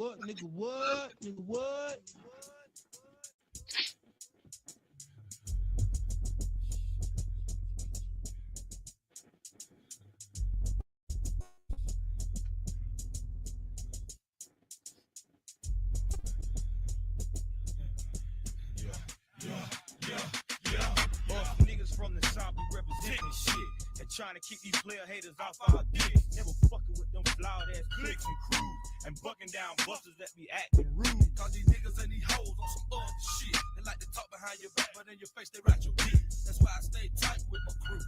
what? Nigga, what? Nigga, what? Niggas from the South be representing shit and trying to keep these player haters off our dick. Never fucking with them flawed ass clicks and crews and bucking down busters that be acting rude. Cause these niggas and these hoes on some other shit. They like to talk behind your back, but in your face they write your dick. That's why I stay tight with my crew.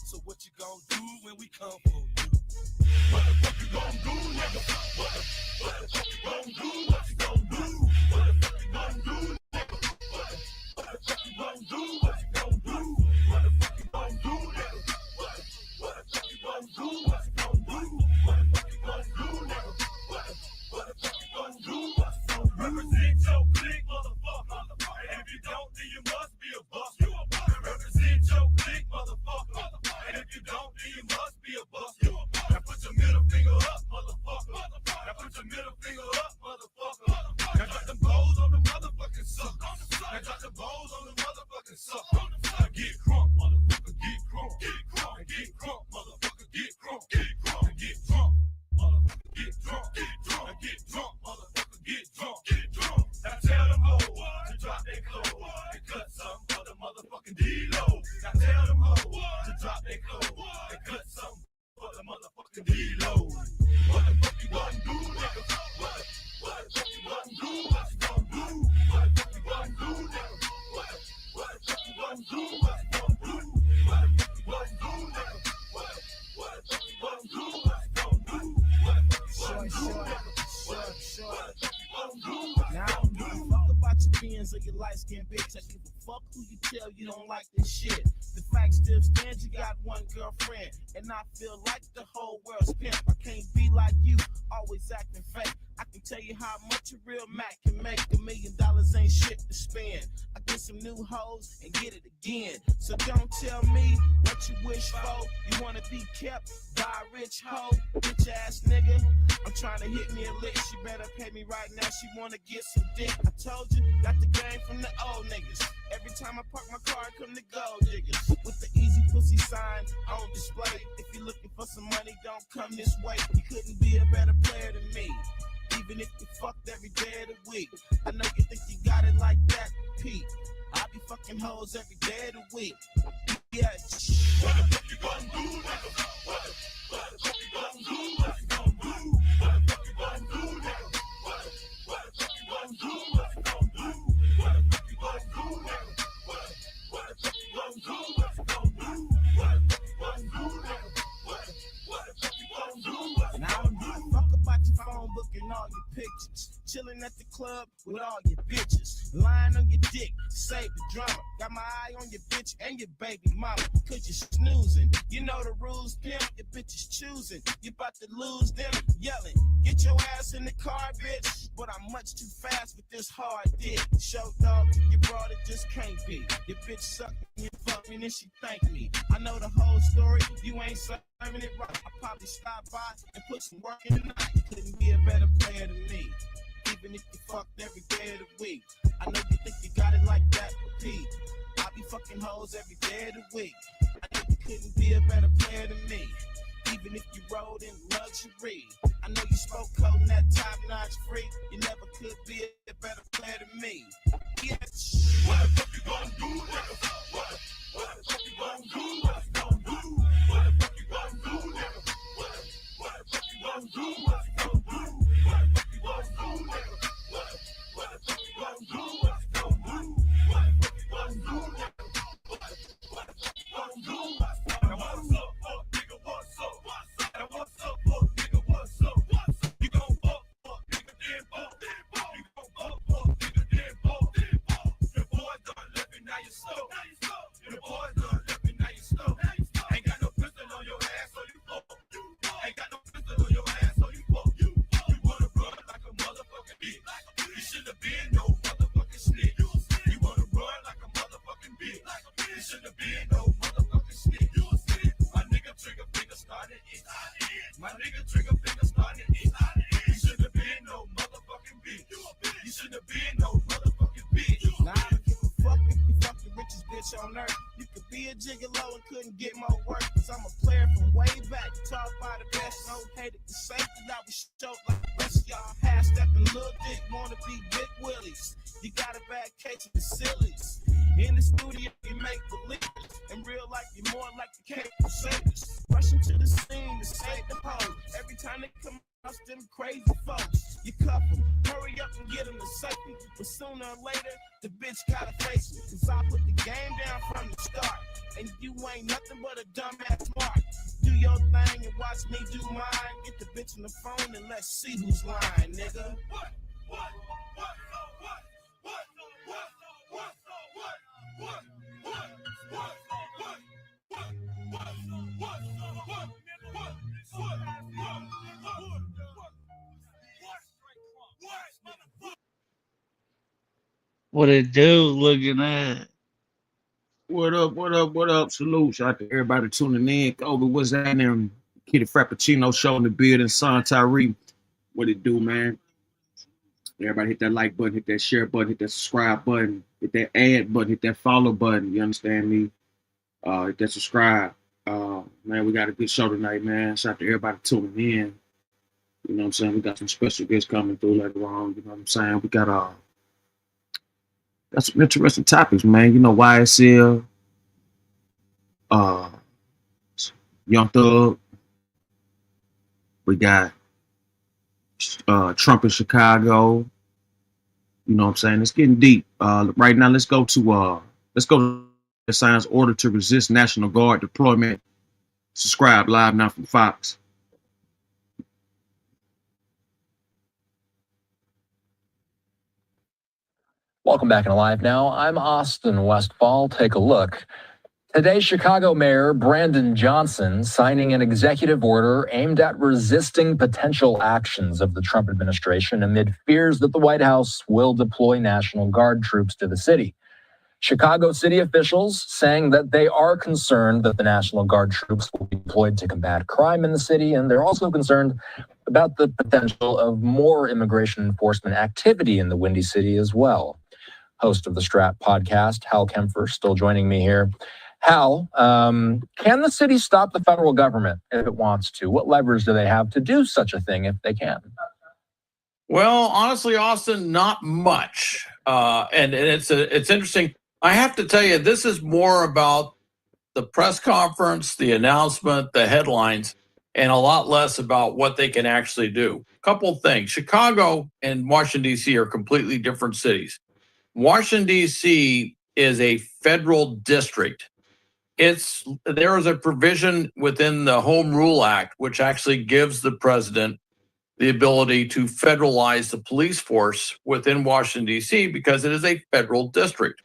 So what you gon' do when we come for you? What the fuck you gon' do, nigga? What the fuck you gon' do? What you gon' do? What the fuck you gon' do, nigga? What the fuck you gon' do? What you gon' do? What the fuck you gon' do, nigga? What the fuck you gon' do? What you gon' do? What the fuck you gon' do, nigga? What the fuck you gon' do? What you gon' do? Represent your clique, motherfucker. And if you don't, then you must be a bust. You a bust. Represent your clique, motherfucker. And if you don't, then you must be a bust. You a bust. Now put your middle finger up, motherfucker. Now put your middle finger up, motherfucker. Now drop them balls on the motherfucking sucker. Now drop the balls on the motherfucking sucker. Now get crunk, motherfucker, get crunk. Get crunk, and get crunk, motherfucker, get crunk. Get crunk, and get drunk, motherfucker, get drunk. Get drunk, and get drunk, motherfucker, get drunk. Get drunk. Now tell them hoes to drop their clothes and cut something for the motherfucking D-Lo. Now tell them hoes to drop their clothes and cut something for the motherfucking D-Lo. What the fuck you gonna do, nigga? What the fuck you gonna do? What you gonna do? What the fuck you gonna do, nigga? What the fuck you gonna do? What you gonna do? What the fuck you gonna do, nigga? What the fuck you gonna do? What you gonna do? What the fuck you gonna do, nigga? What the fuck you gonna do? Now I don't give a fuck about your friends or your light-skinned bitch. I give a fuck who you tell you don't like this shit. The fact still stands, you got one girlfriend, and I feel like the whole world's pimp. I can't be like you, always acting fake. I can tell you how much a real Mac can make. $1 million ain't shit to spend. I get some new hoes and get it again. So don't tell me what you wish for. You wanna be kept by a rich hoe, bitch ass nigga. I'm trying to hit me a lick. She better pay me right now. She wanna get some dick. I told you, got the game from the old niggas. Every time I park my car, I come to gold diggers. With the easy pussy sign on display. If you're looking for some money, don't come this way. You couldn't be a better player than me. Even if you fucked every day of the week. I know you think you got it like that, Pete. I be fucking hoes every day of the week. Yeah. What the fuck you gonna do, nigga? What the fuck you gonna do? What you gonna do? What the fuck you gonna do, nigga? What the fuck you gonna do? What you gonna do? What the fuck you gonna do, nigga? What the fuck you gonna do? What you gonna do? What the fuck you gonna do, nigga? What the fuck you gonna do? And I don't give a fuck about your phone book and all your pictures. Chilling at the club with all your bitches. Lying on your dick, save the drama. Got my eye on your bitch and your baby mama. Cause you're snoozing. You know the rules, pimp. Your bitch is choosing. You about to lose them yelling. Get your ass in the car, bitch. But I'm much too fast with this hard dick. Show dog, you brought it just can't be. Your bitch sucked me and fucked me and then she thanked me. I know the whole story. You ain't serving it right. I probably stop by and put some work in the night. Couldn't be a better player than me. Even if you fucked every day of the week. I know you think you got it like that, Pete. I be fucking hoes every day of the week. I know you couldn't be a better player than me. Even if you rode in luxury. I know you spoke code in that top-notch free. You never could be a better player than me. Yeah. What the fuck you gonna do, nigga? What the fuck you gonna do? What you gonna do? What the fuck you gonna do, nigga? What the fuck you gonna do? What you gonna do? What the fuck you gonna do, nigga? What the fuck you gonna do? What you gonna do? What the fuck you gonna do, nigga? What the fuck you gonna do? Now what's up, fuck nigga? What's up? Now what's up, fuck nigga? What's up? You gon' fuck nigga, then fuck. You gon' fuck nigga, then fuck. Your boy done left me, now you stuck. Your boy done left me, now you stuck. Ain't got no pistol on your ass, so you fuck. Ain't got no pistol on your ass, so you fuck. You wanna run like a motherfucking bitch. You should've been no motherfucking snitch. You wanna run like a motherfucking bitch. You should've been no motherfucking snitch. My nigga trigger finger started it. My nigga trigger finger started it. You should've been no motherfucking shouldn't have been no motherfucking bitch. Nah, I don't give a fuck if you fuck the richest bitch on earth. You could be a gigolo and couldn't get more work. Cause I'm a player from way back, taught by the best. No hated to say that I was short like the rest of y'all. Half stepping little dick, wanna be big willies. You got a bad case of the sillies. In the studio, you make believe. In real life, you're more like the Cape Crusaders. Rushing to the scene to save the hoe. Every time they come out, them crazy folks. You cuff them, hurry up and get them to safety. But sooner or later, the bitch gotta face me. Cause I put the game down from the start. And you ain't nothing but a dumbass mark. Do your thing and watch me do mine. Get the bitch on the phone and let's see who's lying, nigga. What it do looking at? What up, what up, what up? Salute. Shout out to everybody tuning in. Kobe, what's happening? Kitty Frappuccino show in the building. Son Tyree. What it do, man? Everybody hit that like button, hit that share button, hit that subscribe button, hit that add button, hit that follow button. You understand me? Hit that subscribe. Man, we got a good show tonight, man. Shout out to everybody tuning in. You know what I'm saying? We got some special guests coming through later on. You know what I'm saying? We got some interesting topics, man. You know, YSL, Young Thug. We got Trump in Chicago. You know what I'm saying? It's getting deep. Right now, let's go to the Science Order to Resist National Guard Deployment. Subscribe live now from Fox. Welcome back in Live Now. I'm Austin Westfall. Take a look. Today, Chicago Mayor Brandon Johnson signing an executive order aimed at resisting potential actions of the Trump administration amid fears that the White House will deploy National Guard troops to the city. Chicago city officials saying that they are concerned that the National Guard troops will be deployed to combat crime in the city, and they're also concerned about the potential of more immigration enforcement activity in the Windy City as well. Host of the Strat podcast, Hal Kempfer, still joining me here. Hal, can the city stop the federal government if it wants to? What levers do they have to do such a thing if they can? Well, honestly, Austin, not much. And it's interesting. I have to tell you, this is more about the press conference, the announcement, the headlines, and a lot less about what they can actually do. A couple of things. Chicago and Washington, D.C. are completely different cities. Washington, D.C. is a federal district. There is a provision within the Home Rule Act which actually gives the president the ability to federalize the police force within Washington, D.C. because it is a federal district.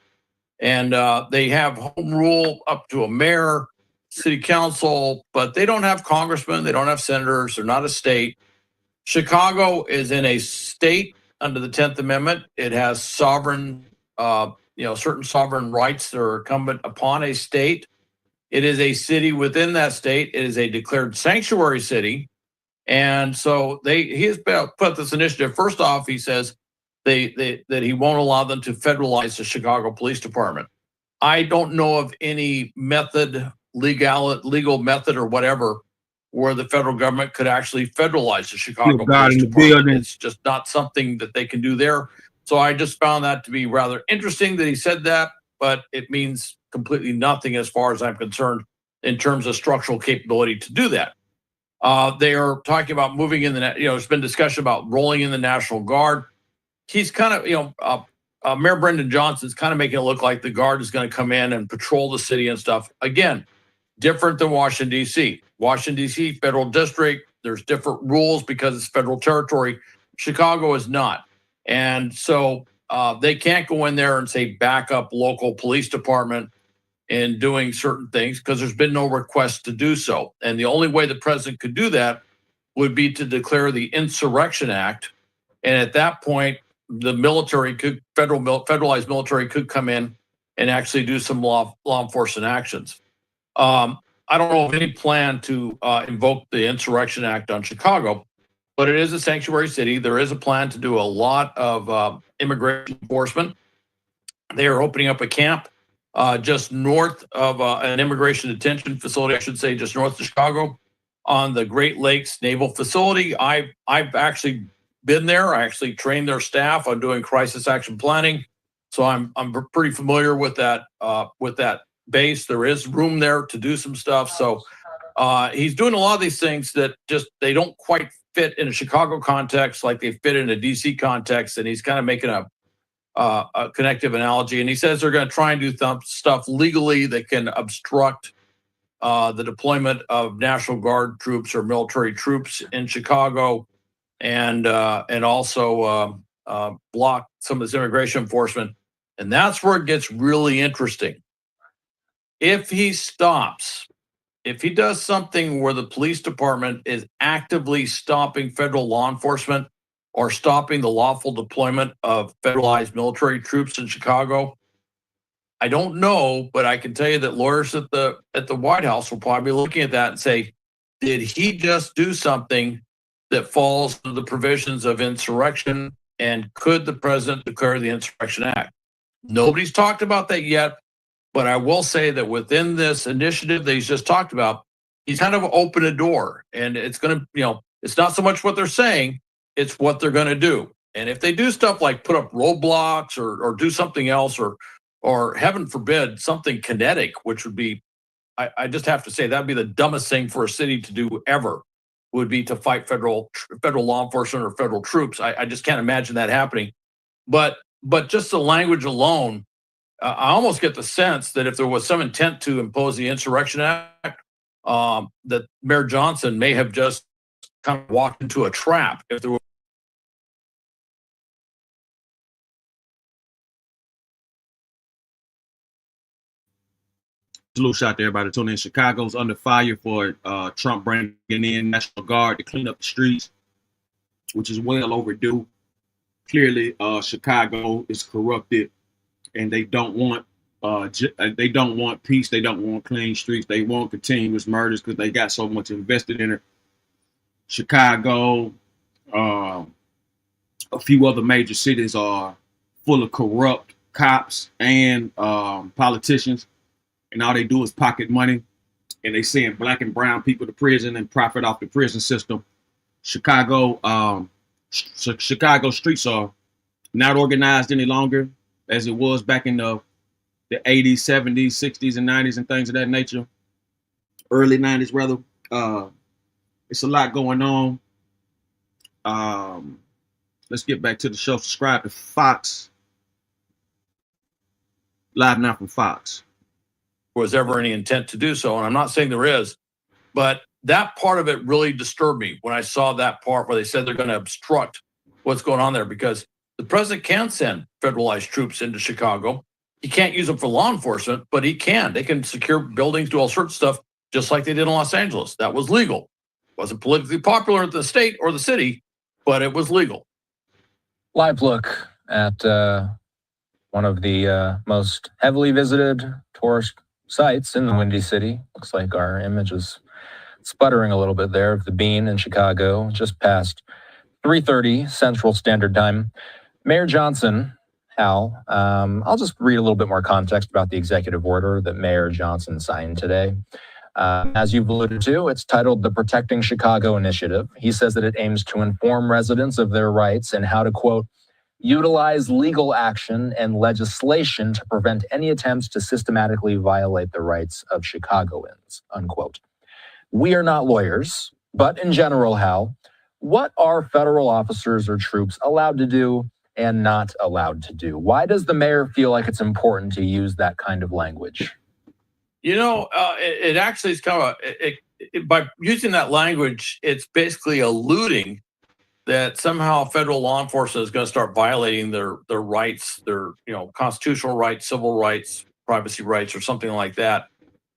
And they have home rule up to a mayor, city council, but they don't have congressmen, they don't have senators, they're not a state. Chicago is in a state under the 10th Amendment. It has sovereign, certain sovereign rights that are incumbent upon a state. It is a city within that state. It is a declared sanctuary city. And so he has put this initiative. First off, he says that he won't allow them to federalize the Chicago Police Department. I don't know of any method, legal method or whatever, where the federal government could actually federalize the Chicago Police Department. It's just not something that they can do there. So I just found that to be rather interesting that he said that, but it means completely nothing as far as I'm concerned in terms of structural capability to do that. They are talking about moving in there's been discussion about rolling in the National Guard. He's kind of, Mayor Brendan Johnson's kind of making it look like the Guard is going to come in and patrol the city and stuff. Again, different than Washington, D.C. Washington, D.C., federal district. There's different rules because it's federal territory. Chicago is not. And so they can't go in there and say back up local police department in doing certain things because there's been no request to do so. And the only way the president could do that would be to declare the Insurrection Act. And at that point, the military federalized military could come in and actually do some law enforcement actions. I don't know of any plan to invoke the Insurrection Act on Chicago. but it is a sanctuary city. There is a plan to do a lot of immigration enforcement. They are opening up a camp just north of an immigration detention facility, I should say, just north of Chicago, on the Great Lakes Naval Facility. I've actually been there. I actually trained their staff on doing crisis action planning, so I'm pretty familiar with that base. There is room there to do some stuff. So he's doing a lot of these things that just they don't quite fit in a Chicago context like they fit in a DC context, and he's kind of making a connective analogy. And he says they're going to try and do stuff legally that can obstruct the deployment of National Guard troops or military troops in Chicago, and also block some of this immigration enforcement. And that's where it gets really interesting. If he stops, if he does something where the police department is actively stopping federal law enforcement or stopping the lawful deployment of federalized military troops in Chicago, I don't know, but I can tell you that lawyers at the White House will probably be looking at that and say, did he just do something that falls under the provisions of insurrection, and could the president declare the Insurrection Act? Nobody's talked about that yet, but I will say that within this initiative that he's just talked about, he's kind of opened a door, and it's going to, it's not so much what they're saying, it's what they're going to do. And if they do stuff like put up roadblocks or do something else, or heaven forbid, something kinetic, which would be, I just have to say, that'd be the dumbest thing for a city to do ever, would be to fight federal law enforcement or federal troops. I just can't imagine that happening. But just the language alone, I almost get the sense that if there was some intent to impose the Insurrection Act, that Mayor Johnson may have just kind of walked into a trap. If there were Salute shot to everybody tuning in. Chicago's under fire for Trump bringing in National Guard to clean up the streets, which is well overdue. Clearly, Chicago is corrupted, and they don't want peace. They don't want clean streets. They want continuous murders because they got so much invested in it. Chicago, a few other major cities are full of corrupt cops and politicians. And all they do is pocket money, and they send black and brown people to prison and profit off the prison system. Chicago streets are not organized any longer as it was back in the 80s, 70s, 60s, and 90s and things of that nature. Early 90s, rather. It's a lot going on. Let's get back to the show. Subscribe to Fox. Live now from Fox. Was ever any intent to do so, and I'm not saying there is, but that part of it really disturbed me when I saw that part where they said they're going to obstruct what's going on there, because the president can send federalized troops into Chicago. He can't use them for law enforcement, but he can. They can secure buildings, do all sorts of stuff, just like they did in Los Angeles. That was legal. Wasn't politically popular at the state or the city, but it was legal. Live look at one of the most heavily visited tourist sites in the Windy City. Looks like our image is sputtering a little bit there of the Bean in Chicago, just past 3:30 Central Standard Time. Mayor Johnson, Hal, I'll just read a little bit more context about the executive order that Mayor Johnson signed today. As you've alluded to, it's titled the Protecting Chicago Initiative. He says that it aims to inform residents of their rights and how to, quote, utilize legal action and legislation to prevent any attempts to systematically violate the rights of Chicagoans, unquote. We are not lawyers, but in general, Hal, what are federal officers or troops allowed to do and not allowed to do? Why does the mayor feel like it's important to use that kind of language? It actually is kind of, by using that language, it's basically alluding that somehow federal law enforcement is going to start violating their rights, their constitutional rights, civil rights, privacy rights, or something like that.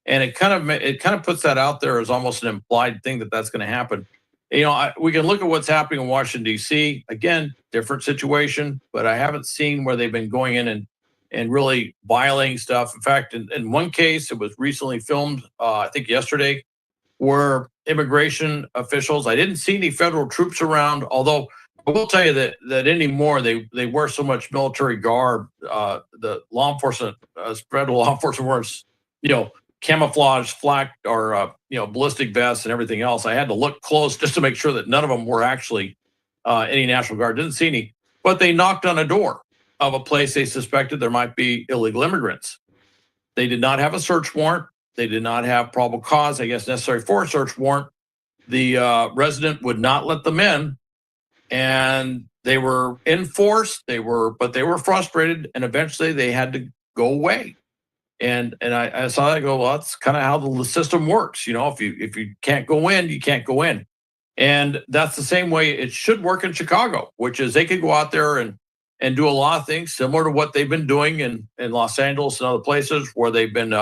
And it kind of puts that out there as almost an implied thing that that's going to happen. We can look at what's happening in Washington, D.C. Again, different situation, but I haven't seen where they've been going in and really violating stuff. In fact, in one case, it was recently filmed, I think yesterday, where immigration officials. I didn't see any federal troops around, although I will tell you that anymore they wear so much military garb. The law enforcement, federal law enforcement wears, camouflage flak or ballistic vests and everything else. I had to look close just to make sure that none of them were actually any National Guard. Didn't see any, but they knocked on a door of a place they suspected there might be illegal immigrants. They did not have a search warrant. They did not have probable cause, I guess, necessary for a search warrant. The resident would not let them in, and they were enforced. But they were frustrated, and eventually they had to go away. And I saw that. Go, well, that's kind of how the system works. If you can't go in, you can't go in, and that's the same way it should work in Chicago, which is they could go out there and do a lot of things similar to what they've been doing in Los Angeles and other places where they've been,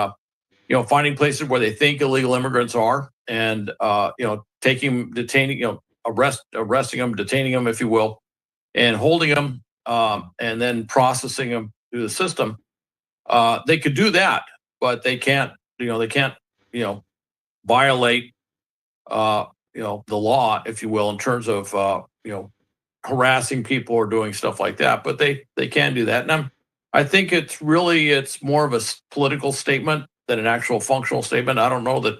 finding places where they think illegal immigrants are and, arresting them, detaining them, if you will, and holding them, and then processing them through the system. They could do that, but they can't, violate, the law, if you will, in terms of, harassing people or doing stuff like that, but they can do that. And I think it's more of a political statement than an actual functional statement. I don't know that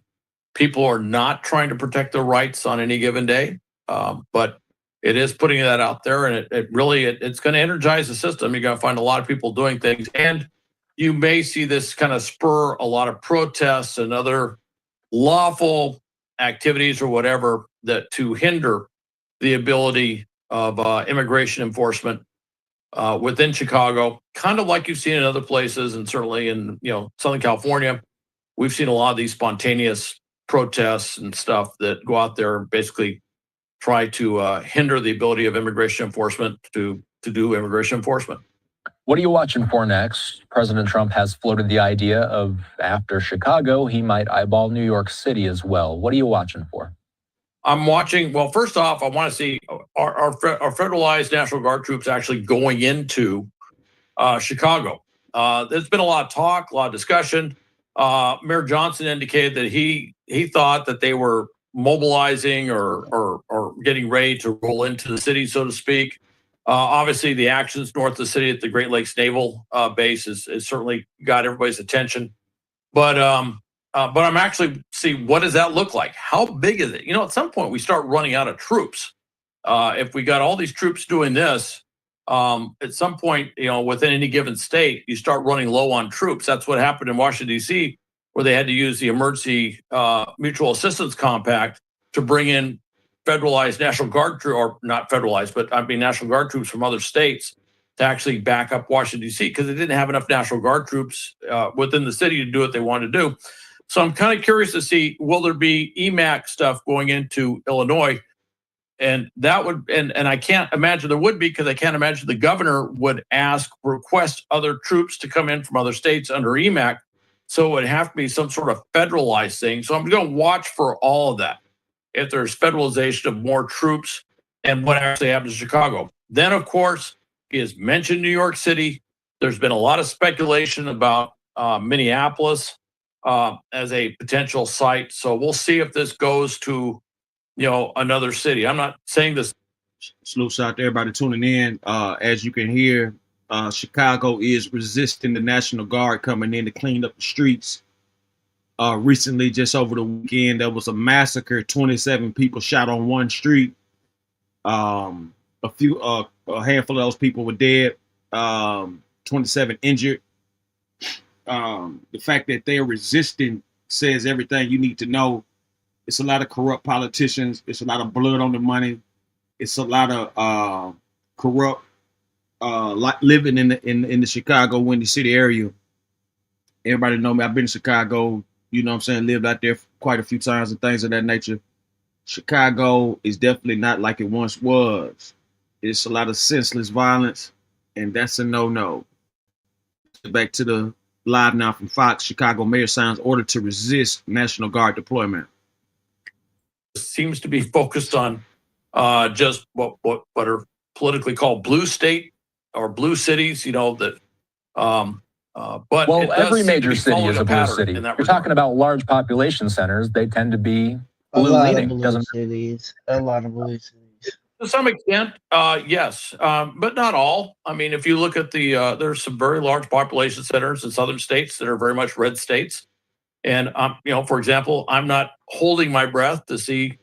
people are not trying to protect their rights on any given day, but it is putting that out there, and it's going to energize the system. You're going to find a lot of people doing things, and you may see this kind of spur a lot of protests and other lawful activities or whatever that to hinder the ability of immigration enforcement within Chicago, kind of like you've seen in other places, and certainly in Southern California. We've seen a lot of these spontaneous protests and stuff that go out there and basically try to hinder the ability of immigration enforcement to do immigration enforcement. What are you watching for next? President Trump has floated the idea of after Chicago, he might eyeball New York City as well. What are you watching for? I'm watching. Well, first off, I want to see our federalized National Guard troops actually going into Chicago. There's been a lot of talk, a lot of discussion. Mayor Johnson indicated that he thought that they were mobilizing or getting ready to roll into the city, so to speak. Obviously, the actions north of the city at the Great Lakes Naval Base has certainly got everybody's attention. But I'm actually see what does that look like? How big is it? At some point we start running out of troops. If we got all these troops doing this, at some point, within any given state, you start running low on troops. That's what happened in Washington, D.C., where they had to use the Emergency Mutual Assistance Compact to bring in federalized National Guard troops, or not federalized, but National Guard troops from other states to actually back up Washington, D.C., because they didn't have enough National Guard troops within the city to do what they wanted to do. So I'm kind of curious to see, will there be EMAC stuff going into Illinois? And that would, and I can't imagine there would be, because I can't imagine the governor would request other troops to come in from other states under EMAC. So it would have to be some sort of federalized thing. So I'm going to watch for all of that. If there's federalization of more troops and what actually happens in Chicago. Then, of course, he has mentioned New York City. There's been a lot of speculation about Minneapolis as a potential site. So we'll see if this goes to, another city. I'm not saying this. Salute out to everybody tuning in. As you can hear, Chicago is resisting the National Guard coming in to clean up the streets. Recently, just over the weekend, there was a massacre. 27 people shot on one street. A handful of those people were dead. 27 injured. The fact that they're resisting says everything you need to know. It's a lot of corrupt politicians. It's a lot of blood on the money. It's a lot of corrupt living in the Chicago, Windy City area. Everybody know me. I've been to Chicago. Lived out there quite a few times and things of that nature. Chicago is definitely not like it once was. It's a lot of senseless violence, and that's a no-no. Back to the live now from Fox. Chicago mayor signs order to resist National Guard deployment. Seems to be focused on just what are politically called blue state or blue cities, but every major city is a blue city. You're talking about large population centers. They tend to be A blue lot of leaning. blue Doesn't cities. A lot of blue cities. To some extent, yes, but not all. I mean, if you look at there's some very large population centers in southern states that are very much red states. And, for example, I'm not holding my breath to see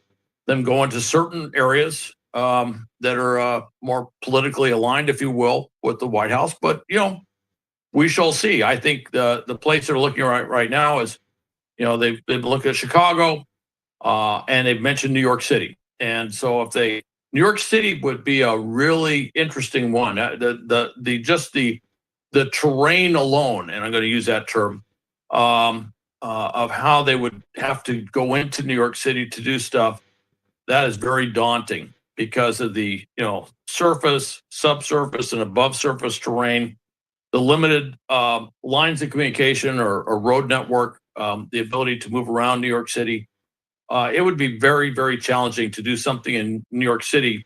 them go into certain areas that are more politically aligned, if you will, with the White House. But, we shall see. I think the place they're looking at right now is, they've looked at Chicago and they've mentioned New York City. And so New York City would be a really interesting one. The terrain alone, and I'm going to use that term, of how they would have to go into New York City to do stuff, that is very daunting because of the surface, subsurface, and above surface terrain, the limited lines of communication or road network, the ability to move around New York City. It would be very, very challenging to do something in New York City,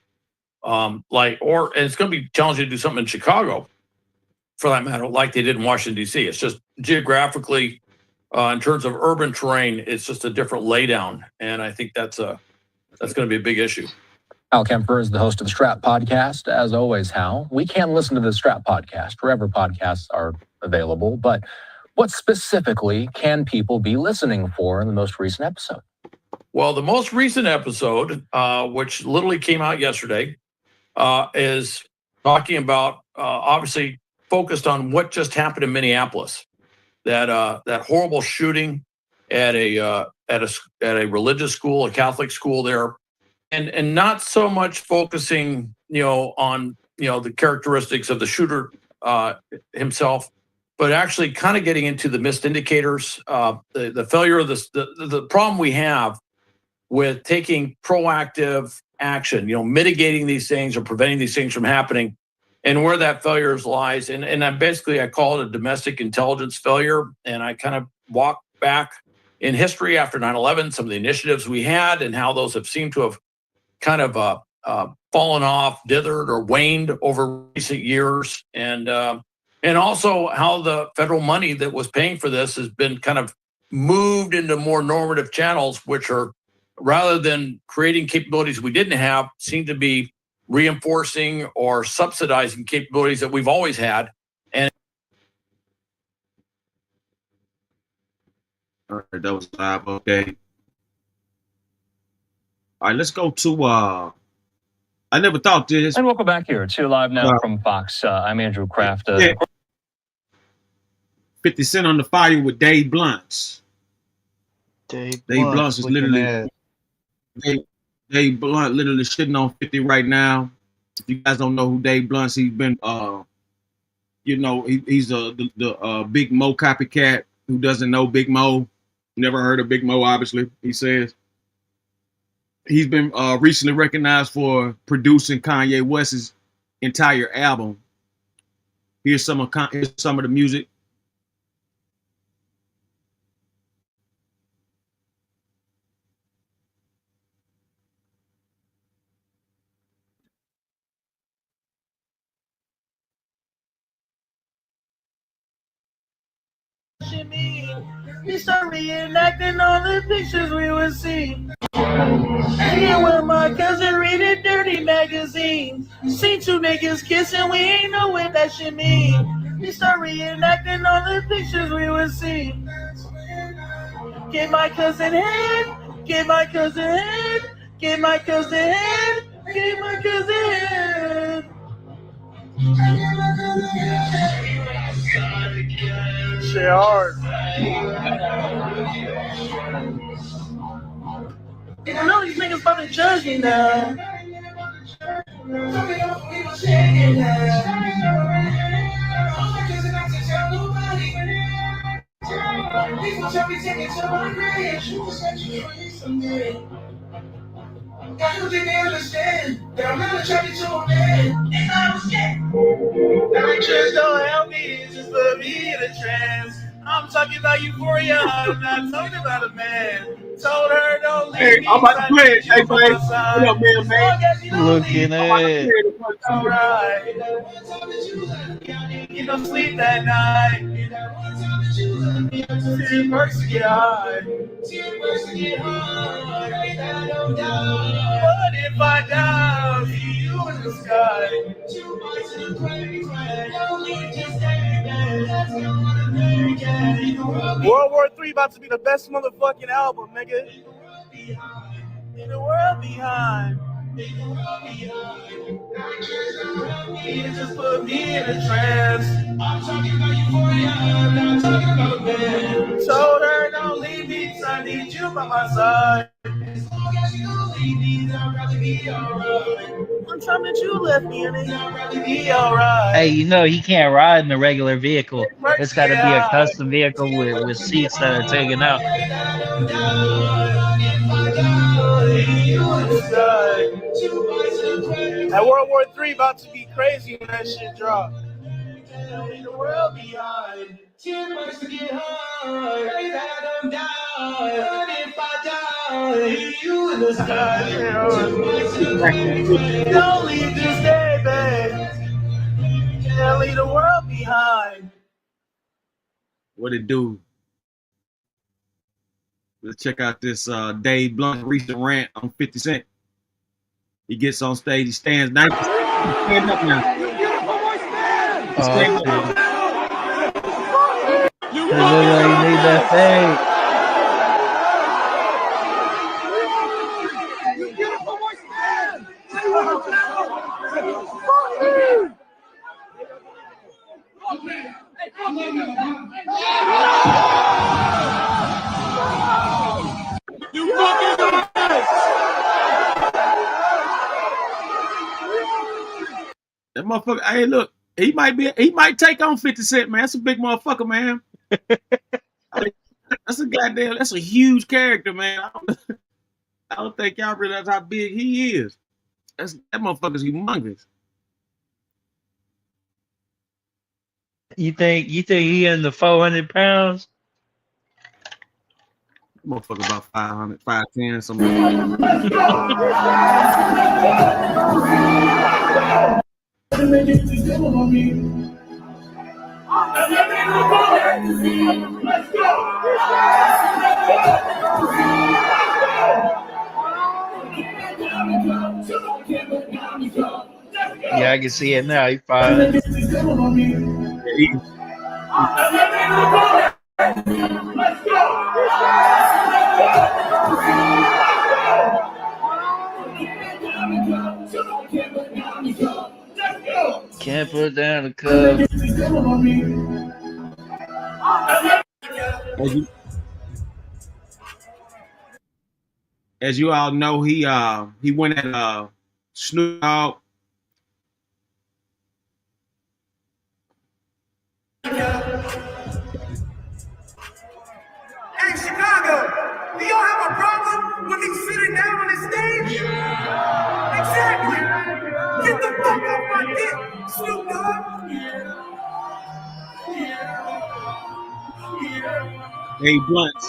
and it's going to be challenging to do something in Chicago, for that matter, like they did in Washington D.C. It's just geographically, in terms of urban terrain, it's just a different laydown, and I think that's going to be a big issue. Hal Kemper is the host of the Strap Podcast. As always, Hal, we can listen to the Strap Podcast wherever podcasts are available, but what specifically can people be listening for in the most recent episode? Well, the most recent episode, which literally came out yesterday, is talking about, obviously focused on what just happened in Minneapolis, that horrible shooting at a religious school, a Catholic school there, and not so much focusing, on the characteristics of the shooter himself, but actually kind of getting into the missed indicators, the failure of the problem we have with taking proactive action, mitigating these things or preventing these things from happening, and where that failure lies. And I call it a domestic intelligence failure. And I kind of walk back in history after 9/11, some of the initiatives we had and how those have seemed to have kind of fallen off, dithered, or waned over recent years. And also how the federal money that was paying for this has been kind of moved into more normative channels, which are, rather than creating capabilities we didn't have, seem to be reinforcing or subsidizing capabilities that we've always had. And all right, that was live. Okay. All right, let's go to I never thought this. And welcome back here to Live Now from Fox. I'm Andrew Kraft. 50 Cent on the fire with Dave Blunts. Dave Blunts is literally at. Dave Blunt literally shitting on 50 right now. If you guys don't know who Dave Blunts, he's been he's the Big Mo copycat who doesn't know Big Mo. Never heard of Big Mo, obviously, he says. He's been recently recognized for producing Kanye West's entire album. Here's some of the music. We start reenacting all the pictures we would see. Yeah, with my cousin reading dirty magazines. See two niggas kissing, we ain't know what that shit mean. We start reenacting all the pictures we would see. Get my cousin head, get my cousin head, get my cousin head, get my cousin head. Shit hard. I know these niggas about to judge me now. I don't think they understand that I'm not attracted to a man. And I'm scared. That just don't help me, it's just put me in a trance. I'm talking about euphoria, I'm not talking about a man. Told her don't leave me. I'm about to play it. Hey, Blake. What up, man? Looking at. Alright. You don't sleep that night. Tears worse to get hard. Tears worse to get hard. I don't die. What if I die? See you in the sky. Too much to cry. Only just let's go on American. World War III about to be the best motherfucking album, nigga. In the world behind. In the world behind. In the world behind. I just around me and just put me in a trance. I'm talking about euphoria, I'm not talking about man. Told her don't leave me, 'cause I need you by my side. As long as you don't leave me, I'll probably be alright. One time that you left me, and I'll probably be alright. Hey, you know he can't ride in a regular vehicle. Works It's to got to get be a high. custom vehicle with seats that are taken out. That World War III about to be crazy when that shit drop. In the world behind. Too much to get hard. I don't die. But if I die, you in the sky. Too much to cry. Don't leave this day, babe. Can't leave the world behind. What it do? Let's check out this Dave Blunt recent rant on 50 Cent. He gets on stage, he stands 90 seconds. Stand up now. Oh Stand shit! up. It look like he made that fade. That motherfucker, hey, look, he might take on 50 Cent, man. That's a big motherfucker, man. That's a huge character, man. I don't think y'all realize how big he is. That motherfucker's humongous. You think he in the 400 pounds? That motherfucker about 500, 510, something like Yeah, I can see it now. He 500. that. Can't put down the cup. As you all know, he went at Snoop Dogg. Hey, Chicago, do y'all have a problem with me sitting down on the stage? Exactly. Get the fuck off my dick, Snoop Dogg. Dave Blunt,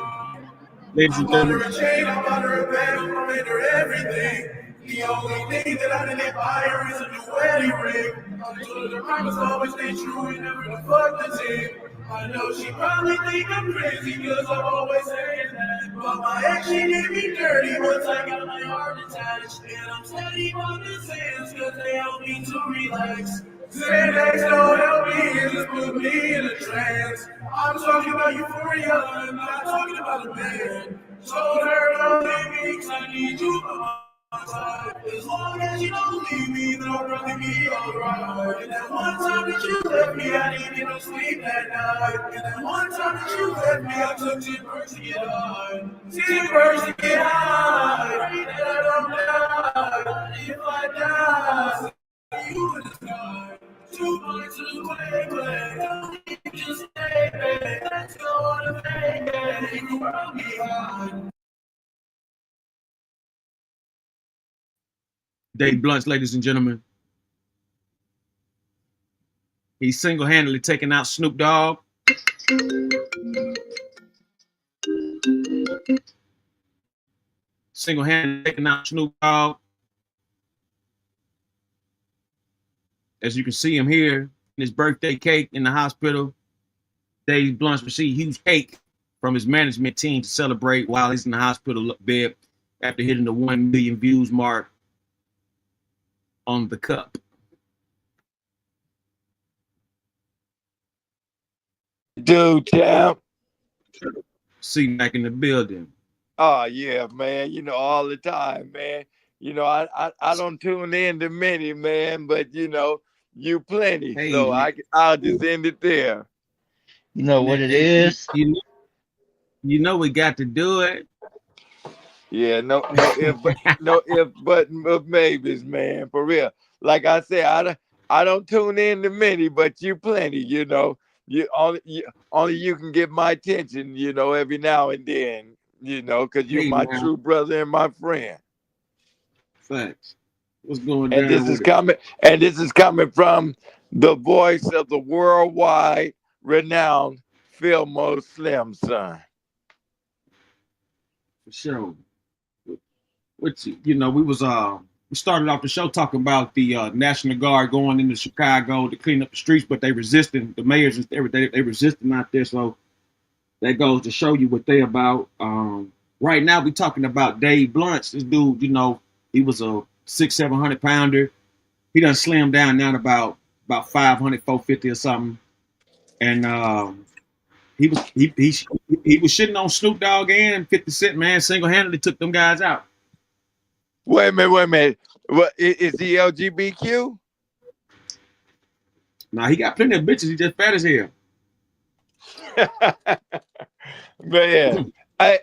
ladies and I'm under gentlemen. a chain, I'm under a bed, I'm under everything. The only thing that I didn't buy her is a new wedding ring. I told her the promise always stay true and never to fuck the team. I know she probably think I'm crazy because I'm always saying that. But my ex, she did me dirty once I got my heart attached. And I'm steady on the sands because they help me to relax. Xanax don't help me, it just put me in a trance. I'm talking about euphoria, I'm not talking about a band. Told her don't leave me, 'cause I need you by my side. As long as you don't leave me, then I'll probably be alright. And that one time that you left me, I didn't get no sleep that night. And that one time that you left me, I took 10 birds to get high. 10 birds to get high. And I don't die. If I die, you in the sky. Too much to play. Don't need to stay, babe. Let's go on a vacation. You world behind. Dave Blunt, ladies and gentlemen. He's single-handedly taking out Snoop Dogg. Single-handedly taking out Snoop Dogg. As you can see him here in his birthday cake in the hospital. Dave Blunt received huge cake from his management team to celebrate while he's in the hospital bed after hitting the 1 million views mark on the cup. Dude, champ. See back in the building. Oh yeah, man. You know, all the time, man. You know, I don't tune in to many, man, but you know, you plenty. Hey, so man. I'll just end it there. You know what it Hey, is? You know we got to do it. Yeah, no if but maybes, man, for real. Like I said, I don't tune in to many, but you plenty. You know, only you can get my attention. You know, every now and then. You know, because you're Hey, my man. true brother and my friend. Facts. What's going And down this with is it? coming, and this is coming from the voice of the worldwide renowned Philmo Slim son. For sure. Which, you know, we started off the show talking about the National Guard going into Chicago to clean up the streets, but they resisting the mayors and everything. They resisting out there. So that goes to show you what they about. Right now we talking about Dave Blunt. This dude, you know, he was a 600-700 pounder. He done slimmed down now to about 500, 450 or something. And he was shitting on Snoop Dogg and 50 Cent, man. Single-handedly took them guys out. Wait a minute. What is he LGBTQ? Nah, he got plenty of bitches. He just fat as hell. Man, hey,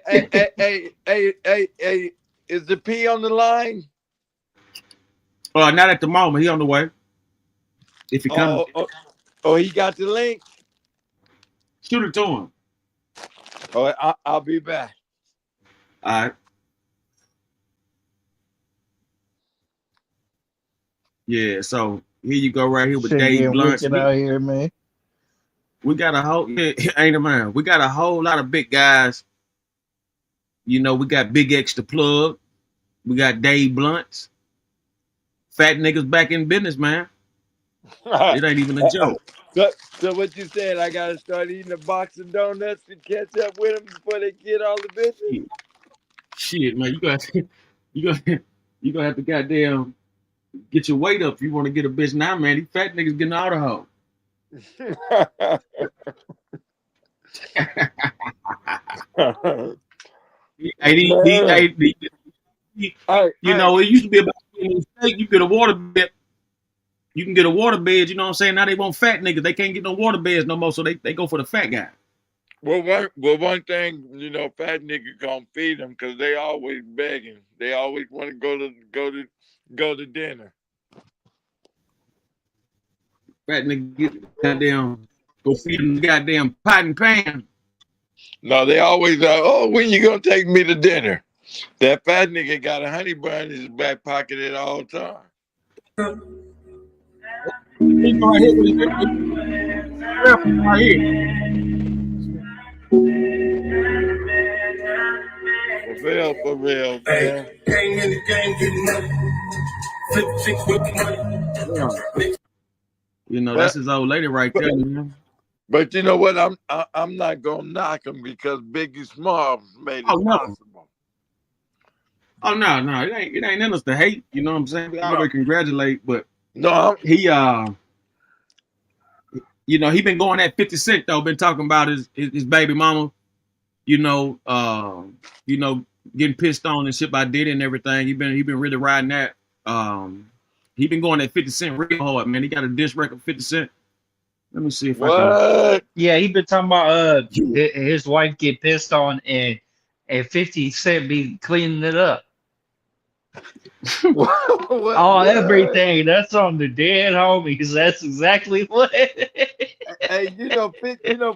is the P on the line? Not at the moment. He on the way. If he comes, He got the link. shoot it to him. Oh, I'll be back. All right. Yeah, so here you go right here with Shit Dave getting Blunt. wicked out here, man. We got a whole ain't a man. We got a whole lot of big guys. You know, we got Big X the Plug. We got Dave Blunt. Fat niggas back in business, man. It ain't even a joke. So what you said? I gotta start eating a box of donuts to catch up with them before they get all the bitches. Shit, man, you gonna have to goddamn get your weight up if you want to get a bitch now, man. These fat niggas getting all the hoe. You know, it used to be about steak. You get a water bed. You can get a water bed. You know what I'm saying? Now they want fat niggas. They can't get no water beds no more, so they go for the fat guy. Well, one thing, you know, fat niggas gonna feed them because they always begging. They always want to go to dinner. Fat nigga get goddamn go feed them the goddamn pot and pan. No, they always when you gonna take me to dinner? That fat nigga got a honey bun in his back pocket at all times. Right here. For real, man. Gang in the game, getting money. Flip chicks with money. You know, that's his old lady right there, man. But you know what? I'm not gonna knock him because Biggie Smalls made it possible. Oh no, it ain't in us to hate. You know what I'm saying? We always congratulate, but no, he you know, he been going at 50 Cent though. Been talking about his baby mama. You know, getting pissed on and shit by Diddy and everything. He been really riding that. He been going at 50 Cent real hard, man. He got a diss record 50 Cent. Let me see if I can. Yeah, he been talking about his wife get pissed on and 50 Cent be cleaning it up. Everything. That's on the dead homies. That's exactly what. Hey, you know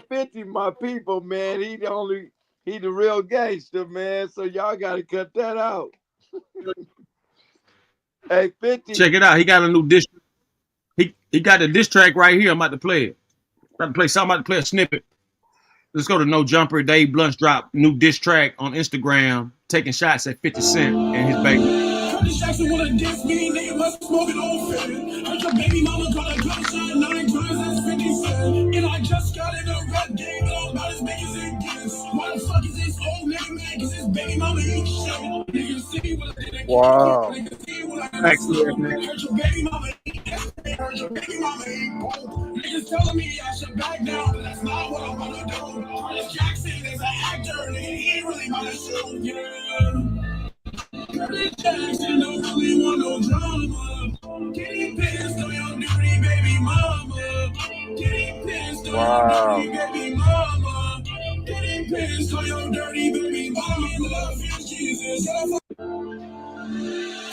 50, my people, man. He the real gangster, man. So y'all gotta cut that out. Hey, 50. Check it out. He got a new diss. He got a diss track right here. I'm about to play it. I'm about to play a snippet. Let's go to No Jumper. Dave Blunt's dropped new diss track on Instagram, taking shots at 50 Cent and his baby. Jackson wanna diss me, nigga must smoke it on film. Heard your baby mama got a gunshot 9 times, that's 50 Cent. And I just got in a rap game Wow. Thanks, man. Niggas telling me I should back down, but that's not what I'm gonna do. Curtis Jackson is an actor, nigga, he ain't really gonna shoot, yeah. Curtis Jackson don't really want no drama. Getting pissed on your dirty baby mama. Getting pissed on your Wow. dirty baby mama. Getting pissed on your dirty baby mama. Love you, Jesus.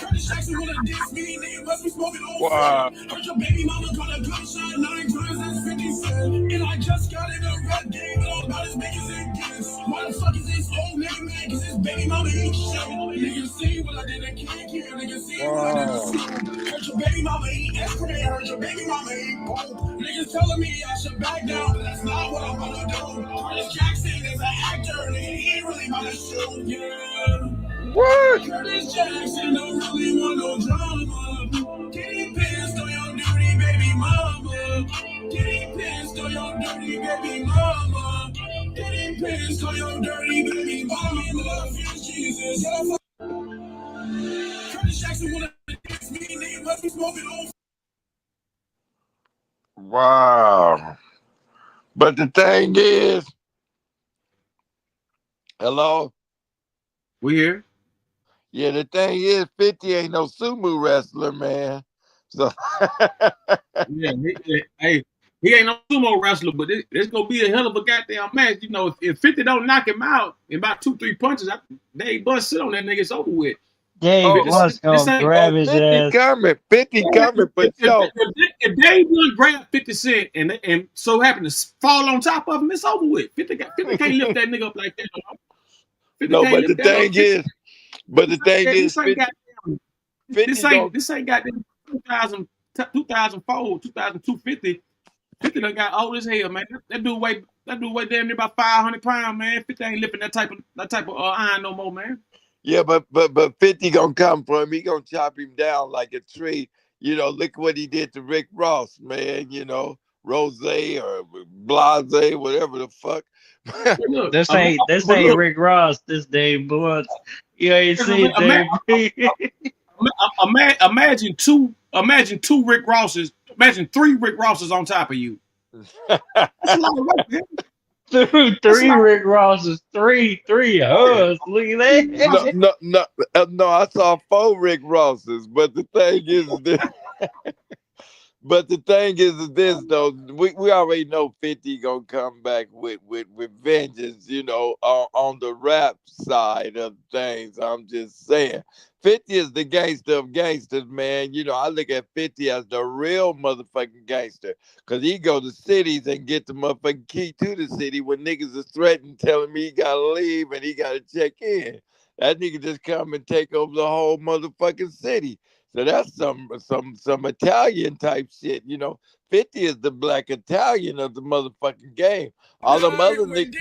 Curtis Jackson wanna diss me, nigga must be smoking on Wow. set. Heard your baby mama got a gunshot 9 times, that's 50 cents. And I just got in a rap game, and all about as big as it gets. Why the fuck is this old nigga mad? Cause his baby mama eat shit. Niggas see what I did at King. Niggas see what I did at Wow. Snoop. Heard your baby mama eat X-Ray. Heard your baby mama eat Pope. Niggas telling me I should back down, but that's not what I'm gonna do. Curtis Jackson is an actor, nigga, he ain't really gonna shoot, yeah. What? Curtis Jackson don't really want no drama. Getting pissed on your dirty baby mama. Getting pissed on your dirty baby mama. Getting pissed on your dirty baby mama. Love you, Jesus. Curtis Jackson wanna diss me, nigga must be smoking on. Wow. But the thing is, hello? We here? Yeah, the thing is, 50 ain't no sumo wrestler, man. So Yeah, hey, he ain't no sumo wrestler, but it's gonna be a hell of a goddamn match. You know, if 50 don't knock him out in about 2-3 punches, they bust sit on that nigga, it's over with. Dave Oh, was gonna ain't- grab his 50 ass. coming. 50 coming for sure. If Dave one grab 50 Cent and so happen to fall on top of him, it's over with. 50 can't lift that nigga up like that. 50 No, can't but the lift that up. thing is, This ain't 50, goddamn. 50 This ain't goddamn 2004, 2002, 50 done got old as hell, man. That dude weigh damn near about 500 pounds, man. 50 ain't lifting that type of iron no more, man. yeah, but 50 gonna come for him. He gonna chop him down like a tree. You know, look what he did to Rick Ross, man. You know, Rose or Blase, whatever the fuck. Look, This ain't Rick Ross. This Dave Bullets. You ain't seen Dave. imagine two Rick Rosses. Imagine 3 Rick Rosses on top of you. That's a lot of work, man. Three Rick Rosses, three us. Look at that. No. I saw 4 Rick Rosses, but the thing is this. But the thing is this though, we already know 50 gonna come back with vengeance, you know, on the rap side of things. I'm just saying. 50 is the gangster of gangsters, man. You know, I look at 50 as the real motherfucking gangster. Cause he go to cities and get the motherfucking key to the city when niggas is threatened, telling me he gotta leave and he gotta check in. That nigga just come and take over the whole motherfucking city. So that's some Italian type shit, you know. 50 is the black Italian of the motherfucking game. All them other niggas.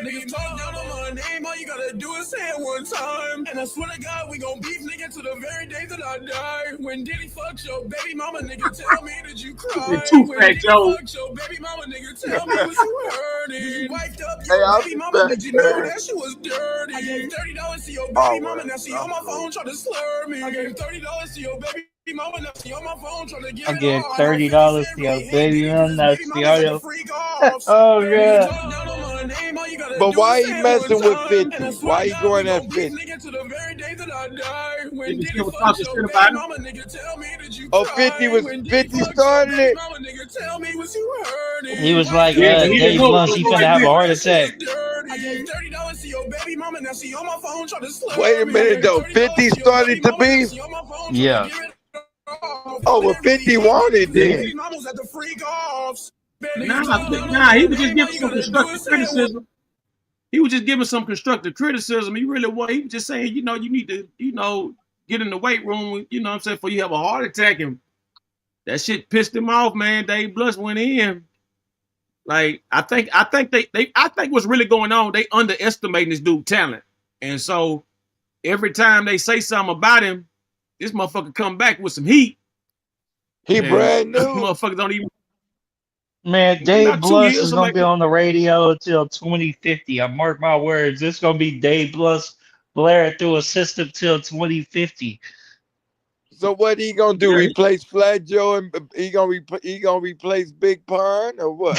Niggas talk down on my name, all you gotta do is say it one time. And I swear to God, we gon' beef, nigga, to the very day that I die. When Diddy fucked your baby mama, nigga, tell me that you cried. Too When fat, Diddy Joe. fucked your baby mama, nigga, tell me was you hurting. You wiped up Hey, your I'll baby be mama, back, did you know man. that she was dirty? I gave $30 to your baby All mama, right, now she I'm on my cool. phone trying to slur me. I gave $30 to your baby mama, now she on my phone trying to get I it give all. $30 to your baby man. That's the audio. Oh god. But why he messing with 50? And I swear Why to he God, we going at gon' beef 50? nigga to the very day that I die. When Niggas Diddy still fucked talking your shit baby about him. mama, nigga, tell me that you Oh, 50 cried. was When Diddy 50 fucked your started baby it? mama, nigga, tell me was you hurting. He was like, Yeah, but he didn't Dave know it Blunt, was he going finna like have a this. heart attack. I gave $30 to your baby mama, now she on my phone trying to slur Wait a me. minute though. 50 started to beef? She on my phone trying Yeah. to get it off. Oh, well, 50 wanted Yeah, then. Mamas at the freak offs. Nah, he was just giving some constructive criticism. He was just giving some constructive criticism. He really was. He was just saying, you know, you need to, you know, get in the weight room, you know what I'm saying, before you have a heart attack. And that shit pissed him off, man. Dave Blunt went in. Like, I think what's really going on, they underestimating this dude's talent. And so every time they say something about him, this motherfucker come back with some heat. He And brand new. motherfuckers don't even. Man, In Dave about 2 Blunt years, is something gonna like be that. on the radio until 2050. I mark my words. It's gonna be Dave Blunt blaring through a system till 2050. So what he gonna do? Yeah, Replace Flat Joe and he gonna replace Big Pun or what?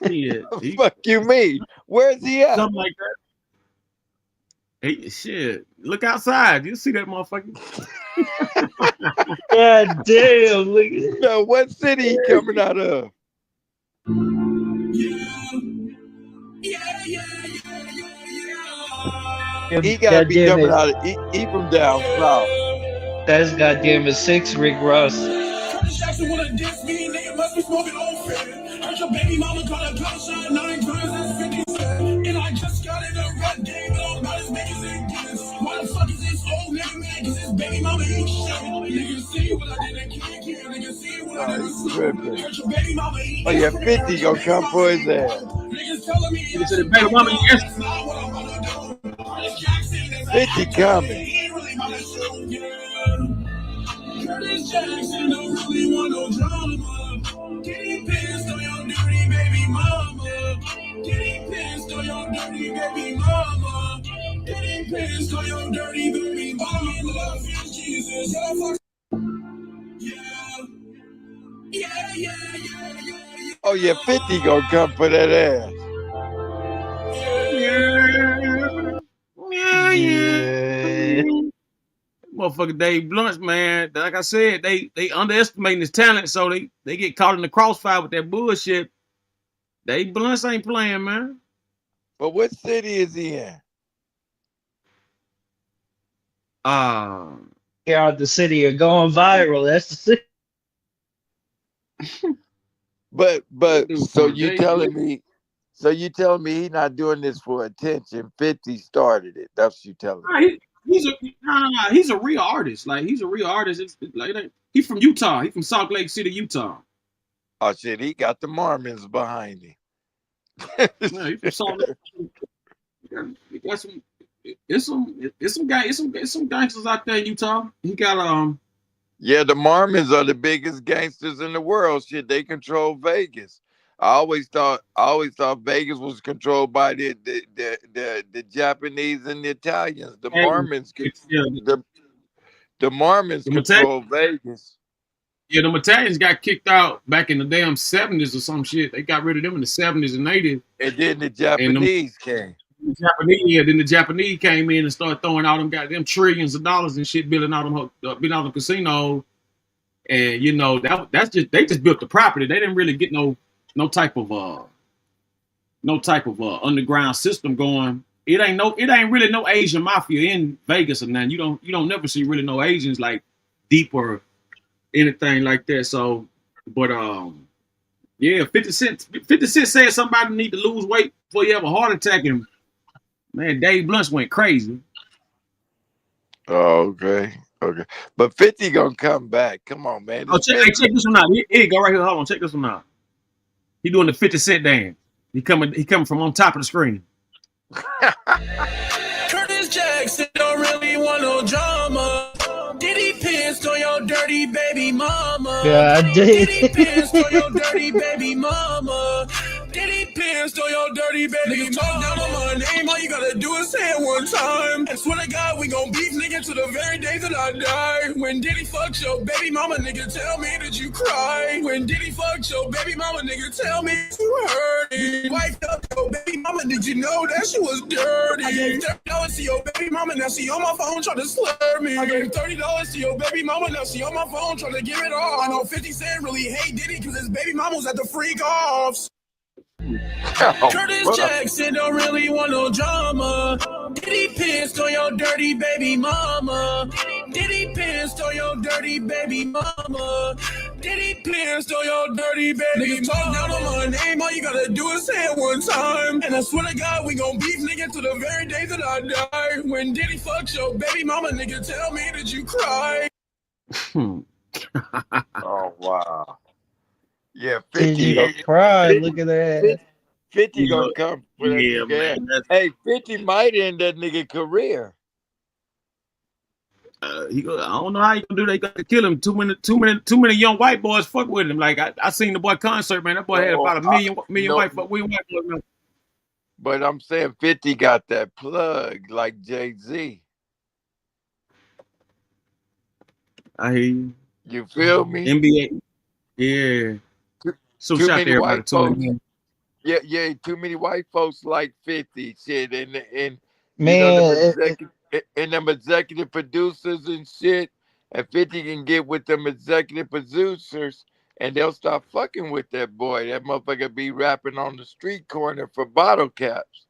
shit. Fuck you mean? Where's he at? Something like that. Hey, shit. Look outside. You see that motherfucker? God damn, look at No, what city he coming out of? him. He gotta God be damn coming it. out of he from down south. That's goddamn it. 6 Rick Ross. Curtis Jackson wanna diss me, nigga must be smoking old fan. Heard your baby mama call a gunshot 9 times, that's 50 cents. And I just got in a rap game, but I'm about as big as it gets. Why the fuck is this old nigga mad? Cause his baby mama ain't shit. Niggas see what I did in King, niggas see what I Oh, did in he Snoop. tripping. Heard your baby mama eat Oh yeah, Instagram, 50 heard your gonna baby come mama for his eat ass. dope. Niggas telling me Nigga I said the should baby back mama down, yes. that's not what I'm gonna do. Curtis Jackson is an 50 actor, coming. he ain't really about to shoot, yeah. Curtis Jackson don't really want no drama. Getting pissed on your dirty baby mama. Getting pissed on your dirty baby mama. Getting pissed on your dirty baby mama. Love you, Jesus. Yeah. Yeah. Oh yeah, 50 gonna come for that ass. Yeah. Motherfucker Dave Blunt, man. Like I said, they underestimating his talent, so they get caught in the crossfire with that bullshit. Dave Blunt ain't playing, man. But what city is he in? Yeah, the city of going viral. That's the city. But Dude, so you Dave telling Blunt. me he not doing this for attention. 50 started it. That's what you telling me. Nah, he's a real artist. Like he's a real artist. He's from Utah. He's from Salt Lake City, Utah. Oh shit, he got the Mormons behind him. Yeah, he's from Salt Lake. He got some. It's some gangsters out there in Utah. He got Yeah, the Mormons are the biggest gangsters in the world. Shit, they control Vegas. I always thought Vegas was controlled by the Japanese and the Italians. The Mormons yeah, the Mormons the Italians, control Vegas. yeah, the Italians got kicked out back in the damn 70s or some shit. They got rid of them in the 70s and 80s. And then the And them Japanese came. then the Japanese came in and started throwing all them goddamn trillions of dollars and shit, building all them casinos. And you know that's just they just built the property. They didn't really get no type of underground system going. It ain't really no Asian mafia in Vegas or nothing. You don't never see really no Asians like deep or anything like that. So, but yeah, 50 Cent said somebody need to lose weight before you have a heart attack, and man, Dave Blunt went crazy. Oh, okay. But 50 gonna come back. Come on, man. Oh, check this one out. Here you go right here. Hold on, check this one out. He doing the 50 Cent dance. He coming from on top of the screen. Curtis Jackson don't really want no drama. Did he piss on your dirty baby mama? God Did he damn. piss on your dirty baby mama? Did he piss on your dirty baby mama? Talk down on my name, all you gotta do is say it one time. And swear to God, we gon' beef nigga to the very day that I die. When did he fuck your baby mama, nigga? Tell me that you cry. When did he fuck your baby mama, nigga? Tell me you hurt. You wiped up your baby mama, did you know that she was dirty? I gave $30 to your baby mama, now she on my phone trying to slur me. I gave $30 to your baby mama, now she on my phone trying to give it all. I know 50 Cent really hate Diddy because his baby mama was at the freak offs. Curtis Jackson don't really want no drama. Did he piss on your dirty baby mama? Did he piss on your dirty baby mama? Did he piss on your dirty baby mama? Talk down on my name, all you gotta do is say it one time. And I swear to God, we gon' beef nigga to the very day that I die. When did he fuck your baby mama, nigga? Tell me that you cry. Oh wow. Yeah, Did 50 you gonna cry? Look at that. 50 gonna come for that Yeah, nigga. man. Hey, 50 might end that nigga career. I don't know how you gonna do that. You got to kill him. Too many young white boys fuck with him. Like I seen the boy concert, man. That boy had about a million No, white boys. Man. but I'm saying 50 got that plug like Jay-Z. I hear you. You feel me? NBA, yeah. So Too shout many to everybody white folks. tuning in. Yeah, too many white folks like 50 shit, and you know Man, them executive producers and shit, and 50 can get with them executive producers, and they'll start fucking with that boy. That motherfucker be rapping on the street corner for bottle caps.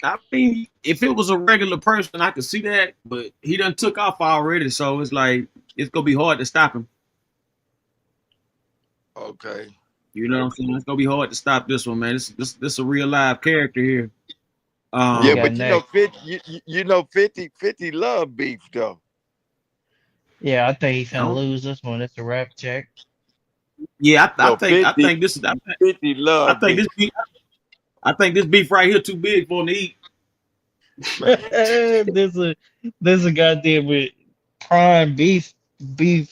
I mean, if it was a regular person, I could see that, but he done took off already, so it's like it's gonna be hard to stop him. Okay. You know what I'm saying? It's gonna be hard to stop this one, man. This a real live character here. Yeah, got but you know next. 50, you know 50 love beef though. Yeah, I think he's I gonna don't- lose this one. It's a rap check. yeah, I No, think 50 this is 50 I love think beef. this beef right here too big for him to eat. This a goddamn with prime beef.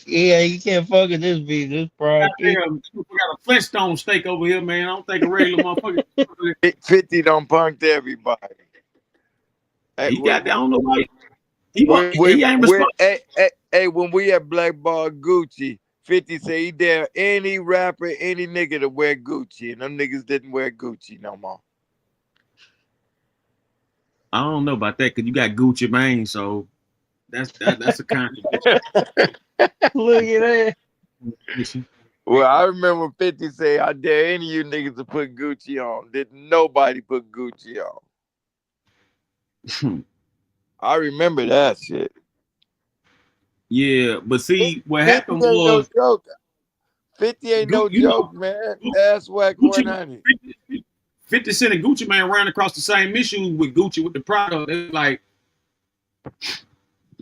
Yeah, you can't fuck with this beef. This prime beef. Goddamn, we got a Flintstone steak over here, man. I don't think a regular motherfucker. 50 don't punk to everybody. Hey, He got. I don't know why. He ain't responsible. when we at Blackball Gucci, 50 say he dare any rapper, any nigga to wear Gucci, and them niggas didn't wear Gucci no more. I don't know about that because you got Gucci Mane, so that's a kind Look at that. of. Well, I remember when 50 say, I dare any of you niggas to put Gucci on. Didn't nobody put Gucci on. I remember that shit. Yeah, but see, what 50 happened ain't was no joke. 50 ain't no joke, man. Ass whack Gucci, 100. 50 Cent and Gucci Mane ran across the same issue with Gucci with the product. They like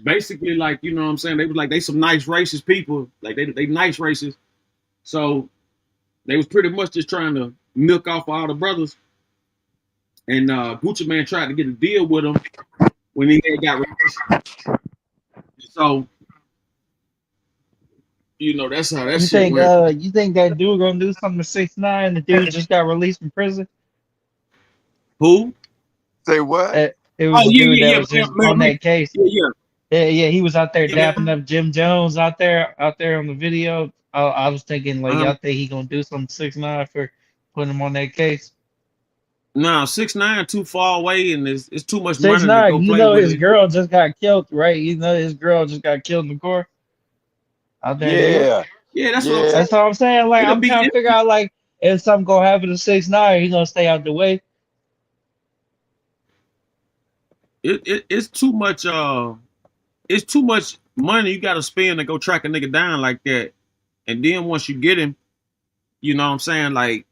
basically like, you know what I'm saying? They was like they some nice racist people. Like they nice racists. So they was pretty much just trying to milk off all the brothers. And Gucci Mane tried to get a deal with them when he had got released. So you know that's how that shit went. You think that dude gonna do something to 6ix9ine? The dude just got released from prison. Who? Say what? It was Oh a dude that was just on man. that case. Yeah. Yeah, he was out there Yeah. dapping up Jim Jones out there on the video. I was thinking like, y'all think he gonna do something to 6ix9ine for putting him on that case? No, 6ix9ine too far away, and it's too much Six money to go nine, you play know with his it. girl just got killed, right? You know his girl just got killed in the court out there in New York. Yeah. Yeah, that's what I'm Yeah. saying. That's what I'm saying. Like It'll I'm be trying to figure out like if something gonna happen to 6ix9ine, he gonna stay out the way. it's too much it's too much money you gotta spend to go track a nigga down like that. And then once you get him, you know what I'm saying? Like,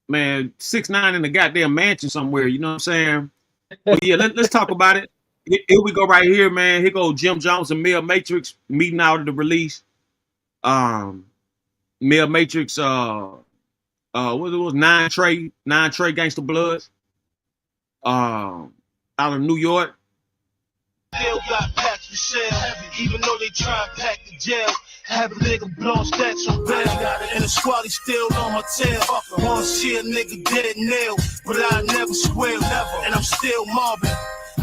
man, 6ix9ine in the goddamn mansion somewhere, you know what I'm saying? But yeah, let's talk about it. Here we go right here, man. Here go Jim Jones and Mel Matrix meeting out of the release. Mel Matrix what it was, Nine Trey Gangsta Bloods. Out of New York. Still got packed for sale, even though they try and pack the jail. Have a nigga blowing stacks on bail, and the squad is still on my tail. Wanna see a nigga dead nail, but I never squeal, and I'm still mobbing.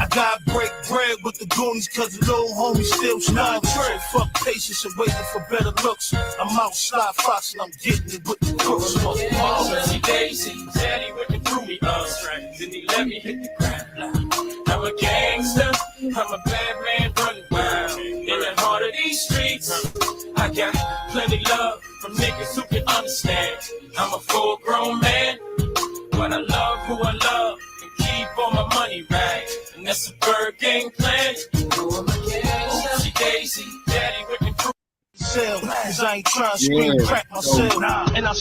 I gotta break bread with the goonies cause the little homie still starving. Fuck patience and waiting for better looks. I'm out slide fox and I'm getting it with the crooks. She Daisy, daddy with the groovy then he let me hit the ground. I'm a gangster, I'm a bad man running wild. In the heart of these streets, I got plenty love from niggas who can understand. I'm a full grown man, but I love who I love and keep all my money right. And that's a bird gang plan. She Daisy, daddy with the groovy. Cause I ain't trying to scream crack myself. And I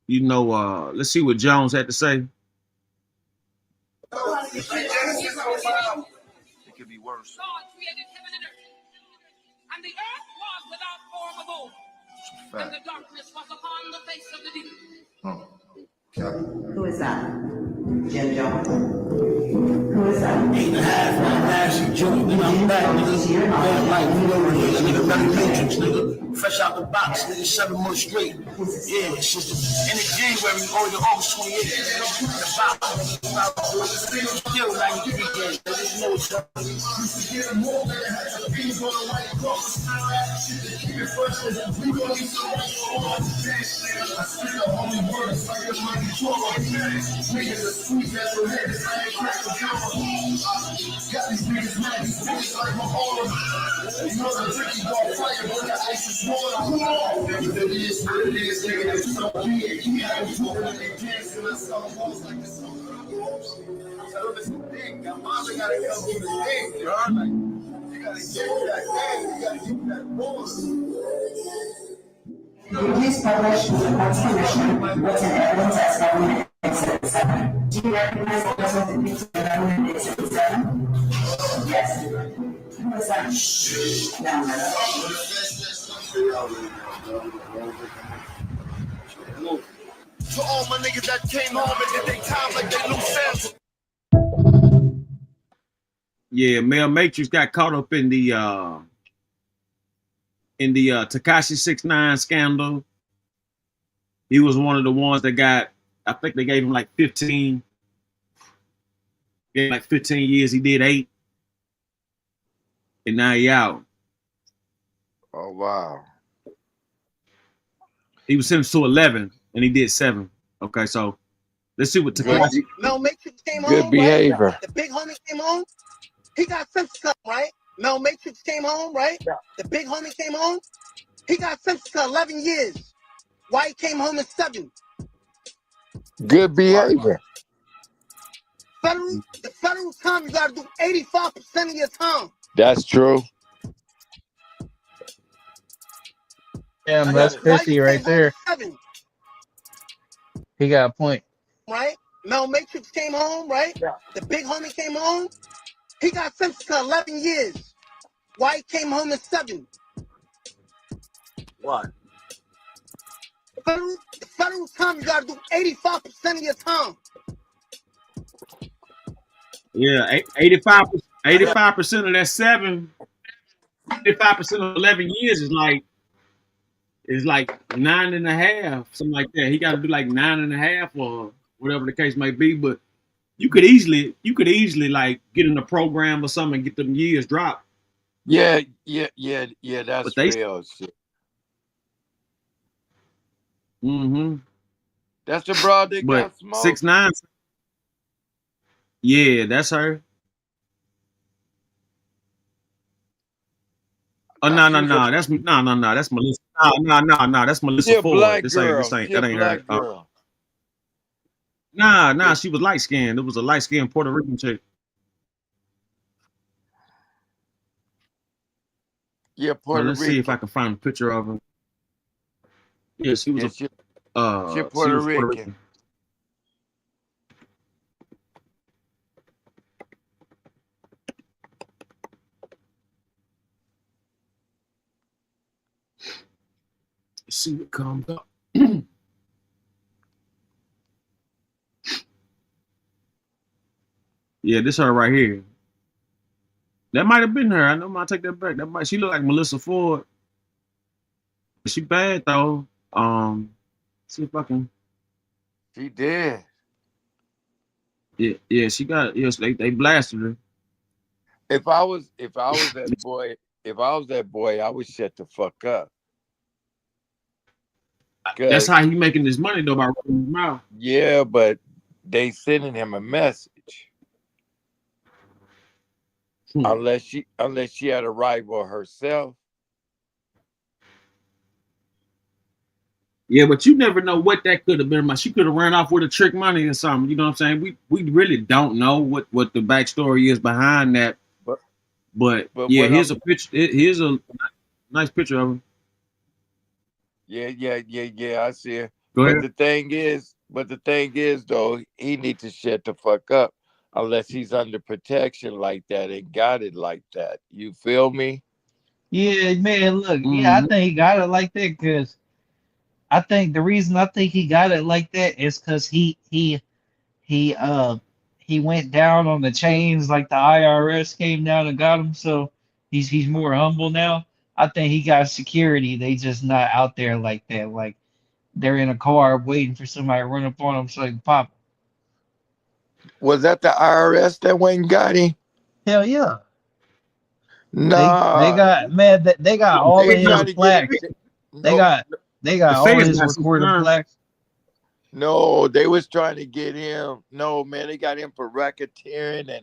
You know, let's see what Jones had to say. It could be worse. God created heaven and earth, and the earth was without form of old, and the darkness was upon the face of the deep. Who is that? Jim Jones. Who is that? 8.5, man. Nasty joint. Nigga, I'm back, nigga. Bad life, nigga. That nigga Belly Matrix, nigga. Fresh out the box, nigga. 7 months straight. Yeah, it's just in the January, going to August 28th. The box. Still 93 games. I just know it's up. Please publish the report's condition written evidence as government exhibit 7. Do you recognize the present piece of government exhibit 7? Yes. Who is that? No, no. To all my niggas that came home and did they time like they loose ends. Yeah, Mel Matrix got caught up in the Tekashi 6ix9ine scandal. He was one of the ones that got, I think they gave him like 15. Gave like 15 years. He did 8. And now he out. Oh wow. He was sentenced to 11 and he did 7. Okay, so let's see what Tekashi. Mel Matrix came Good home, behavior. right? The big homie came home. He got sentenced to, right? Mel Matrix came home, right? The big homie came home. He got sentenced to 11 years. Why he came home in 7? Good behavior. The federal time, you gotta do 85% of your time. That's true. Damn, that's pissy right there. 7, He got a point. right? Mel Matrix came home, right? The big homie came home. He got sentenced to 11 years. Why he came home in 7? Why? The federal time, you gotta do 85% of your time. Yeah, 85% of that 7, 85% of 11 years is like 9.5, something like that. He got to do like 9.5 or whatever the case may be. But you could easily like get in a program or something and get them years dropped. Yeah. That's real shit. Mm-hmm. That's the broad that got smoked. 6ix9ine. Yeah, that's her. Oh no, that's no, that's Melissa. No, that's Melissa She a Ford. black This girl. ain't She a that ain't black her. girl. Nah, she was light skinned. It was a light skinned Puerto Rican chick. Yeah, Puerto Rican. Let's see if I can find a picture of her. Yeah, she was she Puerto Rican. Let's see what comes up. Yeah, this her right here. That might have been her. I know I take that back. She look like Melissa Ford. She bad though. See if I can. She did. Yeah, she got. Yes, they blasted her. If I was that boy, I would shut the fuck up. That's how he making his money though, by running his mouth. Yeah, but they sending him a message. Unless she had a rival herself. Yeah, but you never know what that could have been. She could have ran off with a trick money or something. You know what I'm saying? We really don't know what the backstory is behind that. But yeah, here's a picture. Here's a nice picture of him. Yeah. I see it. Go ahead. But the thing is, though, he needs to shut the fuck up unless he's under protection like that and got it like that. You feel me? Yeah, man. Look, I think he got it like that because I think the reason I think he got it like that is because he he went down on the chains like the IRS came down and got him. So he's more humble now. I think he got security. They just not out there like that. Like they're in a car waiting for somebody to run up on them so they can pop. Was that the IRS that went and got him? Hell yeah. They Nah, got man they got all they of his trying to get him. plaques. They No, got they got The all of feds his got some recorded time. plaques. no, they was trying to get him. No, man, they got him for racketeering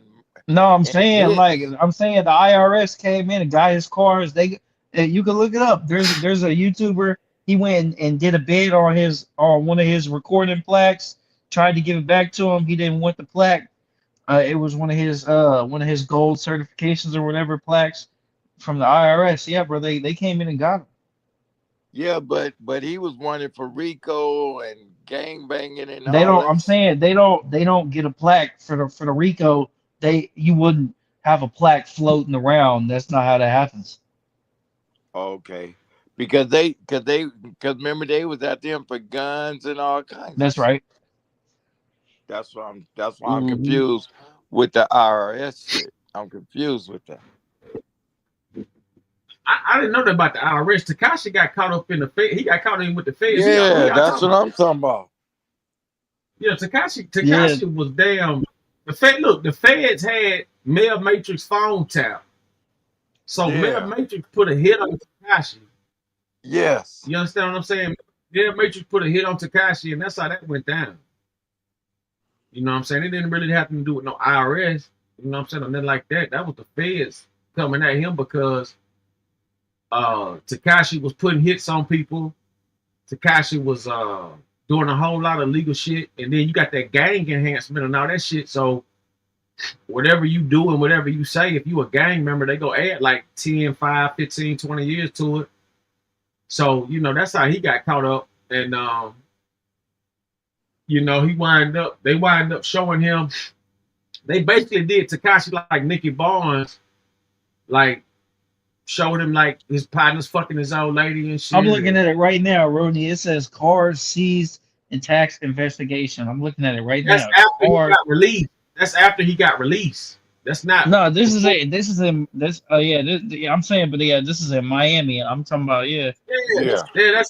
No, I'm and saying like hits. I'm saying the IRS came in and got his cars. You can look it up. There's a YouTuber. He went and did a bid on one of his recording plaques. Tried to give it back to him. He didn't want the plaque. It was one of his gold certifications or whatever plaques from the IRS. Yeah, bro. They came in and got him. Yeah, but he was wanted for RICO and gang banging and They all don't. that. I'm saying they don't get a plaque for the RICO. You wouldn't have a plaque floating around. That's not how that happens. Okay, because remember they was at them for guns and all kinds of That's shit. right. That's why I'm Mm-hmm. confused with the IRS shit. I'm confused with that. I didn't know that about the IRS. Takashi got caught up in the Fed. He got caught in with the feds. Yeah, I that's talking what about. I'm talking about. Yeah, Takashi Yeah, Takashi was damn. The feds had Mayor Matrix phone tap. So Mayor Yeah. Matrix put a hit on Takashi. Yes. You understand what I'm saying? Mayor Matrix put a hit on Takashi, and that's how that went down. You know what I'm saying? It didn't really have to do with no IRS. You know what I'm saying? Or nothing like that. That was the feds coming at him because Takashi was putting hits on people. Takashi was doing a whole lot of legal shit, and then you got that gang enhancement and all that shit. So whatever you do and whatever you say, if you a gang member, they go add like 10, 5, 15, 20 years to it. So, that's how he got caught up. And they wind up showing him, they basically did Takashi like Nicky Barnes, like showed him like his partner's fucking his old lady and I'm shit. looking And at it right now, Rodney. It says cars seized in tax investigation. I'm looking at it right that's now. after he Car. got released. That's after he got released. That's not No, this is before. a this is in this. Oh yeah, yeah, I'm saying, but yeah, this is in Miami. I'm talking about yeah. Yeah, Yeah.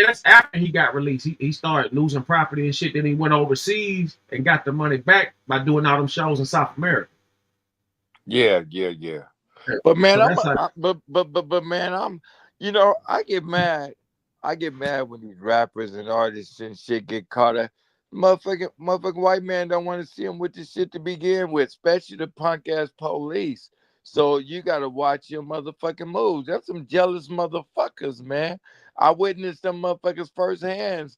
that's after he got released. He started losing property and shit. Then he went overseas and got the money back by doing all them shows in South America. Yeah. Yeah. Yeah. But man, So that's like, but man, I get mad. I get mad when these rappers and artists and shit get caught up. Motherfucking white man don't want to see them with this shit to begin with, especially the punk ass police. So you gotta watch your motherfucking moves. That's some jealous motherfuckers, man. I witnessed them motherfuckers firsthand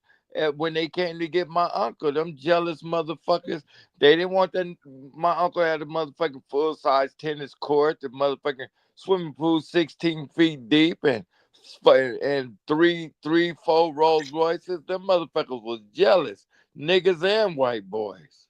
when they came to get my uncle. Them jealous motherfuckers. They didn't want that. My uncle had a motherfucking full size tennis court, the motherfucking swimming pool 16 feet deep, and three, four Rolls Royces. Them motherfuckers was jealous, niggas and white boys.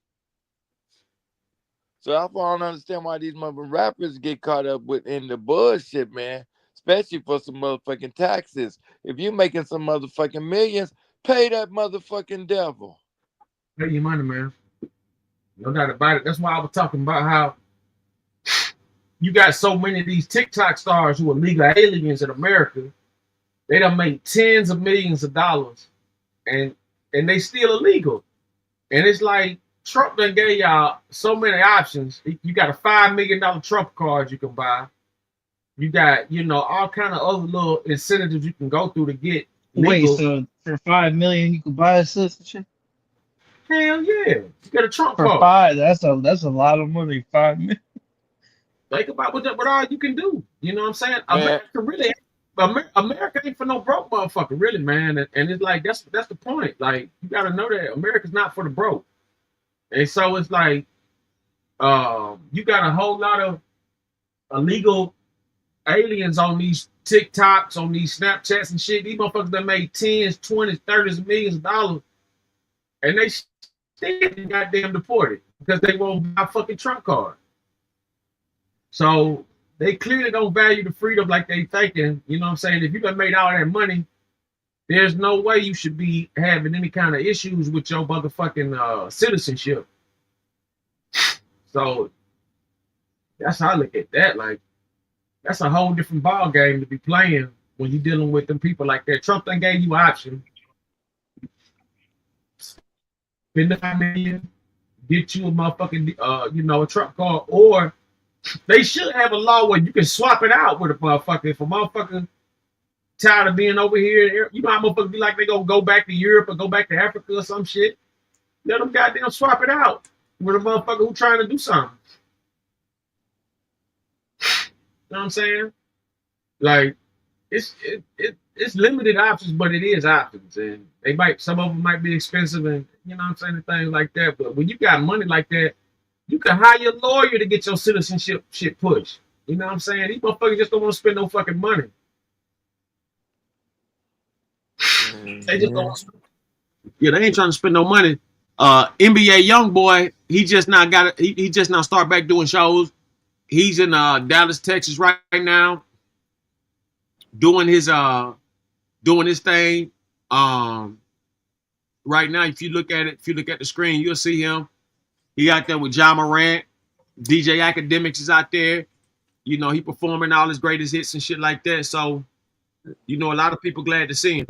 So I don't understand why these mother rappers get caught up in the bullshit, man. Especially for some motherfucking taxes. If you making some motherfucking millions, pay that motherfucking devil. pay your money, man. No doubt about it. That's why I was talking about how you got so many of these TikTok stars who are legal aliens in America. They done make tens of millions of dollars, and they still illegal. And it's like Trump done gave y'all so many options. You got a $5 million Trump card you can buy. You got, all kind of other little incentives you can go through to get Wait, legal. so for 5 million you could buy a citizenship? Hell yeah. You got a Trump For card. five, that's a lot of money. 5 million. Think about what all you can do. You know what I'm saying? Man, America ain't for no broke motherfucker, really, man. And it's like that's the point. Like, you gotta know that America's not for the broke. And so it's like you got a whole lot of illegal aliens on these TikToks, on these Snapchats and shit. These motherfuckers that made tens, 20s, 30s of millions of dollars, and they still goddamn deported because they won't buy a fucking Trump card. So they clearly don't value the freedom like they thinking. You know what I'm saying? If you done made all that money, there's no way you should be having any kind of issues with your motherfucking citizenship. So that's how I look at that. Like, that's a whole different ball game to be playing when you're dealing with them people like that. Trump done gave you an option. Spend the $5 million, get you a motherfucking a truck car, or they should have a law where you can swap it out with a motherfucker. If a motherfucker tired of being over here, you know how motherfuckers be like they gonna go back to Europe or go back to Africa or some shit. Let them goddamn swap it out with a motherfucker who trying to do something. You know what I'm saying? Like, it's limited options, but it is options, and some of them might be expensive, and you know what I'm saying, and things like that. But when you got money like that, you can hire a lawyer to get your citizenship shit pushed. You know what I'm saying? These motherfuckers just don't want to spend no fucking money. They just don't. Yeah, they ain't trying to spend no money. NBA young boy, he just now start back doing shows. He's in Dallas, Texas right now, doing his thing. Right now, if you look at the screen, you'll see him. He out there with Ja Morant. DJ Academics is out there. You know, he performing all his greatest hits and shit like that. So, you know, a lot of people glad to see him.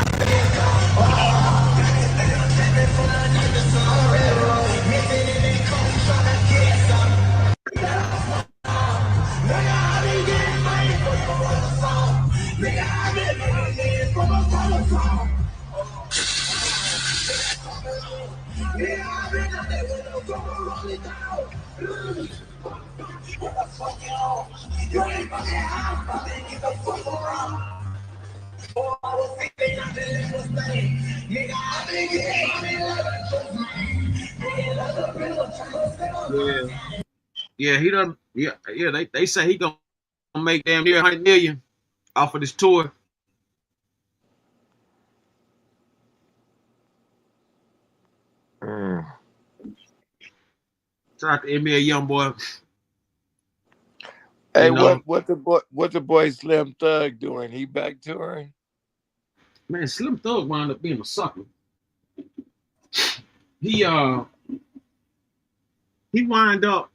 Yeah, he done. Yeah. They say he gonna make damn near 100 million off of this tour. Shout out to NBA young boy. Hey, you know, what the boy Slim Thug doing? He back touring? Man, Slim Thug wound up being a sucker. He wind up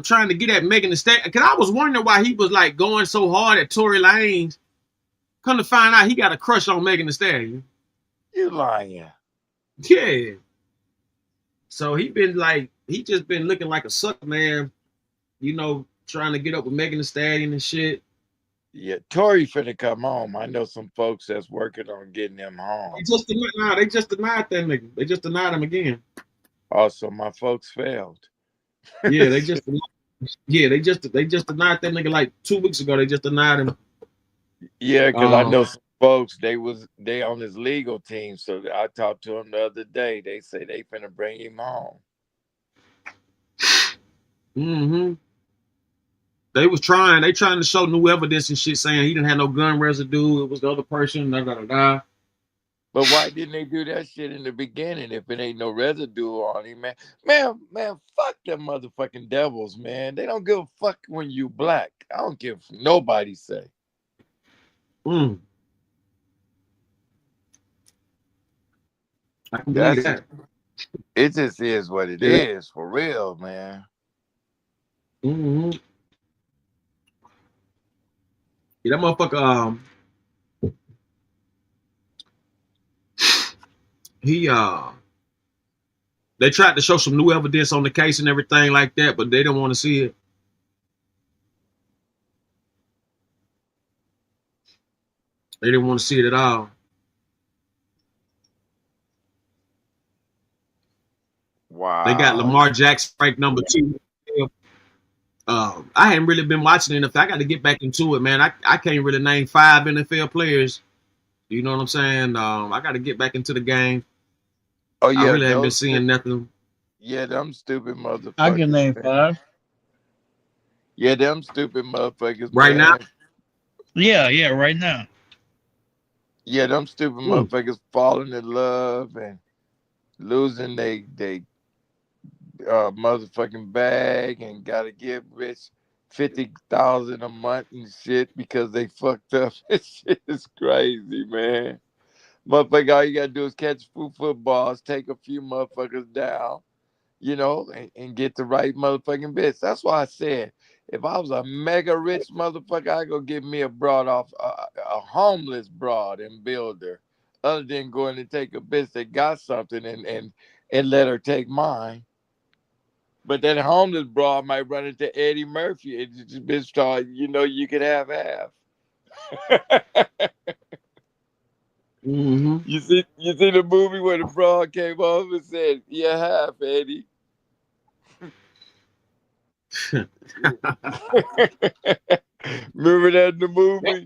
trying to get at Megan Thee Stallion. Cause I was wondering why he was like going so hard at Tory Lanez. Come to find out, he got a crush on Megan Thee Stallion. You lying? Yeah. So he just been looking like a sucker, man. You know, trying to get up with Megan Thee Stallion and shit. Yeah, Tory finna come home. I know some folks that's working on getting him home. They just denied that nigga. They just denied him again. Also, my folks failed. Yeah, they just denied that nigga like 2 weeks ago. They just denied him. Yeah, because I know some folks, they on his legal team. So I talked to him the other day. They say they finna bring him home. Mm-hmm. They trying to show new evidence and shit, saying he didn't have no gun residue. It was the other person. Da. But why didn't they do that shit in the beginning if it ain't no residue on him, man? Man, fuck them motherfucking devils, man. They don't give a fuck when you black. I don't give nobody say. I can believe that. It just is what it is, for real, man. Mm-hmm. Yeah, that motherfucker, they tried to show some new evidence on the case and everything like that, but they didn't want to see it. They didn't want to see it at all. Wow. They got Lamar Jackson ranked number 2. I hadn't really been watching NFL. I got to get back into it, man. I can't really name 5 NFL players. You know what I'm saying? I got to get back into the game. Oh yeah, I really haven't been seeing nothing. Yeah, them stupid motherfuckers. I can name 5. Yeah, them stupid motherfuckers. Right man. now? Yeah, right now. Yeah, them stupid motherfuckers falling in love and losing they motherfucking bag and gotta get rich 50,000 a month and shit because they fucked up. This shit is crazy, man. Motherfucker, all you gotta do is catch footballs, take a few motherfuckers down, and get the right motherfucking bitch. That's why I said, if I was a mega rich motherfucker, I go get me a broad off a homeless broad and build her. Other than going to take a bitch that got something and let her take mine. But that homeless broad might run into Eddie Murphy and just bitch start, you could have half. Mm-hmm. You see the movie where the broad came off and said, "Yeah, half, Eddie." Remember that in the movie?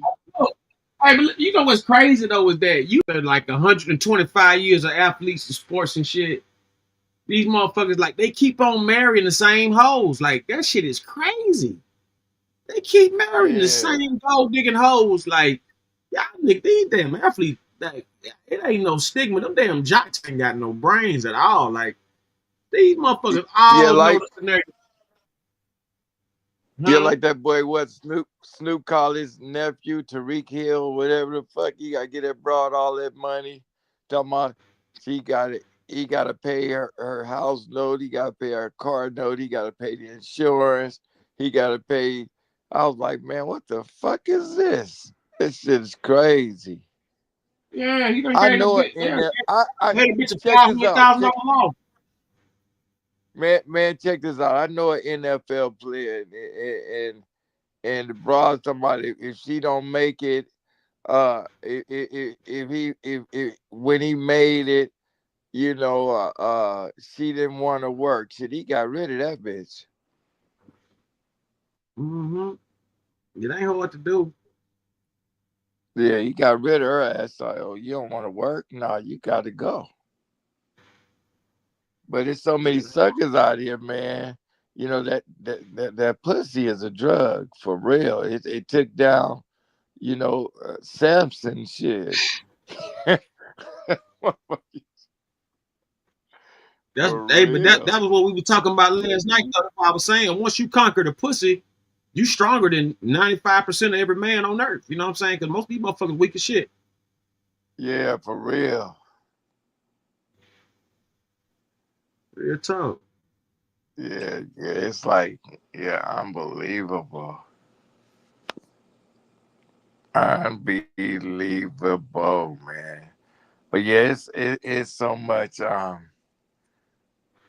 Hey, but you know what's crazy though is that you had like 125 years of athletes and sports and shit. These motherfuckers like they keep on marrying the same hoes. Like that shit is crazy. They keep marrying the Yeah. same gold digging hoes. Like y'all niggas, these damn athletes. Like it ain't no stigma. Them damn jocks ain't got no brains at all. Like these motherfuckers Yeah, all know like the scenario. yeah, Huh? like that boy. What Snoop called his nephew Tariq Hill, whatever the fuck. He got to get that broad all that money. Talking about she got it. He got to pay her house note. He got to pay her car note. He got to pay the insurance. He got to pay. I was like, man, what the fuck is this? This shit is crazy. Yeah, you done I gave a know it bit. in Yeah, there. I paid a bitch a check five this hundred out. thousand dollar loan. Man, check this out. I know an NFL player, and the broad somebody if she don't make it, if when he made it, she didn't want to work. Shit, he got rid of that bitch. Mm-hmm. It ain't hard to do. Yeah, he got rid of her ass. Like, oh, you don't want to work? No, you got to go. But there's so many suckers out here, man. That pussy is a drug for real. It took down, Samson shit. That's For hey, but that real. that was what we were talking about last night. Though. That's what I was saying. Once you conquer the pussy, you stronger than 95% of every man on earth. You know what I'm saying? Because most of these motherfuckers weak as shit. Yeah, for real. Real talk. Yeah, it's like, yeah, unbelievable. Unbelievable, man. But yeah, it's so much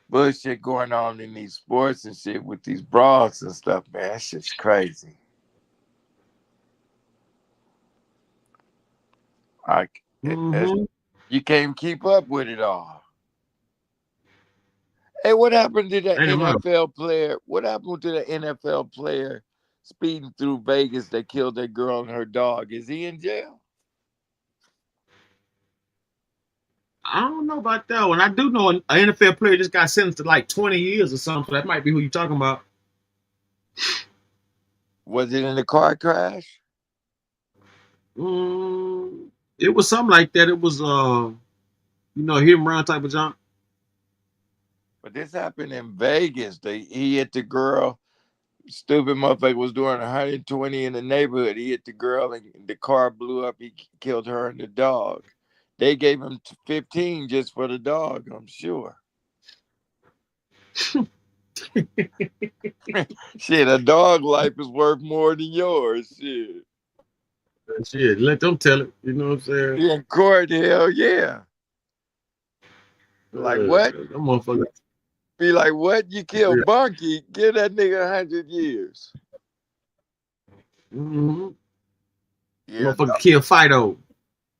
bullshit going on in these sports and shit with these brawls and stuff, man. That shit's crazy. Like Mm-hmm. you can't keep up with it all. Hey, what happened to the Ain't no matter. NFL player? What happened to the NFL player speeding through Vegas that killed that girl and her dog? Is he in jail? I don't know about that one. I do know an NFL player just got sentenced to like 20 years or something. That might be who you're talking about. Was it in a car crash? It was something like that. It was hit and run type of jump. But this happened in Vegas. He hit the girl. Stupid motherfucker was doing 120 in the neighborhood. He hit the girl and the car blew up. He killed her and the dog. They gave him 15 just for the dog, I'm sure. Shit, a dog life is worth more than yours. Shit. Shit, let them tell it. You know what I'm saying? In court, hell yeah. Like what? That motherfucker. Be like, what? You killed Bunky? Give that nigga 100 years. Mm-hmm. Yeah, Motherfucker kill Fido.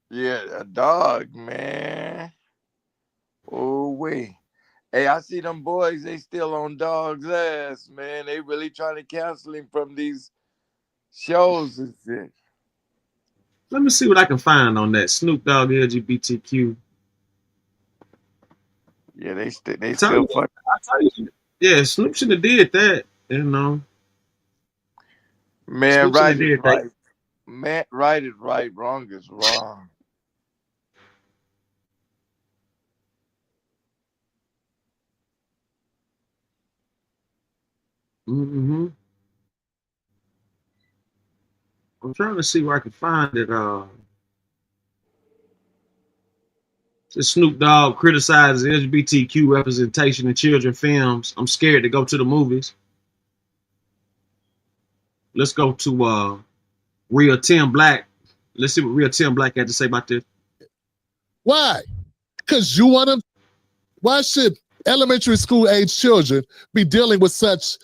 yeah, a dog, man. Oh wait. Hey, I see them boys. They still on dog's ass, man. They really trying to cancel him from these shows and shit. Let me see what I can find on that Snoop Dogg LGBTQ. Yeah, they I tell still you, fuck. yeah, Snoop should have did that. You know, Man, Snoop should right have is did that. right. Man, right is right. Wrong is wrong. Mm-hmm. I'm trying to see where I can find it. Says Snoop Dogg criticizes LGBTQ representation in children films. I'm scared to go to the movies. Let's go to Real Tim Black. Let's see what Real Tim Black had to say about this. Why? Because you want them. Why should elementary school age children be dealing with such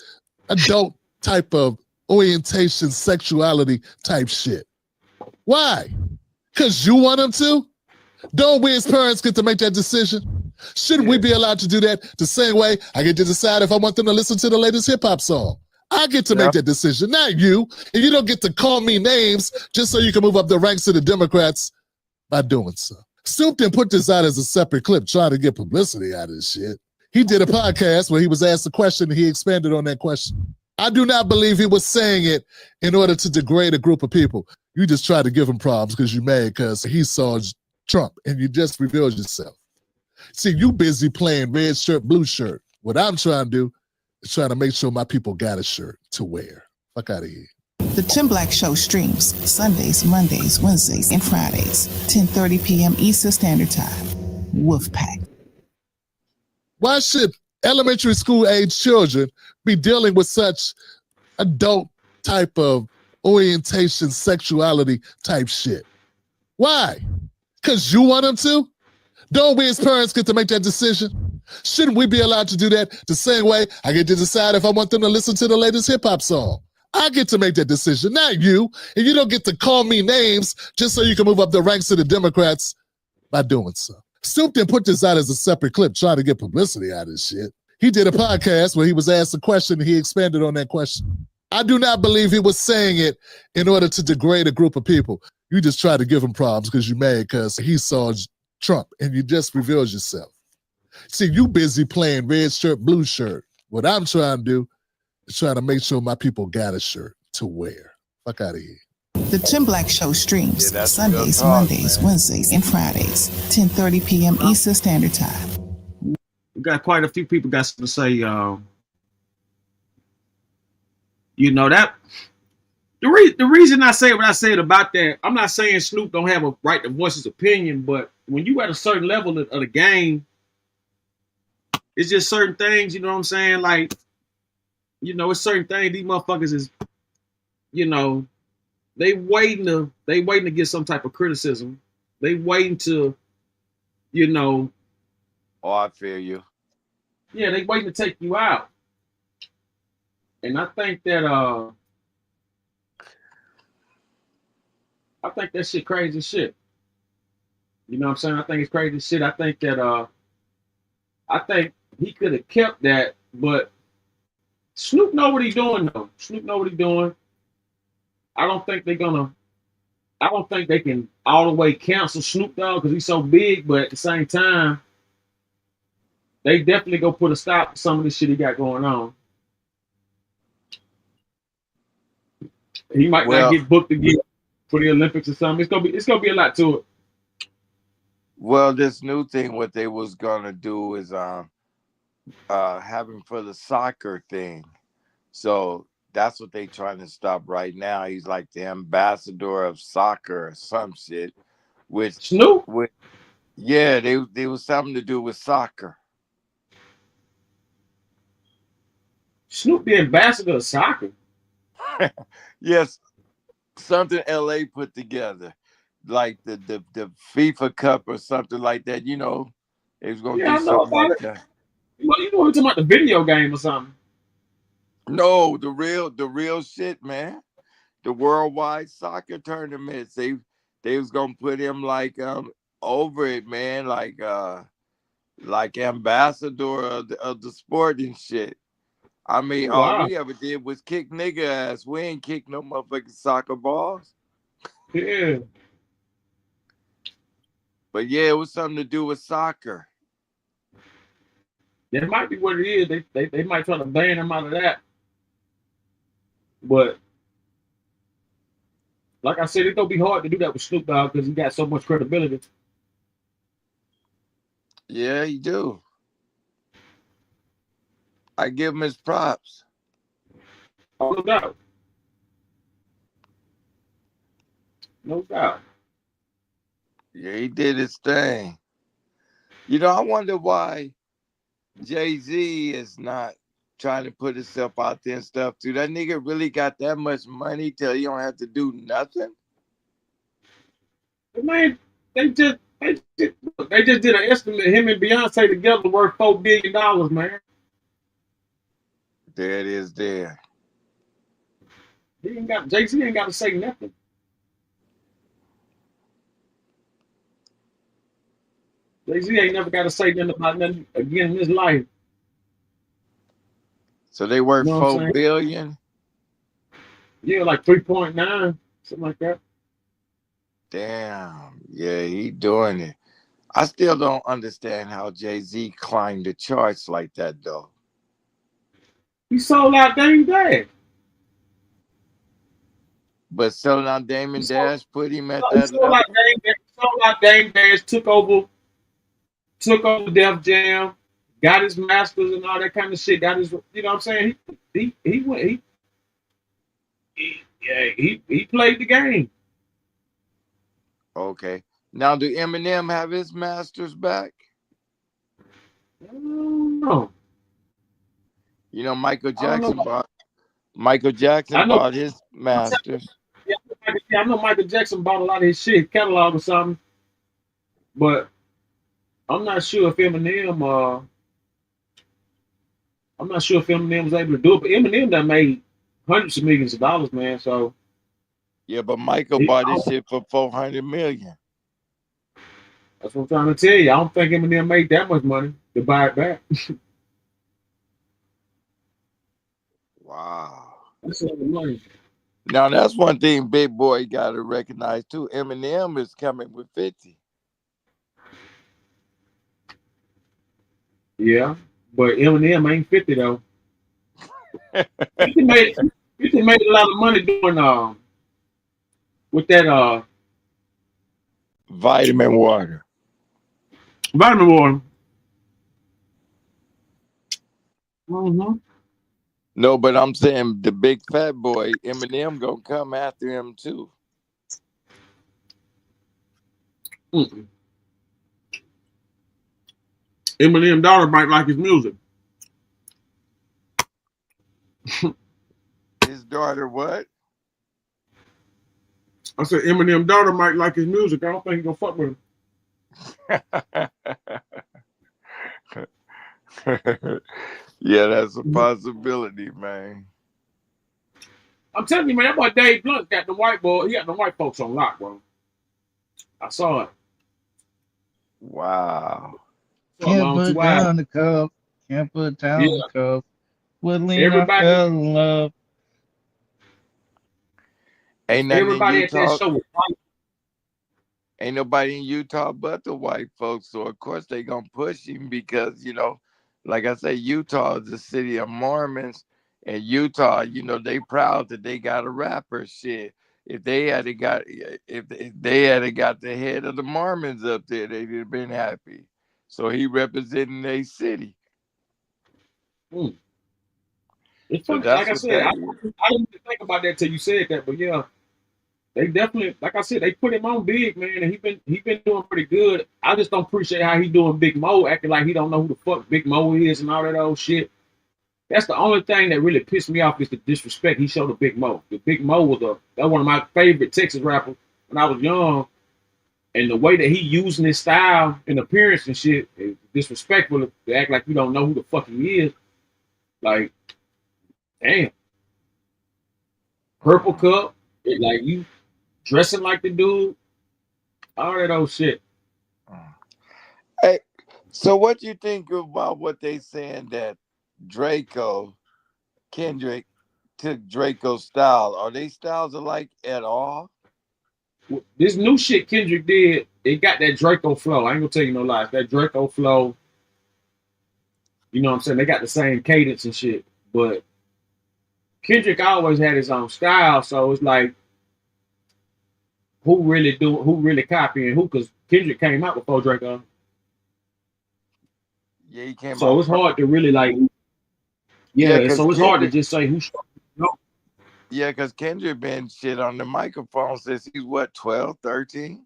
adult type of orientation, sexuality type shit? Why? Because you want them to? Don't we as parents get to make that decision? Shouldn't we be allowed to do that the same way I get to decide if I want them to listen to the latest hip hop song? I get to make that decision, not you. And you don't get to call me names just so you can move up the ranks of the Democrats by doing so. Snoop didn't put this out as a separate clip trying to get publicity out of this shit. He did a podcast where he was asked a question and he expanded on that question. I do not believe he was saying it in order to degrade a group of people. You just tried to give him problems because you mad because he saw Trump and you just revealed yourself. See, you busy playing red shirt, blue shirt. What I'm trying to do is trying to make sure my people got a shirt to wear. Fuck out of here. The Tim Black Show streams Sundays, Mondays, Wednesdays, and Fridays, 10:30 p.m. Eastern Standard Time. Wolfpack. Why should elementary school age children be dealing with such adult type of orientation, sexuality type shit? Why? Because you want them to? Don't we as parents get to make that decision? Shouldn't we be allowed to do that the same way I get to decide if I want them to listen to the latest hip hop song? I get to make that decision, not you. And you don't get to call me names just so you can move up the ranks of the Democrats by doing so. Snoop didn't put this out as a separate clip trying to get publicity out of this shit. He did a podcast where he was asked a question and he expanded on that question. I do not believe he was saying it in order to degrade a group of people. You just tried to give him problems because you mad because he saw Trump and you just revealed yourself. See, you busy playing red shirt, blue shirt. What I'm trying to do is trying to make sure my people got a shirt to wear. Fuck out of here. The Tim Black Show streams Sundays, Mondays, Wednesdays, and Fridays, 10:30 p.m. Eastern Standard Time. We got quite a few people got to say, you know, that the reason I say what I said about that, I'm not saying Snoop don't have a right to voice his opinion, but when you at a certain level of the game, it's just certain things, you know what I'm saying? Like, you know, it's certain things these motherfuckers is, you know, they waiting to get some type of criticism. They waiting to, you know. Oh, I feel you. Yeah, they waiting to take you out. And I think that shit crazy shit. You know what I'm saying? I think it's crazy shit. I think that I think he could have kept that, but Snoop know what he's doing though. Snoop know what he's doing. I don't think they can all the way cancel Snoop Dogg because he's so big, but at the same time, they definitely go put a stop to some of this shit he got going on. He might not get booked again for the Olympics or something. It's gonna be a lot to it. Well, this new thing, what they was gonna do is have him for the soccer thing. So that's what they trying to stop right now. He's like the ambassador of soccer or some shit. Which Snoop? Yeah, they was something to do with soccer. Snoop the ambassador of soccer. Yes, something LA put together, like the FIFA Cup or something like that. You know, it was gonna do something like that. Well, you know, we're talking about the video game or something. No, the real shit, man. The worldwide soccer tournaments. They was gonna put him like over it, man, like ambassador of the sport and shit. I mean, all we ever did was kick nigga ass. We ain't kick no motherfucking soccer balls. Yeah. But yeah, it was something to do with soccer. That might be what it is. They might try to ban him out of that. But like I said, it's gonna be hard to do that with Snoop Dogg because he got so much credibility. Yeah, you do. I give him his props. No doubt. No doubt. Yeah, he did his thing. You know, I wonder why Jay-Z is not trying to put himself out there and stuff. Do that nigga really got that much money till he don't have to do nothing? But man, they just did an estimate. Him and Beyonce together worth $4 billion, man. There it is there. Jay-Z ain't got to say nothing. Jay-Z ain't never got to say nothing about nothing again in his life. So they worth You know what I'm $4 saying? billion? Yeah, like 3.9, something like that. Damn. Yeah, he doing it. I still don't understand how Jay-Z climbed the charts like that though. He sold out Dame Dash. But selling out Damon He sold, Dash put him at he that sold out level. Dame Dash. Sold out Dame Dash. Took over Def Jam. Got his masters and all that kind of shit. Got his, you know what I'm saying? He went. He played the game. Okay. Now do Eminem have his masters back? No, You know, Michael I don't Jackson know. I know. bought his masters. Yeah, I know Michael Jackson bought a lot of his shit catalog or something, but I'm not sure if Eminem. I'm not sure if Eminem was able to do it. But Eminem done made hundreds of millions of dollars, man. So Yeah, but Michael he, bought his shit for 400 million. that's what I'm trying to tell you. I don't think Eminem made that much money to buy it back. Wow. That's a lot of money. Now that's one thing Big Boy gotta recognize too. Eminem is coming with 50. Yeah, but Eminem ain't 50 though. 50 made 50 made a lot of money doing with that Vitamin water. vitamin water. Mm-hmm. No, but I'm saying the big fat boy, Eminem gonna come after him too. Mm-mm. Eminem daughter might like his music. His daughter what? I said Eminem daughter might like his music. I don't think he gonna fuck with him. Yeah, that's a possibility, man. I'm telling you, man, that boy Dave Blunt got the white boy. He got the white folks on lock, bro. I saw it. Wow. Saw it with my Can't own put two eyes. down the cup. Can't put down the Yeah, cup. With lean, I everybody, fell in love. Ain't nothing in everybody at that Utah. show was white. Ain't nobody in Utah but the white folks. So of course they gonna push him because, you know, like I say, Utah is the city of Mormons. And Utah, you know, they proud that they got a rapper. Shit. If they had got the head of the Mormons up there, they'd have been happy. So he representing their city. Mm. It's So funny. that's Like I what said, that I is. didn't even think about that till you said that. But yeah, they definitely, like I said, they put him on big, man, and he been doing pretty good. I just don't appreciate how he doing Big Mo, acting like he don't know who the fuck Big Mo is and all that old shit. That's the only thing that really pissed me off is the disrespect he showed to Big Mo. The Big Mo was that one of my favorite Texas rappers when I was young, and the way that he using his style and appearance and shit is disrespectful to act like you don't know who the fuck he is. Like, damn, purple cup, like you dressing like the dude, all that old shit. Hey, so what you think about what they saying that Kendrick took Draco's style? Are they styles alike at all? This new shit Kendrick did, it got that Draco flow. I ain't gonna tell you no lies. That Draco flow, you know what I'm saying? They got the same cadence and shit. But Kendrick always had his own style, so it's like who really copying who? Because Kendrick came out before Draco. Yeah, he came So out it's first. hard to really like, Yeah, yeah, because so it's hard to Kendrick, just say who started. No. Yeah, because Kendrick been shit on the microphone since he's what, 12, 13?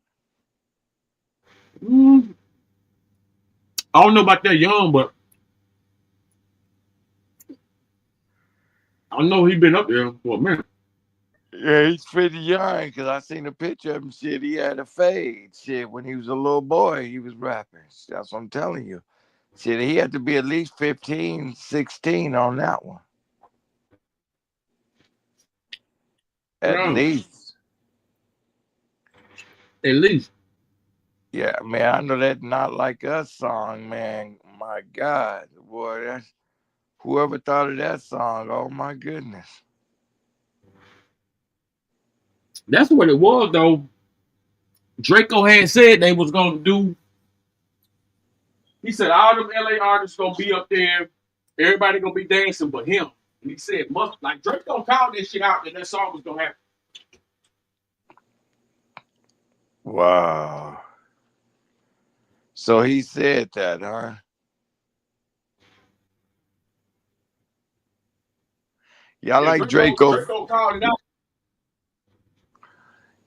I don't know about that young, but I know he been up there for a minute. Yeah, he's pretty young because I seen a picture of him. Shit, he had a fade. Shit, when he was a little boy, he was rapping. That's what I'm telling you. Shit, he had to be at least 15, 16 on that one. At No, least. at least. Yeah, man, I know that Not Like Us song, man. My God, boy, that's whoever thought of that song. Oh my goodness. That's what it was, though. Draco had said they was gonna do. He said all them LA artists gonna be up there. Everybody gonna be dancing but him. And he said, must like Draco called that shit out that song was gonna happen. Wow. So he said that, huh? Yeah, I Yeah, like Draco Draco. called it out.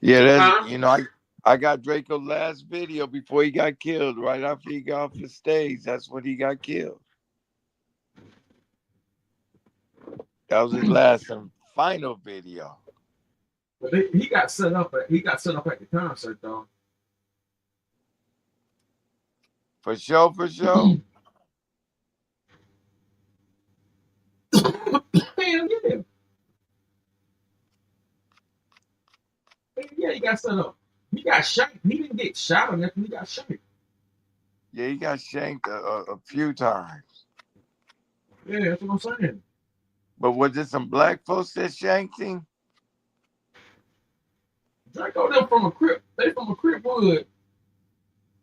Yeah, that's Huh? I got Draco last video before he got killed. Right after he got off the stage, that's when he got killed. That was his last and final video. But he got set up at the concert though. For sure, for sure. Man, yeah. Yeah, he got set up. He got shot. He didn't get shot or nothing. He got shot. Yeah, he got shanked a few times. Yeah, that's what I'm saying. But was it some black folks that shanked him? Draco, them from a crip. They from a crip wood.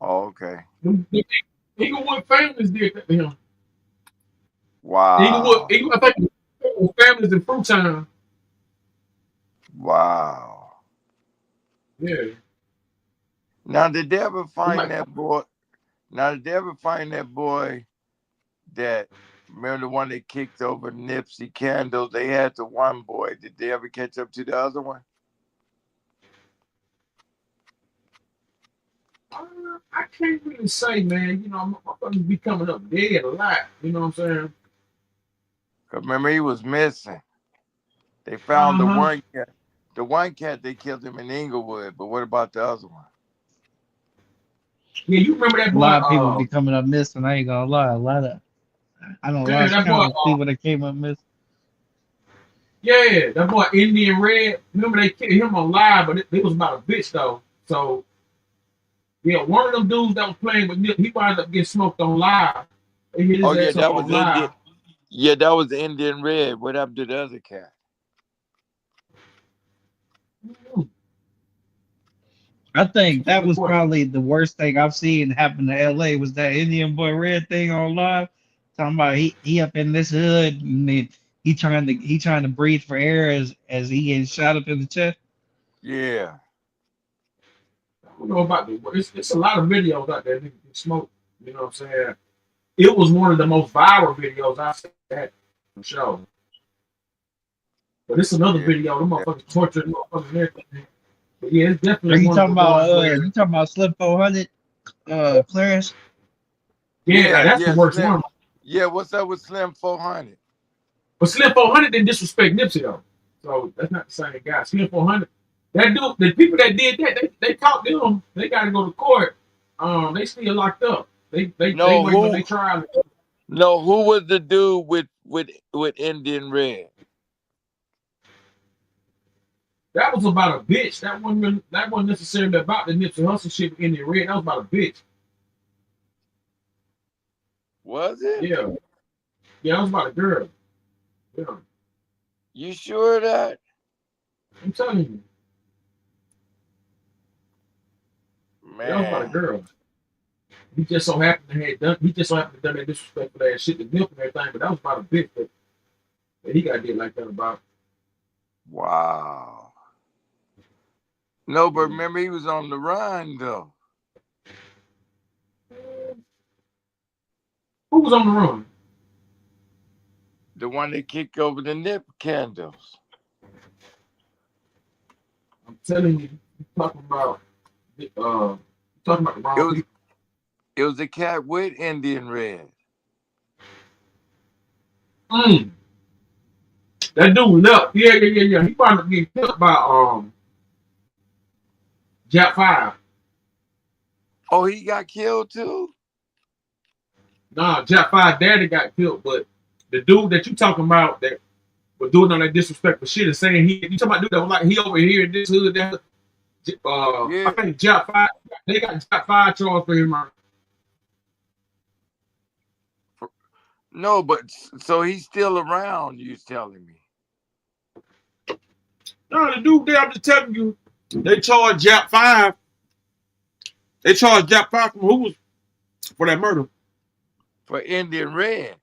Oh, okay. Eaglewood families did that to him. Wow. I think it was families in Fruit Town. Wow. Yeah. Now, did they ever find Like, that boy? Now, did they ever find that boy that, remember the one that kicked over Nipsey Candles? They had the one boy. Did they ever catch up to the other one? I can't really say, man. You know, my motherfuckers be coming up dead a lot. You know what I'm saying? Because remember, he was missing. They found Uh-huh. the one cat, they killed him in Inglewood. But what about the other one? Yeah, you remember that A boy? lot of people be coming up missing. I ain't gonna lie. I know Yeah, lost that boy. count of people that came up missing. Yeah, that boy Indian Red. Remember they killed him on live, but it was about a bitch though. So yeah, one of them dudes that was playing with Nip, he wound up getting smoked on live. They hit Oh his yeah, ass up that on was Indian. live. Yeah, that was Indian Red. What happened to the other cat? I think that Good was question. probably the worst thing I've seen happen to LA was that Indian Boy Red thing on live. Talking about he up in this hood and then he trying to breathe for air as he getting shot up in the chest. Yeah. I don't know about the. It's a lot of videos out there that can smoke. You know what I'm saying? It was one of the most viral videos I seen for sure. But it's another Yeah. video. Them motherfuckers torturing motherfuckers and everything. But yeah, it's Are definitely you one of talking the about ones where Slim 400 Clarence? yeah, Yeah, that's the yeah, worst Slim. one. Yeah, what's up with Slim 400? But Slim 400 didn't disrespect Nipsey though, so that's not the same guy. Slim 400, that dude, the people that did that, they caught them. They got to go to court. They still locked up. They No, waiting on who their trial. no, who was the dude with Indian Red? That was about a bitch. That wasn't necessarily about the Nipsey Hussle shit in the red. That was about a bitch. Was it? Yeah, yeah, that was about a girl. Yeah, You sure of that? I'm telling you, that was about a Man. girl. He just so happened to have done. He just so happened to done that disrespectful ass shit to Nip and everything. But that was about a bitch that he got did like that about. Wow. No, but remember he was on the run though. Who was on the run? The one that kicked over the nip candles. I'm telling you, you're talking about the wrong people. It was a cat with Indian red. Mm, that dude left. Yeah. He probably get killed by Jack 5. Oh, he got killed too? Nah, Jack 5 daddy got killed, but the dude that you talking about that was doing all that disrespectful shit and saying you talking about dude that was like he over here in this hood that I Yeah. think Jack 5 they got Jack 5 charged for him. No, but so he's still around, you telling me. No, the dude there, I'm just telling you, they charged Jack 5. They charged Jack 5 from who was for that murder. For Indian red.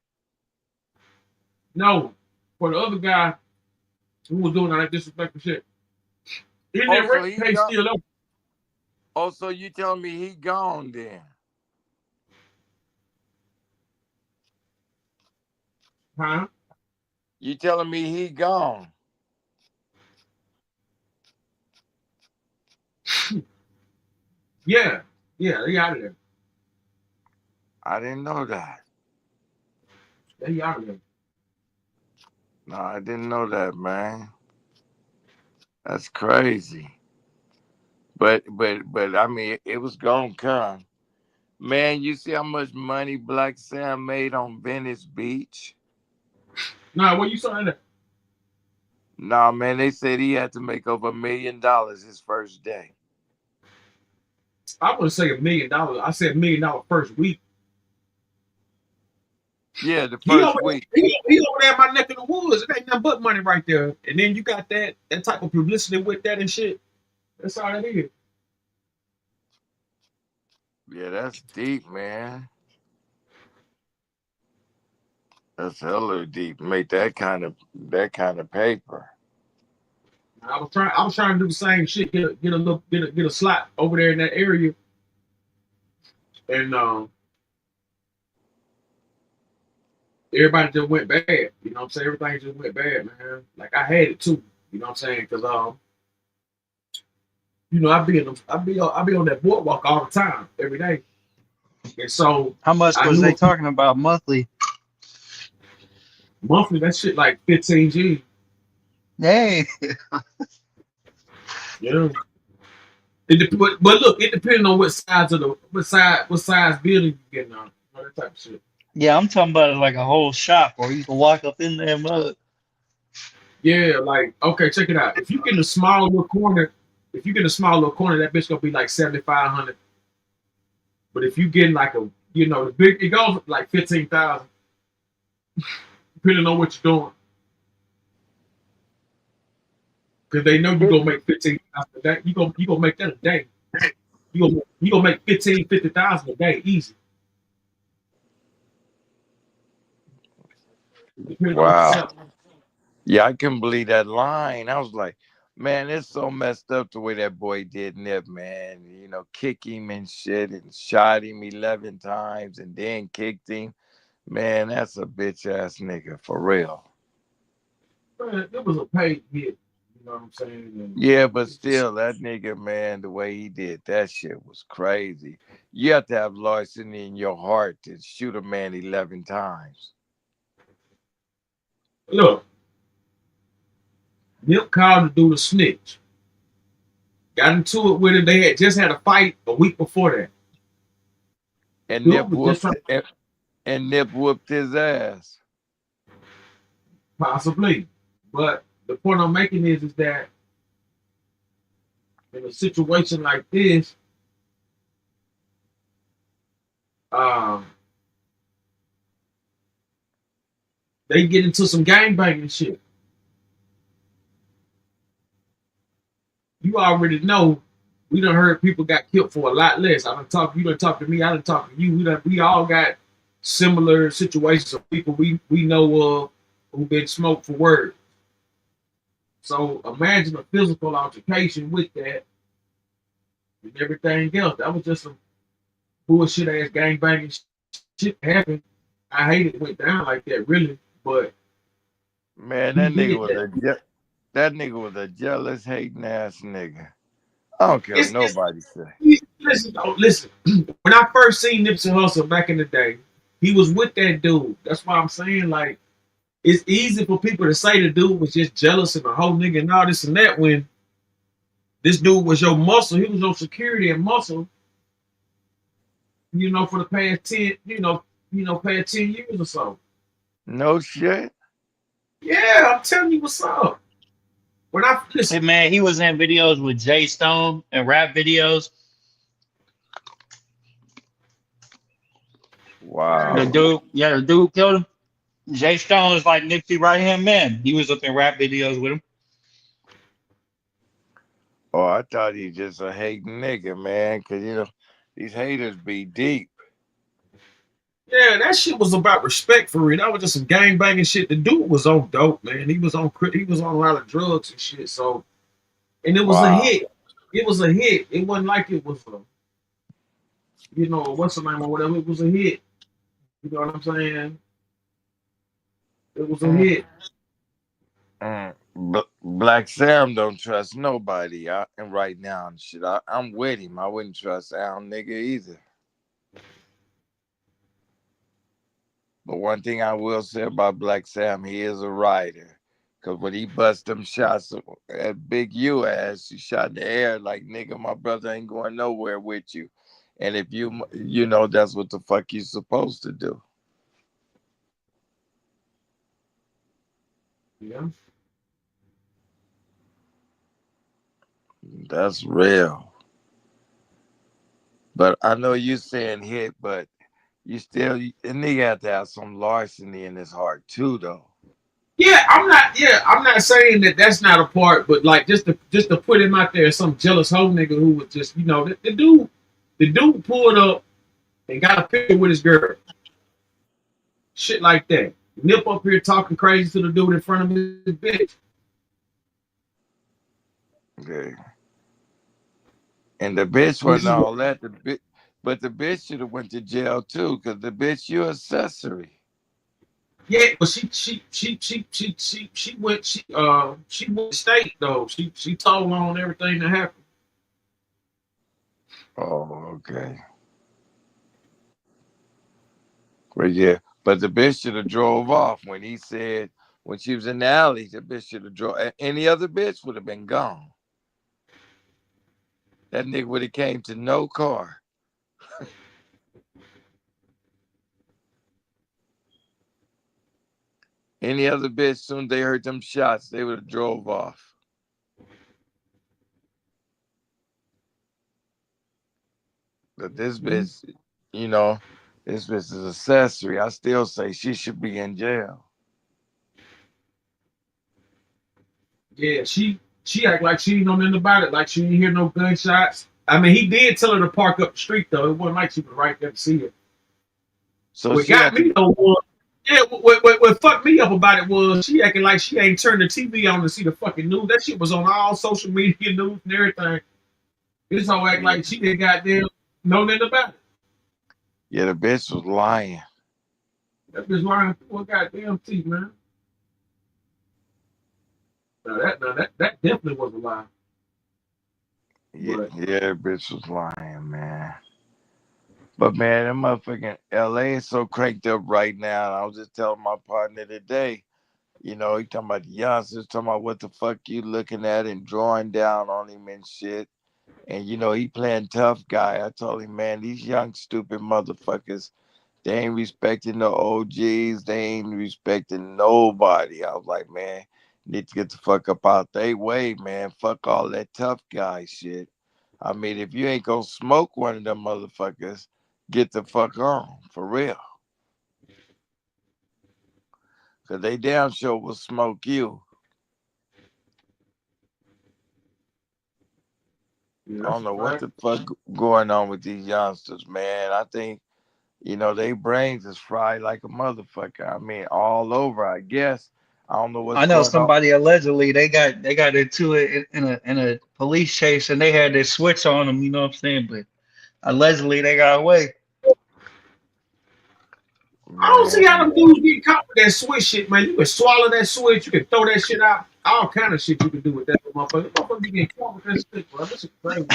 No, for the other guy who was doing all that disrespectful shit. Indian Oh, so red he case got still up. Oh, so you telling me he gone then? Huh? You telling me he gone? Yeah, they out of there. I didn't know that. They out of there. No, I didn't know that, man. That's crazy. But I mean, it was gonna come. Man, you see how much money Black Sam made on Venice Beach? Nah, what you saw that? Nah, man, they said he had to make over $1 million his first day. I wouldn't say $1 million. I said $1 million first week. Yeah, the He first over, week. he over there in my neck of the woods. It ain't nothing but money right there. And then you got that type of publicity with that and shit. That's all that is. Yeah, that's deep, man. That's hella deep. Make that kind of paper. I was trying to do the same shit. Get a slot over there in that area. And everybody just went bad. You know what I'm saying? Everything just went bad, man. Like I had it too. You know what I'm saying? Because I be on that boardwalk all the time, every day. And so How much I was knew they talking about monthly? monthly that shit like 15 G. Hey, Yeah. But look, it depends on what size building you getting on. You know, that type of shit. yeah, I'm talking about it like a whole shop, or you can walk up in there, mug. Yeah, like okay, check it out. If you get in a small little corner, that bitch gonna be like 7,500. But if you get like the big, it goes like 15,000, depending on what you're doing. Because they know you gonna make 15,000 a day. You gonna make that a day. You gonna make 50,000 a day easy. Depending on what you're Wow. selling. Yeah, I couldn't believe that line. I was like, man, it's so messed up the way that boy did Nip, man. You know, kick him and shit and shot him 11 times and then kicked him. Man, that's a bitch ass nigga for real. Man, it was a paid hit. You know what I'm saying? And Yeah, but still, that nigga, man, the way he did that shit was crazy. You have to have larceny in your heart to shoot a man 11 times. look, Nip called the dude a snitch. Got into it with him. They had just had a fight a week before that. And Dude Nip was just whooped trying and Nip whooped his ass. possibly. But the point I'm making is that in a situation like this, um, they get into some gangbanging shit. You already know. We done heard people got killed for a lot less. You done talk to me. I done talk to you. We all got similar situations of people we know of who've been smoked for word. So imagine a physical altercation with that and everything else. That was just some bullshit ass gangbanging shit happened. I hate it went down like that, really. But Man, he did that. That nigga was a jealous, hating ass nigga. I don't care what It's nobody say. listen, though, listen. When I first seen Nipsey Hussle back in the day, he was with that dude. That's why I'm saying, like, it's easy for people to say the dude was just jealous and a whole nigga and all this and that when this dude was your muscle. He was your security and muscle, for the past 10, past 10 years or so. No shit. Yeah, I'm telling you what's up. When I Hey listen, man, he was in videos with Jay Stone and rap videos. The Wow. dude, yeah, the dude killed him. Jay Stone is like Nipsey right hand man. He was up in rap videos with him. Oh, I thought he just a hating nigga, man. Cause these haters be deep. yeah, that shit was about respect for real. That was just some gang banging shit. The dude was on dope, man. He was on a lot of drugs and shit. So, and it was a Wow. hit. It was a hit. It wasn't like it was what's the name or whatever. It was a hit. You know what I'm saying? It was a Mm, hit. Black Sam don't trust nobody. And right now and shit, I'm with him. I wouldn't trust Al nigga either. But one thing I will say about Black Sam, he is a writer. Cause when he bust them shots at Big U ass, he shot in the air like nigga, my brother ain't going nowhere with you. And if that's what the fuck you supposed to do. Yeah. That's real. But I know you saying hit, but you still, a nigga have to have some larceny in his heart too, though. Yeah, I'm not saying that that's not a part, but like just to put him out there as some jealous hoe nigga who was just, the dude pulled up and got a picture with his girl. Shit like that. Nip up here talking crazy to the dude in front of his bitch. Okay. And the bitch This wasn't is what all that. But the bitch should have went to jail too, cause the bitch you accessory. yeah, but she went state though. She told on everything that happened. Oh, okay. But yeah, but the bitch should have drove off when he said when she was in the alley. The bitch should have drove. Any other bitch would have been gone. That nigga would have came to no car. Any other bitch, soon as they heard them shots, they would have drove off. But this bitch, you know, this bitch is accessory. I still say she should be in jail. Yeah, she act like she didn't know nothing about it, like she didn't hear no gunshots. I mean, he did tell her to park up the street though. It wasn't like she was right there to see it. So What she got had to. me though was, yeah, what fucked me up about it was she acting like she ain't turned the TV on to see the fucking news. That shit was on all social media news and everything. This whole act Yeah, like she didn't goddamn know nothing about it. yeah, the bitch was lying. That bitch lying for goddamn teeth, man. That definitely was a lie. Yeah, But yeah, that bitch was lying, man. But man, that motherfucking LA is so cranked up right now. I was just telling my partner today, he talking about the youngsters, talking about what the fuck you looking at and drawing down on him and shit. And he playing tough guy. I told him, man, these young stupid motherfuckers, they ain't respecting the OGs. They ain't respecting nobody. I was like, man, need to get the fuck up out they way, man. Fuck all that tough guy shit. I mean, if you ain't gonna smoke one of them motherfuckers, get the fuck on, for real. Cause they damn sure will smoke you. yeah, I that's don't a know what fact. the fuck going on with these youngsters, man. I think, they brains is fried like a motherfucker. I mean, all over, I guess. I don't know what's I know going on. somebody allegedly they got into it in a police chase and they had their switch on them. You know what I'm saying? But allegedly they got away. I don't see how Man, them dudes get caught with that switch shit, man. You can swallow that switch, you can throw that shit out. all kind of shit you can do with that motherfucker. Motherfucker, you getting caught with that shit, bro. This is crazy.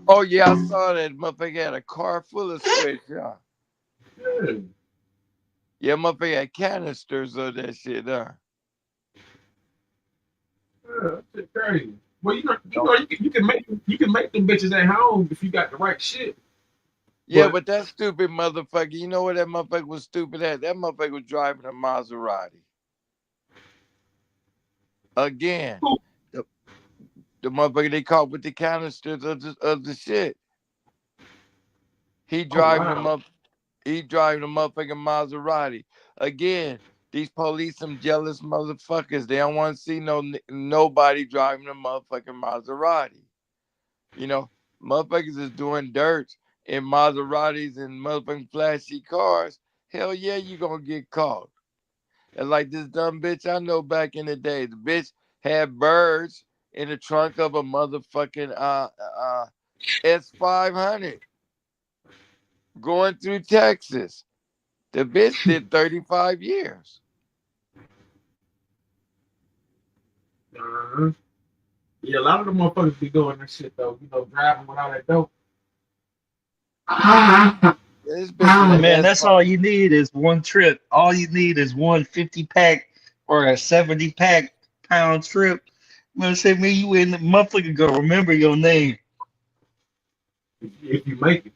Oh yeah, I saw that motherfucker had a car full of sweatshots. Yeah. Yeah, motherfucker had canisters of that shit, huh? Yeah, that shit crazy. Well, Don't- you can make them bitches at home if you got the right shit. Yeah, But but that stupid motherfucker, you know what that motherfucker was stupid at? That motherfucker was driving a Maserati. Again, the, the motherfucker they caught with the canisters of the shit. He oh driving them wow, up. He driving a motherfucking Maserati. Again, these police some jealous motherfuckers. They don't want to see nobody driving a motherfucking Maserati. You know, motherfuckers is doing dirt in Maseratis and motherfucking flashy cars. Hell yeah, you gonna get caught. And like this dumb bitch I know back in the day, the bitch had birds in the trunk of a motherfucking S500 going through Texas. The bitch did 35 years. uh-huh. Yeah, a lot of them motherfuckers be doing that shit though. You know, driving without that dope. This bitch in the Man, that's S5. all you need is one trip. All you need is one 50-pack or a 70-pack pound trip. You know what I'm saying? Me, you in the motherfucker go remember your name. If you make it.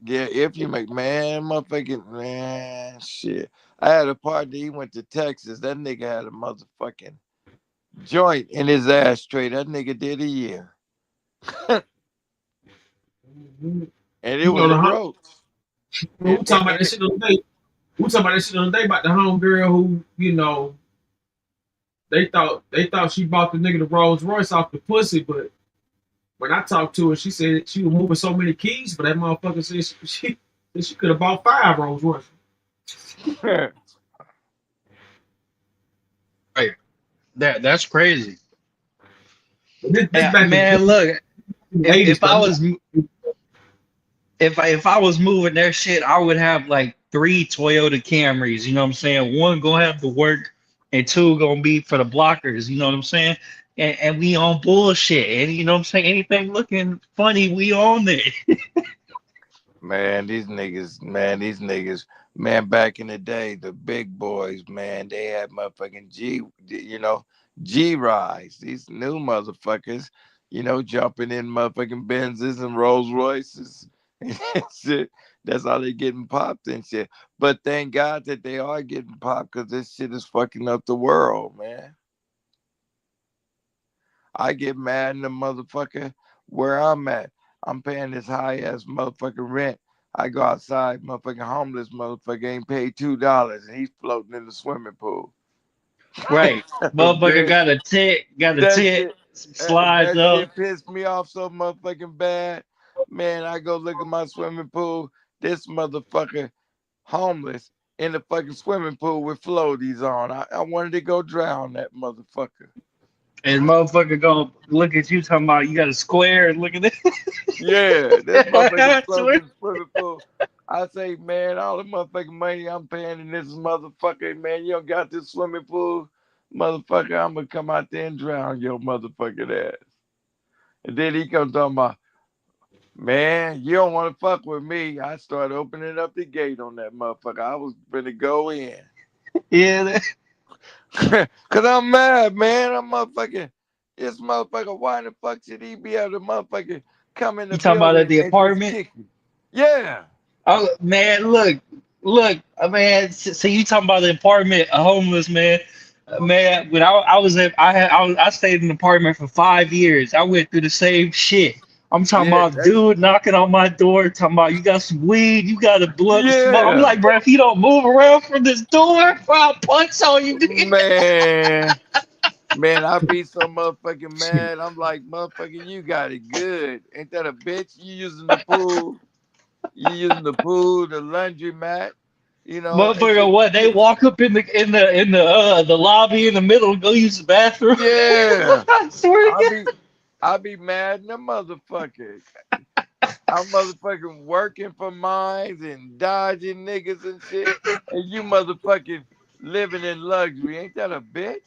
Yeah, if you make man, shit. I had a partner, he went to Texas. That nigga had a motherfucking joint in his ashtray. That nigga did a year. Mm-hmm. And it You know was the a roach. we talking about that shit the other day. We talking about that shit the other day about the homegirl who, you know, they thought she bought the nigga the Rolls Royce off the pussy, but when I talked to her, she said she was moving so many keys, but that motherfucker said she could have bought 5 Rolls Royces. Right. That's crazy. But this Yeah, back in man, look, the if 80s, if I though. was if I was moving their shit, I would have like 3 Toyota Camrys. You know what I'm saying? One gonna have to work, and two gonna be for the blockers. You know what I'm saying? And we on bullshit. And you know what I'm saying? Anything looking funny, we on it. Man, these niggas, man, back in the day, the big boys, man, they had motherfucking G rides. These new motherfuckers, jumping in motherfucking Benzes and Rolls Royces and shit. That's how they getting popped and shit. But thank God that they are getting popped because this shit is fucking up the world, man. I get mad in the motherfucker where I'm at. I'm paying this high ass motherfucking rent. I go outside, motherfucking homeless motherfucker ain't paid $2 and he's floating in the swimming pool. Right. Motherfucker Bitch, got a that tent, shit, slides that up. shit pissed me off so motherfucking bad. Man, I go look at my swimming pool. This motherfucker homeless in the fucking swimming pool with floaties on. I wanted to go drown that motherfucker. And motherfucker gonna look at you talking about you got a square and look at this. Yeah, this motherfucker I floating swear. in the swimming pool. I say, man, all the motherfucking money I'm paying in this motherfucker, man, you don't got this swimming pool, motherfucker, I'm gonna come out there and drown your motherfucking ass. And then he comes talking about, man, you don't want to fuck with me. I started opening up the gate on that motherfucker. I was gonna go in. Yeah. Cause I'm mad, man. I'm motherfucking this motherfucker. Why the fuck should he be able to motherfucking come in the You talking about at building the and just apartment? kick you? Yeah. Oh man, look, man. So you talking about the apartment, a homeless man? Man, when I was at, I stayed in an apartment for 5 years. I went through the same shit. I'm talking Yeah, about dude knocking on my door, talking about you got some weed, you got a blunt to smoke. I'm yeah, like, bro, if you don't move around from this door, I'll punch on you. man, man, I be so motherfucking mad. I'm like, motherfucker, you got it good. Ain't that a bitch? You using the pool? You using the pool, the laundry mat, and Motherfucker, shit. what? They walk up in the lobby in the middle, go use the bathroom. Yeah, I swear to I God. be, I be mad in the motherfucker. I'm motherfucking working for mines and dodging niggas and shit, and you motherfucking living in luxury. Ain't that a bitch?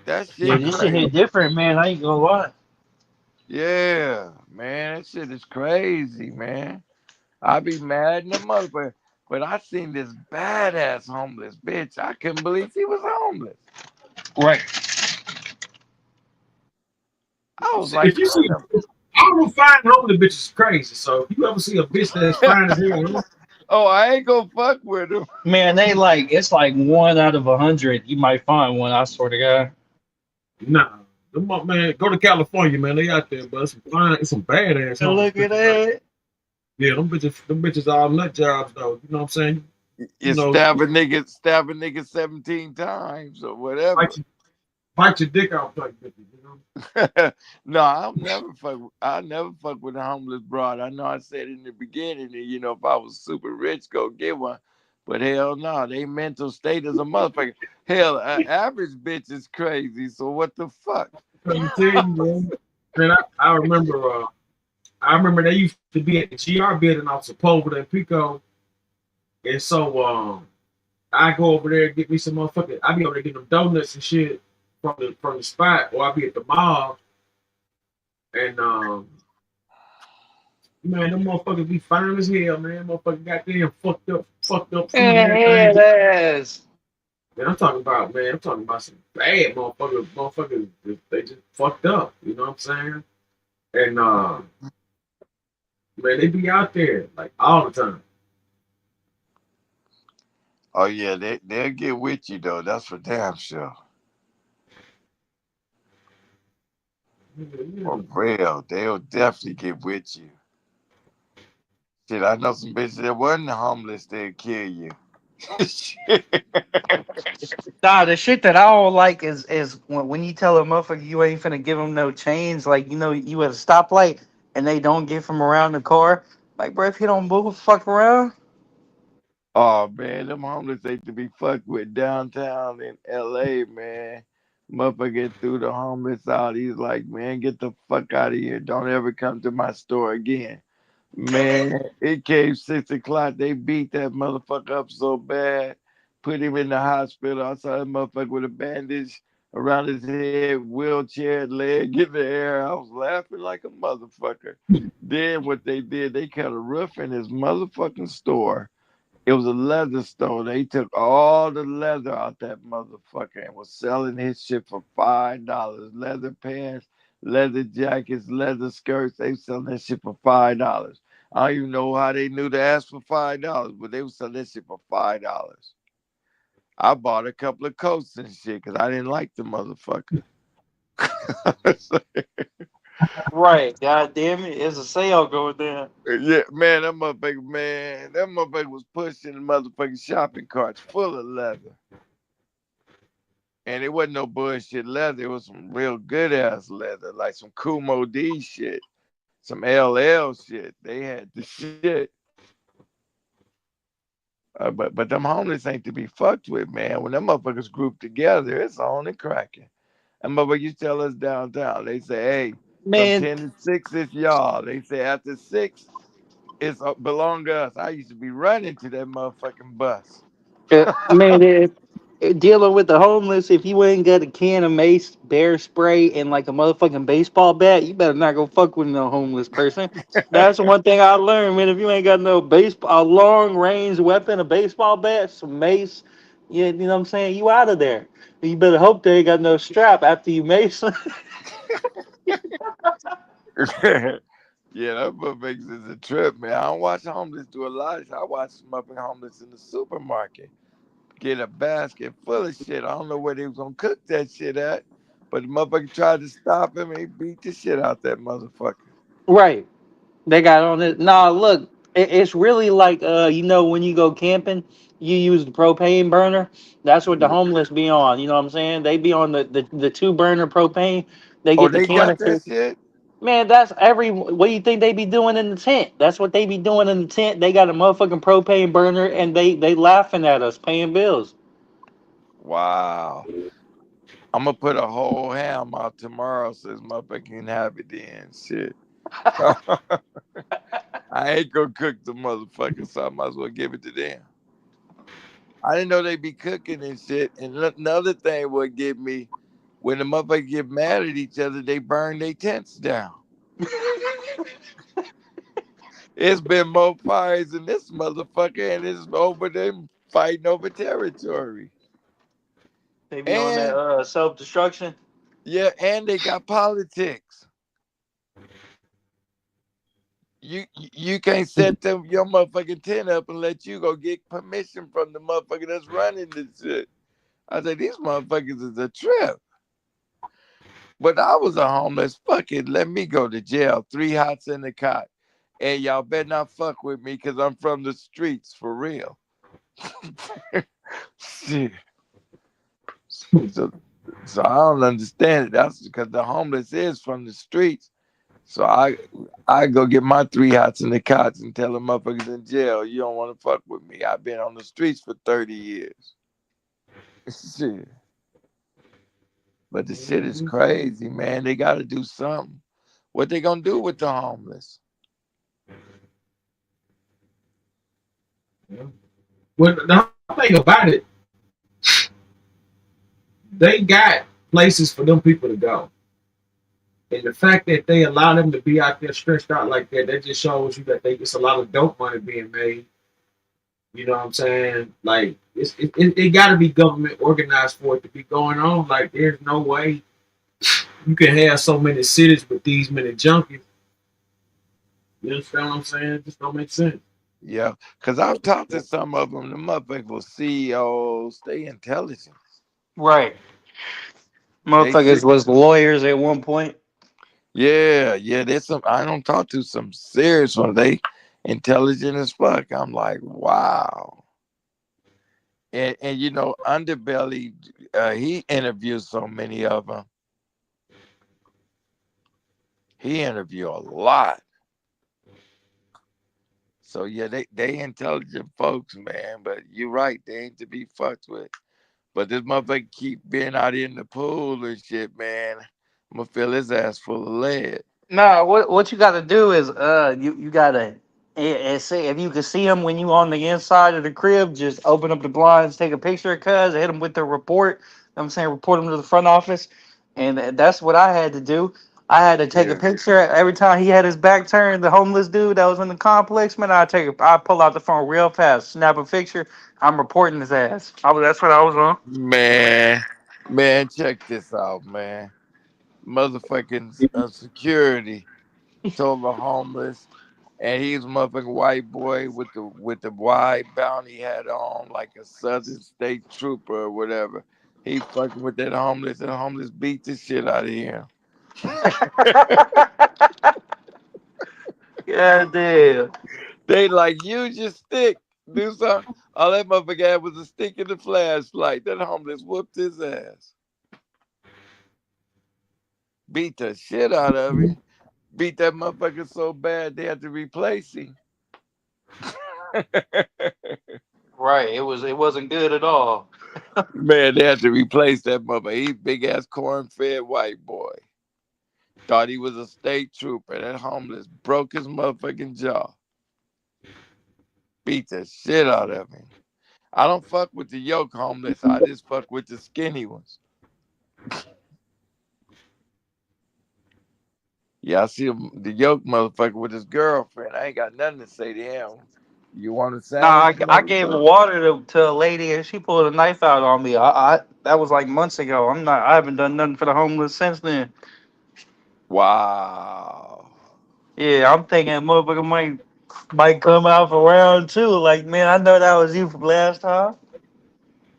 That Yeah, shit this shit crazy. hit different, man. I ain't gonna lie. Yeah, man, that shit is crazy, man. I be mad in the motherfucker. But I seen this badass homeless bitch. I couldn't believe she was homeless. Right. I was like, If you see, I don't find homeless bitches crazy. So if you ever see a bitch that's fine as hell, oh, I ain't gonna fuck with him. Man, they like it's like 1 out of 100. You might find one. I swear to God. nah. Man, go to California, man. They out there, but it's some fine, it's some badass homeless Look at bitches out there. that. Yeah, them bitches all nut jobs though. You know what I'm saying? You You know, stab a nigga 17 times or whatever. bite your, bite your dick off like bitches. You know? No, I'll never fuck with a homeless broad. I know I said in the beginning that, if I was super rich, go get one. But hell no, they mental state is a motherfucker. Hell, average bitch is crazy. So what the fuck? I'm tell you, man. Man, I remember they used to be at the GR building off Sepulveda and Pico, and so I go over there and get me some motherfucking. I be over there getting them donuts and shit from the spot, or I be at the mall, and man, them motherfuckers be fine as hell, man. Motherfucker goddamn fucked up feet and Man, everything. head ass. Man, I'm talking about some bad motherfuckers. They just fucked up. You know what I'm saying? And man, they be out there like all the time. Oh yeah, they'll get with you though. That's for damn sure. For real, they'll definitely get with you. Shit, I know some bitches that wasn't homeless. They'll kill you. Shit. Nah, the shit that I don't like is when you tell a motherfucker you ain't finna give him no change, like you at a stoplight and they don't get from around the car. Like, bro, if you don't move, fuck around. Oh man, them homeless ain't to be fucked with downtown in LA, man. Motherfucker threw the homeless out. He's like, man, get the fuck out of here. Don't ever come to my store again. Man, it came 6 o'clock. They beat that motherfucker up so bad. Put him in the hospital. I saw that motherfucker with a bandage around his head, wheelchair, leg in the air. I was laughing like a motherfucker. Then what they did, they cut a roof in his motherfucking store. It was a leather store. They took all the leather out that motherfucker and was selling his shit for $5. Leather pants, leather jackets, leather skirts. They was selling that shit for $5. I don't even know how they knew to ask for $5, but they was selling that shit for $5. I bought a couple of coats and shit because I didn't like the motherfucker. Right, god damn it, it's a sale going down. Yeah, man, that motherfucker was pushing the motherfucking shopping carts full of leather. And it wasn't no bullshit leather. It was some real good ass leather, like some Kumo D shit, some LL shit. They had the shit. But them homeless ain't to be fucked with, man. When them motherfuckers group together, it's on and cracking. And motherfuckers tell us downtown, they say, hey, from Man, 10 to 6, it's y'all. They say after 6, it's belong to us. I used to be running to that motherfucking bus. man, dealing with the homeless, if you ain't got a can of mace, bear spray, and like a motherfucking baseball bat, you better not go fuck with no homeless person. That's one thing I learned, man. If you ain't got no baseball, a long range weapon, a baseball bat, some mace, yeah, you know what I'm saying? You out of there. You better hope they ain't got no strap after you mace. Yeah, that motherfuckers is a trip, man. I don't watch homeless do a lot. I watch them up in homeless in the supermarket. Get a basket full of shit. I don't know where they was gonna cook that shit at, but the motherfucker tried to stop him and he beat the shit out that motherfucker. Right. They got on it. Nah, look, it's really like when you go camping, you use the propane burner. That's what the Yeah. homeless be on. You know what I'm saying? They be on the two burner propane. They Oh, get the they got canister. that shit? Man, that's every. What do you think they be doing in the tent? That's what they be doing in the tent. They got a motherfucking propane burner, and they laughing at us paying bills. Wow. I'm gonna put a whole ham out tomorrow so this motherfucker can have it then. Shit. I ain't gonna cook the motherfucker, so I might as well give it to them. I didn't know they be cooking and shit. And another thing would get me when the motherfuckers get mad at each other, they burn their tents down. It's been more fires in this motherfucker, and it's over them fighting over territory. They be on that And self destruction. yeah, and they got politics. You can't set them your motherfucking tent up and let you go get permission from the motherfucker that's running this shit. I said these motherfuckers is a trip. But I was a homeless. Fuck it, let me go to jail. 3 hots in the cot. And y'all better not fuck with me because I'm from the streets for real. Shit. So, so I don't understand it. That's because the homeless is from the streets. So I go get my 3 hots in the cots and tell the motherfuckers in jail, you don't want to fuck with me. I've been on the streets for 30 years. Shit. But the shit is crazy, man. They got to do something. What they gonna do with the homeless? Well, the whole thing about it, they got places for them people to go. And the fact that they allow them to be out there stretched out like that just shows you that it's a lot of dope money being made. You know what I'm saying? Like it got to be government organized for it to be going on. Like there's no way you can have so many cities with these many junkies. You understand what I'm saying? It just don't make sense. Yeah, because I've talked to some of them. The motherfuckers CEOs, they intelligent. Right. They Motherfuckers see. was lawyers at one point. Yeah. There's some. I don't talk to some serious ones. They intelligent as fuck. I'm like, wow. And you know, Underbelly, he interviews so many of them. He interview a lot. So yeah, they intelligent folks, man. But you're right, they ain't to be fucked with. But this motherfucker keep being out in the pool and shit, man. I'm gonna fill his ass full of lead. Nah, what you got to do is you got to see if you can see him when you on the inside of the crib. Just open up the blinds, take a picture of cuz, hit him with the report. I'm saying report him to the front office, and that's what I had to do. I had to take a Yeah. picture every time he had his back turned. The homeless dude that was in the complex, man. I pull out the phone real fast, snap a picture. I'm reporting his ass. That's what I was on. Man, check this out, man. Motherfucking security told the homeless, and he's a motherfucking white boy with the wide bounty hat on, like a Southern State Trooper or whatever. He fucking with that homeless, and the homeless beat the shit out of him. God damn. They like use your stick, do something. All that motherfucker had was a stick and a flashlight. That homeless whooped his ass, beat the shit out of him. Beat that motherfucker so bad they had to replace him. Right. It wasn't good at all. Man, they had to replace that motherfucker. He big ass corn fed white boy. Thought he was a state trooper. That homeless broke his motherfucking jaw. Beat the shit out of him. I don't fuck with the yoke homeless. I just fuck with the skinny ones. Yeah, I see the yoke motherfucker with his girlfriend. I ain't got nothing to say to him. You want a Nah, sandwich, I gave motherfucker? water to a lady and she pulled a knife out on me. I that was like months ago. I haven't done nothing for the homeless since then. Wow. Yeah, I'm thinking motherfucker might come out for round two. Like, man, I know that was you from last time.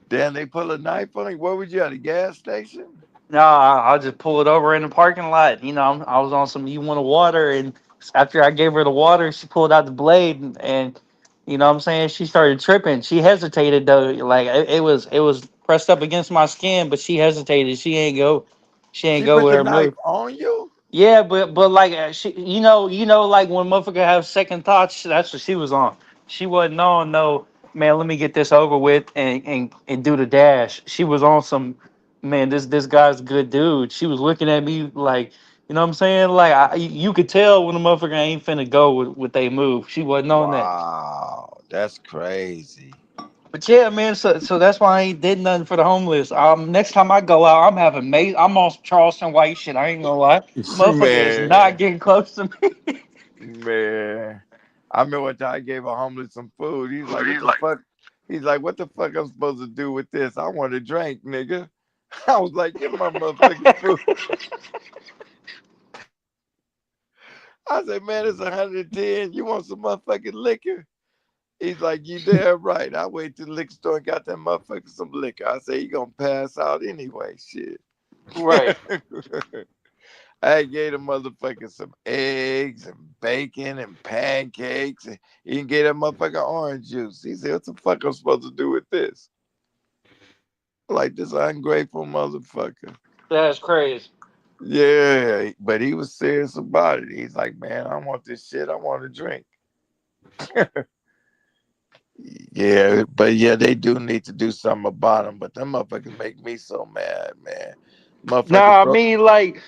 Damn, they pull a knife on you. Where was you at? A gas station? No, I just pulled over in the parking lot. I was on some you want a water, and after I gave her the water, she pulled out the blade, and you know what I'm saying, she started tripping. She hesitated though, like it was pressed up against my skin, but she hesitated. She ain't She go put with the her knife move. on you? Yeah, but like she, like when motherfucker have second thoughts, that's what she was on. She wasn't on no man. Let me get this over with and do the dash. She was on some man. This guy's a good dude. She was looking at me like You know what I'm saying? Like you could tell when the motherfucker ain't finna go with they move. She wasn't on that. Wow, that's crazy. But yeah, man. So that's why I ain't did nothing for the homeless. Next time I go out, I'm having I'm on some Charleston White shit. I ain't gonna lie. Motherfucker is not Man, getting close to me. man. I remember one time I gave a homeless some food. He's like, "What the fuck?" He's like, "What the fuck I'm supposed to do with this? I want a drink, nigga." I was like, "Give my motherfucking food." I said, "Man, it's 110. You want some motherfucking liquor?" He's like, "You damn right." I went to the liquor store and got that motherfucker some liquor. I said, "He gonna pass out anyway." Shit. Right. I gave the motherfucker some eggs and bacon and pancakes. And he can get that motherfucker orange juice. He said, "What the fuck I'm supposed to do with this?" Like this ungrateful motherfucker. That's crazy. Yeah, but he was serious about it. He's like, "Man, I want this shit. I want a drink." Yeah, but yeah, they do need to do something about them. But them motherfuckers make me so mad, man. Motherfuckers Nah, I broke. mean like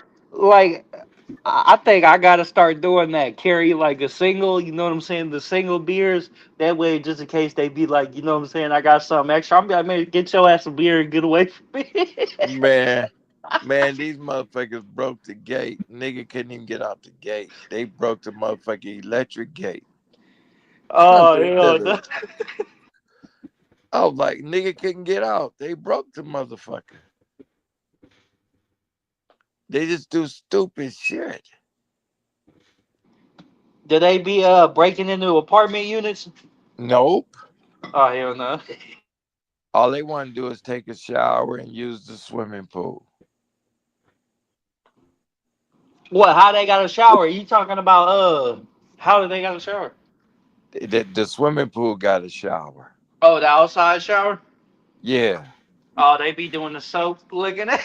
I think I gotta start doing that. Carry like a single, you know what I'm saying? The single beers. That way, just in case they be like, you know what I'm saying? I got something extra. I'm like, man, get your ass a beer and get away from me. Man, these motherfuckers broke the gate. Nigga couldn't even get out the gate. They broke the motherfucking electric gate. I Oh said, hell no. I was like, nigga couldn't get out. They broke the motherfucker. They just do stupid shit. Did they be breaking into apartment units? Nope. Oh hell no. All they want to do is take a shower and use the swimming pool. What? How they got a shower? You talking about how did they got a shower? The swimming pool got a shower. Oh, the outside shower? Yeah. Oh, they be doing the soap licking it.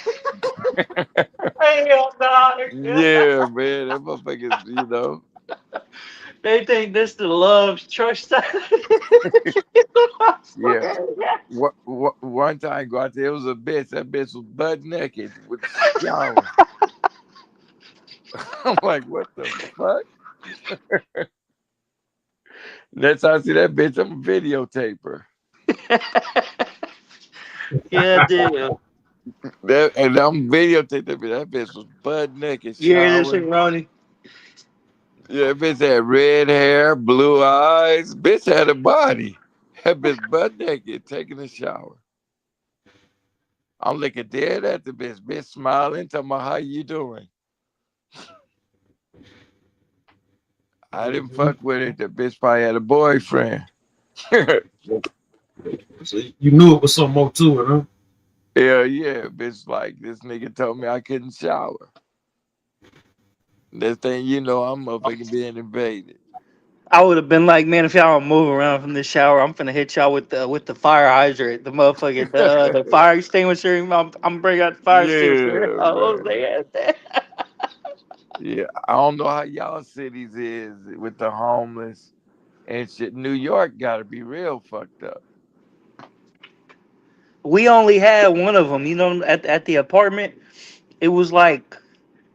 Hell no. Yeah, man. That motherfuckers. They think this the love trust. Yeah. One time I go out there, it was a bitch. That bitch was butt naked with the shower. I'm like, what the fuck? Next time I see that bitch, I'm a videotape her. Yeah, dude. And I'm videotaping that bitch. That bitch was butt naked, You hear this shit, showering. Ronnie? Yeah, that bitch had red hair, blue eyes. Bitch had a body. That bitch butt naked, taking a shower. I'm looking dead at the bitch. Bitch smiling, talking about how you doing. I didn't fuck with it. The bitch probably had a boyfriend. So you knew it was some more to it, huh? Yeah, bitch. Like this nigga told me I couldn't shower. Next thing you know, I'm motherfucking being invaded. I would have been like, man, if y'all don't move around from this shower, I'm finna hit y'all with the fire hydrant, the motherfucking the fire extinguisher. I'm bringing out the fire extinguisher. Yeah, Oh, man. they had that. Yeah, I don't know how y'all cities is with the homeless and shit. New York got to be real fucked up. We only had one of them, you know, at the apartment. It was like,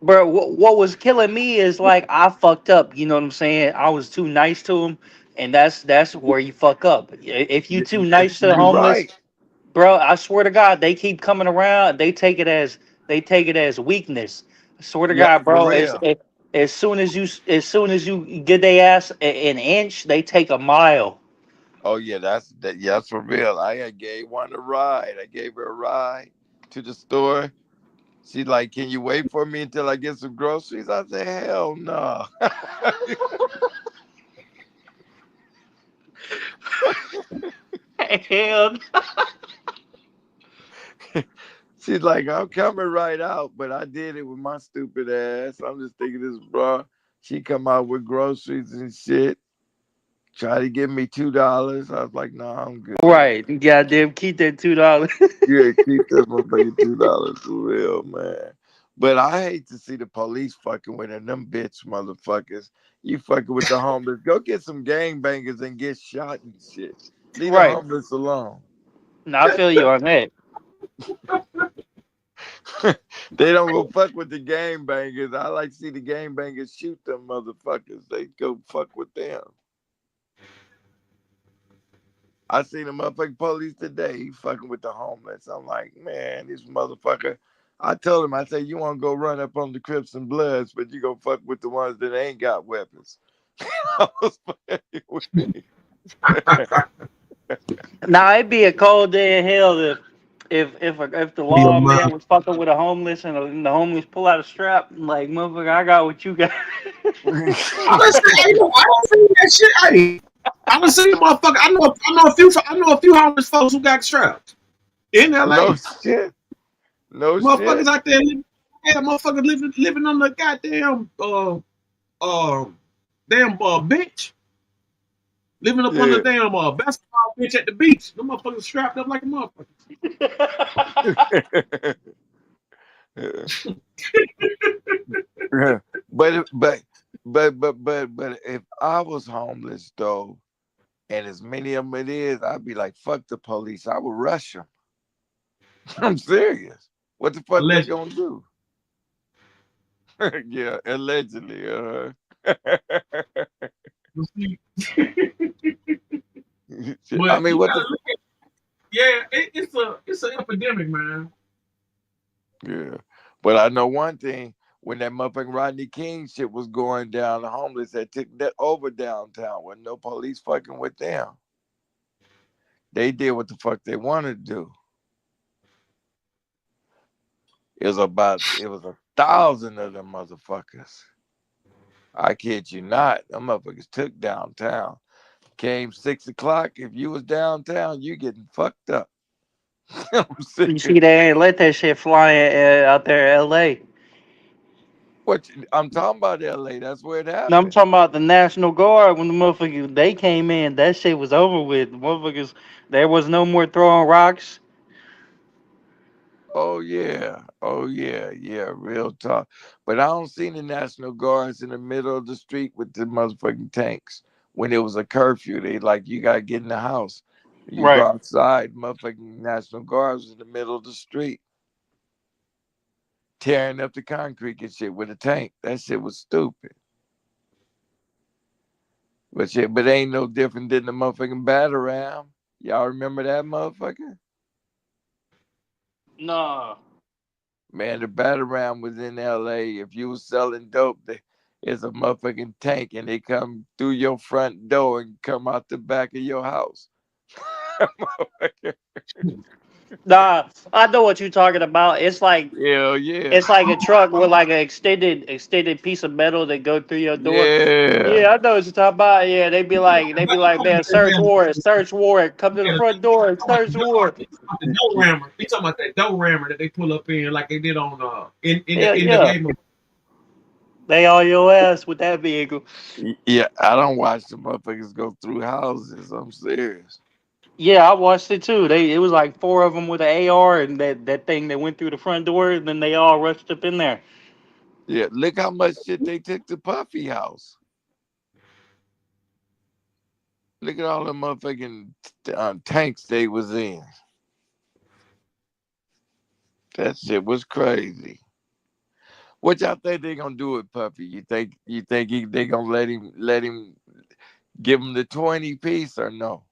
bro, what was killing me is like I fucked up. You know what I'm saying? I was too nice to him, and that's where you fuck up. If you too nice to the You homeless, right? bro, I swear to God, they keep coming around. They take it as weakness. I swear to Yeah, God, for bro. real. As soon as you get their ass an inch, they take a mile. Oh yeah, that's for real. I gave one a ride. I gave her a ride to the store. She's like, "Can you wait for me until I get some groceries?" I said, "Hell no." Hell, She's like, "I'm coming right out," but I did it with my stupid ass. I'm just thinking this bro. She come out with groceries and shit. Try to give me $2. I was like, "No, I'm good." right? Goddamn, keep that $2. Yeah, keep that motherfucking $2 for real, man. But I hate to see the police fucking with them bitch motherfuckers. You fucking with the homeless. Go get some gangbangers and get shot and shit. Leave the Right. homeless alone. No, I feel you on that. They don't go fuck with the game bangers. I like to see the game bangers shoot them motherfuckers. They go fuck with them. I seen the motherfucking police today. He fucking with the homeless. I'm like, man, this motherfucker. I told him, I said, you want to go run up on the Crips and Bloods, but you go fuck with the ones that ain't got weapons. I was fucking with me. Now it'd be a cold day in hell if the Be a lawman was fucking with a homeless and the homeless pull out a strap like motherfucker, I got what you got. I don't see that shit. Hey, I don't see motherfucker. I know a few homeless folks who got strapped in LA. No shit. No Motherfuckers shit. out there, motherfuckers living on the goddamn bench, living up on the Yeah. damn basketball bench at the beach. Them motherfuckers strapped up like a motherfucker. but if I was homeless though, and as many of them it is, I'd be like, fuck the police. I would rush them. I'm serious. What the fuck they Allegedly. gonna do? Yeah, allegedly. I But mean, you what gotta the? look at, yeah, it's an epidemic, man. Yeah, but I know one thing. When that motherfucking Rodney King shit was going down, the homeless had took that over downtown with no police fucking with them. They did what the fuck they wanted to do. It was 1,000 of them motherfuckers. I kid you not. Them motherfuckers took downtown. Came 6 o'clock. If you was downtown, you getting fucked up. I'm You serious. see, they ain't let that shit fly out there in L.A. I'm talking about LA. That's where it No, I'm happened. talking about the National Guard when the motherfuckers they came in. That shit was over with. The motherfuckers, there was no more throwing rocks. Oh yeah. Oh yeah. Yeah. Real talk. But I don't see the National Guards in the middle of the street with the motherfucking tanks. When it was a curfew, they like you gotta get in the house. You go Right. outside, motherfucking National Guards was in the middle of the street, tearing up the concrete and shit with a tank. That shit was stupid. But ain't no different than the motherfucking battle ram. Y'all remember that motherfucker? No. Man, the battle ram was in LA. If you was selling dope, it's a motherfucking tank and they come through your front door and come out the back of your house. Nah, I know what you're talking about. Hell yeah. It's like a truck with like an extended piece of metal that go through your door. Yeah. Yeah, I know what you're talking about. Yeah, they be like, man, search warrant, come to the front door and search warrant. The dough rammer. He talking about that dough rammer that they pull up in like they did on Yeah, in the yeah, game of they on your ass with that vehicle. Yeah, I don't watch the motherfuckers go through houses. I'm serious. Yeah, I watched it too. It was like four of them with an AR and that thing that went through the front door, and then they all rushed up in there. Yeah, look how much shit they took to Puffy house. Look at all the motherfucking tanks they was in. That shit was crazy. What y'all think they gonna do with Puffy? You think they gonna let him give him the 20 piece or no?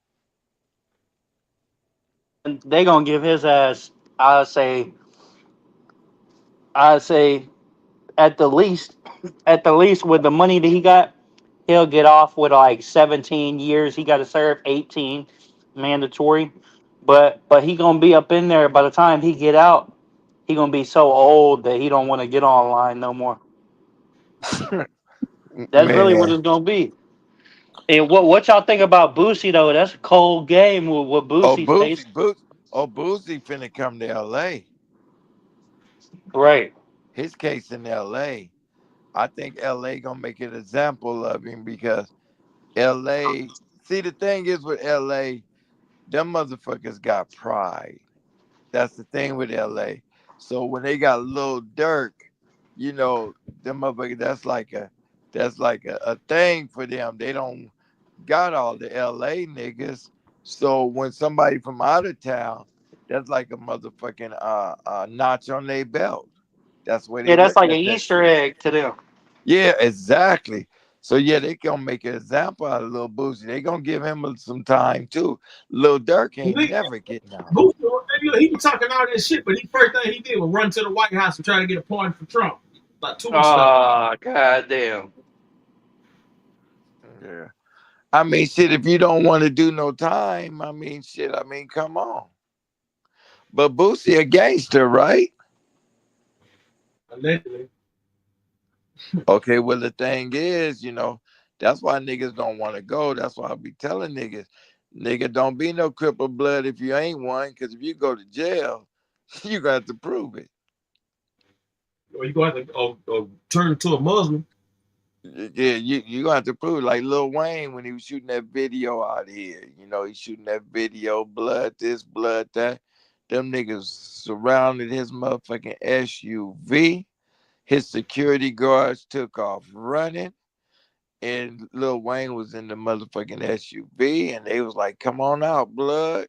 And they gonna give his ass, I say, I say at the least, at the least with the money that he got, he'll get off with like 17 years. He got to serve 18 mandatory, but he gonna be up in there by the time he get out. He gonna be so old that he don't want to get online no more. That's really what Man. it's gonna be. And what y'all think about Boosie though? That's a cold game with what Oh Boosie Boosie, faced. Boosie finna come to LA. Right. His case in LA. I think LA gonna make an example of him because LA, see the thing is with LA, them motherfuckers got pride. That's the thing with LA. So when they got Lil Durk, them motherfuckers, that's like a thing for them. They don't got all the LA niggas. So when somebody from out of town That's like a motherfucking notch on their belt. That's the way Yeah, they that's look like an at that Easter shit. egg to them. Yeah, exactly. So yeah, they gonna make an example out of Lil Boosie. They gonna give him some time too. Lil Durk ain't never getting out. He was talking all this shit, but the first thing he did was run to the White House and try to get a pardon for Trump. Like 2 weeks ago. Oh, goddamn. Yeah. I mean, shit. If you don't want to do no time, I mean, shit. I mean, come on. But Boosie a gangster, right? Allegedly. Okay. Well, the thing is, that's why niggas don't want to go. That's why I be telling niggas, nigga, don't be no cripple blood if you ain't one. Because if you go to jail, you got to prove it. Or you going to turn to a Muslim. Yeah, you gonna have to prove it. Like Lil Wayne when he was shooting that video out here. He's shooting that video, blood this, blood that. Them niggas surrounded his motherfucking SUV. His security guards took off running. And Lil Wayne was in the motherfucking SUV. And they was like, come on out, blood.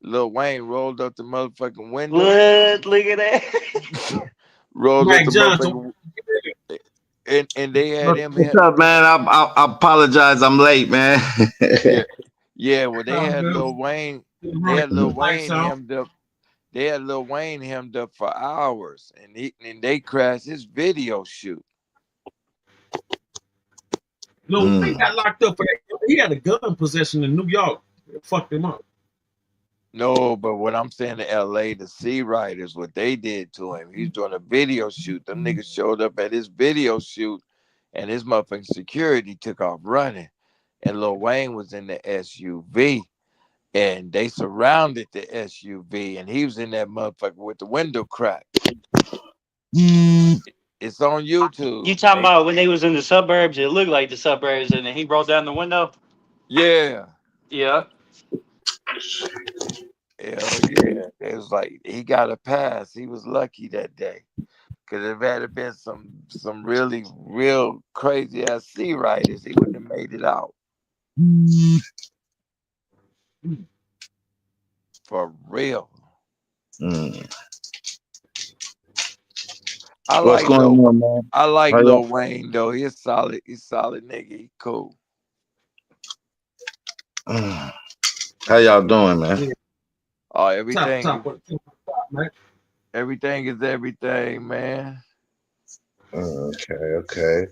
Lil Wayne rolled up the motherfucking window. Blood, look at that. Rolled up Mike the Johnson. motherfucking. And they had him What's in. up, man? I apologize. I'm late, man. Yeah. Yeah, well, they Oh, had good. Lil Wayne. They Running had Lil lights Wayne out. hemmed up. They had Lil Wayne hemmed up for hours, and they crashed his video shoot. Lil Wayne got locked up for that. He had a gun possession in New York. It fucked him up. No, but what I'm saying to LA, the C Riders, what they did to him, he's doing a video shoot. Them niggas showed up at his video shoot, and his motherfucking security took off running, and Lil Wayne was in the SUV. And they surrounded the SUV, and he was in that motherfucker with the window cracked. It's on YouTube. You talking about when they was in the suburbs? It looked like the suburbs, and then he rolled down the window. Yeah. Yeah. Hell yeah. It was like he got a pass. He was lucky that day. Cause if it had been some really real crazy ass sea riders, he wouldn't have made it out. For real. I What's like going Lil on, man? I like How y'all? Lil Wayne though. He's solid. He's solid nigga. He cool. How y'all doing, man? Oh, everything Top, man. everything is everything, man. Okay.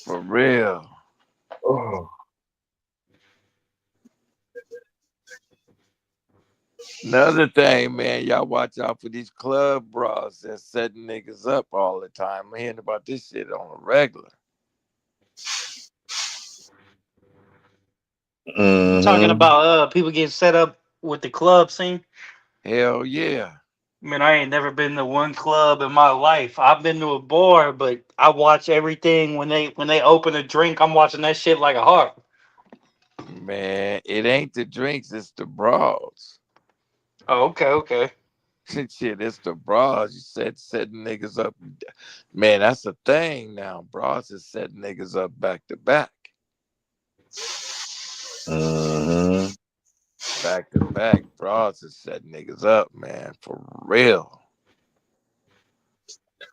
For real. Oh. Another thing, man, y'all watch out for these club bras that's setting niggas up all the time. I'm hearing about this shit on a regular. You talking about people getting set up with the club scene? Hell yeah. Man, I ain't never been to one club in my life. I've been to a bar, but I watch everything when they open a drink. I'm watching that shit like a hawk. Man, it ain't the drinks, it's the bras. Oh, okay. Shit, it's the bras. You said setting niggas up. Man, that's a thing now. Bras is setting niggas up back to back. Back to back. Bras is setting niggas up, man. For real.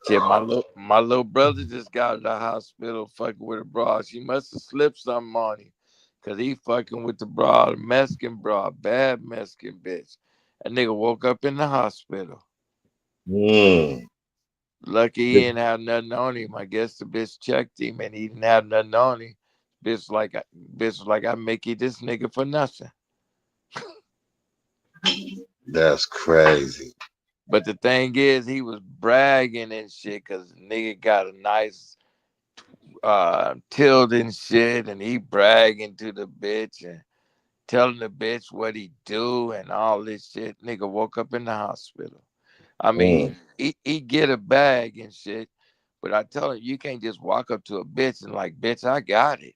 Shit, my little brother just got out of the hospital fucking with a bra. She must have slipped something on him. Cause he fucking with the bra, the Mexican bra, bad Mexican bitch. That nigga woke up in the hospital. Lucky he didn't have nothing on him. I guess the bitch checked him and he didn't have nothing on him. Bitch was like, I make you this nigga for nothing. That's crazy. But the thing is, he was bragging and shit because the nigga got a nice tilt and shit, and he bragging to the bitch and telling the bitch what he do and all this shit. Nigga woke up in the hospital. I mean, he get a bag and shit, but I tell him you can't just walk up to a bitch and like, bitch, I got it.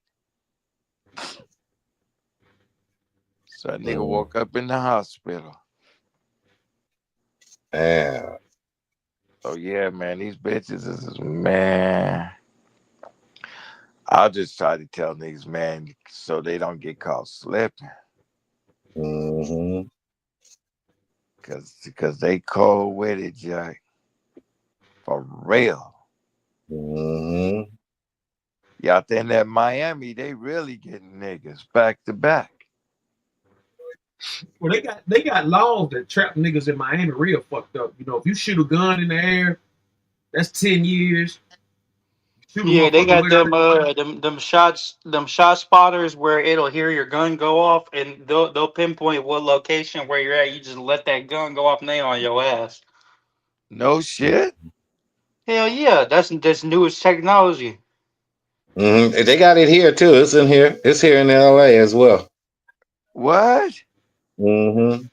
So that nigga woke up in the hospital. Damn. Oh yeah, man, these bitches is man. I'll just try to tell niggas, man, so they don't get caught slipping. Cause they cold with it, Jack. For real. Mm-hmm. Yeah, out there in that Miami, they really getting niggas back to back. Well, they got laws that trap niggas in Miami real fucked up. You know, if you shoot a gun in the air, that's 10 years. Shoot a Yeah, they motherfucker got without. them shot spotters where it'll hear your gun go off and they'll pinpoint what location where you're at. You just let that gun go off and they on your ass. No shit. Hell yeah, that's newest technology. Mm-hmm. They got it here too. It's in here. It's here in LA as well. What? Mm-hmm.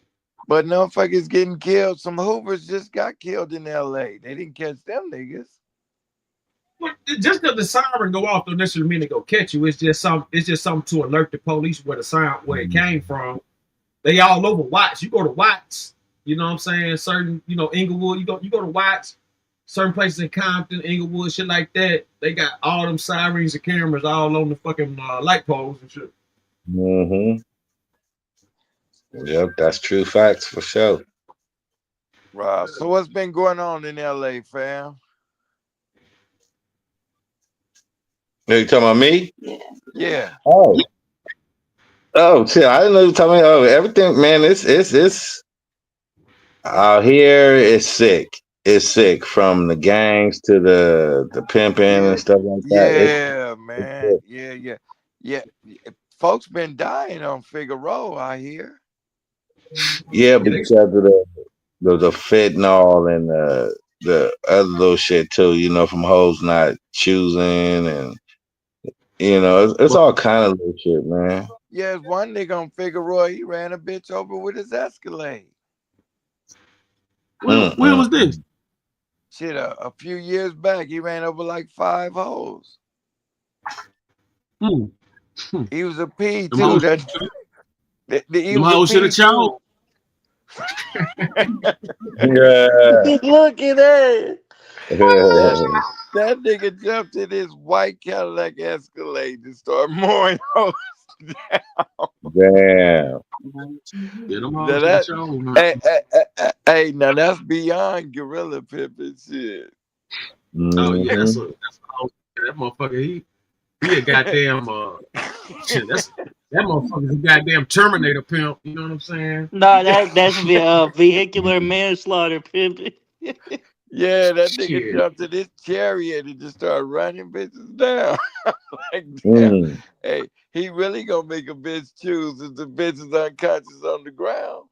But no fuckers getting killed. Some Hoovers just got killed in LA. They didn't catch them niggas. Well, just because the siren go off don't necessarily mean they go catch you. It's just something to alert the police where it came from. They all over Watts. You go to Watts, you know what I'm saying? Certain, Inglewood, you go to Watts, certain places in Compton, Inglewood, shit like that. They got all them sirens and cameras all on the fucking light poles and shit. Mm-hmm. Yep, that's true facts for sure. Right. So what's been going on in LA, fam? You talking about me? Yeah. Oh. Oh shit! I didn't know you were talking about everything, man. It's out here. It's sick. It's sick from the gangs to the pimping Yeah. and stuff like that. Yeah, It's man. sick. Yeah. Folks been dying on Figueroa, I hear. Yeah, Yeah, they, because of the fentanyl and the other little shit too. You know, from hoes not choosing and it's all kind of little shit, man. Yeah, there's one nigga on Figueroa, he ran a bitch over with his Escalade. when was this? Shit, a few years back, he ran over like 5 hoes. Hmm. He was a P Them too. hoes, He them was a hoes should P have chose. too. Yeah. Look at that. That nigga jumped in his white Cadillac Escalade to start mowing hoes down. Damn. Yeah, them Now hoes should have that, chose, man. hey, now that's beyond gorilla pimping shit. Oh yeah, Mm-hmm. that motherfucker. He a goddamn shit. That motherfucker's a goddamn Terminator pimp. You know what I'm saying? Nah, that's vehicular manslaughter, pimping. Yeah, that nigga Shit. jumped in his chariot and just started running bitches down. Like, damn. Mm. Hey, he really gonna make a bitch choose if the bitch is unconscious on the ground.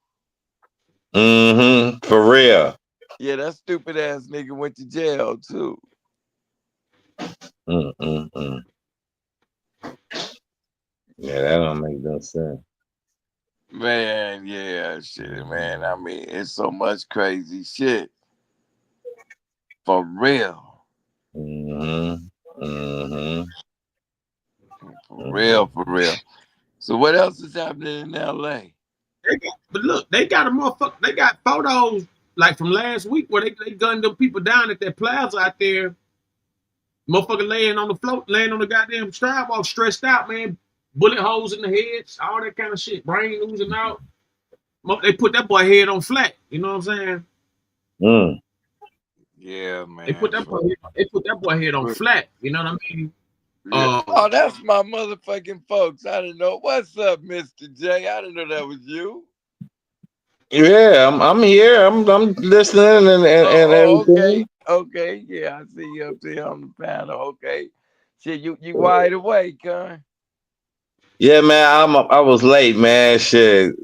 Mm-hmm. For real. Yeah, that stupid ass nigga went to jail too. Mm-mm-mm. Yeah, that don't make no sense. Man, yeah, shit, man. I mean, it's so much crazy shit. For real. Mm-hmm. Mm-hmm. For real, for real. So what else is happening in LA? But look, they got a motherfucker. They got photos like from last week where they gunned them people down at that plaza out there. Motherfucker laying on the float, laying on the goddamn strap, all stressed out, man. Bullet holes in the heads, all that kind of shit. Brain oozing out. They put that boy head on flat. You know what I'm saying? Mm. Yeah, man. They put that boy head on flat. You know what I mean? Yeah. Oh, that's my motherfucking folks. I didn't know. What's up, Mr. J? I didn't know that was you. Yeah, I'm here. I'm listening and everything. Okay. Yeah, I see you up there on the panel. Okay. Shit, you wide awake, huh? Yeah, man. I was late, man. Shit,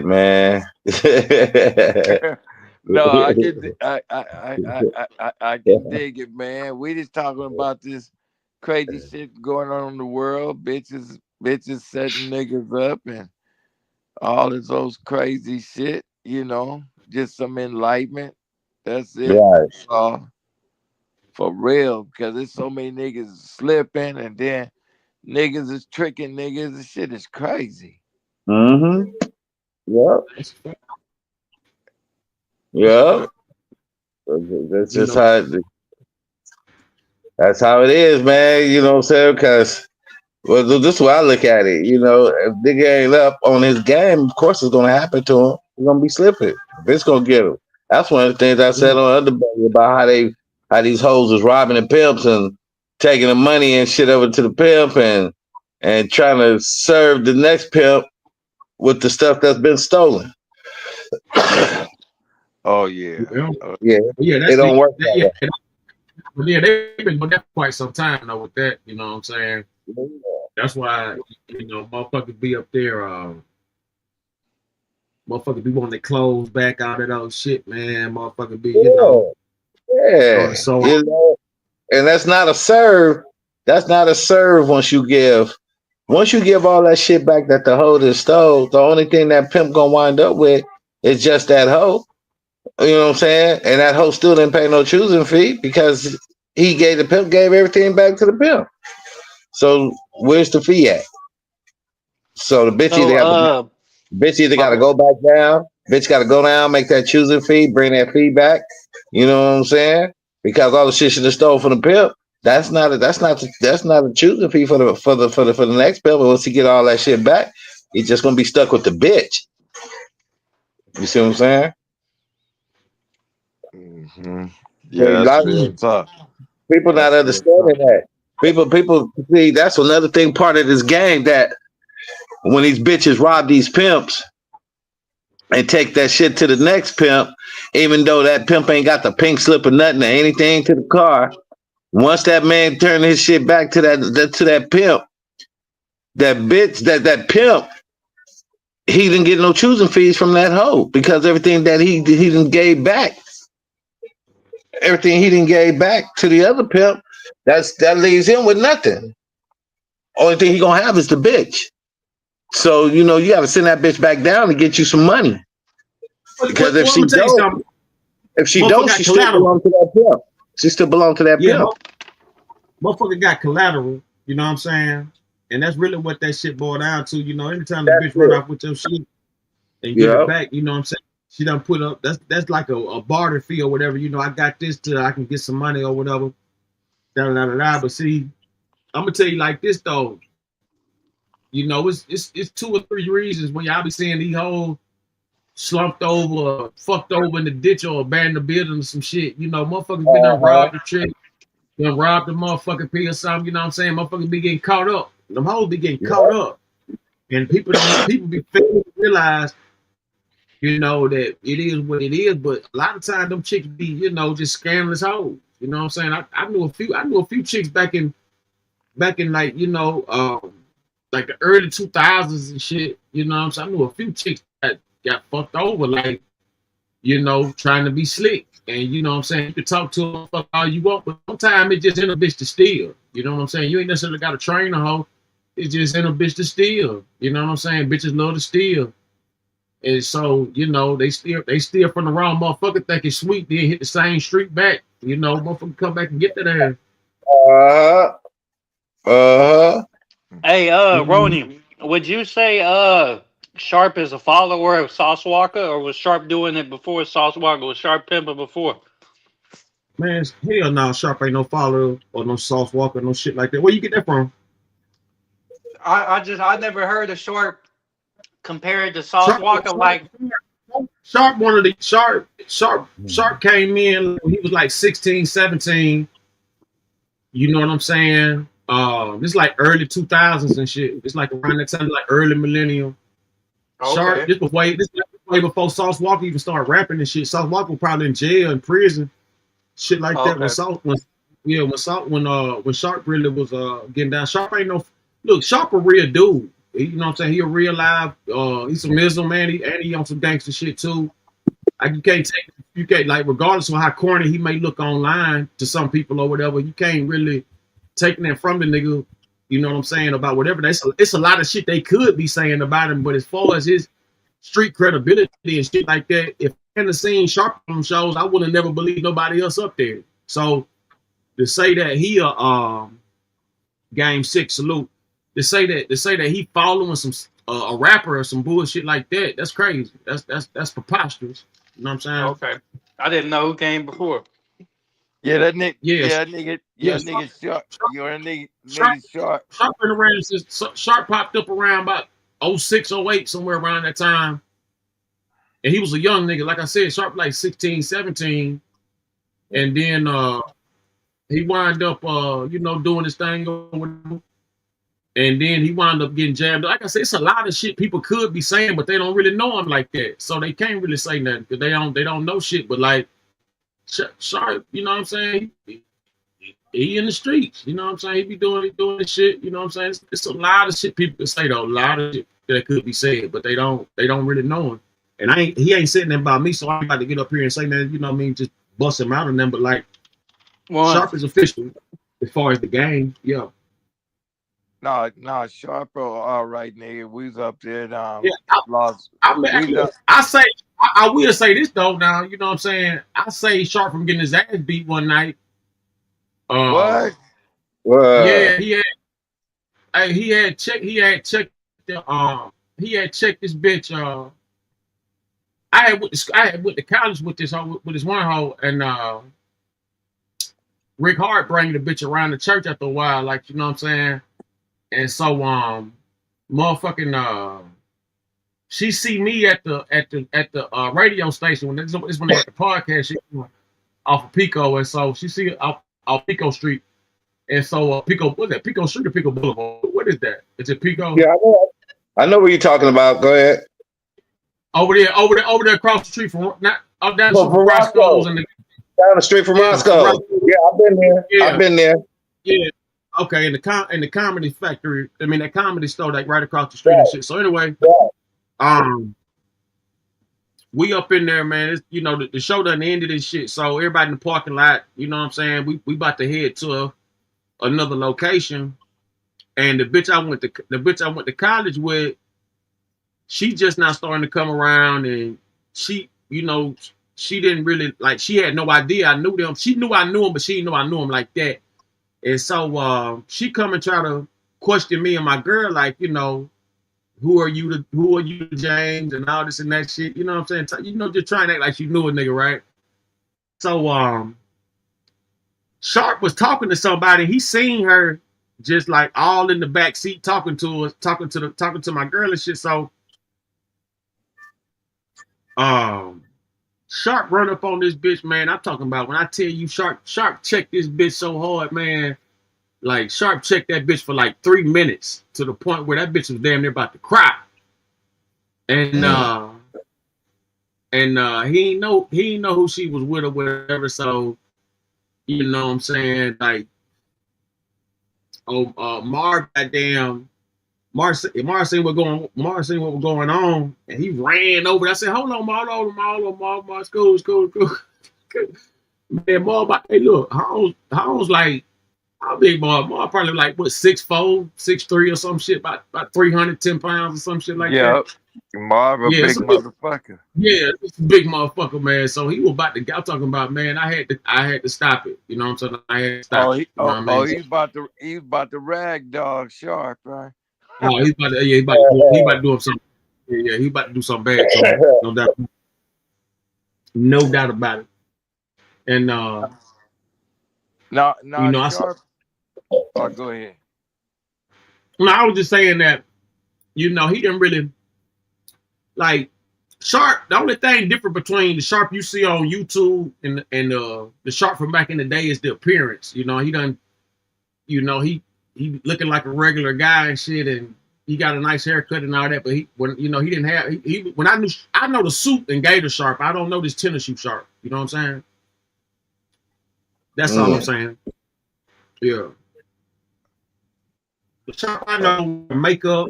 man. No, I can dig it, man. We just talking about this crazy shit going on in the world. Bitches setting niggas up and all of those crazy shit, just some enlightenment. That's it. Right. For real, because there's so many niggas slipping and then niggas is tricking niggas. This shit is crazy. Mm-hmm. Yep. Yep. That's just that's how it is, man. You know what I'm saying? Because this is why I look at it. If nigga ain't up on his game, of course it's gonna happen to him. He's gonna be slipping. Bitch gonna get him. That's one of the things I said on Underbelly about how these hoes was robbing the pimps and taking the money and shit over to the pimp and trying to serve the next pimp with the stuff that's been stolen. Oh yeah. Yeah, Yeah, it don't work that way. But yeah, they've been doing that for quite some time though with that, you know what I'm saying? That's why, motherfuckers be up there, motherfuckers be wanting their clothes back, all that old shit, man. Motherfucker be, Yeah, so you know, and that's not a serve. That's not a serve once you give all that shit back that the hoe that stole, the only thing that pimp gonna wind up with is just that hoe. You know what I'm saying? And that hoe still didn't pay no choosing fee because the pimp gave everything back to the pimp. So where's the fee at? So the bitch either got to go back down. Bitch got to go down, make that choosing fee, bring that fee back. You know what I'm saying? Because all the shit she stole from the pimp, that's not a choosing fee for the next pimp. But once he get all that shit back, he's just gonna be stuck with the bitch. You see what I'm saying? Mm-hmm. Yeah, that's real tough. People not understanding that. People see that's another thing part of this game that when these bitches rob these pimps and take that shit to the next pimp, even though that pimp ain't got the pink slip or nothing or anything to the car, once that man turn his shit back to that pimp, that pimp, he didn't get no choosing fees from that hoe because everything that he didn't gave back. Everything he didn't gave back to the other pimp, that leaves him with nothing. Only thing he gonna have is the bitch. So you gotta send that bitch back down to get you some money. Because if she don't, she still belongs to that pimp. She still belongs to that pimp. Motherfucker got collateral, you know what I'm saying? And that's really what that shit boiled down to. Anytime the bitch run off with your shit and give it back, you know what I'm saying? She done put up that's like a barter fee or whatever. I got this till I can get some money or whatever. But see, I'm gonna tell you like this though. It's 2 or 3 reasons when y'all be seeing these hoes slumped over or fucked over in the ditch or abandoned the building or some shit. Motherfuckers been done robbed the trick, done robbed the motherfucking pee or something, you know what I'm saying? Motherfuckers be getting caught up. Them hoes be getting caught up. And people be failing to realize, that it is what it is, but a lot of times them chicks be, just scamless hoes. You know what I'm saying? I knew a few chicks back in like, like the early 2000s and shit. You know what I'm saying? I knew a few chicks that got fucked over, like, trying to be slick. And you know what I'm saying? You can talk to them fuck all you want, but sometimes it just in a bitch to steal. You know what I'm saying? You ain't necessarily got to train a hoe. It's just in a bitch to steal. You know what I'm saying? Bitches love to steal. And so, they steal from the wrong motherfucker, think it's sweet, then hit the same street back. Motherfucker come back and get that ass. Hey, Roni, would you say Sharp is a follower of Sauce Walker, or was Sharp doing it before Sauce Walker? Was Sharp pimping before? Man, hell no, Sharp ain't no follower or no Sauce Walker, no shit like that. Where you get that from? I never heard of Sharp compared to Sauce Walker. Sharp Sharp came in when he was like 16, 17. You know what I'm saying? This is like early 2000s and shit. It's like around that time, like early millennium. Okay. Sharp, this was way before Sauce Walker even started rapping and shit. Sauce Walker was probably in jail, in prison, shit like that. When Sharp really was getting down. Sharp ain't no look. Sharp a real dude. You know what I'm saying? He a real live. He's a Mizzle man. He on some gangster shit too. Like you can't like regardless of how corny he may look online to some people or whatever. You can't really take that from the nigga. You know what I'm saying about whatever. It's a lot of shit they could be saying about him, but as far as his street credibility and shit like that, if I hadn't seen Sharp on shows, I would have never believed nobody else up there. So to say that he Game 6 salute. To say that he following some a rapper or some bullshit like that, that's crazy. That's preposterous. You know what I'm saying? Okay. I didn't know who came before. Yeah, that nigga. Yes. Nigga Sharp. You're a nigga Sharp. Sharp been around since Sharp popped up around about 06, 08, somewhere around that time. And he was a young nigga, like I said, Sharp like 16, 17. And then he wound up doing his thing or whatever. And then he wound up getting jabbed. Like I said, it's a lot of shit people could be saying, but they don't really know him like that. So they can't really say nothing because they don't know shit. But like Sharp, you know what I'm saying? He in the streets, you know what I'm saying? He be doing this shit, you know what I'm saying? It's a lot of shit people can say though, a lot of shit that could be said, but they don't really know him. And he ain't saying nothing about me, so I'm about to get up here and say that, you know what I mean, just bust him out of them. But like Sharp is official as far as the game, yeah. No, Sharp, all right, nigga. We was up there. Yeah, Lost. I will say this though. Now you know what I'm saying. I say Sharp from getting his ass beat one night. What? Yeah, he had checked this bitch. I had went to college with this one hoe, and Rick Hart bring the bitch around the church after a while, like you know what I'm saying. And so motherfucking she see me at the radio station when this when they had the podcast shit off of Pico, and so she see it off Pico Street, and so Pico, what's that? Pico Street or Pico Boulevard? What is that? Is it Pico? Yeah, I know what you're talking about. Go ahead. Over there across the street from down the street from Roscoe's and down the street from Roscoe's. Yeah, I've been there. Yeah. I've been there. Yeah. Okay, in the comedy factory, I mean that comedy store like right across the street and shit. So anyway, we up in there, man. It's, the show done ended and shit. So everybody in the parking lot, you know what I'm saying? We about to head to another location. And the bitch I went to college with, she just now starting to come around, and she didn't really she had no idea I knew them. She knew I knew him, but she didn't know I knew him like that. And so she come and try to question me and my girl, like, who are you, James, and all this and that shit. You know what I'm saying? Just trying to act like she knew a nigga, right? So Sharp was talking to somebody. He seen her just like all in the back seat talking to us, talking to my girl and shit. So Sharp run up on this bitch, man. I'm talking about when I tell you Sharp checked this bitch so hard, man. Like Sharp checked that bitch for like 3 minutes to the point where that bitch was damn near about to cry. And he ain't know who she was with or whatever. So you know what I'm saying? Like Mar seen what was going on, and he ran over. I said, hold on, Mar, school. Man, Mar, hey, look, Holmes like, how big Mar? Mar probably like, what, 6'4", 6'3", or some shit, about 310 pounds or some shit like that. Mar, a big motherfucker. Yeah, it's a big motherfucker, man. So he was about to, I'm talking about, man, I had to stop it. You know what I'm saying? I had to stop it. He's about to rag dog Sharp, right? Oh, he about to do something. Yeah, he about to do something bad. So no doubt about it. And Sharp. Go ahead. No, I was just saying that, he didn't really like Sharp. The only thing different between the Sharp you see on YouTube and the Sharp from back in the day is the appearance. He done, he looking like a regular guy and shit, and he got a nice haircut and all that. But he didn't have when I know the suit and gator Sharp. I don't know this tennis shoe Sharp. You know what I'm saying? That's all I'm saying. Yeah. The Sharp I know, makeup,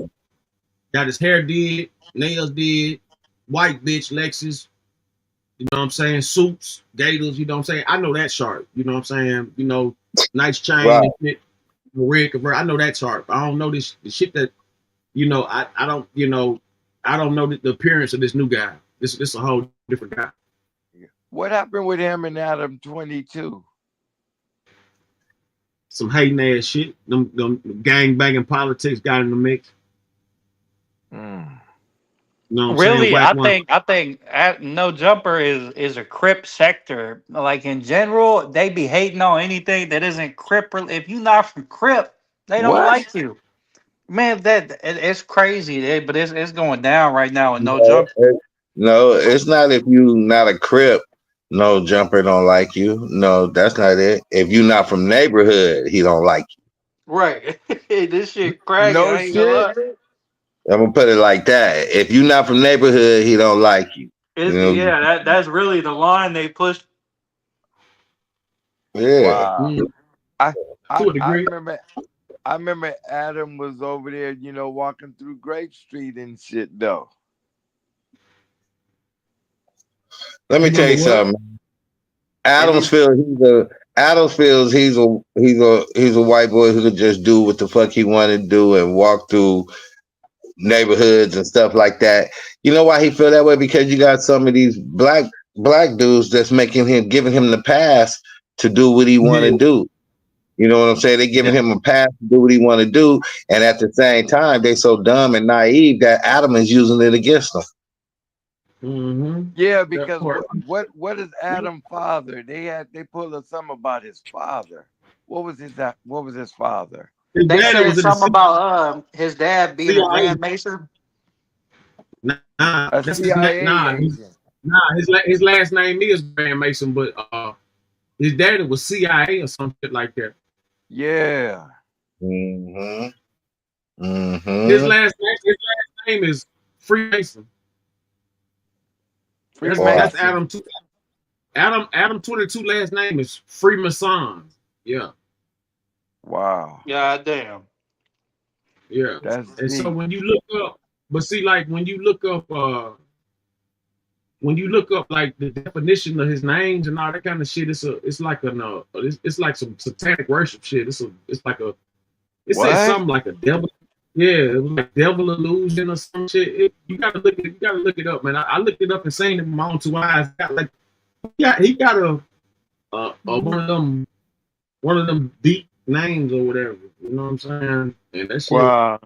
got his hair did, nails did, white bitch Lexus. You know what I'm saying? Suits, gators. You know what I'm saying? I know that Sharp. You know what I'm saying? Nice chain and shit. Red convert. I know that Sharp. I don't know the shit that I don't know the appearance of this new guy. This is a whole different guy. What happened with him and Adam 22? Some hating ass shit. Them gang banging politics got in the mix. Really, I think No Jumper is a Crip sector. Like in general, they be hating on anything that isn't Crip. If you're not from Crip, they don't like you. Man, it's crazy, but it's going down right now. And No Jumper. No, it's not if you not a Crip, no jumper don't like you. No, that's not it. If you not from neighborhood, he don't like Right. This shit cracking. No I ain't gonna shit. lie. you. I'm gonna put it like that. If you not from neighborhood, he don't like you. You know, Yeah, that's really the line they pushed. yeah. Wow. I I To a I degree. remember I remember Adam was over there, walking through Grape Street and shit though. Let me You tell remember you what? something. And Adams he feels he's a white boy who could just do what the fuck he wanted to do and walk through neighborhoods and stuff like that. You know why he feel that way? Because you got some of these black dudes that's giving him the pass to do what he want to Yeah. do. You know what I'm saying? They Yeah. giving him a pass to do what he want to do, and at the same time, they so dumb and naive that Adam is using it against them. Mm-hmm. Yeah, That because part. what is Adam's father? They pulled us something about his father. What was his father? His They daddy said was in the something about his dad being a CIA. Grand Mason. Nah, A that's his name. CIA agent. His last name is Graham Mason, but his daddy was CIA or some shit like that. Yeah. Mm-hmm. His Mm-hmm. last name is Freemason. That's Freemason. Adam. Adam 22 last name is Freemason. Yeah, Wow. God damn. yeah. That's And so deep. when you look up, but see, like when you look up like the definition of his names and all that kind of shit, it's like some satanic worship shit. It says What? something like a devil. Yeah, it was like devil illusion or some shit. You gotta look it up, man. I looked it up and seen it with my own two eyes. He got a one of them deep names or whatever. You know what I'm saying? And that shit. Wow.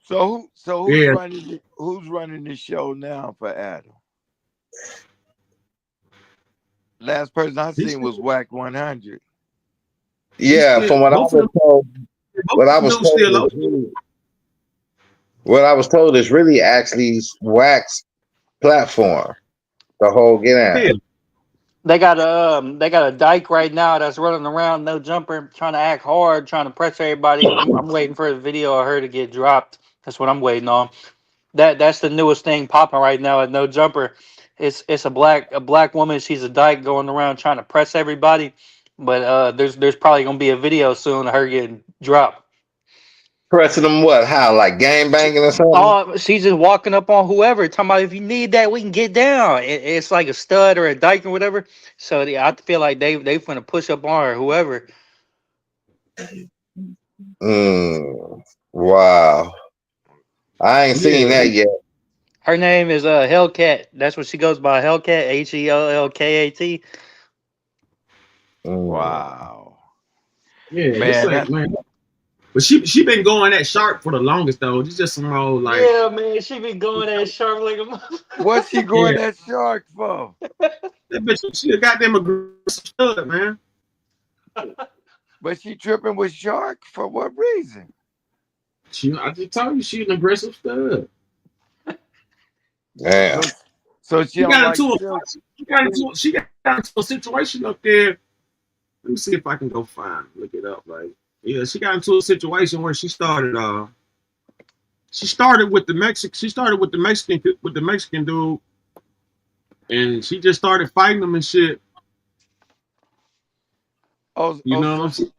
So Yeah, who's running the show now for Adam? Last person I he's seen was Whack 100. Yeah, still from what I both of was them. told, Both what I of them was dudes told still is open. really, what I was told is really actually Wax platform. The whole get out. Yeah, They got a dyke right now that's running around, no jumper, trying to act hard, trying to press everybody. I'm waiting for a video of her to get dropped. That's what I'm waiting on. That's the newest thing popping right now at no jumper. It's a black woman. She's a dyke going around trying to press everybody. But there's probably gonna be a video soon of her getting dropped. Pressing them what? How? Like gang banging or something? Oh, she's just walking up on whoever, talking about if you need that, we can get down. It's like a stud or a dyke or whatever. So I feel like they finna push up on her, whoever. Wow. I ain't seen yeah. that yet. Her name is Hellcat. That's what she goes by, Hellcat, HELLKAT. Mm. Wow. Yeah, it's Man, like man. But she been going that sharp for the longest though. It's just some old like Yeah, man, she been going at sharp like a mother. what's he yeah. going that shark for? That bitch, she a goddamn aggressive stud, man. But she tripping with shark for what reason? I just told you she an aggressive stud. Damn. So she She don't got like into silk. a situation up there. Let me see if I can go look it up. Like, yeah, she got into a situation where she started with the Mexican dude, and she just started fighting him and shit. You know what I'm saying?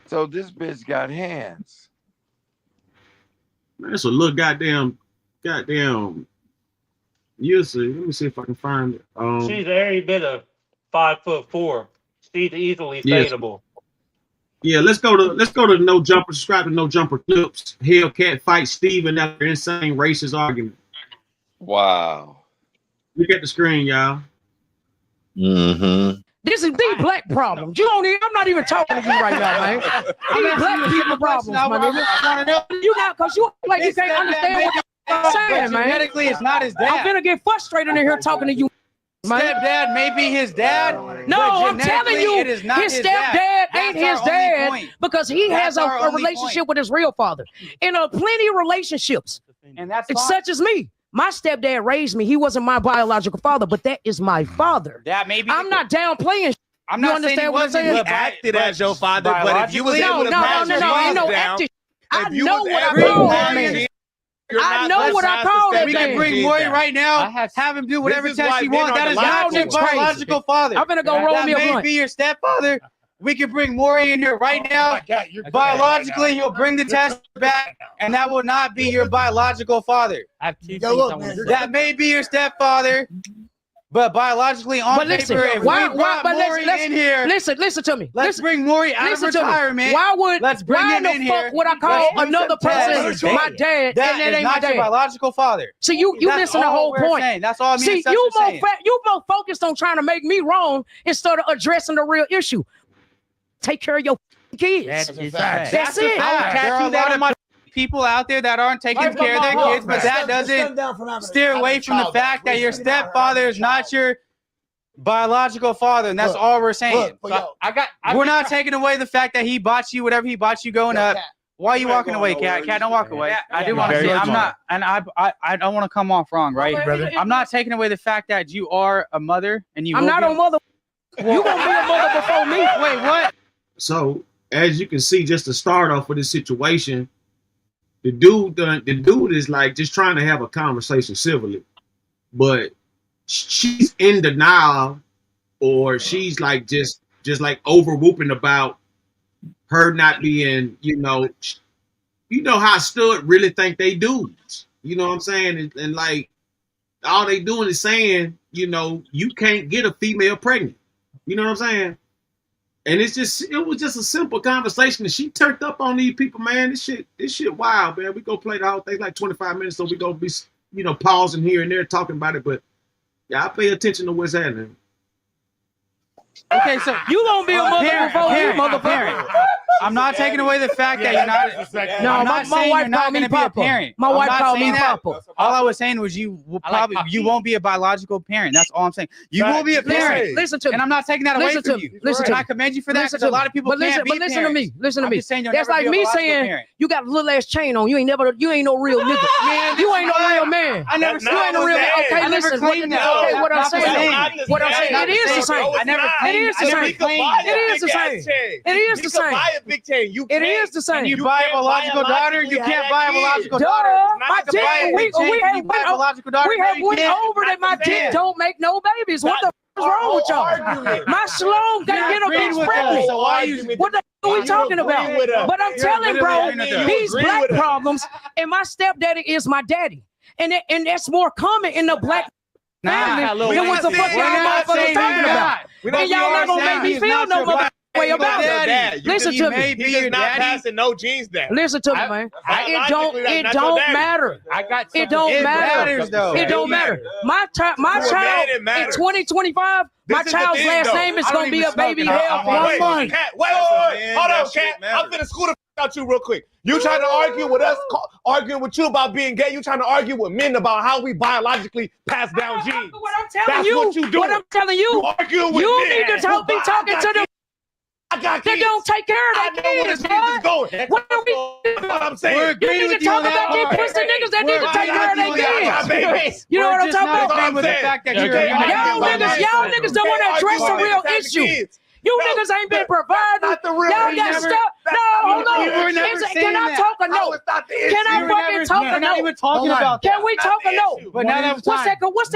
So this bitch got hands. Man, it's a little goddamn. You'll see. Let me see if I can find it. She's every bit of 5'4". She's easily Yes. fadable. Yeah, let's go to No Jumper. Subscribe to No Jumper Clips. Hellcat fights Steven after insane racist argument. Wow. Look at the screen, y'all. Mm-hmm. This is the black problem. You don't even, I'm not even talking to you right now, man. These black people problems, my nigga. You not, because you like you can't understand what I'm saying, man. Genetically, it's not his dad. I'm gonna get frustrated in here talking to you. Stepdad may be his dad. No, I'm telling you, it is not his stepdad ain't his dad because he has a relationship with his real father. And plenty of relationships. And that's such as me. My stepdad raised me. He wasn't my biological father, but that is my father. That maybe I'm not downplaying. I'm You not saying he understand what I'm wasn't. saying? He acted as your father, but if you was able to pass no, ain't no down, acting. I if you know was what I able to call pass that man. genes, you're I not know what I pass the call that step We can man. bring genes Maury down. right now. Have him do whatever is test why he men wants. are That the is not logical your ones. biological father. I'm gonna go roll that me a may blunt. be your stepfather. We can bring Maury in here right now. Biologically, he'll bring the test back, and that will not be your biological father. That may be your stepfather, but biologically on But listen, paper, if why, we brought but Maury in here, listen to me. let's bring Maury out of Listen to me. retirement. Why would Let's bring why him the in fuck here. would I call Let's do another some person tests. my dad That and that is ain't my not your dad? biological father. So you That's missing the all whole we're point. saying. That's all me See, and Seth are saying. you more focused on trying to make me wrong instead of addressing the real issue. Take care of your kids. That's it. There are a lot of my people out there that aren't taking care of their kids, but that doesn't steer away from the fact that your stepfather is not your biological father, and that's all we're saying. We're not taking away the fact that he bought you whatever he bought you growing up. Why are you walking away, Cat? Cat, don't walk away. I do want to say I'm not, and I don't want to come off wrong, right? I'm not taking away the fact that you are a mother, and you. I'm not a mother. You gonna be a mother before me? Wait, what? So as you can see, just to start off with this situation, the dude is like just trying to have a conversation civilly, but she's in denial, or she's like just like over whooping about her not being, you know how stud really think they dudes. You know what I'm saying? And like all they doing is saying, you can't get a female pregnant. You know what I'm saying? And it was just a simple conversation, and she turned up on these people, man. This shit wild, man. We go play the whole thing like 25 minutes, so we go be, pausing here and there talking about it. But yeah, I pay attention to what's happening. Okay, so you gonna be a mother before me, motherfucker. I'm not taking away the fact that you're not. No, I'm not my saying wife you're not called me going to be a Papa. parent. My wife called me Papa. All I was saying was you will probably you won't be a biological parent. That's all I'm saying. You will be a parent. Listen to me. And I'm not taking that away from you. Listen to me. I commend you for that because a lot of people can't be But listen to me. Listen to I'm me. just saying you'll That's never like be a me biological saying parent. you got a little ass chain on. You ain't no real nigga. Man, you ain't no real man. I never You ain't no real man. Okay, I never listen. claimed that. Okay, what I'm That's not saying. the What I'm same. saying. It is the same. I never claimed. It is the same. It is the same. It is the same. Buy a big chain. You It is the same. You buy a biological daughter. You can't buy a biological daughter. My dick. We have went over that. My dick don't make no babies. What the f is wrong with y'all? My shalom can't get a bitch pregnant. So why you? What the f are we talking about? But I'm telling, bro, these black problems, and my stepdaddy is my daddy, and that's more common in the black family than what the fuck y'all motherfuckers talking about. And y'all not gonna make me feel no motherfucking way about it. Listen to me. He's not passing no genes down. Listen to me, man. It don't matter. It don't matter. It don't matter. My child in 2025, my child's last name is gonna be a baby hell for 1 month. Wait, hold on, Cat. I'm finna school the out you real quick. You trying to argue with us, arguing with you about being gay. You trying to argue with men about how we biologically pass down genes. What I'm telling That's you, what you do. What I'm telling you, you need to be talking to them. They don't take care of their kids, bro. What I'm saying? You need to talk about these pussy niggas that need to take care of their kids. You know what I'm talking about? Y'all niggas don't want to address the real issue. You niggas ain't been providing. Y'all got stuff. No, hold on. Can I talk or no? Can I fucking talk or no? Can we talk or no? But now that What's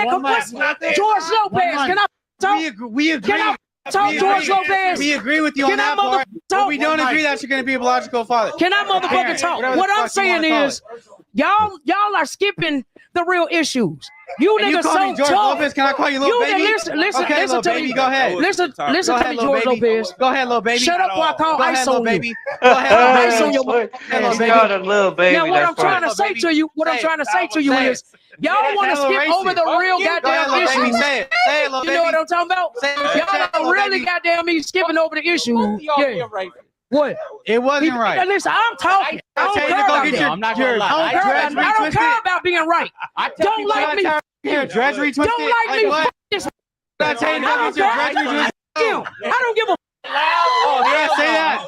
George Lopez? Can I talk? We agree. Can I talk, George Lopez? We agree with you on that part. But we don't agree that you're going to be a biological father. Can I motherfucking talk? What I'm saying is, y'all are skipping the real issues. You niggas so George tough. Lopez, can I call you little baby? Listen to me. Go ahead. Listen to me, George Lopez. Go ahead, little baby. Shut up while I call ice on you. Go ahead, Ice on your little baby. Now what I'm trying to say to you, is, y'all want to skip over the real goddamn issues. Say it, little baby. You know what I'm talking about? Y'all are really goddamn me skipping over the issue. Yeah. What? It wasn't right. Listen, I'm talking. I don't care about being right. Don't like me. Dress retwisted. Don't like me. This. I don't give a. Oh, did I say that?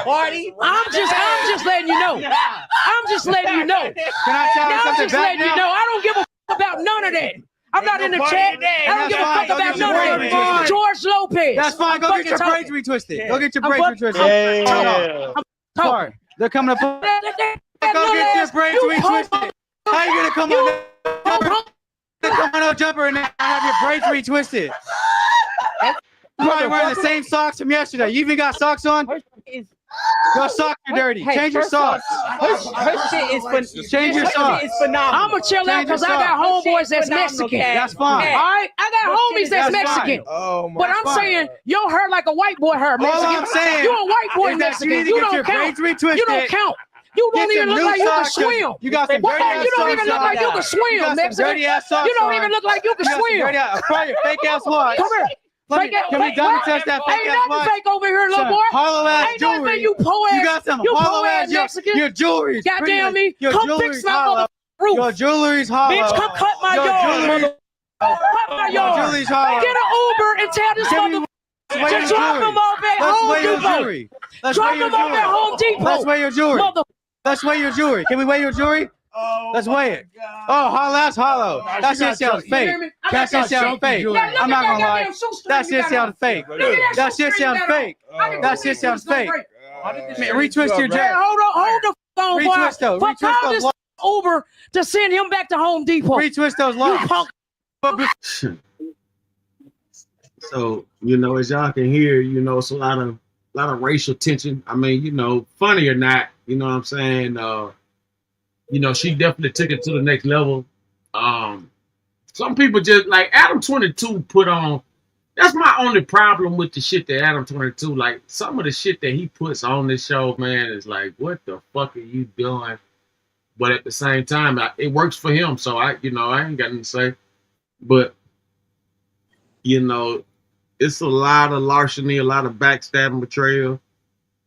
Party. I'm just letting you know. I'm just letting you know. Can I tell you I'm something just back letting you now? know. I don't give a fuck about none of that. I'm not in the chat. I don't give a fuck about none of that. George Lopez. That's fine. Go get your braids retwisted. Go get your braids retwisted. Yeah. Sorry. They're coming up. Go get your braids retwisted. How you gonna come on? Come on, no jumper, and have your braids retwisted. You're probably wearing the same socks from yesterday. You even got socks on? Your socks are dirty. Change your socks. Her shit is phenomenal. Change your socks. It's phenomenal. I'm gonna chill out because I got homeboys that's Mexican. That's fine. All right, I got homies that's Mexican. But I'm saying your hair like a white boy hair. Mexican. All I'm saying you a white boy is that Mexican. you need to You get don't your count. braids retwisted. You don't count. You don't even look like you can swim. You got some dirty ass You don't socks even look on. like you can swim, You got some Mexican. dirty ass socks You don't on. even look like you can You got some swim. dirty ass- Probably your fake ass watch. Come here. Can we double test that fake Ain't ass nothing watch? fake over here, little Some boy. hollow ass Ain't nothing jewelry. fake, you po ass. You got some you hollow po ass Mexican. your jewelry's Goddamn me. Your Come jewelry's fix my hollow. roof. Your jewelry's hollow. Bitch, come cut my Your yard. jewelry- Cut my yard. jewelry's hollow. Get an Uber and tell this motherfucker to drop him off at Home Depot. Drop him off at Home Depot. Let's weigh your jewelry. Mother- Let's weigh your jewelry. Can we weigh your jewelry? Let's weigh it. Oh, that's hollow. That shit sounds fake. That shit sounds fake. I'm not gonna lie. That shit sounds fake. That shit sounds fake. That shit sounds fake. Retwist your Hey, dress. hold the phone, boy. Retwist those. Fuck, Retwist call those. this Uber to send him back to Home Depot. Retwist those You locks. punk. So, as y'all can hear, it's a lot of racial tension. I mean, funny or not, you know what I'm saying? She definitely took it to the next level. Some people just like Adam 22 put on. That's my only problem with the shit that Adam 22, like some of the shit that he puts on this show, man, is like, what the fuck are you doing? But at the same time, it works for him. So I ain't got nothing to say. But, it's a lot of larceny, a lot of backstabbing, betrayal.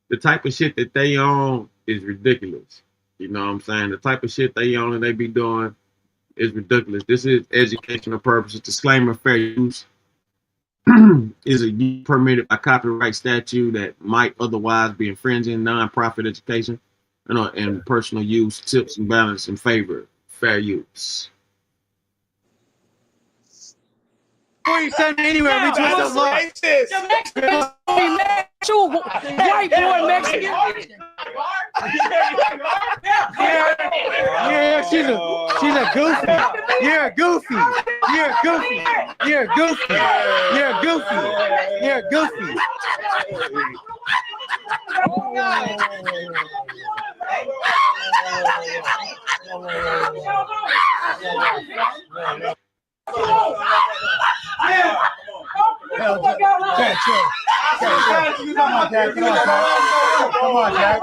The type of shit that they own is ridiculous. You know what I'm saying? The type of shit they own and they be doing is ridiculous. This is educational purposes. Disclaimer, fair use is a use permitted by copyright statute that might otherwise be infringing non-profit education and personal use, tips and balance in favor. Fair use. Before you send me anywhere, retwist those locks. The Mexicans be mad at you, white boy Mexican. Yeah, she's a goofy. You're a goofy. You're a goofy. You're a goofy. You're a goofy. You're a goofy. Come on, Jack.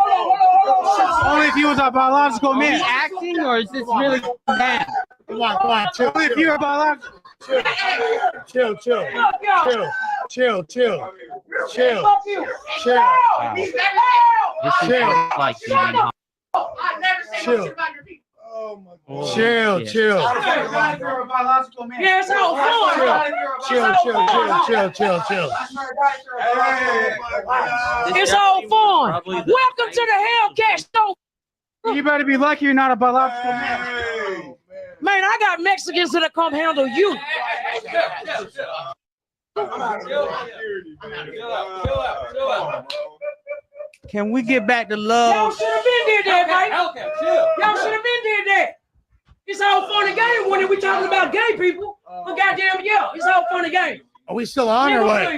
Only if you was a biological man. Acting, or is this really bad? Come on, chill. Only if you're a biological. Chill. Chill. Like Chill. Chill. Yeah, it's all fun. Chill. It's all fun. Welcome to the Hellcat Show. You better be lucky you're not a biological man. Man, I got Mexicans that come handle you. Can we get back to Y'all love? should have been did that, mate. Y'all should have been did that. It's all fun and game when we talking about gay people. But goddamn, yeah, it's all fun and game. Are we still on or what?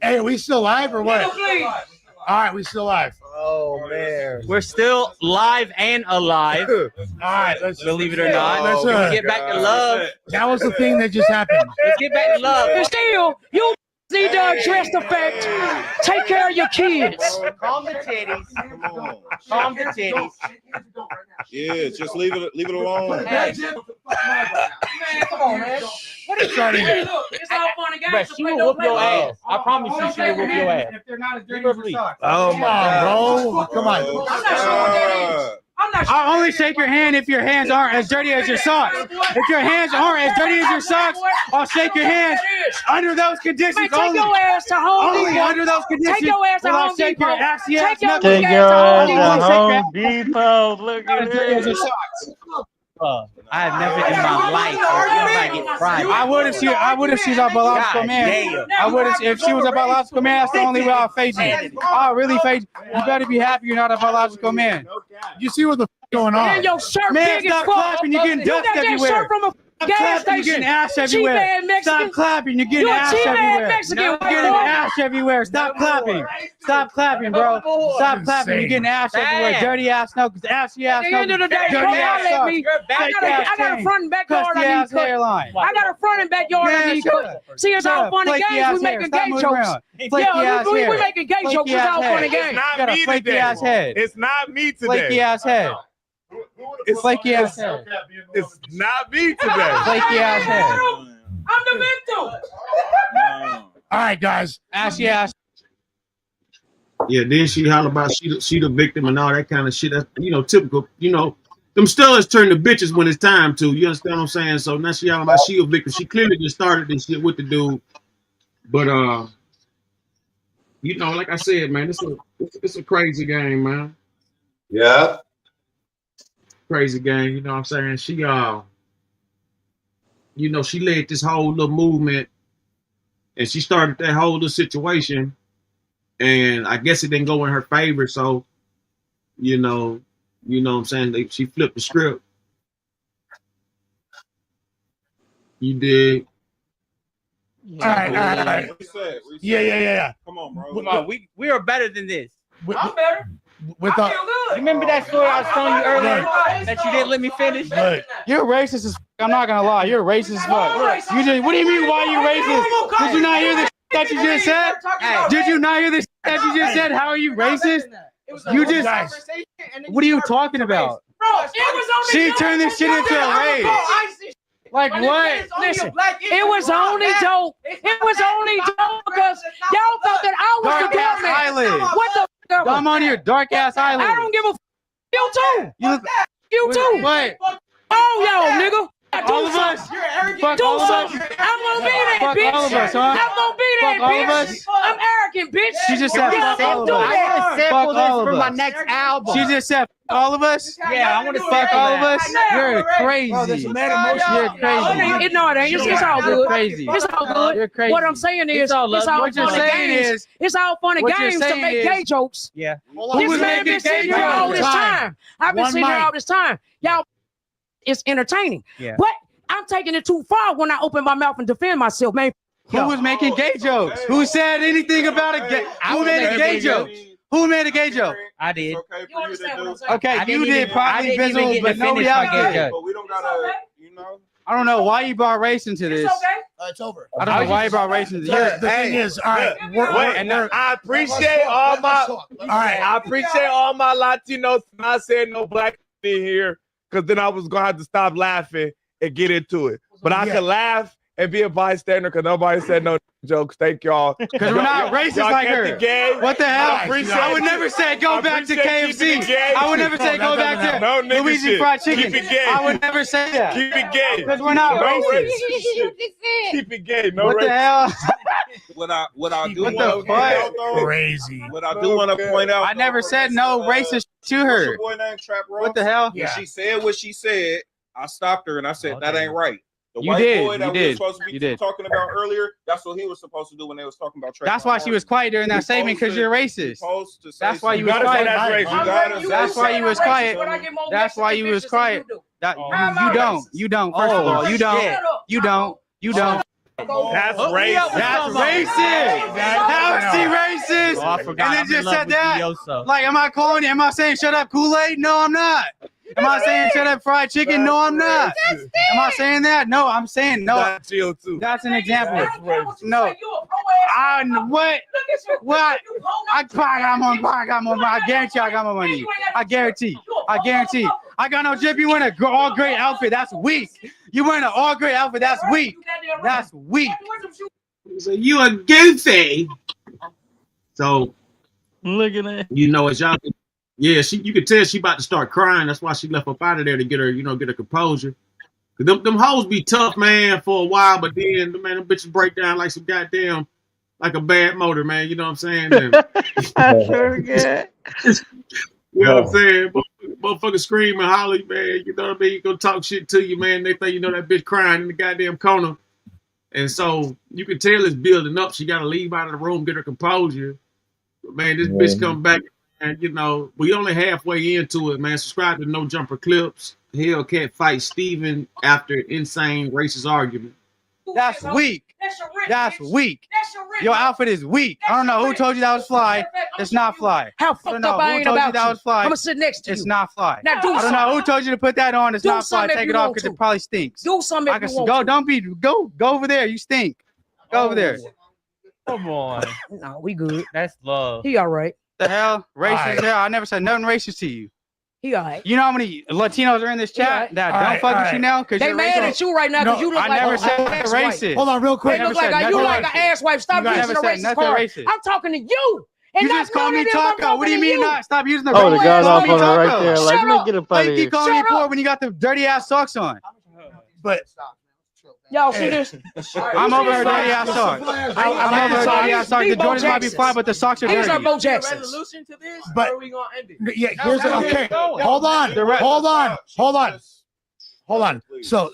Hey, are we still live or what? Please. All right, we still live. Oh man, we're still live and alive. All right, let's believe it or not. let's get back to love. That was the thing that just happened. Let's get back to love. And still, you need to address the fact. Take care of your kids. Calm the titties. Calm the titties. Yeah, just leave it alone. Hey. Man, come on, man. What are you trying to do? It's all fun and games. But she will whoop your ass. I promise you, she will whoop your ass. If they're not as dirty as your socks. Oh my God, bro! Come on. I'm not sure what that is. I'll only shake your hand if your hands aren't as dirty as your socks. If your hands aren't as dirty as your socks, I'll shake your hand. Under those conditions, Man, take your ass to Home only Depot. under those conditions, Take your ass to will I Home shake your Depot. assy Take ass your knuckles. weak Take your ass to ass Home to Depot. Home Depot. Look at As dirty as your this. socks. I have never in my life heard anybody get fried. I would if she's a biological man. I would if she was a biological man. That's the only way I'll face you. I'll really face you. You better be happy you're not a biological man. You see what the going on? And your shirt Man, big as stop fuck. clapping. You're getting You dust got that everywhere. shirt from a Stop gas clapping. station. You're getting ass Cheap everywhere. ass Mexican. Stop clapping. You're getting You a ass cheap ass everywhere. Mexican, You're white getting boy. ass everywhere. Stop clapping. Stop clapping, bro. Stop clapping. You're getting ass everywhere. Dirty ass knuckles. Assy ass At the end of the knuckles. day, Dirty don't ass holler at socks. me. Fake I ass got a chain. front and backyard Crusty I need ass cut. hairline. I got a front and backyard I Man, need shut cut. up. See, it's Shut all up. fun and Flaky games. ass We hair. making Stop gay moving jokes. around. Flaky Yeah, ass we hair. making gay Flaky jokes. It's ass all head. fun and It's games. not got a me flaky today. ass head. It's not me today. Flaky ass head. It's Flaky ass head. It's not me today. Flaky ass head. I'm the victim. All right, guys. Assy ass. Yeah, then she holler about she the victim and all that kind of shit. That's typical. Them studs turn to bitches when it's time to. You understand what I'm saying? So now she holler about she a victim. She clearly just started this shit with the dude. But like I said, man, it's a crazy game, man. Yeah. Crazy game. You know what I'm saying? She she led this whole little movement, and she started that whole little situation. And I guess it didn't go in her favor, so you know what I'm saying? She flipped the script. You did. All right. Yeah. Come on, bro. Come on, we are better than this. I'm better. With I feel good. Remember that story I was telling you earlier that you didn't let me finish? You're racist as fuck. I'm not gonna lie. You're racist as fuck. What do you mean? Why you racist? Did you not hear the that you just said? Did you not hear the that you just said? How are you racist? You just. What are you talking about? Bro, it was only She turned this shit into a rage. Like what? Listen, it was only dope. It was only dope because y'all thought that I was Dark the ass doorman. eyelid. What the fuck? I'm on your dark ass island. I don't give a f. You too. You too. What? Oh, y'all, nigga. All of us. Fuck Do all of something. us. I'm gonna be that, Fuck bitch. all of us, huh? I'm gonna be that, Fuck all of bitch. us. I'm arrogant, bitch. She just said Yeah, fuck all of do us. that. I want to sample Fuck all this of for my us. next album. She just said fuck all of us. Yeah, I want to Fuck sample all of that. us. You're crazy. You're crazy. No, it ain't. It's all good. You're crazy. It's all good. You're crazy. What I'm saying is, it's all What fun you're and saying games. is- It's all fun and what you're games to saying make is- gay jokes. Yeah. This was man making been sitting gay here all jokes? this time. I've been One sitting here mic. all this time. Y'all, it's entertaining. Yeah. But I'm taking it too far when I open my mouth and defend myself, man. Who was making gay jokes? Who said anything about a gay? Who made a gay joke? Who made a gay joke? I did. You understand what I'm saying? Okay, I you didn't did even- I probably didn't even visual, get but to nobody finish my else gay did. joke. But we don't gotta, I don't know why you brought race into this. It's okay. It's over. I don't know why you brought race into this. The thing is, all right. I appreciate all my. All right, I appreciate all my Latinos not saying no black in here, because then I was gonna have to stop laughing and get into it. But I could laugh and be a bystander because nobody said no jokes. Thank y'all. Because we're not racist like her. What the hell? I would never say go back to KFC. I would never say go back to Louisiana fried chicken. Keep it gay. I would never say that. Keep it gay. Because we're not racist. Keep it gay. No What the racist. hell? what I do What want the to point out, fuck? though, Crazy. what I do want to point out, I never said no racist to what's her. your boy named Trap Ross? What the hell? When she said what she said, I stopped her and I said that ain't right. The You white did, boy that you we were did, supposed to you be did. talking about earlier, that's what he was supposed to do when they was talking about. That's why she was quiet during that statement, because you're racist. That's why you was quiet. That's why you was quiet. That's why you was quiet. That you don't. You don't. First of all, you don't. You don't. You don't. That's racist. That's racist. How is she racist? Oh, I forgot. And then I'm in just love said with that. Dioso. Like, am I calling? Am I saying shut up Kool-Aid? No, I'm not. Am I saying shut up fried chicken? No, I'm not. Am I saying that? No, I'm saying no. That's chill too. That's an example. No. I what? What? I got more. I guarantee I got more money. I guarantee. I got no drip. You wearing an all gray outfit. That's weak. You wearing an all gray outfit. That's weak. That's weak. So you a goofy. So Look at that. as y'all can Yeah, you could tell she about to start crying. That's why she left up out of there to get her, get her composure. Them hoes be tough, man, for a while, but then, man, them bitches break down like some goddamn, like a bad motor, man. You know what I'm saying? And, I sure get. you know what I'm saying? Motherfucker scream and holler, man. You know what I mean? Go talk shit to you, man. They think you know that bitch crying in the goddamn corner. And so you can tell it's building up. She got to leave out of the room, get her composure. But, man, this bitch come back, and, we only halfway into it, man. Subscribe to No Jumper Clips. Hellcat fights Steven after insane racist argument. That's weak. That's weak. Your outfit is weak. I don't know who told you that was fly. It's not fly. How fucked up I ain't about that you. was fly. I'm gonna sit next to you. It's not fly. Now do I don't know who told you to put that on. It's not fly. Take it off because it probably stinks. Do something if you want go. to. Don't be. Go over there. You stink. Go over there. Come on. No, we good. That's love. He all right. The hell? Racist Right. hell. I never said nothing racist to you. He all right. You know how many Latinos are in this chat that don't fuck with you now? Because They mad at you right now because you look I like never a said ass racist. wife. Hold on, real quick. They look like you like an ass wife. Stop using the racist card. I'm talking to you. And You not just called none me of them. I'm taco. What do you talking to mean not? Stop using the Oh, the racist guy's call off me on her right taco. there. Like, Shut let up. me get up Why out you of keep here. calling me Shut poor up. when you got the dirty ass socks on? But Y'all see this? I'm over her dirty ass socks. I'm over her dirty ass socks. The Jordans might be fine, but the socks are These are dirty. Bo Jacksons. Resolution to this? But- or are we gonna end it? yeah, here's okay. Hold on. So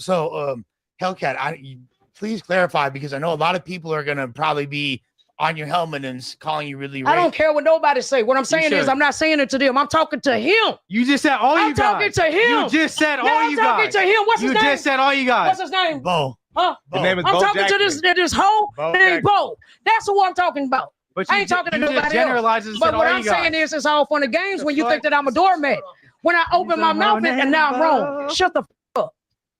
Hellcat, please clarify because I know a lot of people are gonna probably be on your helmet and calling you really. I don't care what nobody say. What I'm saying is should. I'm not saying it to them. I'm talking to him. You just said all you I'm talking guys. to him. You just said Now all I'm you talking guys. to him. What's his You name? just said all you guys. What's his name? Bo. Huh? His name is I'm Bo talking Jackson. to this hoe Bo named Jackson. Bo. That's who I'm talking about. But I ain't talking to you just nobody generalized and else. said But what all I'm you guys. saying is it's all fun and games when you think that I'm a doormat. When I open my mouth and now I'm wrong. Shut the up.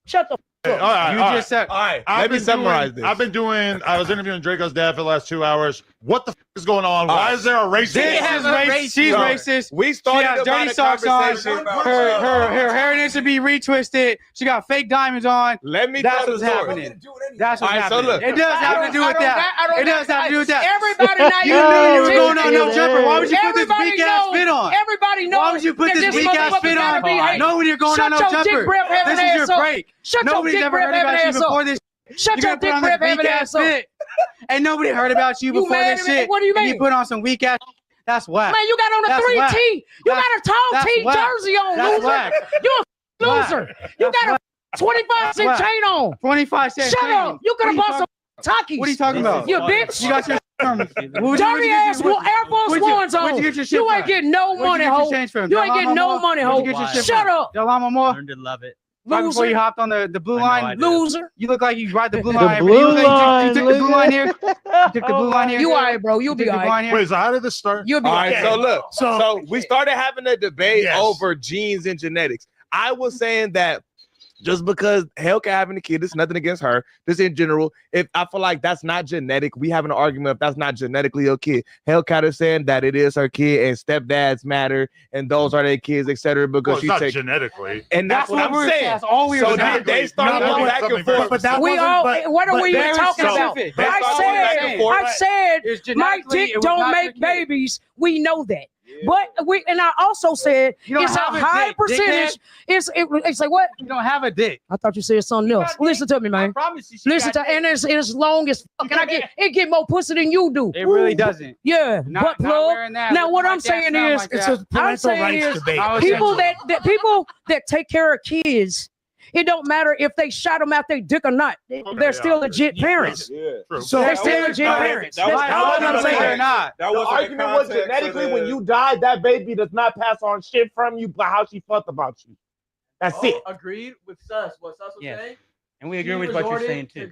Shut the All right, You all just said. All right, I've let me been summarize doing- this. I was interviewing Draco's dad for the last 2 hours. What the is going on? Why is there a racist? This is racist. She's racist. We She started has about dirty a socks on. conversation. Her hair needs to be retwisted. She got fake diamonds on. Let me That's tell the what's story. happening. That's what's All right, so happening. look. It does have to do with that. It does have to do with that. Everybody now You knew you were going on no jumper. Why would you put this Everybody weak ass knows- fit on? Everybody knows. Why would you put that this weak ass motherfucker fit gotta on? be hating. No, when you're going on no Shut your jumper. dick breath having This is your ass up. break. Shut your Nobody's dick ever breath heard having about you ass up. before this. Shut You your gotta put dick on breath this having weak ass ass up. fit. And nobody heard about you before mad this at me? shit. What do you And mean? you put on some weak ass. That's whack. Man, you got on a That's 3T. whack. You got a tall That's T whack. jersey on, That's loser. whack. You a Whack. loser. You That's got whack. a 25-cent Whack. chain on. 25 cents. Shut up. You could have bought some Takis. What are you talking about? You bitch. You got your from. Dirty ass Air Force Ones on. Where'd you get your shit You ain't from? getting no Where'd you money, get your ho. change from? You ain't Del getting no Amo money, Where'd ho. you get your shit Shut from? up. Del Amo More? Learned to love it. Right before you Loser. hopped on the blue I know I line. did. Loser. You look like you ride the blue The line. blue You look like you took the line, blue look line at- here. You took the blue line here. You all right, bro. You'll You be took all the blue line right. here. Wait, so how did this start? You'll be All all right, right. so look. So- So we started having a debate Yes. over genes and genetics. I was saying that just because Hellcat having a kid, it's nothing against her. This in general. If I feel like that's not genetic, we have an argument if that's not genetically your kid. Hellcat is saying that it is her kid and stepdads matter and those are their kids, etc. Because Well, it's she not takes genetically. and that's what I'm we're saying. That's all we So were then they started No, going but- back and something very forth. But that We wasn't. all. But, What are we even very talking about? specific. They started going back and I forth. said, It's my genetically, dick it was don't not your make kid. babies. We know that. But I also said You don't it's a have a high dick, percentage. It's like what? You don't have a dick. I thought you said something else. Listen to me, I man. promise you. she Listen got to, and it's long as fuck. And it get more pussy than you do. It really doesn't. Yeah, Not- butt not plug. wearing that, Now looking what like I'm that, saying sound is, like it's that. a I'm parental saying rights is, debate. I was people that people that take care of kids, it don't matter if they shot them out their dick or not. They're still legit parents. True. So They're still legit parents. that was- That's that all wasn't I'm the saying. Or not. That The wasn't argument was context genetically of when you died, that baby does not pass on shit from you, but how she felt about you. That's it. Agreed with Sus. What Sus was Yes. saying. And we agree with what you're saying too.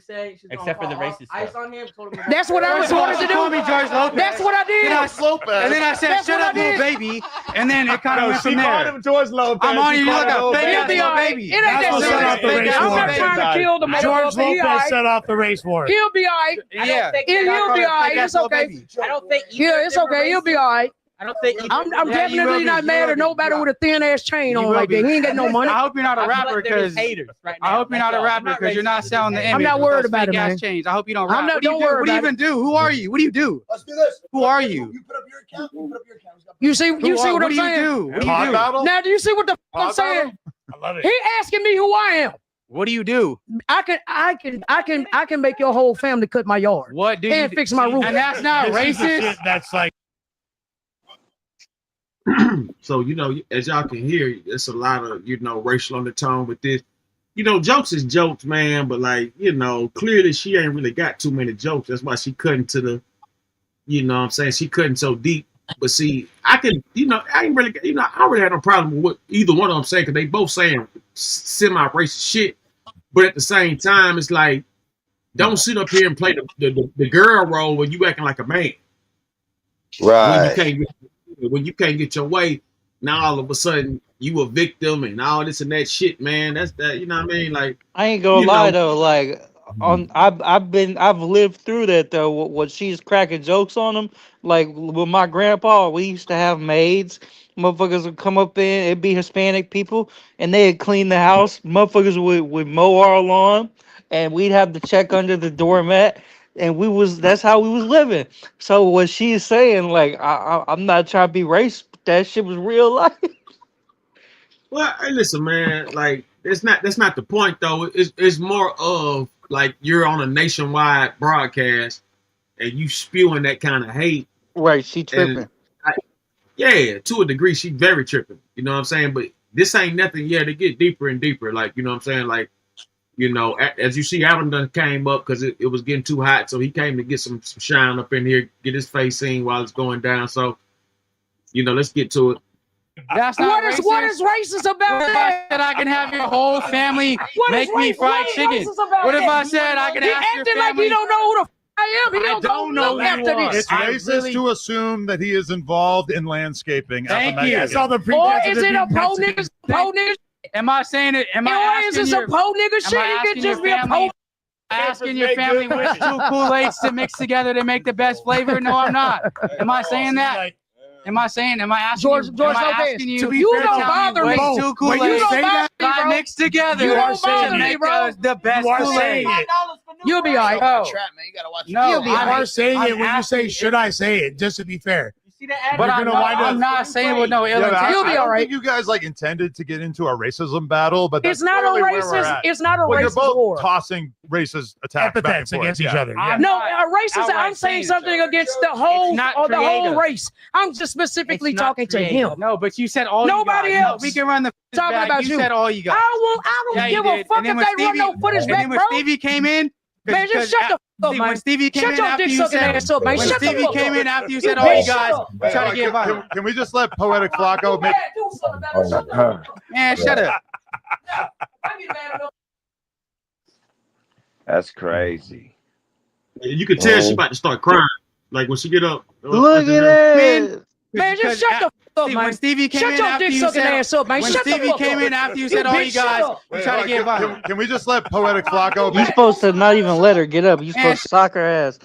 Except for the racist Ice stuff. on him. Told him That's what I was wanted to Call me do. George Lopez. That's what I Then I did. slope and then I said, That's "Shut what I up, little did. baby," and then it kind of No, went she from called there. him George Lopez. I'm on She you. You called look him a little fake He'll ass be little all right. baby. It ain't That's that what set serious. off the race I'm war. not trying to kill the George motherfucker. He all Lopez right. set off the race war. He'll be all right. Yeah, He'll be all right. It's okay. I don't think. Yeah, it's okay. He'll be all right. I don't think I'm definitely not mad at nobody with a thin ass chain on like that. He ain't got no money. I hope you're not a rapper because haters right now. I hope you're not a rapper because you're not selling the image. I'm not with worried those about it, fake-ass man. chains. I hope you don't rap. I'm not. What do you Don't do? worry What do you about even do? Who are you? What do you do? Let's do this. Who are you? You put up your account. You put up your account. You see what I'm saying? What do you do? Now, do you see what the fuck I'm saying? I love it. He asking me who I am. What do you do? I can make your whole family cut my yard. What do you and do? fix my roof. And that's not racist. That's like. So, you know, as y'all can hear, it's a lot of, you know, racial undertone with this. You know, jokes is jokes, man, but like, you know, clearly she ain't really got too many jokes. That's why she cutting to the, you know what I'm saying? She cutting so deep. But see, I can, you know, I ain't really, you know, I really had no problem with what either one of them saying because they both saying semi-racist shit. But at the same time, it's like, don't sit up here and play the girl role when you acting like a man. Right. When you can't get your way, now all of a sudden you a victim and all this and that shit, man. That's that, you know what I mean? Like, I ain't gonna lie though, like I've lived through that though. When she's cracking jokes on them, like with my grandpa, we used to have maids. Motherfuckers would come up in, it'd be Hispanic people, and they'd clean the house. Motherfuckers would mow our lawn, and we'd have the check under the doormat, and that's how we was living. So what she's saying, like I'm not trying to be racist, but that shit was real life. well, hey, listen, man, like that's not the point though. It's more of like you're on a nationwide broadcast and you spewing that kind of hate. Right, she tripping. Yeah, to a degree, she very tripping. You know what I'm saying? But this ain't nothing. Yeah, they get deeper and deeper. Like, you know what I'm saying? Like, you know, as you see, Adam done came up because it was getting too hot, so he came to get some shine up in here, get his face seen while it's going down. So, you know, let's get to it. That's not racist. What is racist about that? That I can have your whole family make me fried chicken. What if I said I can ask your acting like family? he don't know who the I am. He don't know after this. It's racist to assume that he is involved in landscaping. Thank you. Or is it a po niggas? Am I saying it? Am I Or asking is it some po nigga shit? It could just be a po. Asking your family which two Kool-Aids to mix together to make the best flavor? No, I'm not. Am I saying that? Am I asking George Lopez, you don't bother me. Two Kool-Aids mixed together you don't bother to me, make bro. the best Kool-Aid. You'll be all right. No, you are saying it when you say, should I say it? Just to be fair. But I'm not saying it with no ill intent. You'll be all right. I think you guys like intended to get into a racism battle, but that's it's not a racist. It's not a racist you're both war. tossing racist attacks Epithets against each other. Yeah. No, a racist. I'm saying something against the whole race. I'm just specifically talking to him. No, but you said all. Nobody you guys. else. We can run the talking back. about You said all you guys. I don't give a fuck if they run no footage back, and then when bro. Stevie came in. Man, just shut the fuck up, man. When Stevie came in after you said, when Stevie came in after you said, "Oh, you guys try to get violent." Can we just let Poetic Flacco make? Man, shut up. That's crazy. You could tell she about to start crying. Like when she get up. Look at it. Man, just shut the fuck up, man. When Stevie came in after you said, when Stevie came in after you said, "Oh, you guys try to get violent." Can we just let Poetic Flacco? You're supposed to not even let her get up. You're supposed to sock her ass.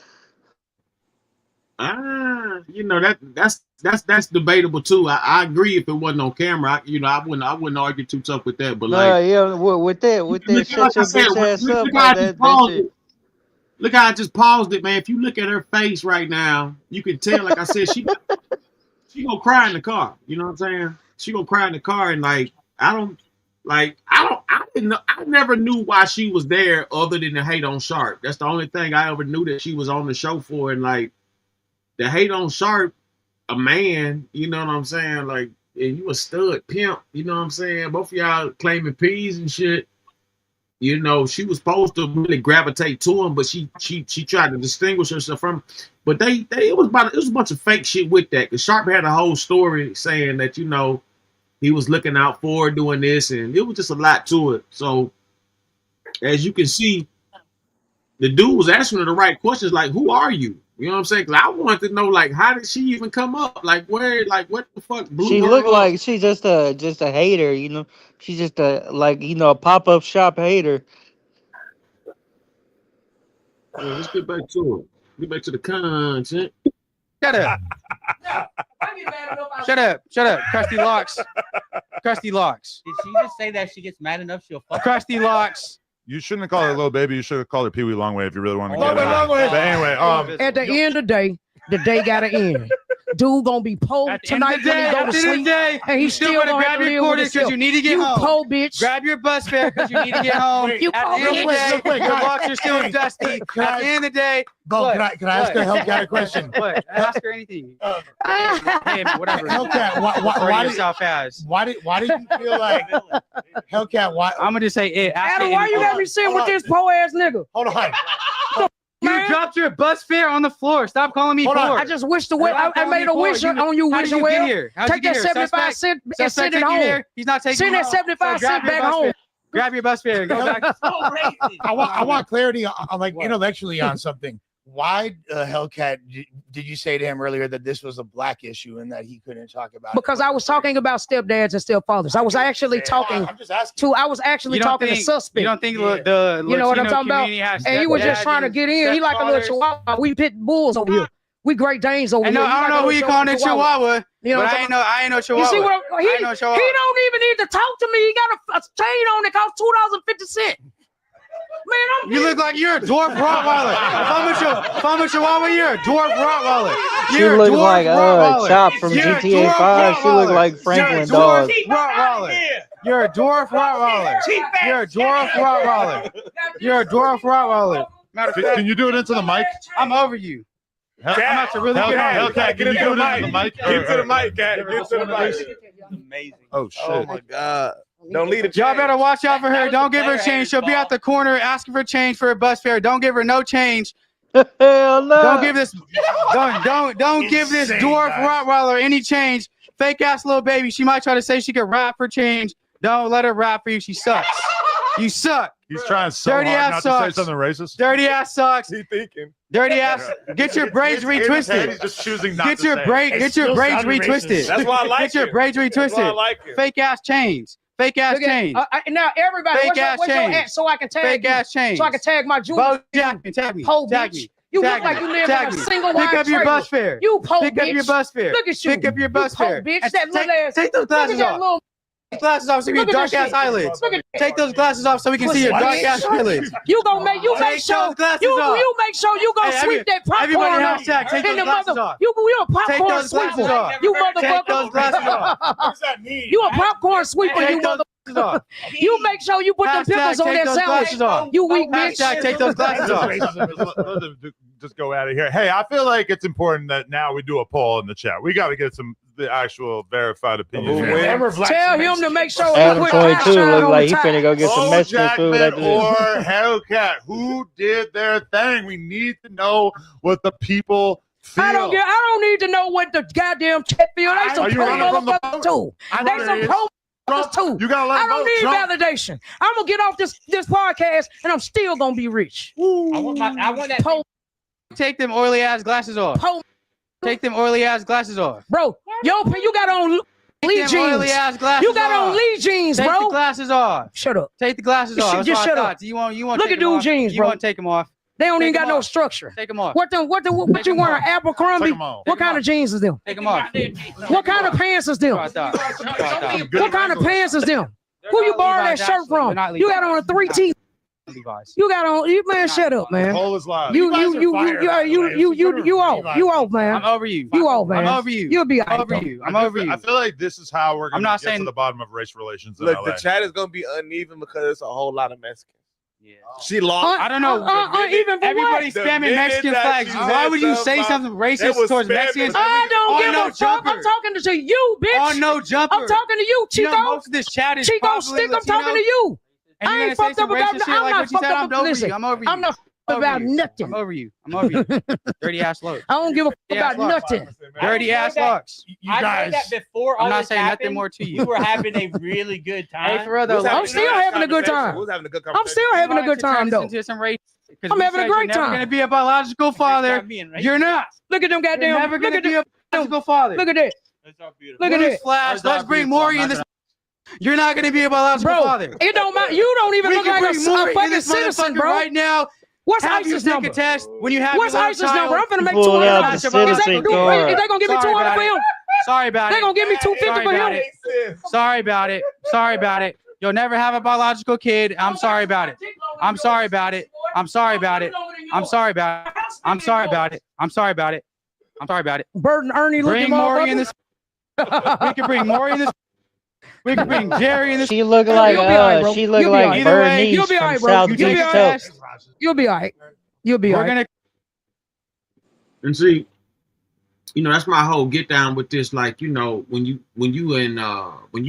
You know that's debatable too. I agree if it wasn't on camera. I wouldn't argue too tough with that. But like, yeah, with that, shut your bitch ass up. Look how I just paused it, man. If you look at her face right now, you can tell. Like I said, she gonna cry in the car. You know what I'm saying? She gonna cry in the car, and like I never knew why she was there other than to hate on Sharp. That's the only thing I ever knew that she was on the show for, and like the hate on Sharp, a man. You know what I'm saying? Like, and you a stud pimp. You know what I'm saying? Both of y'all claiming P's and shit. You know, she was supposed to really gravitate to him, but she tried to distinguish herself from him. But it was a bunch of fake shit with that. Because Sharp had a whole story saying that, you know, he was looking out for her doing this, and it was just a lot to it. So as you can see, the dude was asking her the right questions, like, who are you? You know what I'm saying? Because I wanted to know, like, how did she even come up? Like, where, like, what the fuck blew She her looked up? like she's just a hater, you know. She's just a pop-up shop hater. Yeah, let's get back to it. Get back to the content. Shut up. Shut up, Crusty Locks. Crusty Locks. Did she just say that she gets mad enough she'll fuck? Crusty Locks. You shouldn't have called her little baby. You should have called her Pee Wee Longway if you really want to Longway, get it. Longway. But anyway, At the end of the day gotta end. Dude gonna be poor tonight when he go to sleep, and he's still gonna grab your quarters because you need to get home. You poor bitch. Grab your bus fare because you need to get home. You At the end of the day, your locks are still dusty. At the end of the day, Bo, can I ask her Hellcat a question? What? Ask her anything. Hey, whatever. Hellcat, why do you feel like Hellcat? Why? I'm gonna just say it. Adam, why you got me sitting with this poor ass nigga? Hold on. You dropped your bus fare on the floor. Stop calling me poor. I just wish the way I made a wish on you. How did you get here? Take that 75 cent and send it home. He's not taking. Send that 75 cent back home. Grab your bus fare and go back. I want clarity on like intellectually on something. Why Hellcat did you say to him earlier that this was a black issue and that he couldn't talk about it? Because I was talking about stepdads and stepfathers. I was actually talking to the suspect. You don't think the you know what I'm talking about? And he was just trying to get in. He like a little chihuahua. We pit bulls over here. We Great Danes over here. I don't know who you calling a chihuahua. You know, I ain't no chihuahua. You see what he don't even need to talk to me. He got a chain on that costs $2.50. Man, you look like you're a dwarf Rottweiler. If I'm a chihuahua, you're a dwarf Rottweiler. She look like Chop from GTA 5. She look like Franklin Dog. You're a dwarf Rottweiler. You're a dwarf Rottweiler. You're a dwarf Rottweiler. Matter of fact, can you do it into the mic? I'm over you. I'm about to really get on. Hellcat, can you do it into the mic? Get to the mic, Cat. Get to the mic. Amazing. Oh shit. Oh my God. Don't leave it. Y'all better watch out for her. Don't give her change. She'll be at the corner asking for change for a bus fare. Don't give her no change. Hell no. Don't give this dwarf Rottweiler any change. Fake ass little baby. She might try to say she could rap for change. Don't let her rap for you. She sucks. You suck. He's trying so dirty hard ass not socks. to say something racist. Dirty ass socks. He thinking. Dirty ass. Get your braids retwisted. He's just choosing not Get to your say braid. it. Get your braids retwisted. That's why I like Get your it. braids retwisted. That's why I like it. Fake ass chains. Fake ass chains. Now everybody, Fake what's your chains. at so I can tag Fake you, ass chains. so I can tag my junior. Tag me. Po Tag bitch. me. You Tag look like me. you live Tag in a me. single Pick up your bus fare. You po Pick bitch. up your bus fare. Look at you. Pick up your bus po fare. bitch. And That little ass. take those glasses look at off. that little. Glasses off so we can Look at dark that ass shit. eyelids. Look at that. Take those glasses off so we can see your dark ass eyelids. You gonna make Take make sure those glasses you off. make sure you gonna Hey, sweep that popcorn everybody up hashtag, take in those the glasses mother. off. You a Take popcorn those glasses sweeper. off. You Take those glasses motherfucker. off. What does that mean? You a popcorn sweeper. Take You those motherfucker. glasses off. You make sure you put the pickles on take that those sandwich. glasses off. You weak bitch. Hashtag take those glasses off. Let's just go out of here. Hey, I feel like it's important that now we do a poll in the chat. We got to get the actual verified opinion. Tell him to make sure Adam he put 22 look like he on finna go get some Mexican food after or this. Hellcat, who did their thing? We need to know what the people feel. I don't need to know what the goddamn chat feel. They some pro motherfuckers too. They some pro motherfuckers too. You gotta let I don't need Trump. validation. I'm gonna get off this podcast and I'm still gonna be rich. I want that. Po, Take them oily ass glasses off. Take them oily ass glasses off. bro, you got on Lee jeans. Oily ass glasses You got on off. Lee jeans, Take bro. the glasses off. Shut up. Take the glasses off. That's Just what I shut thought. up. You want Look take at them dude off. jeans, You bro. want to take them off. They don't Take even got them no off. structure. Take them off. What you wearing? Abercrombie? Take 'em off. What kind of jeans is them? Take them off. What kind of pants is them? That's what I thought. What kind of pants is them? Who you borrow that shirt from? You got on a 3T. You got on. You man, shut up, man. Poll is live. You off, man. I'm over you. You off, man. I'm over you. You'll be I'm over you. I'm over you. I feel like this is how we're going not to get saying- to the bottom of race relations in Look, LA. the chat is gonna be uneven because it's a whole lot of Mexicans. Yeah. She lost. I don't know. Even for Everybody's The spamming minute Mexican that flags. you Why said would you something say about- something They racist was towards spamming Mexicans? I don't On give no a fuck. jumper. I'm talking to you, bitch. On no jumper. I'm talking to you, Chico. You know, most of this chat is Chico probably Stick. I'm Latino. talking to you. And I you're ain't gonna fucked say up some about. racist shit I'm like not what you fucked said. up. I'm over Listen, you. I'm over you. I'm not I'm over about you. nothing. I'm over you. I'm over you. Dirty ass locks. I don't give a fuck Dirty about ass locks. nothing. Dirty ass locks. I heard that before all I'm not this saying nothing happened, more to you. We were having a really good time. Hey, for real though, I'm still having a good time. Who's having a good I'm conversation? still having a good time though. Into some race. I'm having a great You're never time. gonna be a biological father. You're not. Look at them goddamn. You're never Look gonna at be a biological father. Look at that. Look at that. Flash. Let's bring Maury in this. You're not gonna be a biological Bro, father. it don't matter. You don't even We look can like bring a Maury in fucking this citizen, motherfucker bro. right now. What's have you ISIS take number? a test when you have What's your little ISIS number? I'm child? finna make Pull $200. out the Is they citizen gonna card. give me Sorry 200 about for it. him? Sorry about They it. gonna give me 250 Sorry for about him? it. Sorry about it. Sorry about it. You'll never have a biological kid. I'm sorry about it. I'm sorry about it. I'm sorry about it. I'm sorry about it. I'm sorry about it. I'm sorry about it. I'm sorry about it. Bert and Ernie looking Bring Maury in this. motherfucker. We can bring Maury in this. We can bring Jerry in this. She look like You'll be all right, bro. she look You'll be all like right. Either way, You'll Bernice be all from right, bro. South you You'll take be a all Beach right. test. You'll be all right. You'll be all We're right. gonna. And see, that's my whole get down with this. Like, when you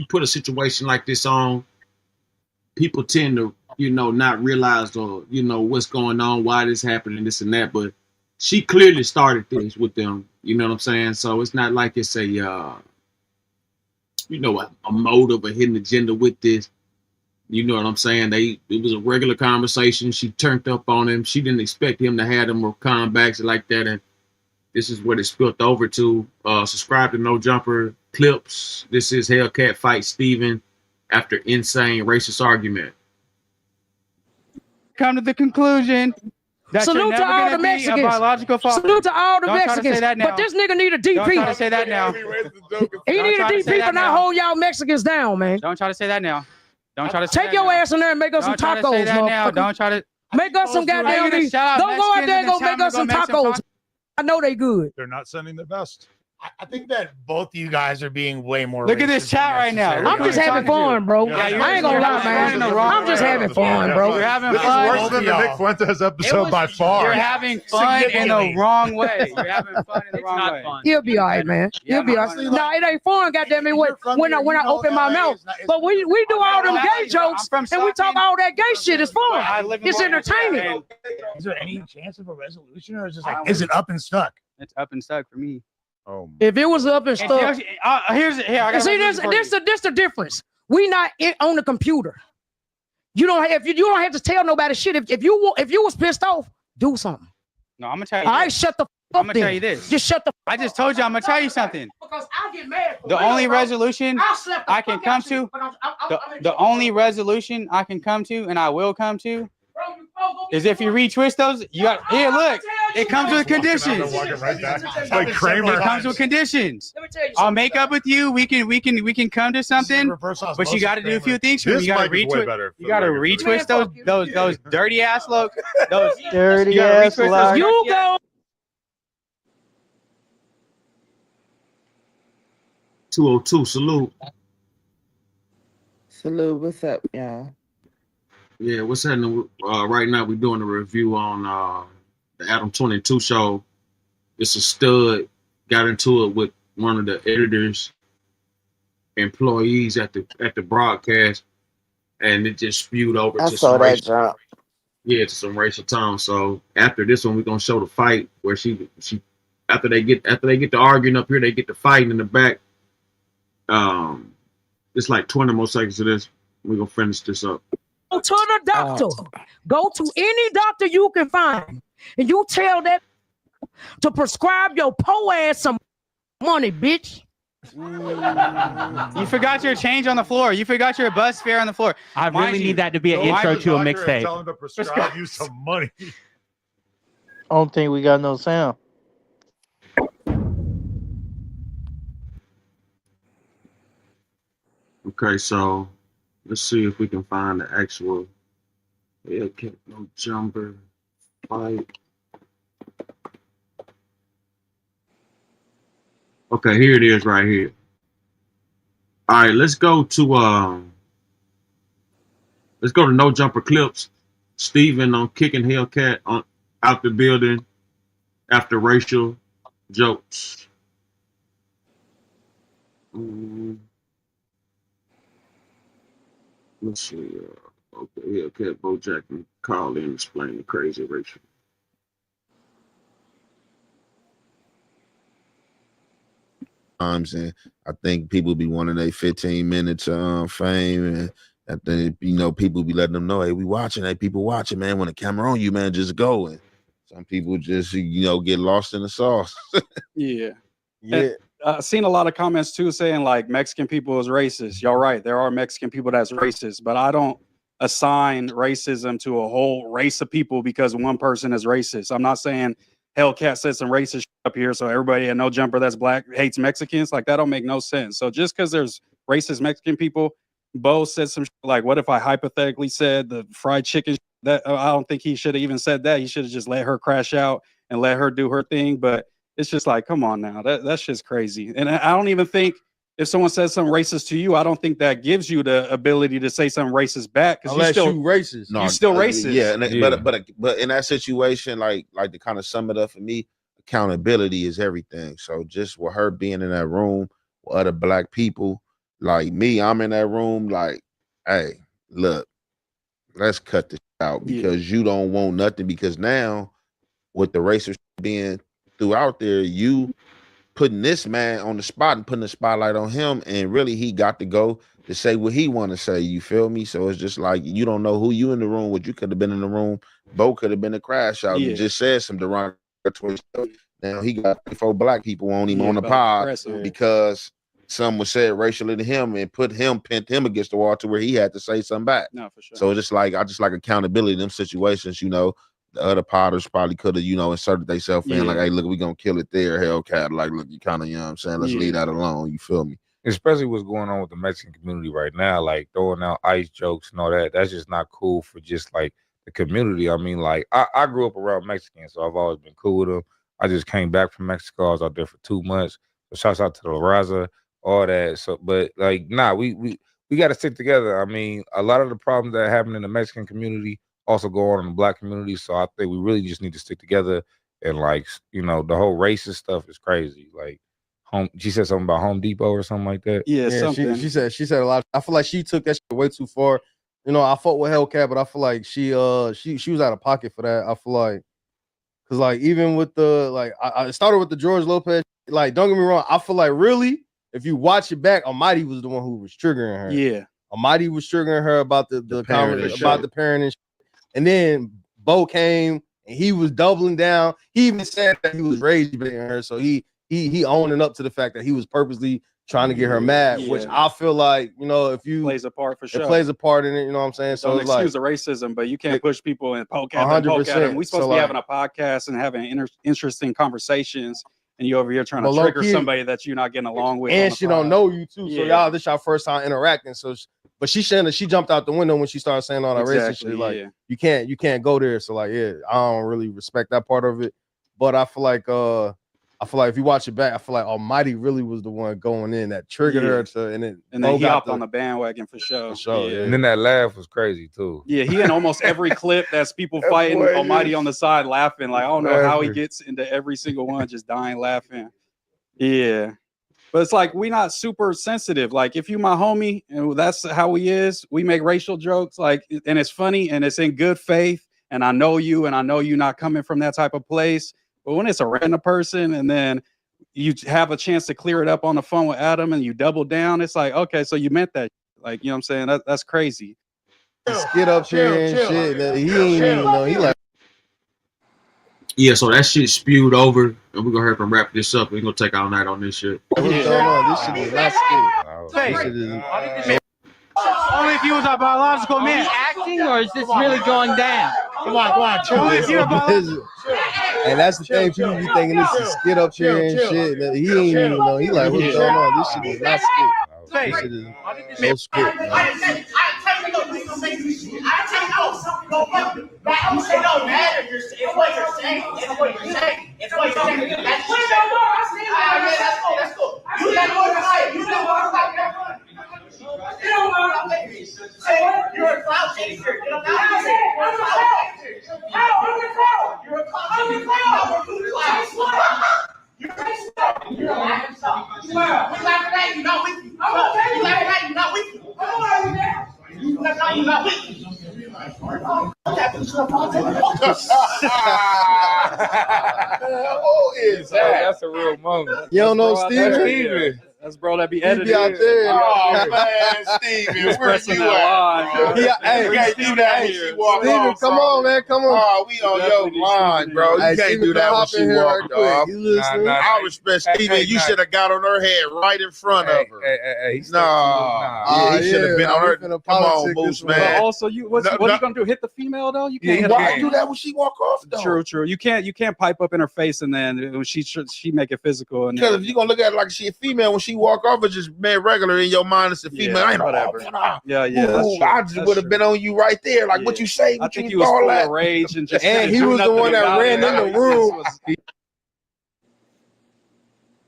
put a situation like this on, people tend to, not realize or what's going on, why this happening, this and that. But she clearly started this with them. You know what I'm saying? So it's not like it's a motive or hidden agenda with this. You know what I'm saying? It was a regular conversation. She turned up on him. She didn't expect him to have them comebacks like that, and this is what it spilled over to. Subscribe to No Jumper Clips. This is Hellcat Fight Steven after insane racist argument. Come to the conclusion that Salute you're to never all gonna the be a Mexicans. biological father. Salute to all the Don't try to Mexicans. say that now. But this nigga need a DP. Don't try to say that now. He Don't need a try to say DP that for not now. hold y'all Mexicans down, man. Don't try to say that now. Don't try to say Take that your now. ass in there and make us some Don't try to say tacos, that now. motherfucker. Don't try to. Make us some How you goddamn gonna beef. shout out Don't go out Mexicans there and and go then make tell us them some to go make tacos. I know they good. They're not sending their best. I think that both of you guys are being way more. Look at this racist chat than right now. necessary. I'm just having fun, bro. Yeah, I ain't gonna lie, man. I'm just having fun, bro. You're having This is fun. worse than the Nick Fuentes episode by far. You're having fun in the wrong way. You're having fun in the wrong way. You'll be all right, man. You'll be all right. No, it ain't fun, goddamn it, when I open my mouth. But we do all them gay jokes and we talk all that gay shit. It's fun. It's entertaining. Is there any chance of a resolution, or is it like, is it up and stuck? It's up and stuck for me. Oh, If it was up and stuck. Here, I got See, this the difference. We not on the computer. You don't have to tell nobody shit. If you was pissed off, do something. No, I'm gonna tell you. All right, shut the fuck up. I'm gonna tell you this. Just shut the. I just told you I'm gonna tell you something. Because I get mad. The only resolution I can come to, the only resolution I can come to, and I will come to, is if you retwist those. You got here. Look, it comes with conditions. Like Kramer. It comes with conditions. I'll make up with you. We can come to something, but you got to do a few things. You got to retwist. You got to retwist those dirty ass looks. Those dirty ass locks. You go. 202, salute. Salute. What's up, y'all? Yeah, what's happening? Right now, we're doing a review on the Adam 22 show. It's a stud. Got into it with one of the editors, employees at the broadcast, and it just spewed over I to saw some that racial, drop. to some racial tone. So after this one, we're gonna show the fight where she after they get to arguing up here, they get to fighting in the back. It's like 20 more seconds of this. We're gonna finish this up. Go to the doctor. Go to any doctor you can find, and you tell that to prescribe your poor ass some money, bitch. You forgot your change on the floor. You forgot your bus fare on the floor. I really need that to be an intro to a mixtape. Tell him to prescribe you some money. I don't think we got no sound. Okay, so let's see if we can find the actual Hellcat No Jumper fight. Okay, here it is right here. All right, let's go to No Jumper Clips. Steven on kicking Hellcat out the building after racial jokes. Let's see. Okay, Hellcat Bojack can call in and explain the crazy racial. And I think people be wanting a 15 minutes fame, and I think people be letting them know, hey, we watching, hey, people watching, man. When the camera on you, man, just go. And some people just get lost in the sauce. Yeah. I've seen a lot of comments too saying like Mexican people is racist. Y'all right, there are Mexican people that's racist, but I don't assign racism to a whole race of people because one person is racist. I'm not saying Hellcat said some racist shit up here, so everybody at No Jumper that's black hates Mexicans. Like, that don't make no sense. So just because there's racist Mexican people, Bo said some shit like, what if I hypothetically said the fried chicken? That I don't think he should have even said that. He should have just let her crash out and let her do her thing. But it's just like, come on now, that's just crazy. And I don't even think if someone says something racist to you, I don't think that gives you the ability to say something racist back because Unless you racist. You're still racist. Yeah, but in that situation, like to kind of sum it up for me, accountability is everything. So just with her being in that room with other black people, like me, I'm in that room, like, hey, look, let's cut this out because you don't want nothing. Because now, with the racist being throughout there, you putting this man on the spot and putting the spotlight on him, and really he got to go to say what he want to say. You feel me? So it's just like you don't know who you in the room with. You could have been in the room. Bo could have been a crash out and just said some derogatory stuff. Now he got 4 black people on him on the pod because some was said racially to him and pinned him against the wall to where he had to say something back. No, for sure. So it's just like I just like accountability in them situations, you know. The other potters probably could have, you know, inserted themselves in like, hey, look, we gonna kill it there, Hellcat. Like, look, you kind of, you know what I'm saying? Let's leave that alone. You feel me? Especially what's going on with the Mexican community right now, like throwing out ice jokes and all that. That's just not cool for just like the community. I mean, like I grew up around Mexicans, so I've always been cool with them. I just came back from Mexico. I was out there for 2 months. So shouts out to the La Raza, all that. So, but like, nah, we got to stick together. I mean, a lot of the problems that happen in the Mexican community also go on in the black community. So I think we really just need to stick together. And like, you know, the whole racist stuff is crazy. Like, she said something about Home Depot or something like that. Yeah, something. She said a lot. I feel like she took that shit way too far. You know, I fought with Hellcat, but I feel like she was out of pocket for that. I feel like, cause like even with the like, I started with the George Lopez. Like, don't get me wrong. I feel like really, if you watch it back, Almighty was the one who was triggering her. Yeah, Almighty was triggering her about the comment about the parent and. And then Bo came and he was doubling down. He even said that he was rage baiting her. So he owning up to the fact that he was purposely trying to get her mad, which I feel like, you know, if you plays a part for sure. It plays a part in it, you know what I'm saying? So Don't it's like excuse the racism, but you can't push people and poke at them. 100%. We're supposed to be having a podcast and having interesting conversations, and you over here trying to trigger somebody that you're not getting along with. And she don't know you too. So this y'all first time interacting. So but she jumped out the window when she started saying all that racist shit. Like you can't go there. So like, I don't really respect that part of it. But I feel like if you watch it back, I feel like Almighty really was the one going in that triggered her to, and then he hopped on the bandwagon for sure. And then that laugh was crazy too. Yeah, he in almost every clip that's people fighting Almighty on the side laughing. Like, I don't know how he gets into every single one, just dying laughing. Yeah. But it's like, we not super sensitive. Like, if you my homie and that's how he is, we make racial jokes, like, and it's funny and it's in good faith. And I know you and I know you not coming from that type of place. But when it's a random person and then you have a chance to clear it up on the phone with Adam and you double down, it's like, okay, so you meant that. Like, you know what I'm saying? That's crazy. Get up here and shit. He ain't even know. He like. Yeah, so that shit spewed over, and we're gonna have to wrap this up. We're gonna take all night on this shit. What's going on? This shit is not scary. This shit is. Only if you was a biological man. Acting, or is this really going down? Come on, chill. Only if you're a biological. And that's the thing, people be thinking this is skid up here and shit. He ain't even know. He like, what's going on? This shit is not scary. This shit is no scary. You're a cloud chaser. You're a laughing stock. You laughing at you, not with you. You laughing at you, not with you. You laughing at you, not with you. Who is that? That's a real moment. You don't know Steven? That's bro that be He editing. be out there. Oh man, Steven, He's where pressing you that at? line, Bro? bro. Yeah, hey, You can't do that when she walk Steven, off. come bro. on, man, come on. Oh, we on Definitely your line, Steven bro. You Hey, can't Steven, do come that when hop she in here walk right quick. off. You listening? I respect Steven. You should have got on her head right in front of her. Hey, Yeah, he should have been on her. Come on, Moose, man. But also, what are you gonna do? Hit the female though? You can't. Why do that when she walk off though? True. You can't pipe up in her face and then when she make it physical. And Because if you're gonna look at it like she a female, when she walk off, it's just man regular in your mind. It's a female. Yeah, I ain't whatever. Yeah, that's true. I just would have been on you right there. Like what you say? I What think you he was all full that? of rage and just. And he do was the nothing one that about ran it. in the room.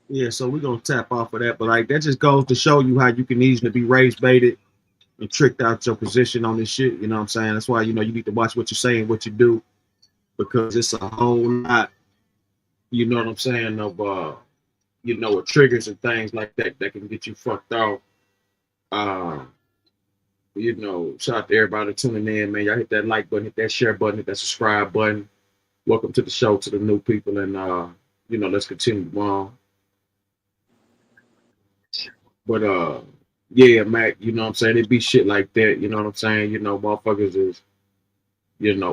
Yeah, so we're gonna tap off of that, but like that just goes to show you how you can easily be race baited and tricked out your position on this shit. You know what I'm saying? That's why you need to watch what you say and what you do, because it's a whole lot. You know what I'm saying? Of of triggers and things like that that can get you fucked off. Shout out to everybody tuning in, man. Y'all hit that like button, hit that share button, hit that subscribe button. Welcome to the show, to the new people, and let's continue on. But yeah, Mac, you know what I'm saying? It be shit like that, you know what I'm saying? Motherfuckers is,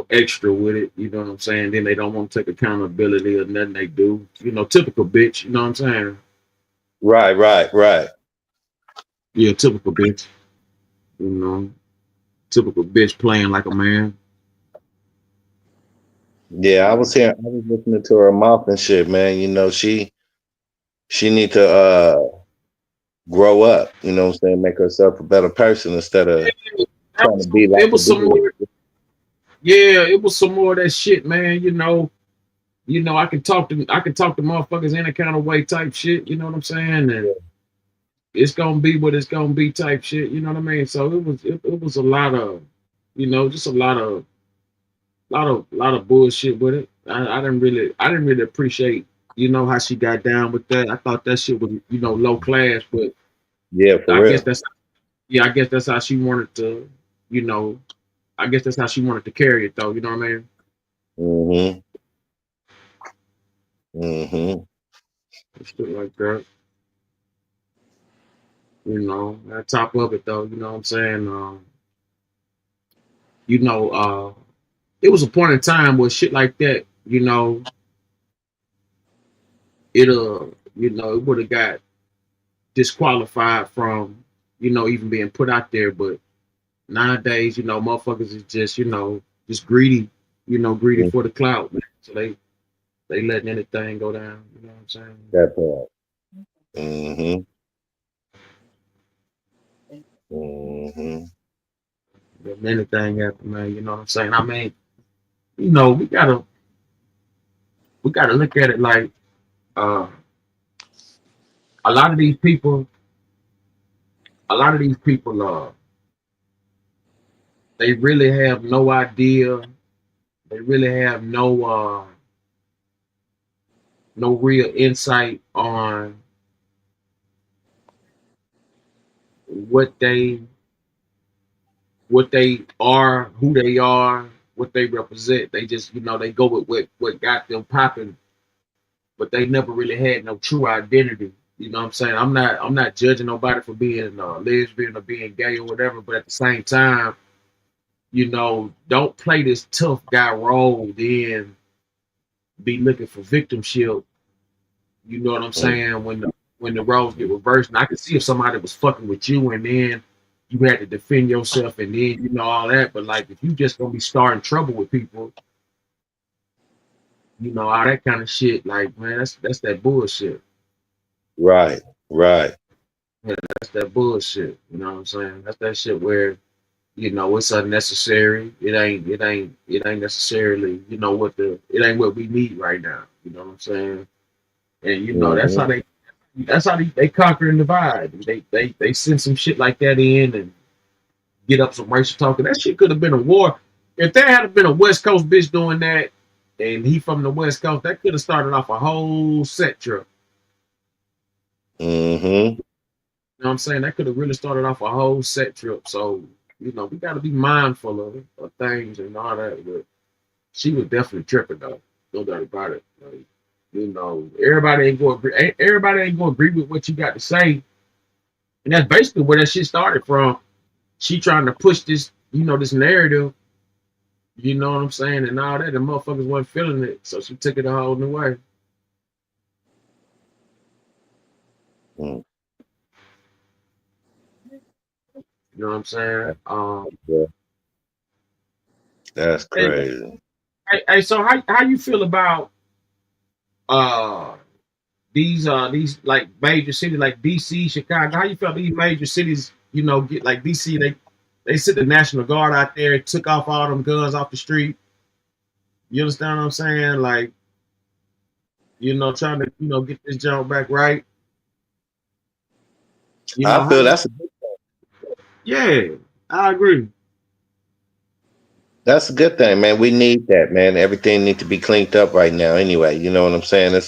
extra with it, you know what I'm saying? Then they don't want to take accountability or nothing they do. Typical bitch, you know what I'm saying? Right. Yeah, typical bitch. Typical bitch playing like a man. Yeah, I was listening to her mouth and shit, man. She need to grow up, you know what I'm saying, make herself a better person instead of trying to be like It was some more. Yeah, it was some more of that shit, man. I can talk to motherfuckers any kind of way type shit. You know what I'm saying? And it's gonna be what it's gonna be type shit. You know what I mean? So it was a lot of, just a lot of bullshit with it. I didn't really appreciate, how she got down with that. I thought that shit was, low class, but yeah, for real. I guess that's how she wanted to, I guess that's how she wanted to carry it though. You know what I mean? Shit like that. On top of it though, you know what I'm saying? It was a point in time where shit like that, it would have got disqualified from, even being put out there. But nowadays, motherfuckers is just, just greedy, greedy for the clout, man. So they letting anything go down, you know what I'm saying? That part. Letting anything happen, man, you know what I'm saying? I mean, we gotta look at it like a lot of these people, they really have no idea. They really have no real insight on what they are, who they are, what they represent. They just, they go with what got them popping, but they never really had no true identity. You know what I'm saying? I'm not judging nobody for being lesbian or being gay or whatever, but at the same time, don't play this tough guy role, then be looking for victimship. You know what I'm saying? When the roles get reversed, and I can see if somebody was fucking with you, and then you had to defend yourself, and then all that. But like, if you just gonna be starting trouble with people, all that kind of shit, like, man, that's that bullshit. Right. Yeah, that's that bullshit. You know what I'm saying? That's that shit where, it's unnecessary. It ain't necessarily, it ain't what we need right now. You know what I'm saying? And that's how they conquer and divide. They send some shit like that in and get up some racial talk. And that shit could have been a war. If there had been a West Coast bitch doing that, and he from the West Coast, that could have started off a whole set trip. You know what I'm saying? That could have really started off a whole set trip. So, we got to be mindful of things and all that. But she was definitely tripping, though. No doubt about it. Like, everybody ain't going to agree with what you got to say. And that's basically where that shit started from. She trying to push this, this narrative, you know what I'm saying, and all that. The motherfuckers wasn't feeling it, so she took it a whole new way. Mm. You know what I'm saying? Yeah. That's crazy. Hey, so how you feel about these like major cities like DC, Chicago? How you feel these major cities, get like DC, they sent the National Guard out there, took off all them guns off the street. You understand what I'm saying? Like, trying to, get this jump back right. I feel that's yeah, I agree. That's a good thing, man. We need that, man. Everything needs to be cleaned up right now anyway. You know what I'm saying?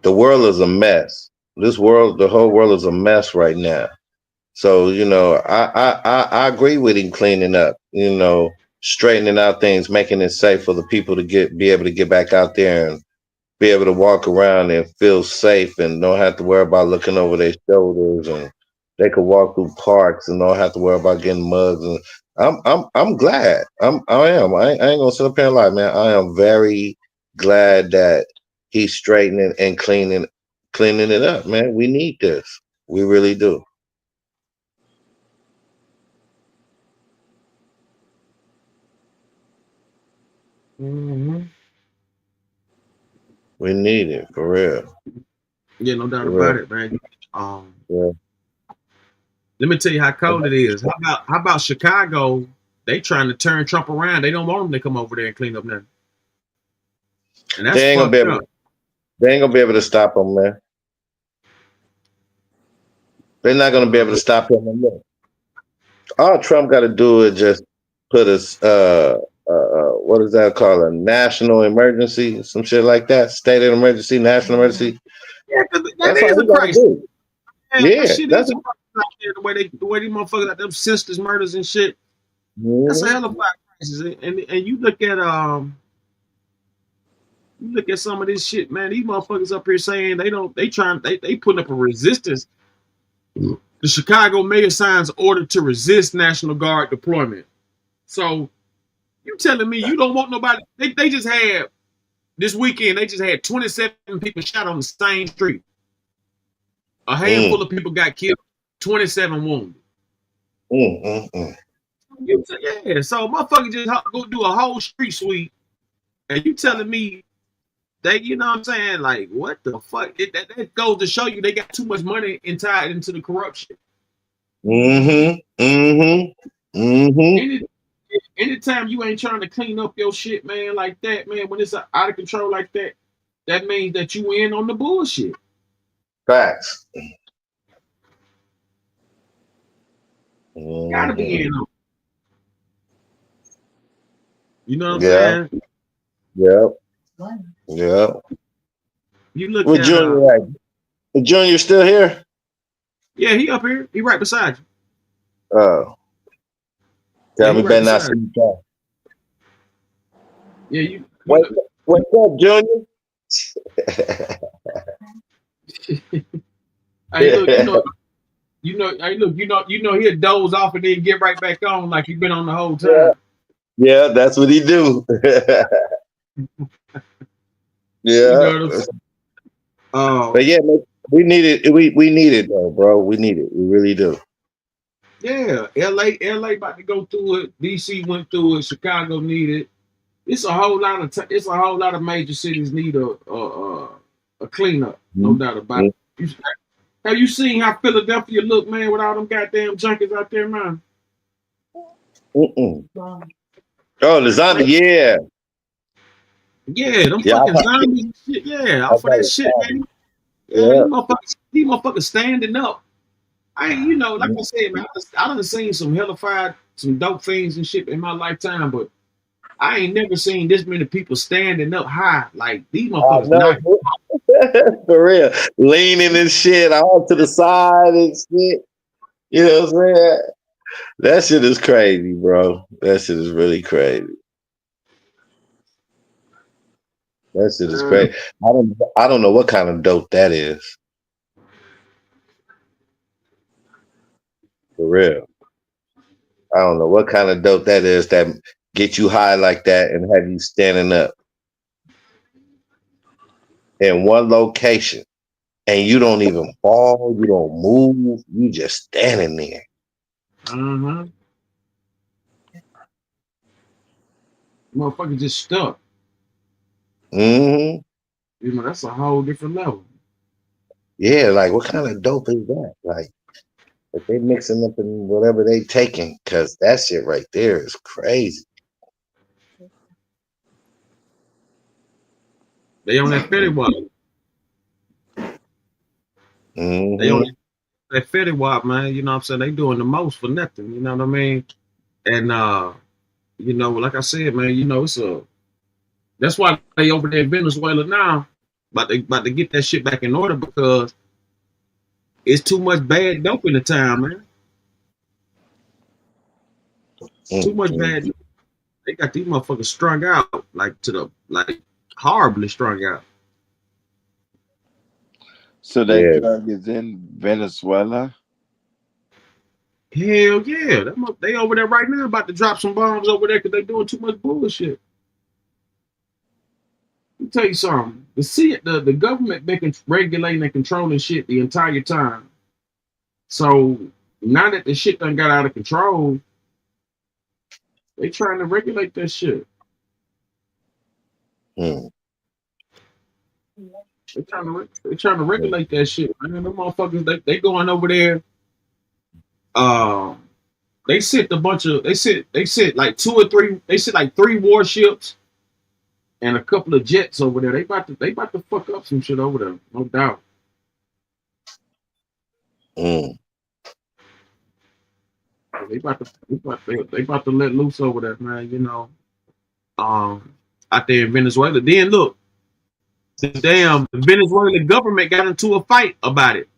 The world is a mess. The whole world is a mess right now. So, I agree with him cleaning up, straightening out things, making it safe for the people to be able to get back out there and be able to walk around and feel safe and don't have to worry about looking over their shoulders, and they could walk through parks and don't have to worry about getting mugged. And I'm glad. I am. I ain't gonna sit up here and lie, man. I am very glad that he's straightening and cleaning it up, man. We need this. We really do. Mm-hmm. We need it for real. Yeah, no doubt For about real. it, man. Yeah. Let me tell you how cold it is. How about Chicago? They trying to turn Trump around. They don't want him to come over there and clean up nothing. And that's They ain't fucked up. they ain't gonna be able to stop him, man. They're not gonna be able to stop him. All Trump got to do is just put what is that called? A national emergency, some shit like that. State of emergency, national emergency. Yeah, because that That's is all a he got to crisis. do. Yeah, that Yeah, shit that's is a crisis out there. The way these motherfuckers like them sisters murders and shit. That's a Mhm. hell of a crisis. And you look at some of this shit, man. These motherfuckers up here saying they putting up a resistance. The Chicago mayor signs order to resist National Guard deployment. So you telling me you don't want nobody? They just had this weekend. They just had 27 people shot on the same street. A handful of people got killed. 27 wounded. Yeah, so motherfucker just go do a whole street sweep, and you telling me that, you know what I'm saying? Like, what the fuck? That goes to show you they got too much money tied into the corruption. Anytime you ain't trying to clean up your shit, man, like that, man, when it's out of control like that, that means that you in on the bullshit. Facts. Gotta be in on. You know what I'm Yeah. saying? Yep. Yep. You look With at Junior, Junior still here? yeah, he up here. He right beside you. Oh. Tell me, better not see you. Yeah, you. What's up, Junior? Hey, look, hey, look, he'll doze off and then get right back on like he been on the whole time. Yeah, that's what he do. Yeah. But yeah, we need it. We need it though, bro. We need it. We really do. Yeah, LA about to go through it. DC went through it. Chicago needed. It's a whole lot of major cities need a cleanup. No doubt about it. Have you seen how Philadelphia look, man, with all them goddamn junkies out there, man? Oh, the zombie, yeah. Yeah, them fucking zombies and shit. Yeah, off of that shit, man. Yeah. These motherfuckers standing up. Like I said, man, I done seen some some dope things and shit in my lifetime, but I ain't never seen this many people standing up high. Like, these motherfuckers not. For real. Leaning and shit all to the side and shit. You know what I'm saying? That shit is crazy, bro. That shit is really crazy. That shit is crazy. I don't know what kind of dope that is. For real. I don't know what kind of dope that is that get you high like that and have you standing up in one location and you don't even fall, you don't move, you just standing there. Mm-hmm. Motherfucker just stuck. Mm-hmm. You know, that's a whole different level. Yeah, like what kind of dope is that? Like if they mixing up in whatever they taking, cause that shit right there is crazy. They on that Fetty Wap. Mm-hmm. They on that Fetty Wap, man. You know what I'm saying? They doing the most for nothing. You know what I mean? And you know, like I said, man, you know, that's why they over there in Venezuela now, about to get that shit back in order because it's too much bad dope in the town, man. Too much bad dope. They got these motherfuckers strung out, like horribly strung out. So that drug is in Venezuela? Hell yeah. They over there right now about to drop some bombs over there because they doing too much bullshit. Let me tell you something. The government been regulating and controlling shit the entire time. So now that the shit done got out of control, they trying to regulate that shit. They trying to regulate that shit, man. Them motherfuckers, they going over there. They sent like 2 or 3. They sent like 3 warships and a couple of jets over there. They about to fuck up some shit over there, no doubt. They about to let loose over there, man. You know, out there in Venezuela. Then look, the damn Venezuelan government got into a fight about it.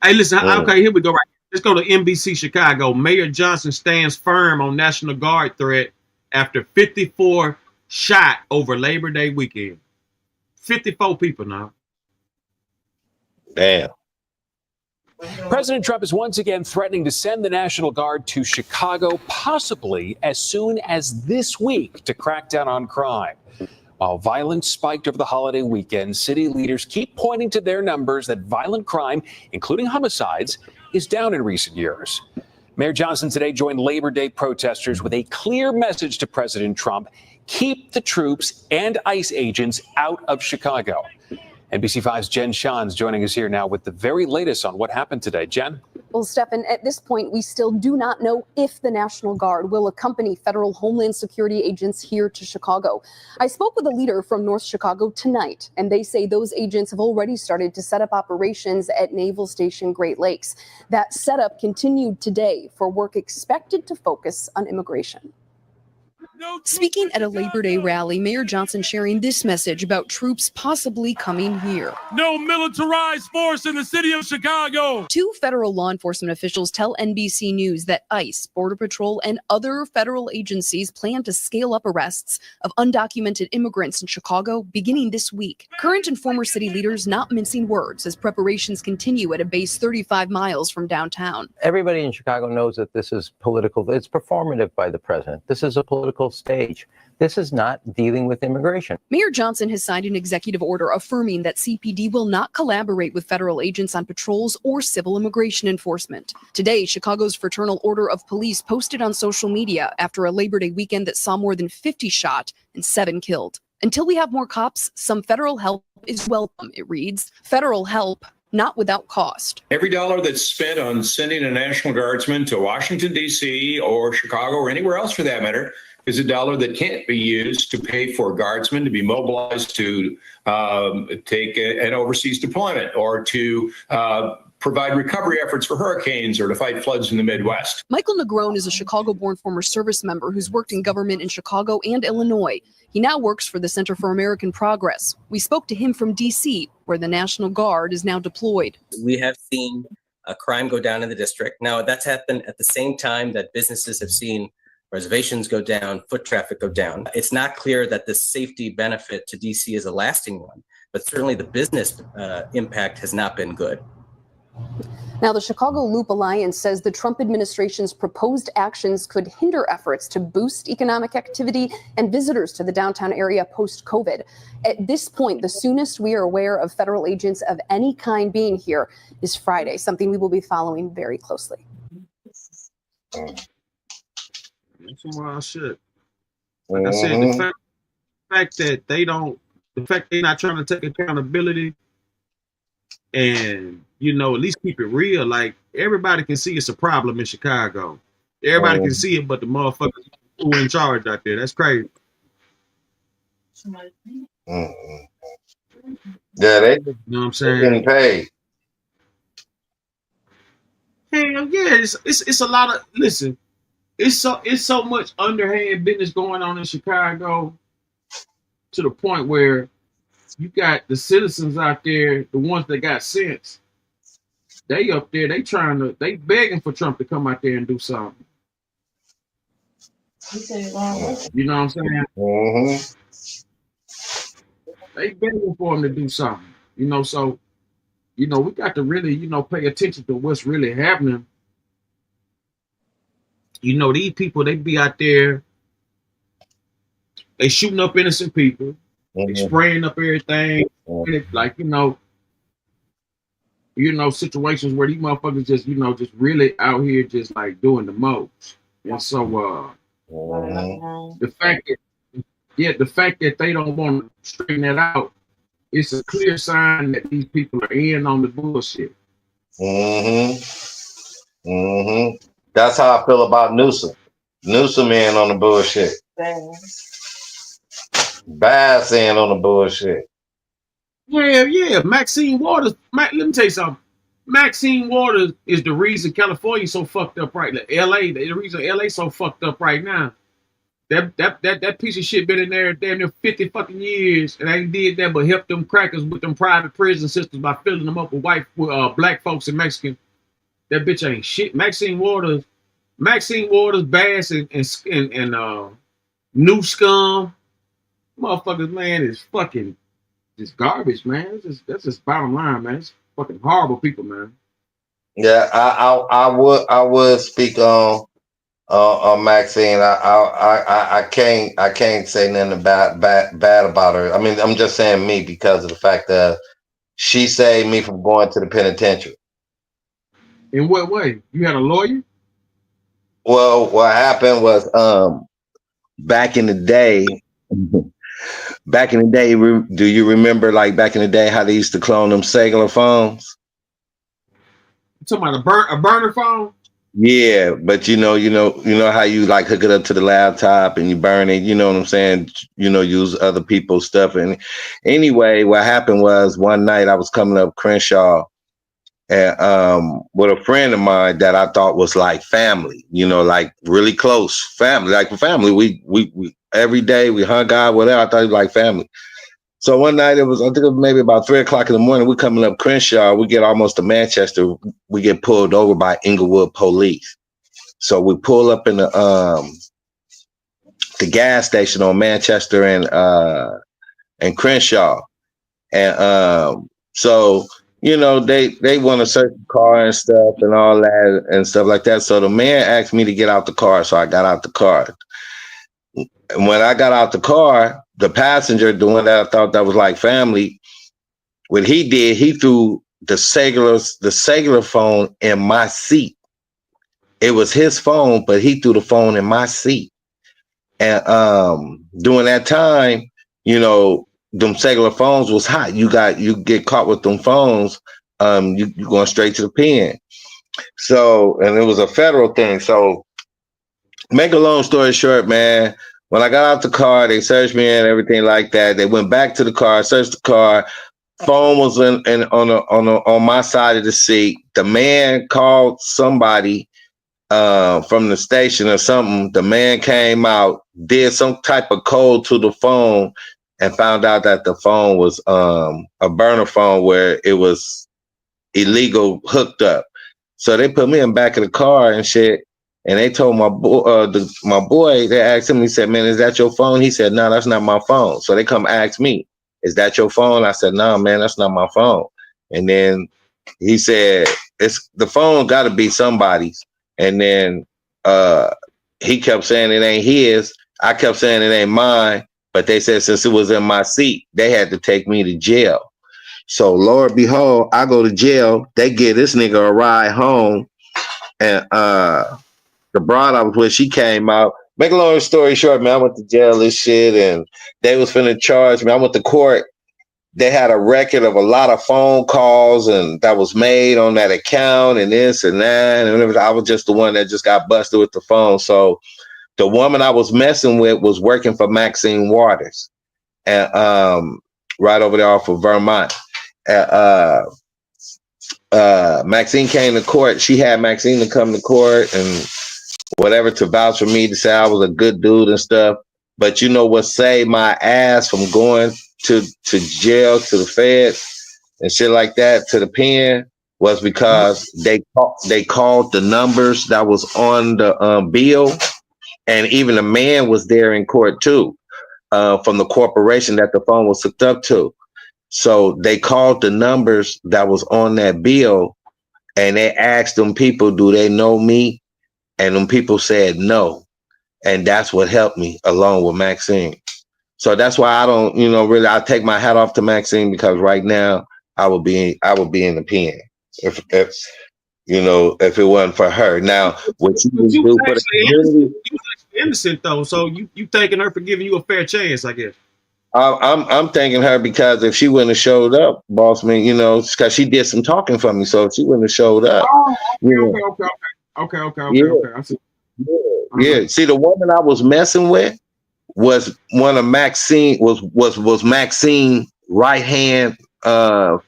Hey, listen. Okay, here we go. Right, let's go to NBC Chicago. Mayor Johnson stands firm on National Guard threat after 54 shot over Labor Day weekend. 54 people now. Damn. President Trump is once again threatening to send the National Guard to Chicago, possibly as soon as this week, to crack down on crime. While violence spiked over the holiday weekend, city leaders keep pointing to their numbers that violent crime, including homicides, is down in recent years. Mayor Johnson today joined Labor Day protesters with a clear message to President Trump: keep the troops and ICE agents out of Chicago. NBC5's Jen Shah's joining us here now with the very latest on what happened today. Jen? Well, Stefan, at this point, we still do not know if the National Guard will accompany federal Homeland Security agents here to Chicago. I spoke with a leader from North Chicago tonight, and they say those agents have already started to set up operations at Naval Station Great Lakes. That setup continued today for work expected to focus on immigration. Speaking at a Labor Day rally, Mayor Johnson sharing this message about troops possibly coming here. No militarized force in the city of Chicago. 2 federal law enforcement officials tell NBC News that ICE, Border Patrol, and other federal agencies plan to scale up arrests of undocumented immigrants in Chicago beginning this week. Current and former city leaders not mincing words as preparations continue at a base 35 miles from downtown. Everybody in Chicago knows that this is political. It's performative by the president. This is a political stage. This is not dealing with immigration. Mayor Johnson has signed an executive order affirming that CPD will not collaborate with federal agents on patrols or civil immigration enforcement. Today, Chicago's Fraternal Order of Police posted on social media after a Labor Day weekend that saw more than 50 shot and 7 killed. Until we have more cops, some federal help is welcome, it reads. Federal help, not without cost. Every dollar that's spent on sending a National Guardsman to Washington, D.C. or Chicago or anywhere else for that matter is a dollar that can't be used to pay for guardsmen to be mobilized to take an overseas deployment or to provide recovery efforts for hurricanes or to fight floods in the Midwest. Michael Negron is a Chicago-born former service member who's worked in government in Chicago and Illinois. He now works for the Center for American Progress. We spoke to him from D.C., where the National Guard is now deployed. We have seen crime go down in the district. Now, that's happened at the same time that businesses have seen reservations go down, foot traffic go down. It's not clear that the safety benefit to DC is a lasting one. but certainly the business impact has not been good. Now, the Chicago Loop Alliance says the Trump administration's proposed actions could hinder efforts to boost economic activity and visitors to the downtown area post-COVID. At this point, the soonest we are aware of federal agents of any kind being here is Friday, something we will be following very closely. That's some wild shit. Like I said, the fact that they're not trying to take accountability and, you know, at least keep it real. Like, everybody can see it's a problem in Chicago. Everybody can see it, but the motherfuckers who are in charge out there. That's crazy. Yeah, they, you know what I'm saying? Getting paid. Hell yeah, it's a lot of, listen, it's so much underhand business going on in Chicago to the point where you got the citizens out there, the ones that got sense. They up there, they begging for Trump to come out there and do something. You know what I'm saying? They begging for him to do something. You know, so, you know, we got to really, you know, pay attention to what's really happening. You know, these people, they be out there, they shooting up innocent people, they spraying up everything, like, you know, situations where these motherfuckers just, you know, just really out here just like doing the most. And so the fact that they don't want to straighten that out, it's a clear sign that these people are in on the bullshit. That's how I feel about Newsom. Newsom in on the bullshit. Bass in on the bullshit. Yeah. Maxine Waters. Let me tell you something. Maxine Waters is the reason California so fucked up right now. LA, the reason LA so fucked up right now. That piece of shit been in there damn near 50 fucking years, and ain't did that but help them crackers with them private prison systems by filling them up with black folks and Mexicans. That bitch ain't shit. Maxine Waters, Bass, and New Scum, motherfuckers, man, is fucking just garbage, man. That's just bottom line, man. It's fucking horrible people, man. Yeah, I would speak on Maxine. I can't say nothing bad about her. I mean, I'm just saying me because of the fact that she saved me from going to the penitentiary. In what way? You had a lawyer? Well, what happened was back in the day, do you remember, like, back in the day how they used to clone them cellular phones? You talking about a burner phone? Yeah, but you know how you like hook it up to the laptop and you burn it, you know what I'm saying? You know, use other people's stuff. And anyway, what happened was one night I was coming up Crenshaw and with a friend of mine that I thought was like family, you know, like really close family, like family. We every day we hung out, whatever. I thought he was like family. So one night I think it was maybe about 3 o'clock in the morning. We coming up Crenshaw. We get almost to Manchester. We get pulled over by Inglewood police. So we pull up in the gas station on Manchester and Crenshaw, and so you know they want to search the car and stuff and all that and stuff like that. So the man asked me to get out the car, so I got out the car. And when I got out the car, the passenger, the one that I thought that was like family, what he did, he threw the cellular phone in my seat. It was his phone, but he threw the phone in my seat. And during that time, you know, them cellular phones was hot. You get caught with them phones, you going straight to the pen. So, and it was a federal thing. So, make a long story short, man. When I got out the car, they searched me and everything like that. They went back to the car, searched the car. Phone was on my side of the seat. The man called somebody from the station or something. The man came out, did some type of code to the phone, and found out that the phone was a burner phone where it was illegal hooked up. So they put me in the back of the car and shit. And they told my boy, they asked him, he said, man, is that your phone? He said, no, that's not my phone. So they come ask me. is that your phone? I said, no, man, that's not my phone. And then he said, it's the phone got to be somebody's. And then he kept saying it ain't his. I kept saying it ain't mine. But they said since it was in my seat, they had to take me to jail. So Lord behold, I go to jail. They give this nigga a ride home. And the broad I was with, she came out. Make a long story short, man, I went to jail and shit, and they was finna charge me. I went to court. They had a record of a lot of phone calls and that was made on that account and this and that. And I was just the one that just got busted with the phone. So the woman I was messing with was working for Maxine Waters, and right over there off of Vermont. Maxine came to court. She had Maxine to come to court and whatever to vouch for me, to say I was a good dude and stuff. But you know what saved my ass from going to jail, to the feds and shit like that, to the pen, was because they called the numbers that was on the bill, and even the man was there in court too, from the corporation that the phone was hooked up to. So they called the numbers that was on that bill, and they asked them people, do they know me? And them people said no. And that's what helped me, along with Maxine. So that's why I don't, really, I take my hat off to Maxine, because right now I would be in the pen if if it wasn't for her. Now, what you But do for the community, you was actually innocent though, so you thanking her for giving you a fair chance, I guess. I'm thanking her, because if she wouldn't have showed up, boss man, because she did some talking for me. So if she wouldn't have showed up, Okay. I see. Yeah. See, the woman I was messing with was one of Maxine was Maxine right hand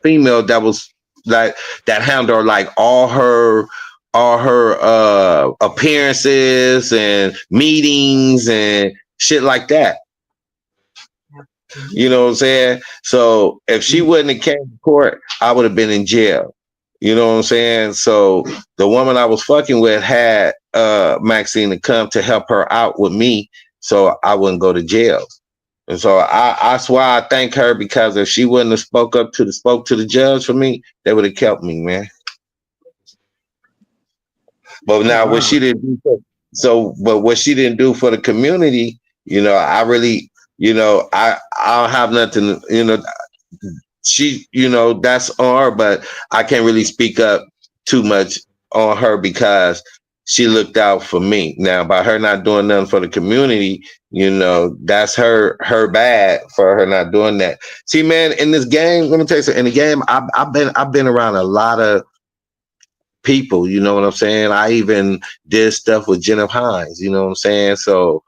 female that was like that handled like all her appearances and meetings and shit like that. You know what I'm saying? So if she wouldn't have came to court, I would have been in jail. You know what I'm saying? So the woman I was fucking with had Maxine to come to help her out with me, so I wouldn't go to jail. And so I swear I thank her, because if she wouldn't have spoke to the judge for me, they would have kept me, man. But now what she didn't do but what she didn't do for the community, I really, I don't have nothing, she, that's on her, but I can't really speak up too much on her, because she looked out for me. Now, by her not doing nothing for the community, that's her bad for her not doing that. See, man, in this game, let me tell you something. In the game, I've been around a lot of people. You know what I'm saying? I even did stuff with Jennifer Hines. You know what I'm saying? So,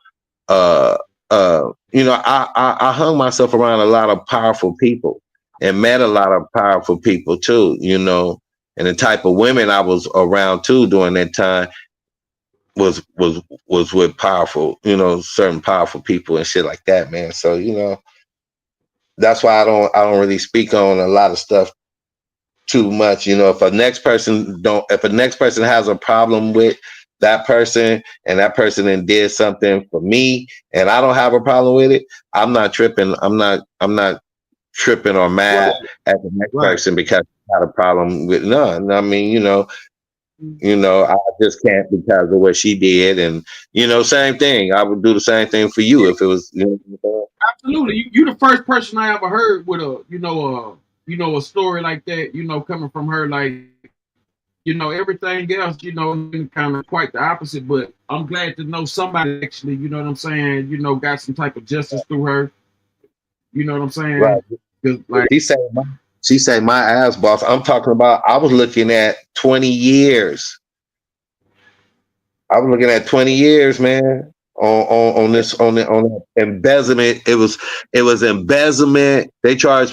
I hung myself around a lot of powerful people and met a lot of powerful people too, and the type of women I was around too during that time was with powerful, certain powerful people and shit like that, man. So, that's why I don't really speak on a lot of stuff too much. If a next person has a problem with that person, and that person then did something for me and I don't have a problem with it, I'm not tripping. I'm not tripping or mad at the next person because I had a problem with none. I mean, I just can't because of what she did. And, same thing. I would do the same thing for you if it was, Absolutely. You the first person I ever heard with a story like that, coming from her. Like, everything else, kind of quite the opposite. But I'm glad to know somebody actually, you know what I'm saying, got some type of justice through her. You know what I'm saying? Right. Like, she say my ass, boss. I'm talking about, I was looking at 20 years. I was looking at 20 years, man, on the embezzlement. It was embezzlement. They were trying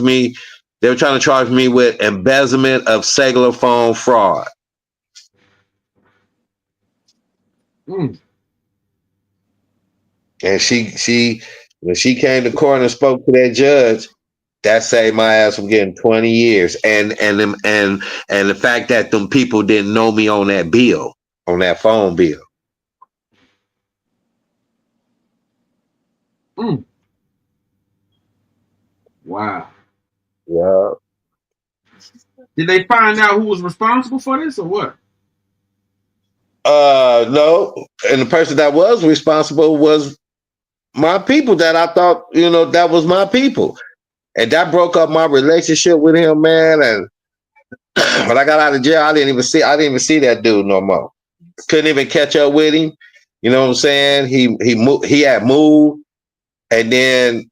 to charge me with embezzlement of cellular phone fraud. And she when she came to court and spoke to that judge, that saved my ass from getting 20 years. And the fact that them people didn't know me on that bill, on that phone bill. Wow. Yeah. Did they find out who was responsible for this or what? No. And the person that was responsible was my people that I thought, that was my people. And that broke up my relationship with him, man. And when I got out of jail, I didn't even see that dude no more. Couldn't even catch up with him. You know what I'm saying? He had moved. And then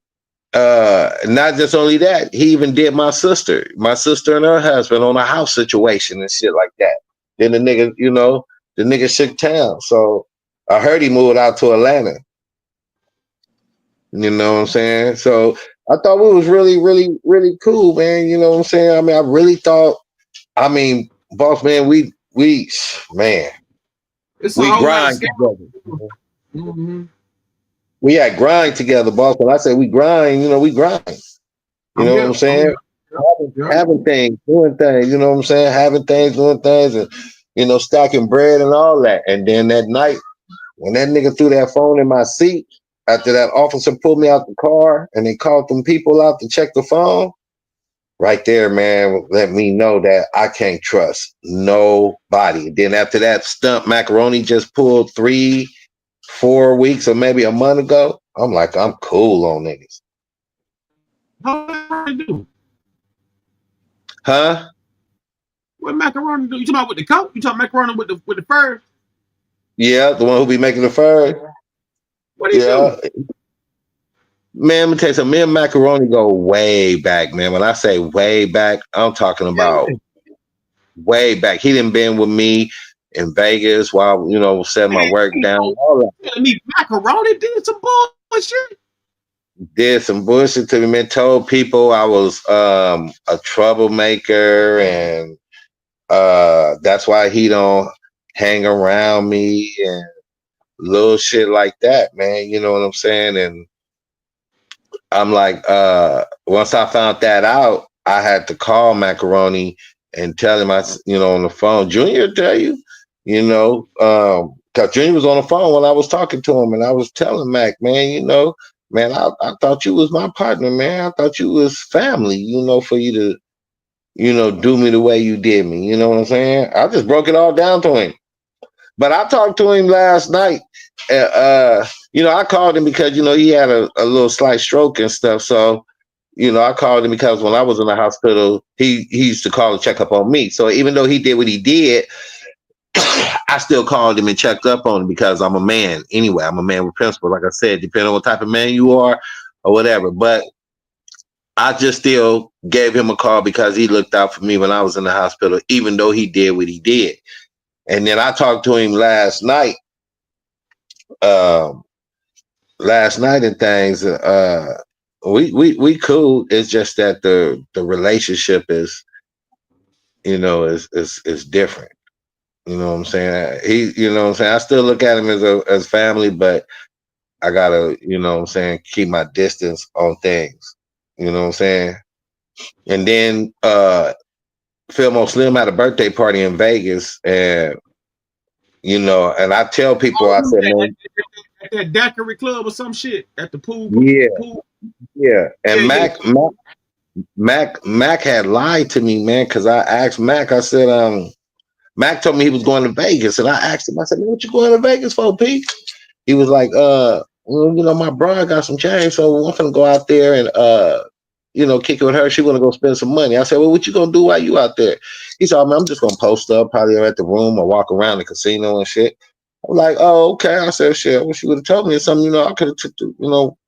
not just only that, he even did my sister and her husband on a house situation and shit like that. Then the nigga shook town. So I heard he moved out to Atlanta. You know what I'm saying? So I thought we was really, really, really cool, man. You know what I'm saying? I mean, I really thought, boss man, we man, It's we all like grind together. Mm-hmm. We had grind together, boss. When I say we grind, we grind. You know what I'm saying? Having things, doing things, you know what I'm saying? Having things, doing things, and stacking bread and all that. And then that night, when that nigga threw that phone in my seat, after that officer pulled me out the car and they called them people out to check the phone, right there, man, let me know that I can't trust nobody. Then after that stunt Macaroni just pulled 3-4 weeks or maybe a month ago, I'm like, I'm cool on niggas. What do? Huh? What macaroni do? You talking about with the coat? You talking macaroni with the fur? Yeah, the one who be making the fur. What do you do? Man, let me tell you something. Me and Macaroni go way back, man. When I say way back, I'm talking about way back. He done been with me in Vegas while, setting my work down. All that. Me, Macaroni did some bullshit. Did some bullshit to me, man. Told people I was a troublemaker, and that's why he don't hang around me and little shit like that, man. You know what I'm saying? And I'm like, once I found that out, I had to call Macaroni and tell him on the phone. Junior tell you, because Junior was on the phone when I was talking to him, and I was telling Mac, man, man, I thought you was my partner, man. I thought you was family, for you to, do me the way you did me. You know what I'm saying? I just broke it all down to him. But I talked to him last night. I called him because, he had a little slight stroke and stuff. So, I called him because when I was in the hospital, he used to call and check up on me. So even though he did what he did, I still called him and checked up on him because I'm a man. Anyway, I'm a man with principle. Like I said, depending on what type of man you are or whatever. But I just still gave him a call because he looked out for me when I was in the hospital, even though he did what he did. And then I talked to him last night. And things. We cool. It's just that the relationship is, is different. You know what I'm saying? I still look at him as family, but I gotta, keep my distance on things. You know what I'm saying? And then Philmo Slim had a birthday party in Vegas, and and I tell people, I said, man, at that daiquiri club or some shit at the pool. Yeah. And Mac had lied to me, man, because I asked Mac, I said, Mac told me he was going to Vegas, and I asked him, I said, man, what you going to Vegas for, Pete? He was like, my bride got some change, so I'm gonna go out there and kick it with her. She want to go spend some money. I said, well, what you gonna do while you out there? He said, man, I'm just gonna post up, probably at the room or walk around the casino and shit. I'm like, oh, okay. I said, shit, I wish you would have told me something, I could have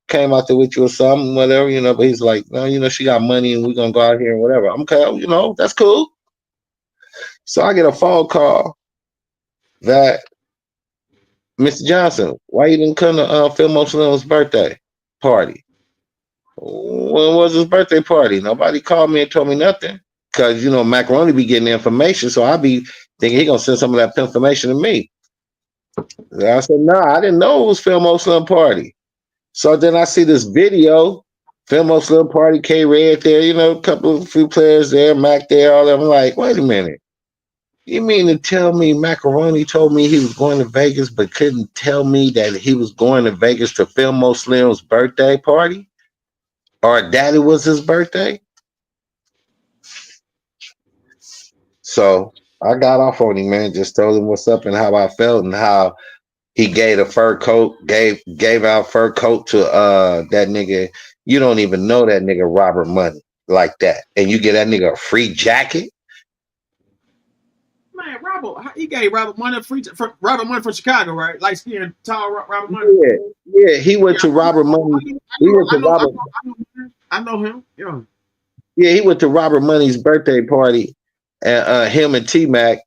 came out there with you or something, whatever, but he's like, no, she got money and we're gonna go out here and whatever. I'm okay, that's cool. So I get a phone call that Mr. Johnson, why you didn't come to Philmo Slim's birthday party? When was his birthday party? Nobody called me and told me nothing. Because, Macaroni be getting the information, so I be thinking he gonna send some of that information to me. I said, nah, I didn't know it was Philmo Slim party. So then I see this video, Philmo Slim party, K-Red there, a few players there, Mac there, all of them. I'm like, wait a minute. You mean to tell me Macaroni told me he was going to Vegas, but couldn't tell me that he was going to Vegas to Philmo Slim's birthday party? or daddy was his birthday. So I got off on him, man. Just told him what's up and how I felt and how he gave a fur coat, gave out fur coat to that nigga. You don't even know that nigga Robert Money like that, and you get that nigga a free jacket. Man, he gave Robert Money Robert Money from Chicago, right? Like skin tall Robert Money. Yeah. He went to Robert Money. I know him. Yeah. Yeah, he went to Robert Money's birthday party, and him and T Mac,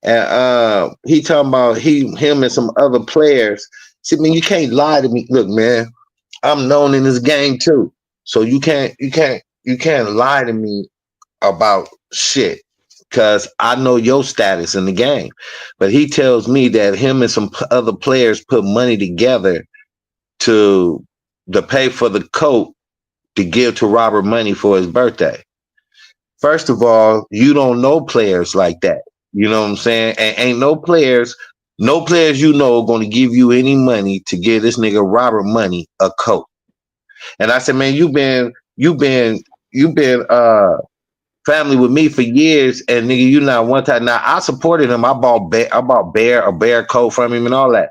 and he talking about him and some other players. See, man, you can't lie to me. Look, man, I'm known in this game too, so you can't lie to me about shit because I know your status in the game. But he tells me that him and some other players put money together to pay for the coat to give to Robert Money for his birthday. First of all, you don't know players like that. You know what I'm saying? And ain't no players you know going to give you any money to give this nigga Robert Money a coat. And I said, man, you've been family with me for years, and nigga, you not one time. Now I supported him. I bought a bear coat from him and all that.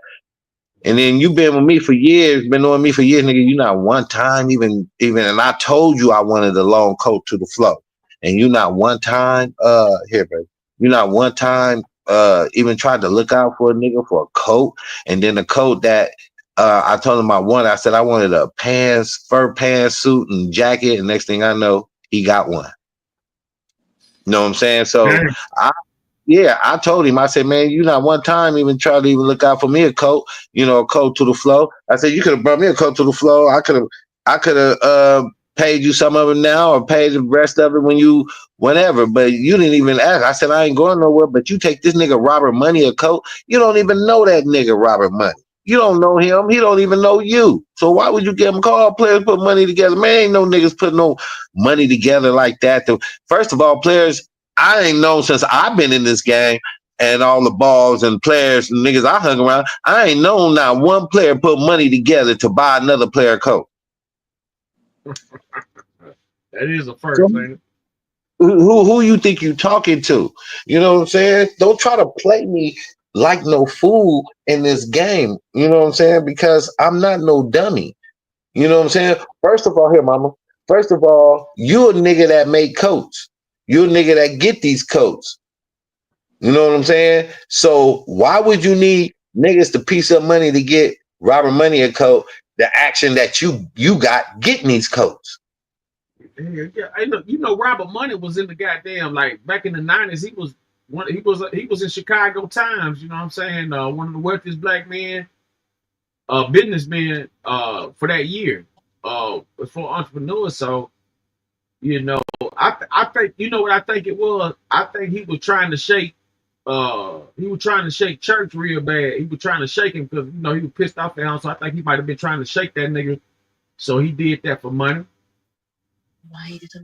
And then you've been with me for years, been knowing me for years, nigga. You not one time even, and I told you I wanted a long coat to the flow. And you not one time, here, baby. You not one time even tried to look out for a nigga for a coat. And then the coat that I told him I wanted, I said I wanted a fur pantsuit and jacket. And next thing I know, he got one. You know what I'm saying? So I told him, I said, man, you not one time even try to even look out for me a coat, a coat to the flow. I said, you could have brought me a coat to the flow. I could have paid you some of it now or paid the rest of it whenever, but you didn't even ask. I said, I ain't going nowhere, but you take this nigga Robert Money a coat. You don't even know that nigga Robert Money. You don't know him. He don't even know you. So why would you give him a call? Players put money together. Man, ain't no niggas put no money together like that. First of all, players, I ain't known since I've been in this game and all the balls and players and niggas I hung around. I ain't known not one player put money together to buy another player coat. That is a first, ain't it? Who you think you talking to? You know what I'm saying? Don't try to play me like no fool in this game. You know what I'm saying? Because I'm not no dummy. You know what I'm saying? First of all, here, mama. First of all, you a nigga that make coats. You a nigga that get these coats. You know what I'm saying? So why would you need niggas to piece up money to get Robert Money a coat? The action that you got getting these coats. Yeah, you know, Robert Money was in the goddamn like back in the 90s. He was in Chicago Times. You know what I'm saying? One of the wealthiest black men, businessmen, for that year, for entrepreneurs. So, you know, I think you know what I think it was. I think he was trying to shake. He was trying to shake Church real bad. He was trying to shake him because he was pissed off at him. So I think he might have been trying to shake that nigga. So he did that for money.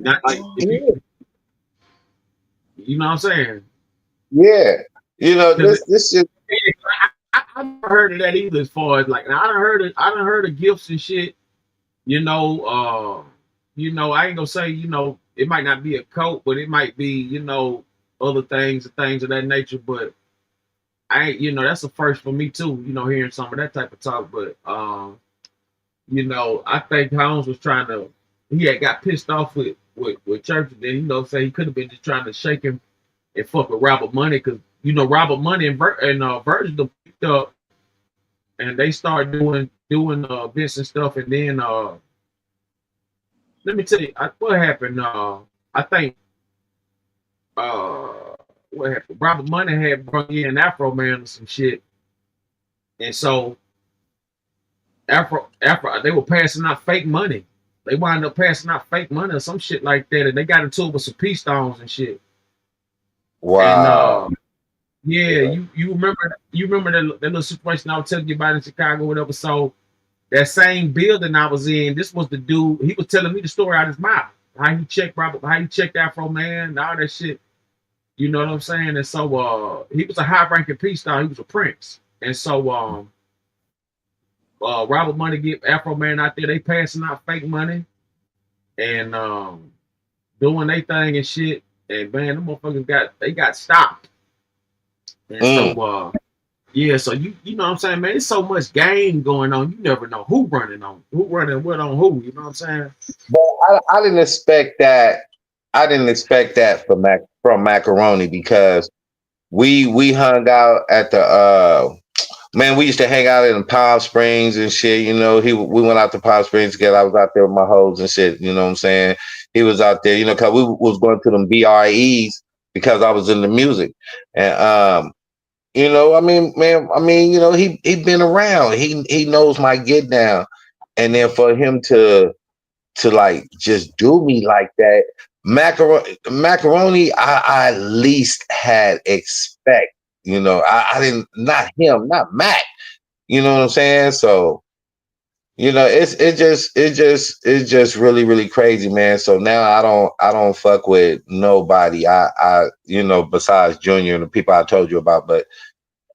Not like, you know what I'm saying? Yeah. You know, this shit. I never heard of that either. As far as like, I done heard of gifts and shit. You know, I ain't gonna say, it might not be a coat, but it might be, other things of that nature. But I ain't, that's a first for me too. Hearing some of that type of talk. But I think Holmes was trying to. He had got pissed off with Church, and then say he could have been just trying to shake him and fuck with Robert Money because Robert Money and Virgil picked up, and they started doing events and stuff, and then let me tell you what happened. I think what happened. Robert Money had brought in Afro Man or some shit, and so Afro they were passing out fake money. They wound up passing out fake money or some shit like that, and they got into it with some peace stones and shit. Wow. And, yeah, you remember that little situation I was telling you about in Chicago, whatever. So that same building I was in, this was the dude. He was telling me the story out of his mouth, how he checked Afro Man, and all that shit. You know what I'm saying? And so he was a high-ranking peace stone. He was a prince, and so Robert Money get Afro Man out there. They passing out fake money, and doing their thing and shit. And man, them motherfuckers got stopped. And so yeah, so you know what I'm saying, man, there's so much game going on. You never know who running what on who, you know what I'm saying? But I didn't expect that. I didn't expect that from Macaroni, because we hung out at the man, we used to hang out in Palm Springs and shit. You know, we went out to Palm Springs together. I was out there with my hoes and shit. You know what I'm saying? He was out there, you know, because we was going to them BREs because I was in the music. And you know, I mean, man, you know, he been around. He knows my get down. And then for him to like just do me like that, macaroni, I at least had expect. You know, I didn't, not him, not Mac. You know what I'm saying? So, you know, it's just really, really crazy, man. So now I don't fuck with nobody. I you know, besides Junior and the people I told you about. But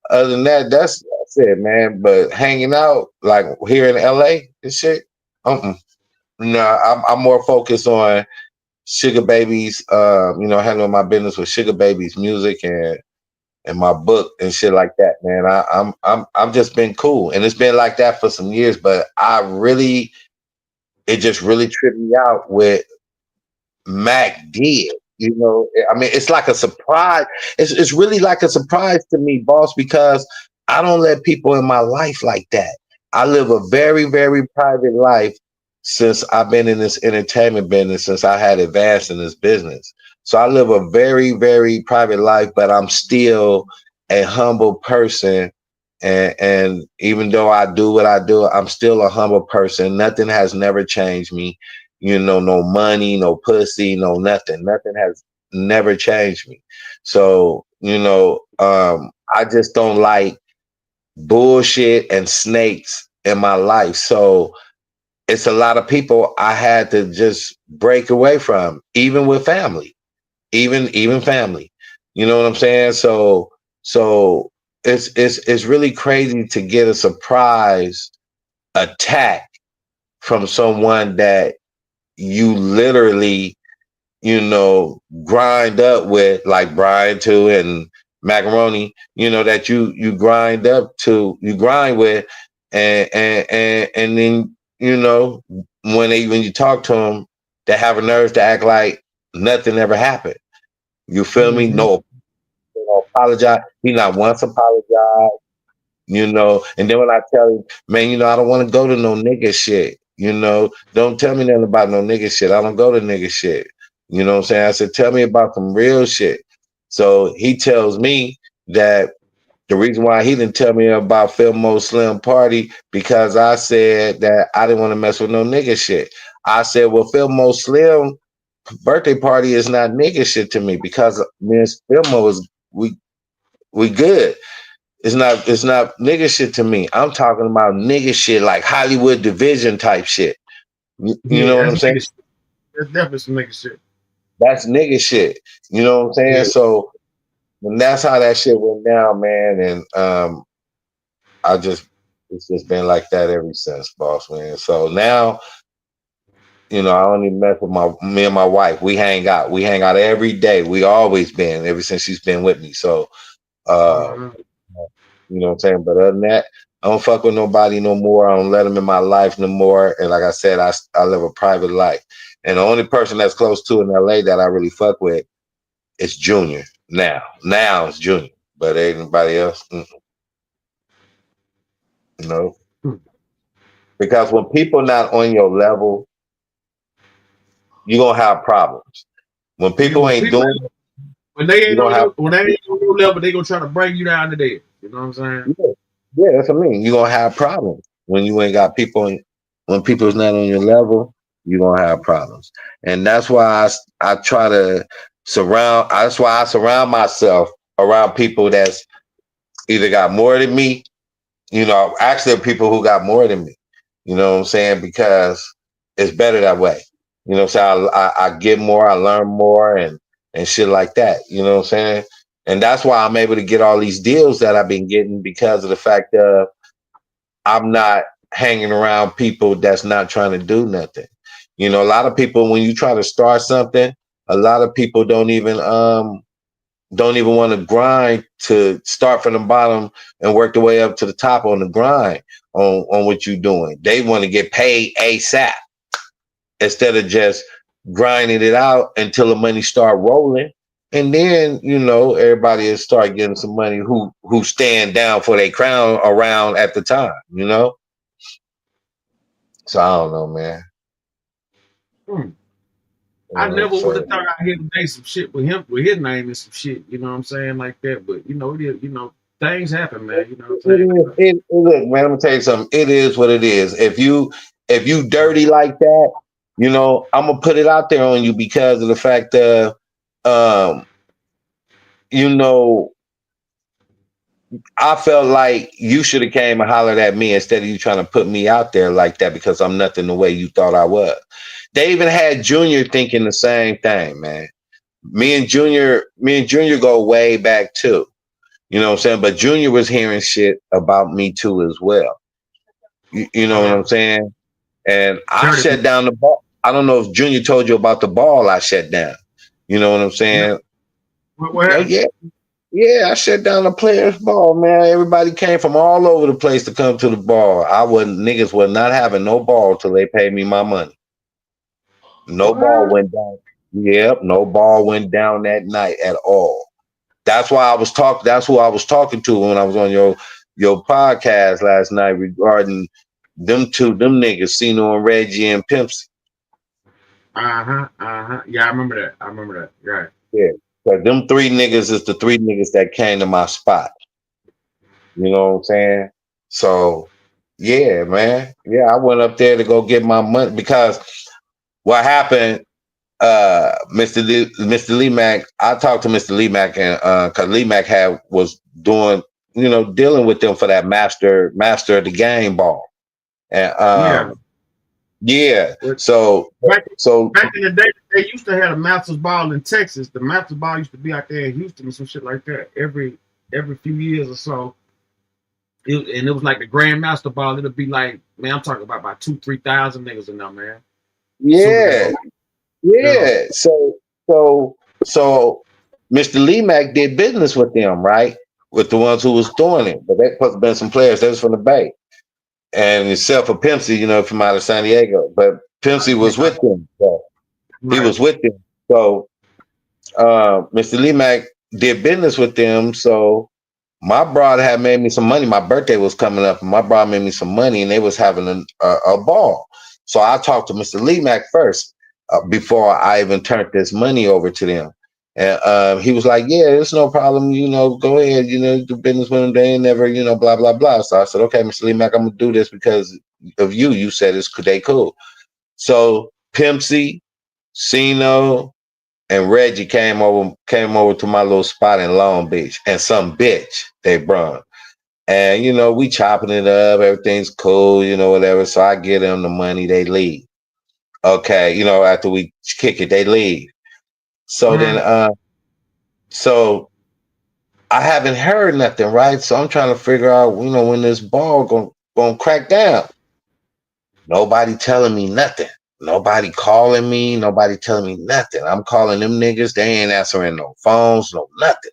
other than that, that's it, man. But hanging out like here in LA and shit, no, I'm more focused on Sugar Baby's, you know, handling my business with Sugar Baby's music and my book and shit like that, man. I'm just been cool, and it's been like that for some years. But it just really tripped me out with Mac did. You know, I mean, it's like a surprise. It's really like a surprise to me, boss, because I don't let people in my life like that. I live a very, very private life since I've been in this entertainment business, since I had advanced in this business. So I live a very, very private life, but I'm still a humble person. And even though I do what I do, I'm still a humble person. Nothing has never changed me. You know, no money, no pussy, no nothing. Nothing has never changed me. So, you know, I just don't like bullshit and snakes in my life. So it's a lot of people I had to just break away from, even with family, even family. You know what I'm saying? So it's really crazy to get a surprise attack from someone that you literally, you know, grind up with, like Brian too and Macaroni, you know, that you grind with, and then, you know, when you talk to them, they have a nerve to act like nothing ever happened. You feel me? No, apologize. He not once apologized. You know, and then when I tell him, man, you know, I don't want to go to no nigga shit. You know, don't tell me nothing about no nigga shit. I don't go to nigga shit. You know what I'm saying? I said, tell me about some real shit. So he tells me that the reason why he didn't tell me about Fillmore Slim Party, because I said that I didn't want to mess with no nigga shit. I said, well, Fillmore Slim birthday party is not nigga shit to me, because me and Fillmore we good. It's not nigga shit to me. I'm talking about nigga shit like Hollywood Division type shit. You know what I'm saying? That's definitely some nigga shit. That's nigga shit. You know what I'm saying? Yeah. So and that's how that shit went down, man. And it's just been like that ever since, boss, man. So now, you know, I only mess with me and my wife. We hang out. We hang out every day. We always been, ever since she's been with me. So you know what I'm saying? But other than that, I don't fuck with nobody no more. I don't let them in my life no more. And like I said, I live a private life. And the only person that's close to in LA that I really fuck with is Junior. Now it's Junior. But anybody else, no. Because when people not on your level, you're gonna have problems. When people ain't doing it, when they ain't on your level, they gonna try to bring you down to there. You know what I'm saying? Yeah, that's what I mean. You're gonna have problems when you ain't got people. When people's not on your level, you're gonna have problems, and that's why I try to surround. That's why I surround myself around people that's either got more than me. You know, actually, people who got more than me. You know what I'm saying? Because it's better that way. You know what I'm saying? I get more, I learn more, and shit like that. You know what I'm saying? And that's why I'm able to get all these deals that I've been getting, because of the fact that I'm not hanging around people that's not trying to do nothing. You know, a lot of people, when you try to start something, a lot of people don't even want to grind to start from the bottom and work their way up to the top on the grind on what you're doing. They want to get paid ASAP instead of just grinding it out until the money start rolling. And then, you know, everybody will start getting some money who stand down for their crown around at the time, you know? So I don't know, man. I never So- would have thought I'd hear him make some shit with him, with his name and some shit, you know what I'm saying, like that. But you know, things happen, man. You know what I'm saying? Look, man, I'm gonna tell you something. It is what it is. If you dirty like that, you know, I'm gonna put it out there on you because of the fact that, you know, I felt like you should have came and hollered at me instead of you trying to put me out there like that because I'm nothing the way you thought I was. They even had Junior thinking the same thing, man. Me and Junior go way back too. You know what I'm saying? But Junior was hearing shit about me too as well. You know what I'm saying? And I shut down the ball. I don't know if Junior told you about the ball I shut down. You know what I'm saying? Yeah, I shut down the players' ball, man. Everybody came from all over the place to come to the ball. Niggas was not having no ball till they paid me my money. No ball went down. Yep, no ball went down that night at all. That's why I was talking. That's who I was talking to when I was on your podcast last night regarding them niggas, Sino and Reggie and Pimpsy. Yeah, I remember that. Right. Yeah. But them three niggas is the three niggas that came to my spot. You know what I'm saying? So yeah, man. Yeah, I went up there to go get my money because what happened, Mr. Lee Mack, I talked to Mr. Lee Mack and cause Lee Mack was doing, you know, dealing with them for that master of the game ball. And yeah. So back in the day, they used to have a Masters ball in Texas. The Masters ball used to be out there in Houston and some shit like that every few years or so. And it was like the Grand Master ball. It'll be like, man, I'm talking about 2,000-3,000 niggas in there, man. Yeah. Yeah. So Mr. Lee Mack did business with them, right? With the ones who was doing it. But that must have been some players that was from the Bay. And except for Pimpsy, you know, from out of San Diego. But Pimpsy was with them. So he was with them. So Mr. Lee Mack did business with them. So my brother had made me some money. My birthday was coming up, and my brother made me some money, and they was having a ball. So I talked to Mr. Lee Mack first before I even turned this money over to them. And he was like, yeah, it's no problem. You know, go ahead, you know, do business with them. They ain't never, you know, blah, blah, blah. So I said, okay, Mr. Lee Mack, I'm going to do this because of you. You said they cool. So Pimpsy, Sino, and Reggie came over to my little spot in Long Beach, and some bitch they brought. And, you know, we chopping it up. Everything's cool, you know, whatever. So I give them the money. They leave. Okay. You know, after we kick it, they leave. So then, so I haven't heard nothing, right? So I'm trying to figure out, you know, when this ball gonna crack down. Nobody telling me nothing. Nobody calling me. Nobody telling me nothing. I'm calling them niggas. They ain't answering no phones, no nothing.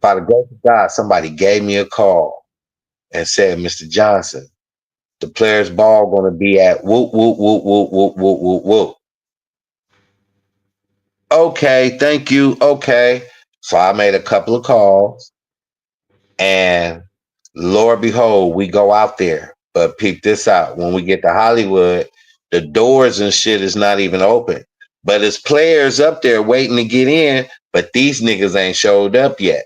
By the grace of God, somebody gave me a call and said, Mr. Johnson, the player's ball gonna be at whoop, whoop, whoop, whoop, whoop, whoop, whoop, whoop. Okay, thank you. Okay. So I made a couple of calls, and Lord behold, we go out there. But peep this out. When we get to Hollywood, the doors and shit is not even open. But it's players up there waiting to get in, but these niggas ain't showed up yet.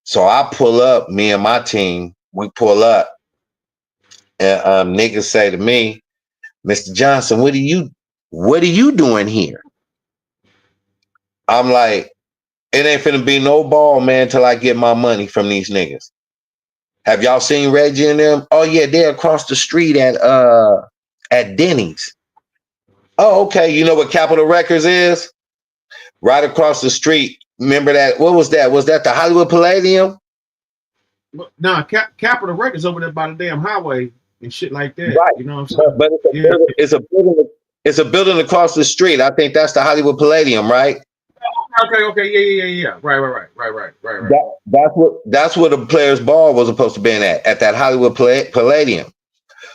So I pull up, me and my team, we pull up, and niggas say to me, Mr. Johnson, what are you doing here? I'm like, it ain't finna be no ball, man, till I get my money from these niggas. Have y'all seen Reggie and them? Oh yeah, they're across the street at Denny's. Oh, okay. You know what Capitol Records is? Right across the street. Remember that? What was that? Was that the Hollywood Palladium? Nah, Capitol Records over there by the damn highway and shit like that. Right. You know what I'm saying? But it's a building. It's a building across the street. I think that's the Hollywood Palladium, right? Okay. Yeah. Right. That's where the Players Ball was supposed to be at that Hollywood Palladium.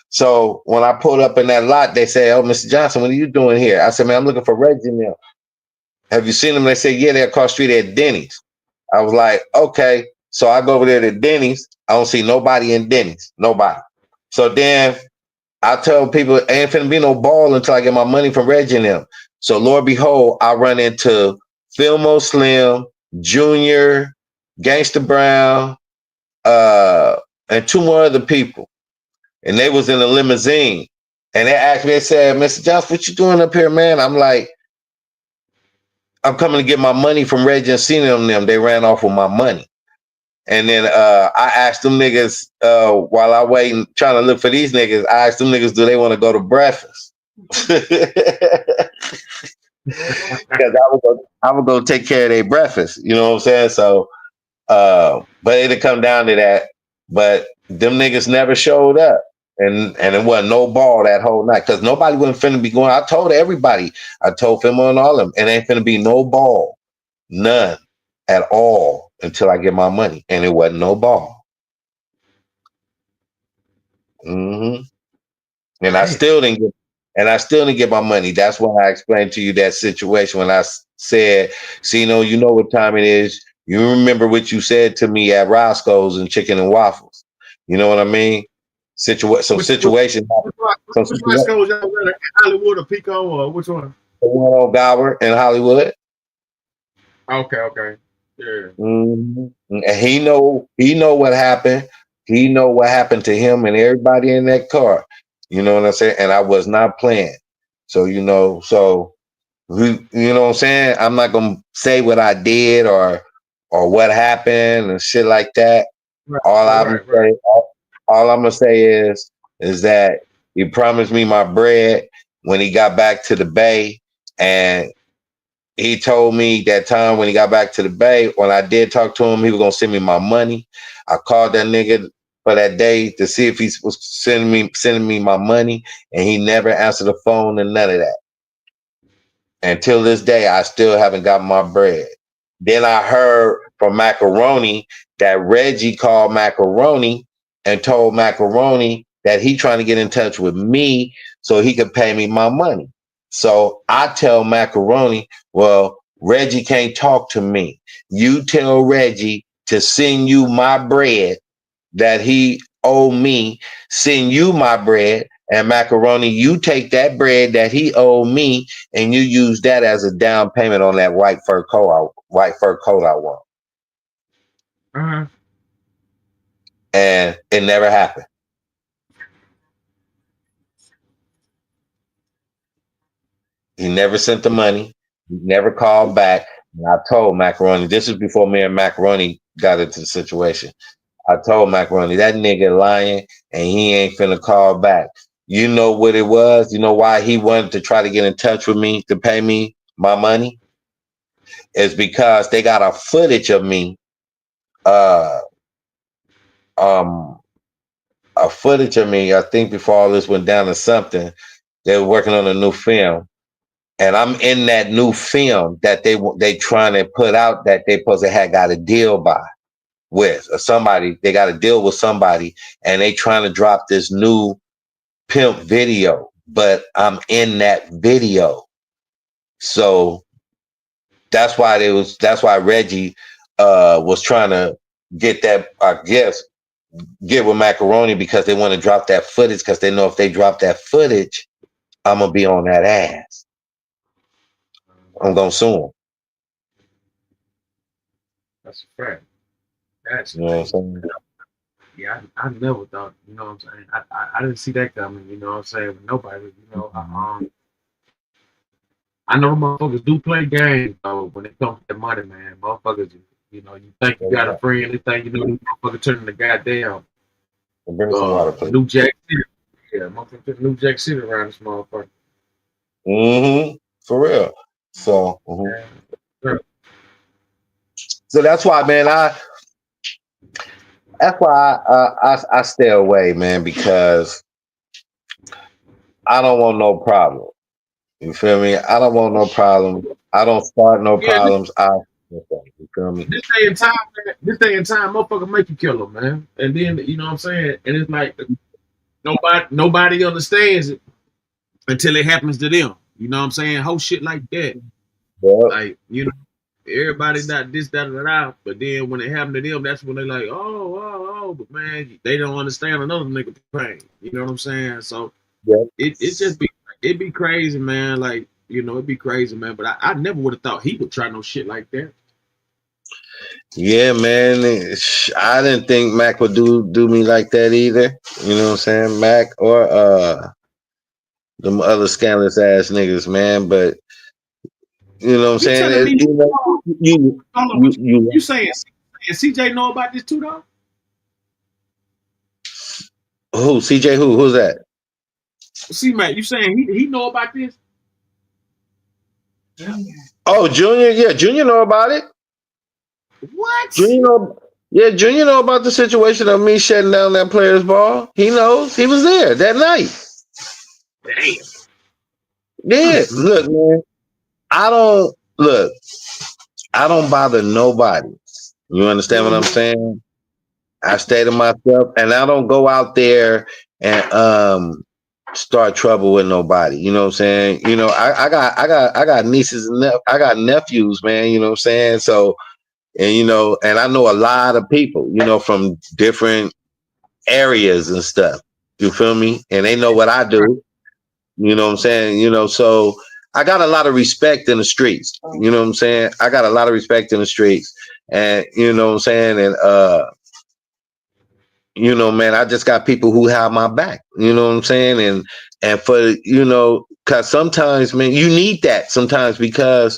So when I pulled up in that lot, they say, "Oh, Mr. Johnson, what are you doing here?" I said, "Man, I'm looking for Reggie and them. Have you seen them?" They said, "Yeah, they're across the street at Denny's." I was like, "Okay." So I go over there to Denny's. I don't see nobody in Denny's. Nobody. So then I tell people, ain't finna be no ball until I get my money from Reggie and them. So Lord behold, I run into Filmo Slim, Junior, Gangsta Brown, and two more other people. And they was in a limousine. And they asked me, they said, "Mr. Johnson, what you doing up here, man?" I'm like, "I'm coming to get my money from Reggie and Cena and them. They ran off with my money." And then I asked them niggas, while I waiting, trying to look for these niggas, I asked them niggas, do they want to go to breakfast? Because I would go take care of their breakfast. You know what I'm saying? So, but it'd come down to that. But them niggas never showed up. And it wasn't no ball that whole night. Because nobody wasn't finna be going. I told everybody. I told Fimo and all of them. It ain't finna be no ball. None at all until I get my money. And it wasn't no ball. Mm-hmm. And I still didn't get my money. That's why I explained to you that situation when I said, "Cino, you know what time it is. You remember what you said to me at Roscoe's and Chicken and Waffles. You know what I mean? Situation. Which West Coast y'all were, Hollywood or Pico or which one? The one on Gower in Hollywood. Okay. Yeah. Mm-hmm. And he know what happened. He know what happened to him and everybody in that car. You know what I'm saying? And I was not playing. So you know what I'm saying? I'm not gonna say what I did or what happened and shit like that. Right, all I'm gonna say is that he promised me my bread when he got back to the Bay, and he told me that time when he got back to the Bay, when I did talk to him, he was gonna send me my money. I called that nigga for that day to see if he was sending me my money, and he never answered the phone and none of that. Until this day, I still haven't got my bread. Then I heard from Macaroni that Reggie called Macaroni and told Macaroni that he trying to get in touch with me so he could pay me my money. So I tell Macaroni, "Well, Reggie can't talk to me. You tell Reggie to send you my bread that he owe me, send you my bread, and Macaroni, you take that bread that he owed me and you use that as a down payment on that white fur coat I want." Uh-huh. And it never happened. He never sent the money. He never called back. And I told Macaroni, this is before me and Macaroni got into the situation. I told Macaroni, that nigga lying and he ain't finna call back. You know what it was? You know why he wanted to try to get in touch with me to pay me my money? It's because they got a footage of me, a footage of me, I think before all this went down to something, they were working on a new film. And I'm in that new film that they trying to put out that they supposed to have got a deal with somebody. They got a deal with somebody, and they trying to drop this new pimp video. But I'm in that video, so that's why Reggie was trying to get that. I guess get with Macaroni because they want to drop that footage because they know if they drop that footage, I'm gonna be on that ass. I'm gonna sue him. That's a fact. That's You know what I'm saying? Yeah, I never thought, you know what I'm saying? I didn't see that coming, you know what I'm saying? With nobody, you know. I know motherfuckers do play games, though, when it comes to that money, man. Motherfuckers, you know, you think you got a friend, you think you know, these motherfuckers turning the goddamn New Jack City. Yeah, motherfuckers New Jack City around this motherfucker. Mm-hmm. For real. So, Yeah. So that's why, man, I stay away, man, because I don't want no problem. You feel me? I don't want no problems. I don't start no problems. You feel me? This day and time, motherfucker make you kill them, man. And then you know what I'm saying? And it's like nobody understands it until it happens to them. You know what I'm saying? Whole shit like that. Like, you know, everybody not this, that, and that. But then when it happened to them, that's when they like, oh, but man, they don't understand another nigga pain. You know what I'm saying? So it just be crazy, man. Like, you know, it'd be crazy, man. But I never would have thought he would try no shit like that. Yeah, man. I didn't think Mac would do me like that either. You know what I'm saying? Mac or them other scandalous ass niggas, man. But you know what I'm saying? You saying CJ know about this too, though? Who? CJ who? Who's that? See, Matt, you saying he know about this? Oh, Junior. Yeah, Junior know about it. What? Junior know about the situation of me shutting down that player's ball. He knows. He was there that night. Damn. Yeah, look, man. I don't bother nobody. You understand what I'm saying? I stay to myself, and I don't go out there and start trouble with nobody. You know what I'm saying? You know, I got nieces and I got nephews, man. You know what I'm saying? So, and you know, and I know a lot of people, you know, from different areas and stuff. You feel me? And they know what I do. You know what I'm saying? You know, so I got a lot of respect in the streets. You know what I'm saying? I got a lot of respect in the streets. And you know what I'm saying? And you know, man, I just got people who have my back. You know what I'm saying? And for, you know, cause sometimes, man, you need that sometimes because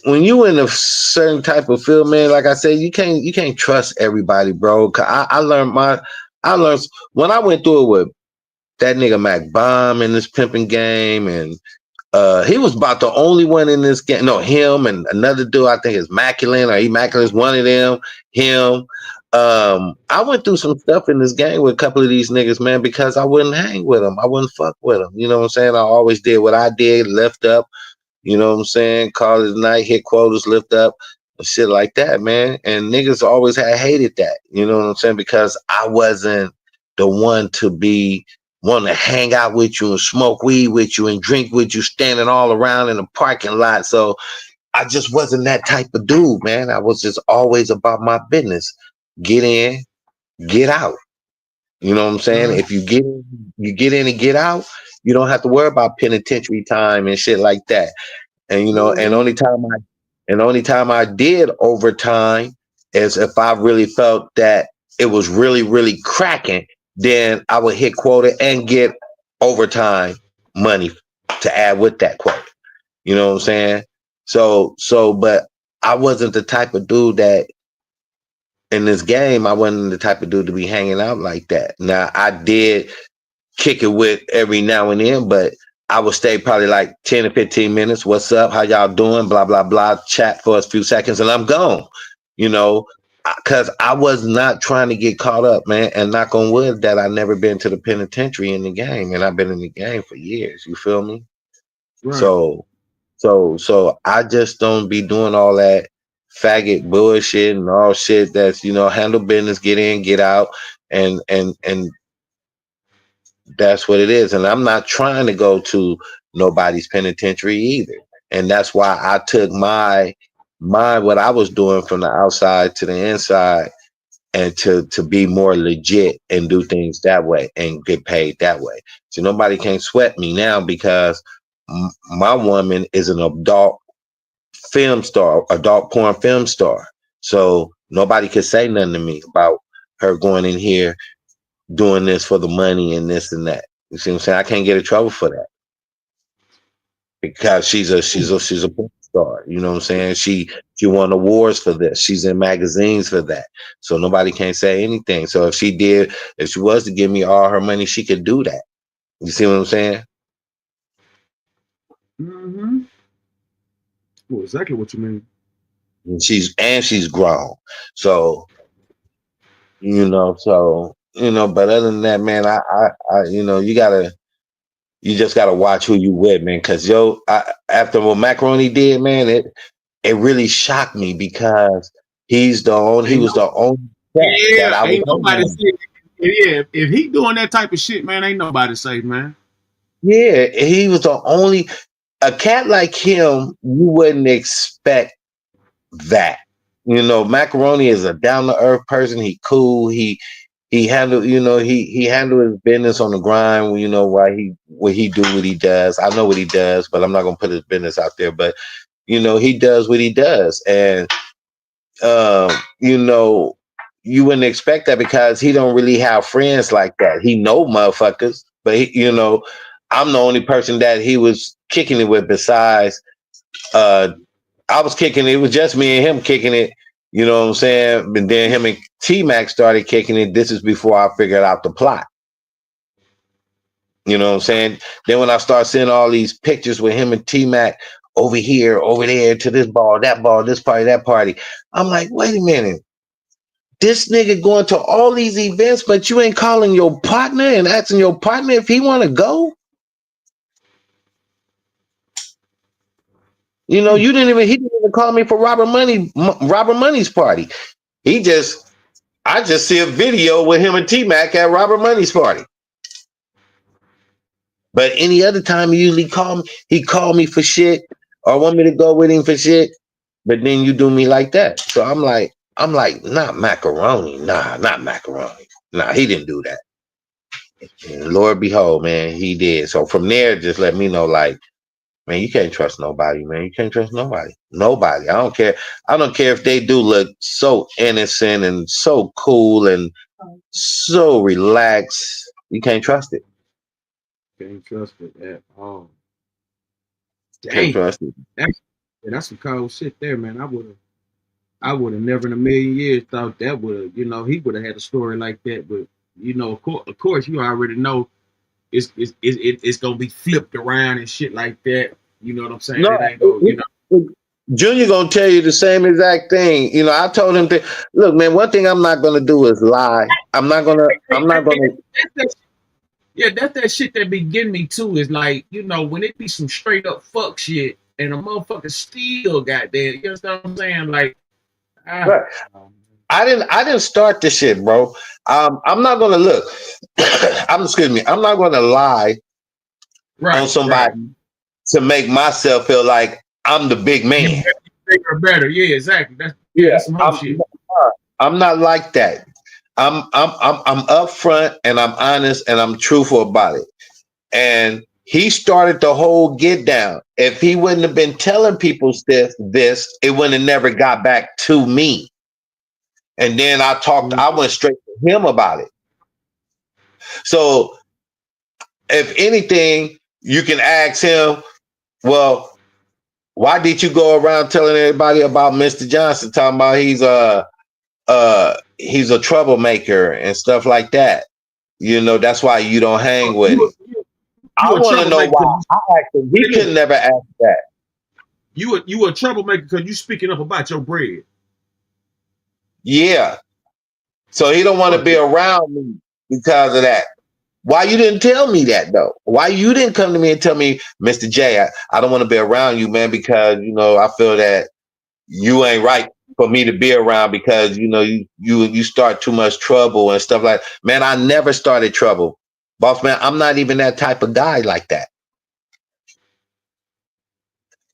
when you in a certain type of field, man, like I said, you can't trust everybody, bro. Cause I learned when I went through it with that nigga Mac Bomb in this pimping game, and he was about the only one in this game. No, him and another dude, I think is Maculin or Immaculin's one of them, him. I went through some stuff in this game with a couple of these niggas, man, because I wouldn't hang with them. I wouldn't fuck with them. You know what I'm saying? I always did what I did, lift up, you know what I'm saying? Call it a night, hit quotas, lift up, shit like that, man. And niggas always had hated that, you know what I'm saying? Because I wasn't the one to be want to hang out with you and smoke weed with you and drink with you, standing all around in the parking lot. So I just wasn't that type of dude, man. I was just always about my business. Get in, get out. You know what I'm saying? If you get in and get out, you don't have to worry about penitentiary time and shit like that. And you know, and only time I did overtime is if I really felt that it was really, really cracking, then I would hit quota and get overtime money to add with that quota. You know what I'm saying? So, but I wasn't the type of dude that in this game, I wasn't the type of dude to be hanging out like that. Now, I did kick it with every now and then, but I would stay probably like 10 to 15 minutes. What's up? How y'all doing? Blah, blah, blah. Chat for a few seconds and I'm gone. You know, because I was not trying to get caught up, man. And knock on wood that I never been to the penitentiary in the game. And I've been in the game for years. You feel me? Right. So I just don't be doing all that faggot bullshit and all shit that's, you know, handle business, get in, get out, and that's what it is. And I'm not trying to go to nobody's penitentiary either. And that's why I took my what I was doing from the outside to the inside and to be more legit and do things that way and get paid that way. So nobody can sweat me now because my woman is an adult film star, adult porn film star. So nobody could say nothing to me about her going in here doing this for the money and this and that. You see what I'm saying? I can't get in trouble for that because she's a porn star. You know what I'm saying? She won awards for this. She's in magazines for that. So nobody can say anything. So if she was to give me all her money, she could do that. You see what I'm saying? Mm-hmm. Well, exactly what you mean. And she's grown. So but other than that, man, I you know, you gotta you just gotta watch who you with, man. Cause after what Macaroni did, man, it really shocked me because he was the only that I was ain't nobody safe. Yeah, if he doing that type of shit, man, ain't nobody safe, man. Yeah, he was the only a cat like him, you wouldn't expect that. Macaroni is a down to earth person. He cool. He handled, he handled his business on the grind. What he do what he does. I know what he does, but I'm not gonna put his business out there. But he does what he does, and you wouldn't expect that because he don't really have friends like that. He know motherfuckers, but I'm the only person that he was kicking it with besides I was kicking it. It was just me and him kicking it. You know what I'm saying? And then him and T-Mac started kicking it. This is before I figured out the plot. You know what I'm saying? Then when I start seeing all these pictures with him and T-Mac over here, over there, to this ball, this party, that party, I'm like, wait a minute. This nigga going to all these events, but you ain't calling your partner and asking your partner if he want to go? He didn't even call me for Robert Money's party. I just see a video with him and T-Mac at Robert Money's party. But any other time he called me for shit or want me to go with him for shit. But then you do me like that. So I'm like, not Macaroni. Nah, not Macaroni. Nah, he didn't do that. And Lord behold, man, he did. So from there, just let me know, like, man, you can't trust nobody, man. You can't trust nobody. Nobody. I don't care. I don't care if they do look so innocent and so cool and so relaxed. You can't trust it. Can't trust it at all. Can't trust it. That's some cold shit there, man. I would have never in a million years thought that would have, he would have had a story like that. But of course, you already know it's gonna be flipped around and shit like that. You know what I'm saying? No, it ain't gonna, Junior gonna tell you the same exact thing. I told him to look, man. One thing I'm not gonna do is lie. I'm not gonna. Yeah, that's that shit that be getting me too. Is like, when it be some straight up fuck shit and a motherfucker still got that. You understand what I'm saying? Like, I didn't start this shit, bro. I'm not gonna look. Excuse me. I'm not gonna lie on somebody to make myself feel like I'm the big man. Bigger, better. Yeah, exactly. That's some whole shit. I'm not like that. I'm upfront and I'm honest and I'm truthful about it. And he started the whole get down. If he wouldn't have been telling people this, it wouldn't have never got back to me. And then I went straight to him about it. So if anything, you can ask him, well, why did you go around telling everybody about Mr. Johnson, talking about he's a troublemaker and stuff like that? That's why you don't hang with him. I want to know why. He could never ask that. You a troublemaker because you speaking up about your bread. Yeah. So he don't want to be around me because of that. Why you didn't tell me that though? Why you didn't come to me and tell me, Mr. J, I don't want to be around you, man, because I feel that you ain't right for me to be around because you start too much trouble and stuff like that. Man, I never started trouble. Boss man, I'm not even that type of guy like that.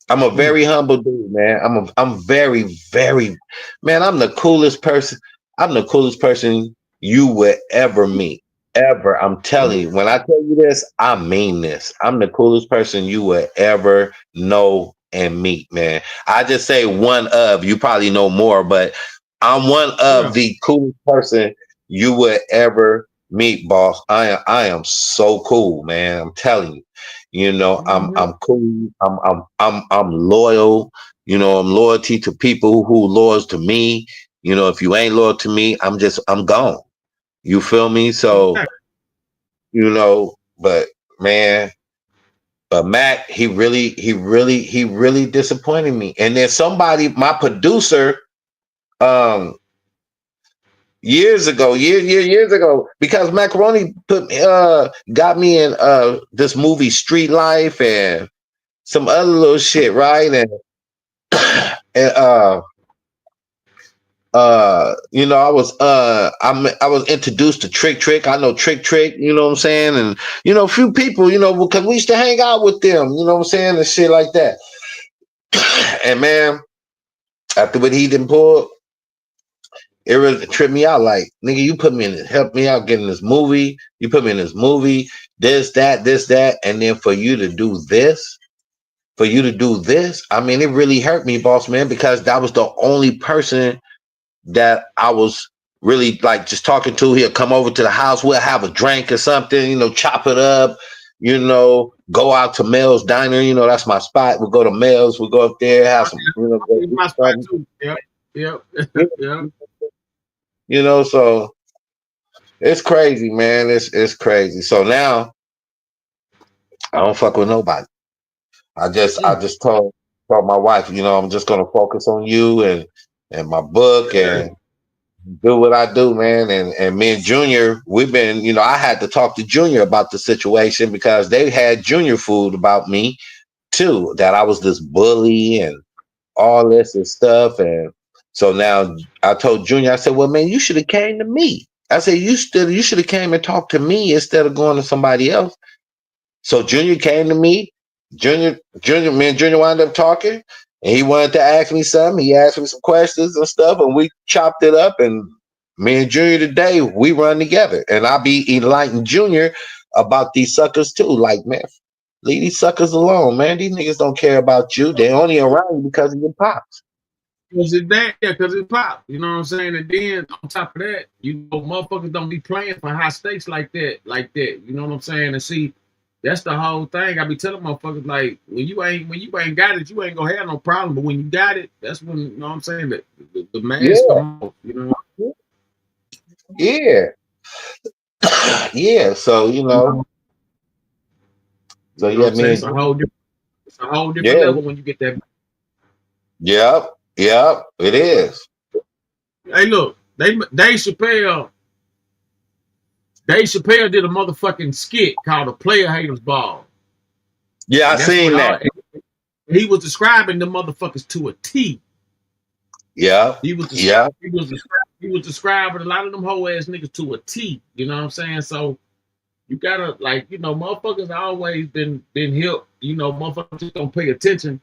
I'm a very humble dude, man. I'm very, very, man, I'm the coolest person. I'm the coolest person you would ever meet. Ever. I'm telling you, when I tell you this, I mean this. I'm the coolest person you would ever know and meet, man. I just say one of, you probably know more, but I'm one of the coolest person you would ever meet, boss. I am so cool, man. I'm telling you. I'm cool. I'm loyal. I'm loyalty to people who loyal to me. If you ain't loyal to me, I'm gone. You feel me? So, but man, but Mac, he really disappointed me. And then my producer, years ago, years ago, because Macaroni got me in this movie Street Life and some other little shit, right? And and you know, I was introduced to Trick. I know Trick, you know what I'm saying? And you know, a few people, you know, because we used to hang out with them, you know what I'm saying, and shit like that. And man, after what he didn't pull, it really tripped me out. Like, nigga, you put me in, help me out getting this movie. You put me in this movie, this, that, and then for you to do this, I mean, it really hurt me, boss man, because that was the only person that I was really like just talking to. He'll come over to the house, we'll have a drink or something, you know, chop it up, you know, go out to Mel's Diner, you know, that's my spot. We'll go to Mel's, we'll go up there, have some, you know, go my spot too. Yep. You know, so it's crazy, man. It's crazy. So now I don't fuck with nobody. I just told my wife, you know, I'm just gonna focus on you and my book and do what I do, man. And me and Junior, we've been, you know, I had to talk to Junior about the situation because they had Junior food about me too, that I was this bully and all this and stuff. And so now I told Junior, I said, well, man, you should have came to me. I said, you should have came and talked to me instead of going to somebody else. So Junior came to me. Me and Junior wound up talking, and he wanted to ask me something. He asked me some questions and stuff, and we chopped it up. And me and Junior today, we run together. And I'll be enlightening Junior about these suckers too. Like, man, leave these suckers alone, man. These niggas don't care about you. They only around you because of your pops. Because it pop. You know what I'm saying? And then on top of that, you know, motherfuckers don't be playing for high stakes like that. You know what I'm saying? And see, that's the whole thing. I be telling motherfuckers, like, when you ain't got it, you ain't gonna have no problem. But when you got it, that's when, you know what I'm saying, the mask come off, you know. Yeah. Yeah. So, you know. So You know yeah, what I'm saying? It's a whole different level when you get that. Yep, it is. Hey, look, Dave Chappelle did a motherfucking skit called "A Player Haters Ball." Yeah, I seen that. He was describing the motherfuckers to a T. Yeah, He was describing a lot of them whole ass niggas to a T. You know what I'm saying? So you gotta, like, you know, motherfuckers always been hip. You know, motherfuckers just don't pay attention.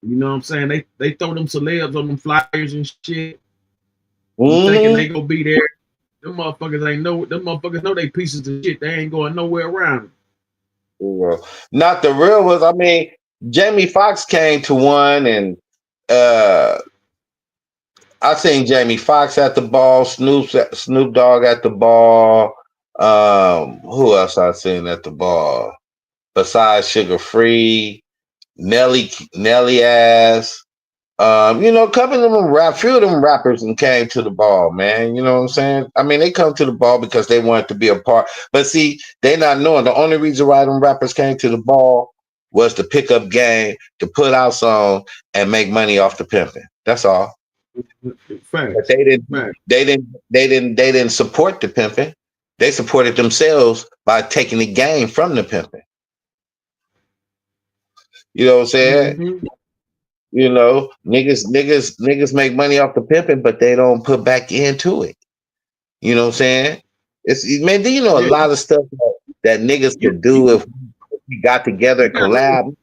You know what I'm saying? They throw them celebs on them flyers and shit. Thinking they gonna be there. Them motherfuckers know they pieces of shit. They ain't going nowhere around it. Not the real ones. I mean, Jamie Foxx came to one, and I seen Jamie Foxx at the ball, Snoop Dogg at the ball. Who else I seen at the ball? Besides Sugar Free, Nelly ass. You know, few of them rappers and came to the ball, man. You know what I'm saying? I mean, they come to the ball because they wanted to be a part. But see, they not knowing the only reason why them rappers came to the ball was to pick up game, to put out songs, and make money off the pimping. That's all. But they didn't support the pimping. They supported themselves by taking the game from the pimping. You know what I'm saying? Mm-hmm. You know, niggas make money off the pimping, but they don't put back into it. You know what I'm saying? Man, do you know a lot of stuff that niggas could do if we got together and collab?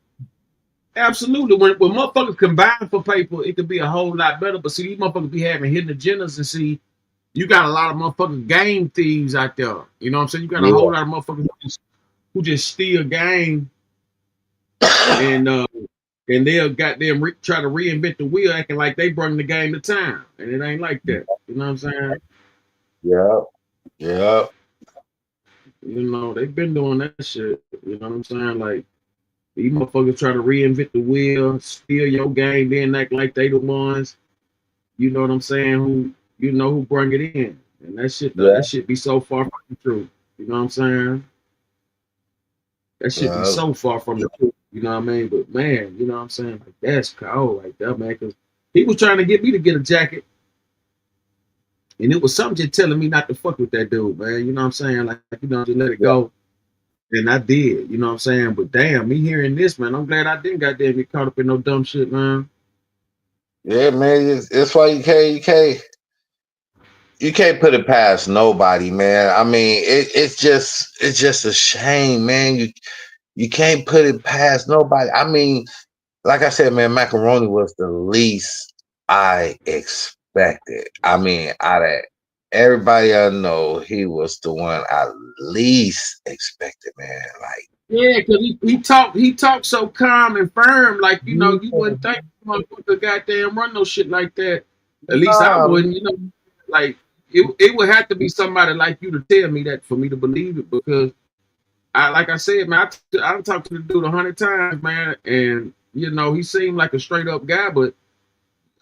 Absolutely. When motherfuckers combine for paper, it could be a whole lot better. But see, these motherfuckers be having hidden agendas, and see, you got a lot of motherfucking game thieves out there. You know what I'm saying? You got a whole lot of motherfuckers who just steal game and they'll goddamn try to reinvent the wheel, acting like they bring the game to time, and it ain't like that. You know what I'm saying? Yeah. You know, they've been doing that shit. You know what I'm saying? Like, these motherfuckers try to reinvent the wheel, steal your game, then act like they the ones, you know what I'm saying, who bring it in. And that shit be so far from the truth. You know what I'm saying? That shit be so far from the truth. You know what I mean? But man, you know what I'm saying? Like, that's cold like that, man. Cause he was trying to get me to get a jacket. And it was something just telling me not to fuck with that dude, man. You know what I'm saying? Like you know, just let it go. And I did, you know what I'm saying? But damn, me hearing this, man, I'm glad I didn't goddamn get caught up in no dumb shit, man. Yeah, man. It's why you can't put it past nobody, man. I mean, it's just a shame, man. You can't put it past nobody. I mean, like I said, man, Macaroni was the least I expected. I mean, out of everybody I know, he was the one I least expected, man. Like, yeah, because he talked so calm and firm, like you know, you wouldn't think motherfucker goddamn run no shit like that. At least I wouldn't, you know. Like it would have to be somebody like you to tell me that for me to believe it, because like I said, man, I talked to the dude 100 times, man, and you know, he seemed like a straight up guy, but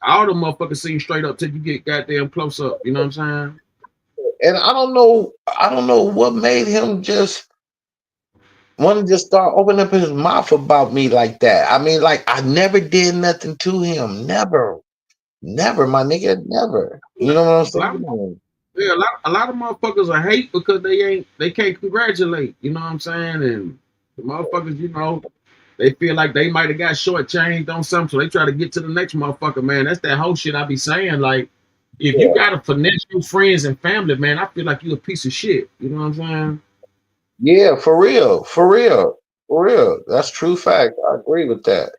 all the motherfuckers seem straight up till you get goddamn close up. You know what I'm saying? and I don't know what made him just want to just start opening up his mouth about me like that. I mean, like I never did nothing to him. Never, my nigga, never. You know what I'm saying? Yeah, a lot of motherfuckers are hate because they can't congratulate. You know what I'm saying? And the motherfuckers, you know, they feel like they might have got shortchanged on something, so they try to get to the next motherfucker, man. That's that whole shit I be saying. Like, if you gotta finesse your friends and family, man, I feel like you a piece of shit. You know what I'm saying? Yeah, for real. That's true fact. I agree with that.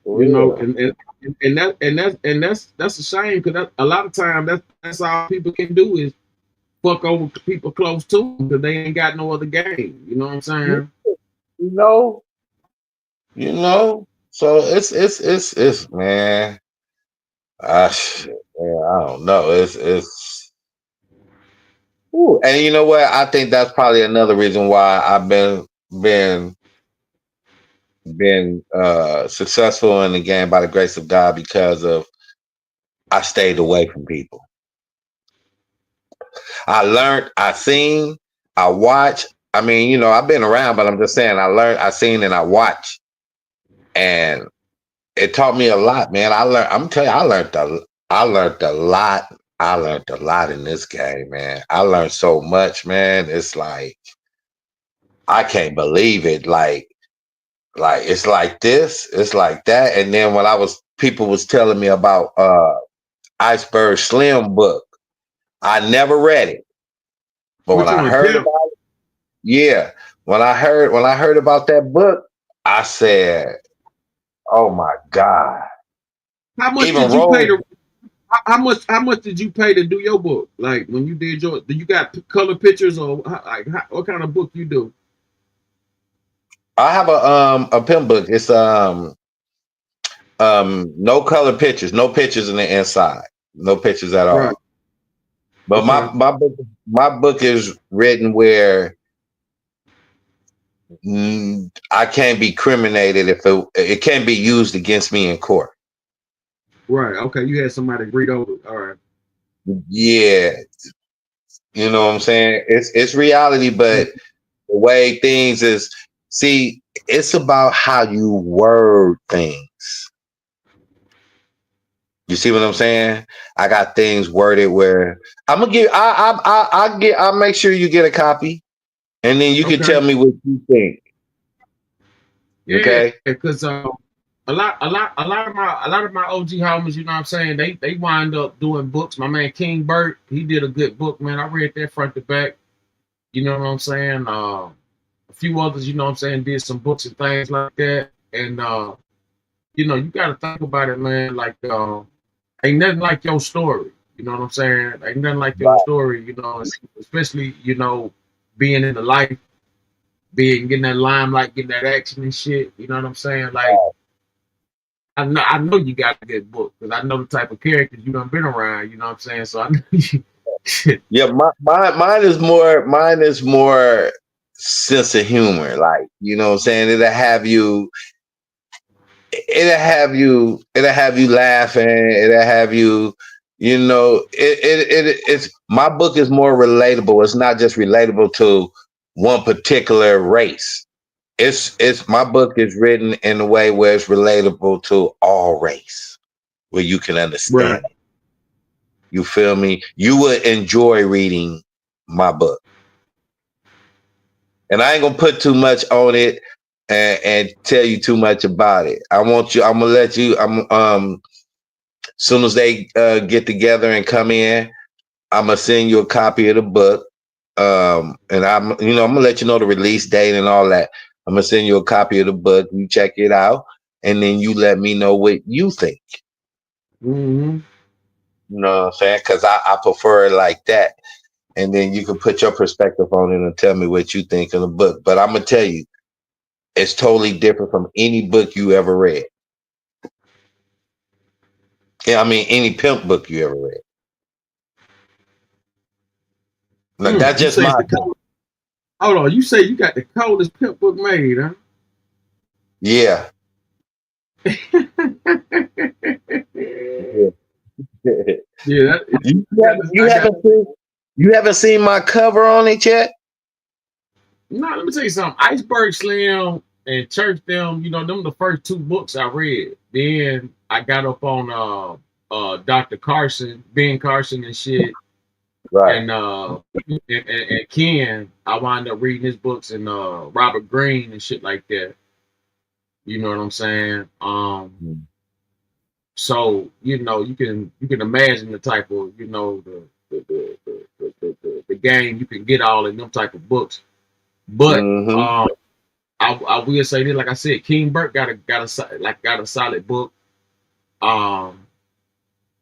For You know, real. that's a shame, because a lot of time that's all people can do is fuck over people close to them because they ain't got no other game. You know what I'm saying? You know. So it's man. Shit, man, I don't know. It's. Ooh, and you know what? I think that's probably another reason why I've been successful in the game by the grace of God, because of I stayed away from people. I learned, I seen, I watched. I mean, you know, I've been around, but I'm just saying I learned, I seen, and I watched. And it taught me a lot, man. I'm telling you, I learned a lot. I learned a lot in this game, man. I learned so much, man. It's like I can't believe it. Like it's like this, it's like that. And then when people was telling me about Iceberg Slim book, I never read it. But when I heard about it, yeah. When I heard about that book, I said, "Oh my God!" How much did you pay to? How much did you pay to do your book? Like when you did your, do you got color pictures, or what kind of book you do? I have a pen book. It's no color pictures, no pictures in the inside, no pictures at all. Right. But my book is written where I can't be criminated if it can't be used against me in court. Right. Okay. You had somebody read over. All right. Yeah. You know what I'm saying? It's reality, but the way things is, see, it's about how you word things. You see what I'm saying? I got things worded where I'm gonna give. I'll make sure you get a copy, and then you can tell me what you think. Yeah, okay. Because a lot of my OG homies, you know what I'm saying, they wind up doing books. My man King Burt, he did a good book, man. I read that front to back. You know what I'm saying? A few others, you know what I'm saying, did some books and things like that. And you know, you gotta think about it, man. Like ain't nothing like your story. You know what I'm saying? Ain't nothing like your story, you know, especially, you know, being in the life, getting that limelight, getting that action and shit. You know what I'm saying? Like, I know you got a good book because I know the type of characters you done been around. You know what I'm saying? So I know Yeah, mine is more sense of humor. Like, you know what I'm saying? It'll have you laughing. It'll have you, you know, it's my book is more relatable. It's not just relatable to one particular race. It's my book is written in a way where it's relatable to all race, where you can understand. Right. You feel me? You would enjoy reading my book. And I ain't gonna put too much on it and tell you too much about it. I'm gonna let you, soon as they get together and come in, I'm gonna send you a copy of the book. And I'm gonna let you know the release date and all that. I'm gonna send you a copy of the book. You check it out, and then you let me know what you think. Mm-hmm. You know what I'm saying? Because I prefer it like that. And then you can put your perspective on it and tell me what you think of the book. But I'm gonna tell you, it's totally different from any book you ever read. Yeah, I mean any pimp book you ever read. Like, that's You just say my it's the opinion. cold. Hold on, you say you got the coldest pimp book made, huh? Yeah. Yeah. You haven't seen my cover on it yet? No, let me tell you something. Iceberg Slim and Church them, them the first two books I read. Then I got up on Dr. Carson, Ben Carson and shit. Right. And Ken, I wound up reading his books and Robert Greene and shit like that. You know what I'm saying? So you can imagine the type of the game you can get all in them type of books. But I will say this, like I said, King Burke got a solid book.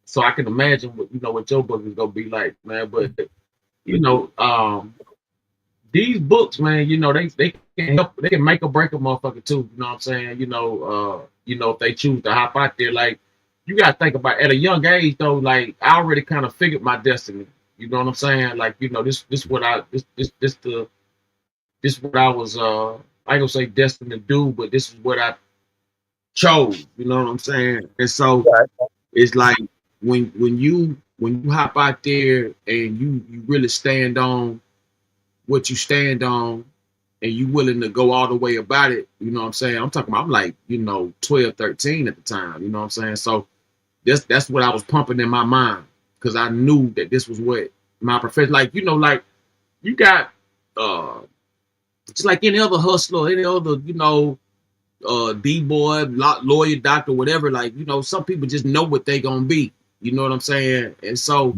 So I can imagine what your book is gonna be like, man. But these books, man, they can help, they can make or break a motherfucker too. You know what I'm saying? If they choose to hop out there, like you gotta think about at a young age though, like I already kind of figured my destiny. You know what I'm saying? Like, this what I was I ain't gonna say destined to do, but this is what I chose. You know what I'm saying? And so it's like when you hop out there and you really stand on what you stand on and you willing to go all the way about it, you know what I'm saying? I'm like, 12, 13 at the time, you know what I'm saying? So that's what I was pumping in my mind because I knew that this was what my profession, like, like you got just like any other hustler, any other, D-boy, lawyer, doctor, whatever, like, some people just know what they gonna be, you know what I'm saying? And so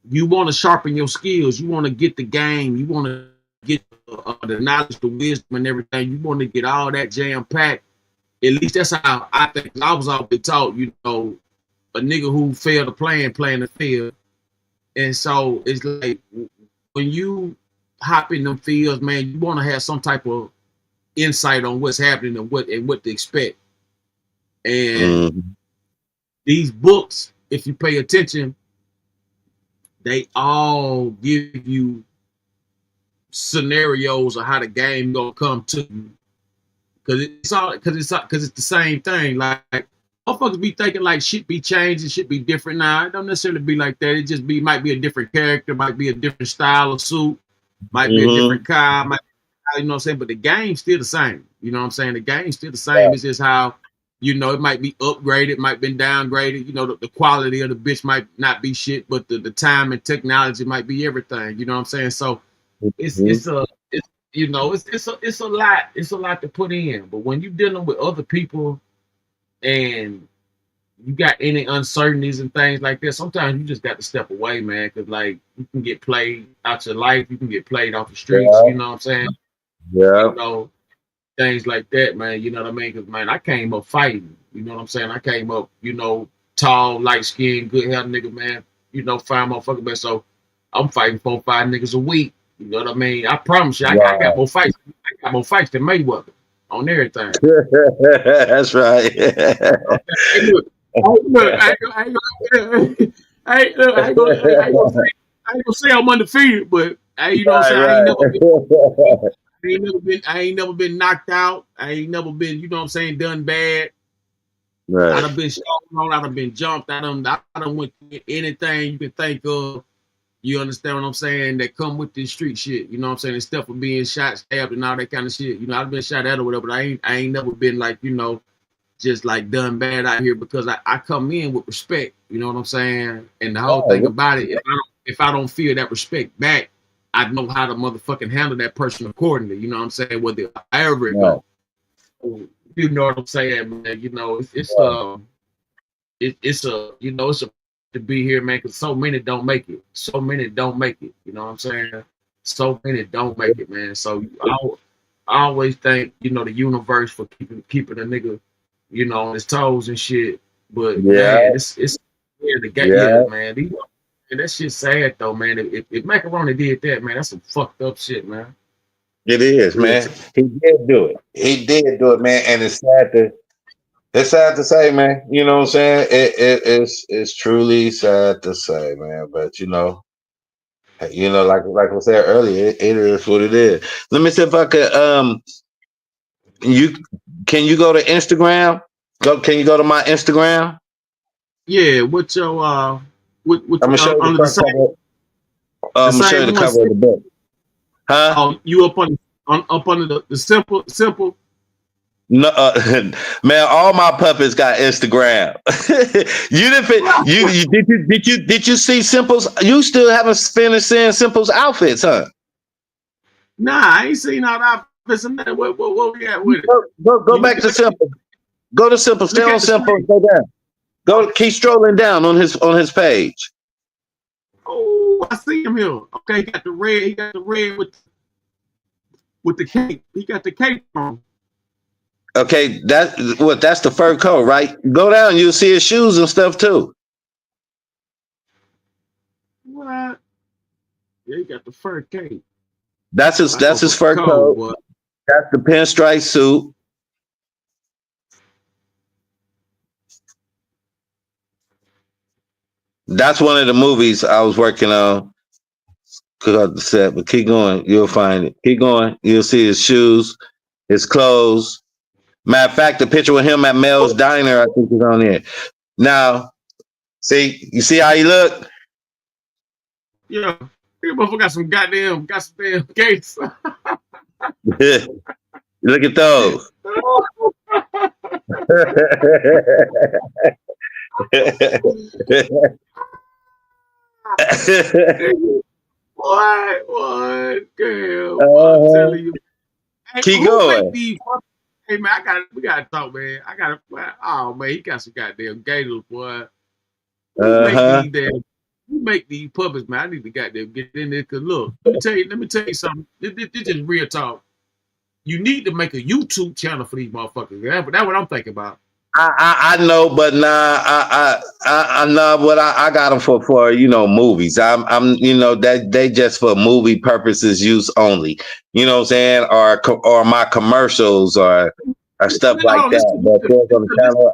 you want to sharpen your skills, you want to get the game, you want to get the knowledge, the wisdom and everything, you want to get all that jam packed. At least that's how I think. I was always taught, a nigga who failed to playing the field. And so it's like when you hop in them fields, man, you want to have some type of insight on what's happening and what to expect. And these books, if you pay attention, they all give you scenarios of how the game gonna come to you. Cause it's the same thing. Like motherfuckers be thinking like shit be changing, shit be different now. It don't necessarily be like that. It just might be a different character, might be a different style of suit, might be a different car, you know what I'm saying? But the game's still the same. You know what I'm saying? The game's still the same. It's just how, it might be upgraded, might been downgraded. The quality of the bitch might not be shit, but the time and technology might be everything. You know what I'm saying? So it's a lot to put in. But when you're dealing with other people and you got any uncertainties and things like that, sometimes you just got to step away, man. Cause like you can get played out your life, you can get played off the streets, you know what I'm saying? Yeah. Things like that, man. You know what I mean? Cause man, I came up fighting. You know what I'm saying? I came up, tall, light skinned, good health nigga, man. Fine motherfucker, man. So I'm fighting 4 or 5 niggas a week. You know what I mean? I promise you, I got more fights. I got more fights than Mayweather on everything. That's right. Hey, look, I ain't gonna say I'm undefeated, but you know what I'm saying? I ain't never been knocked out. I ain't never been, you know what I'm saying, done bad. Right. I done been shot on, I done been jumped, I done went anything you can think of. You understand what I'm saying? That come with this street shit. You know what I'm saying? And stuff for being shot, stabbed, and all that kind of shit. I've been shot at or whatever, but I ain't never been like, just like done bad out here because I come in with respect. You know what I'm saying? And the whole thing about it, if I don't feel that respect back, I know how to motherfucking handle that person accordingly. You know what I'm saying? Whether however it goes. You know what I'm saying, man? You know, it's a to be here, man, because so many don't make it. So many don't make it. You know what I'm saying? So many don't make it, man. So I always thank, you know, the universe for keeping a nigga, you know, on his toes and shit. But man, it's the game, man. That shit's sad though, man. If Macaroni did that, man, that's some fucked up shit, man. It is, man. He did do it. He did do it, man. And it's sad to say, man. You know what I'm saying? It's truly sad to say, man. But like I said earlier, it is what it is. Let me see if I could can you go to Instagram? Can you go to my Instagram? Yeah, what's your I'm gonna show you the cover. I'm gonna show you the cover of the book. Huh? Oh, you up under the simple? No, man. All my puppets got Instagram. Did you see Simple's? You still haven't finished seeing Simple's outfits, huh? Nah, I ain't seen all that. Listen, man, what we got with it? Go back to Simple. Go to Simple. Stay on Simple. Go down. Keep strolling down on his page. Oh, I see him here. Okay, he got the red with the cape. He got the cape on. Okay, that's the fur coat, right? Go down, you'll see his shoes and stuff too. What? Yeah, he got the fur cape. That's his fur coat. Boy. That's the pinstripe suit. That's one of the movies I was working on. Could have the set, but keep going, you'll find it. Keep going, you'll see his shoes, his clothes. Matter of fact, the picture with him at Mel's Diner, I think, is on there. Now, you see how he look? Yeah, this motherfucker got some damn gates. Look at those. What? Girl, I'm telling you. Hey, keep going. Hey man, we gotta talk, man. Oh man, he got some goddamn gators, boy. You make these puppets, man. I need to goddamn get in there. Cause look, let me tell you something. This is real talk. You need to make a YouTube channel for these motherfuckers. That's what I'm thinking about. I know, but but I got them for movies. I'm that they just for movie purposes use only. You know what I'm saying? Or my commercials or stuff like that. But on the channel,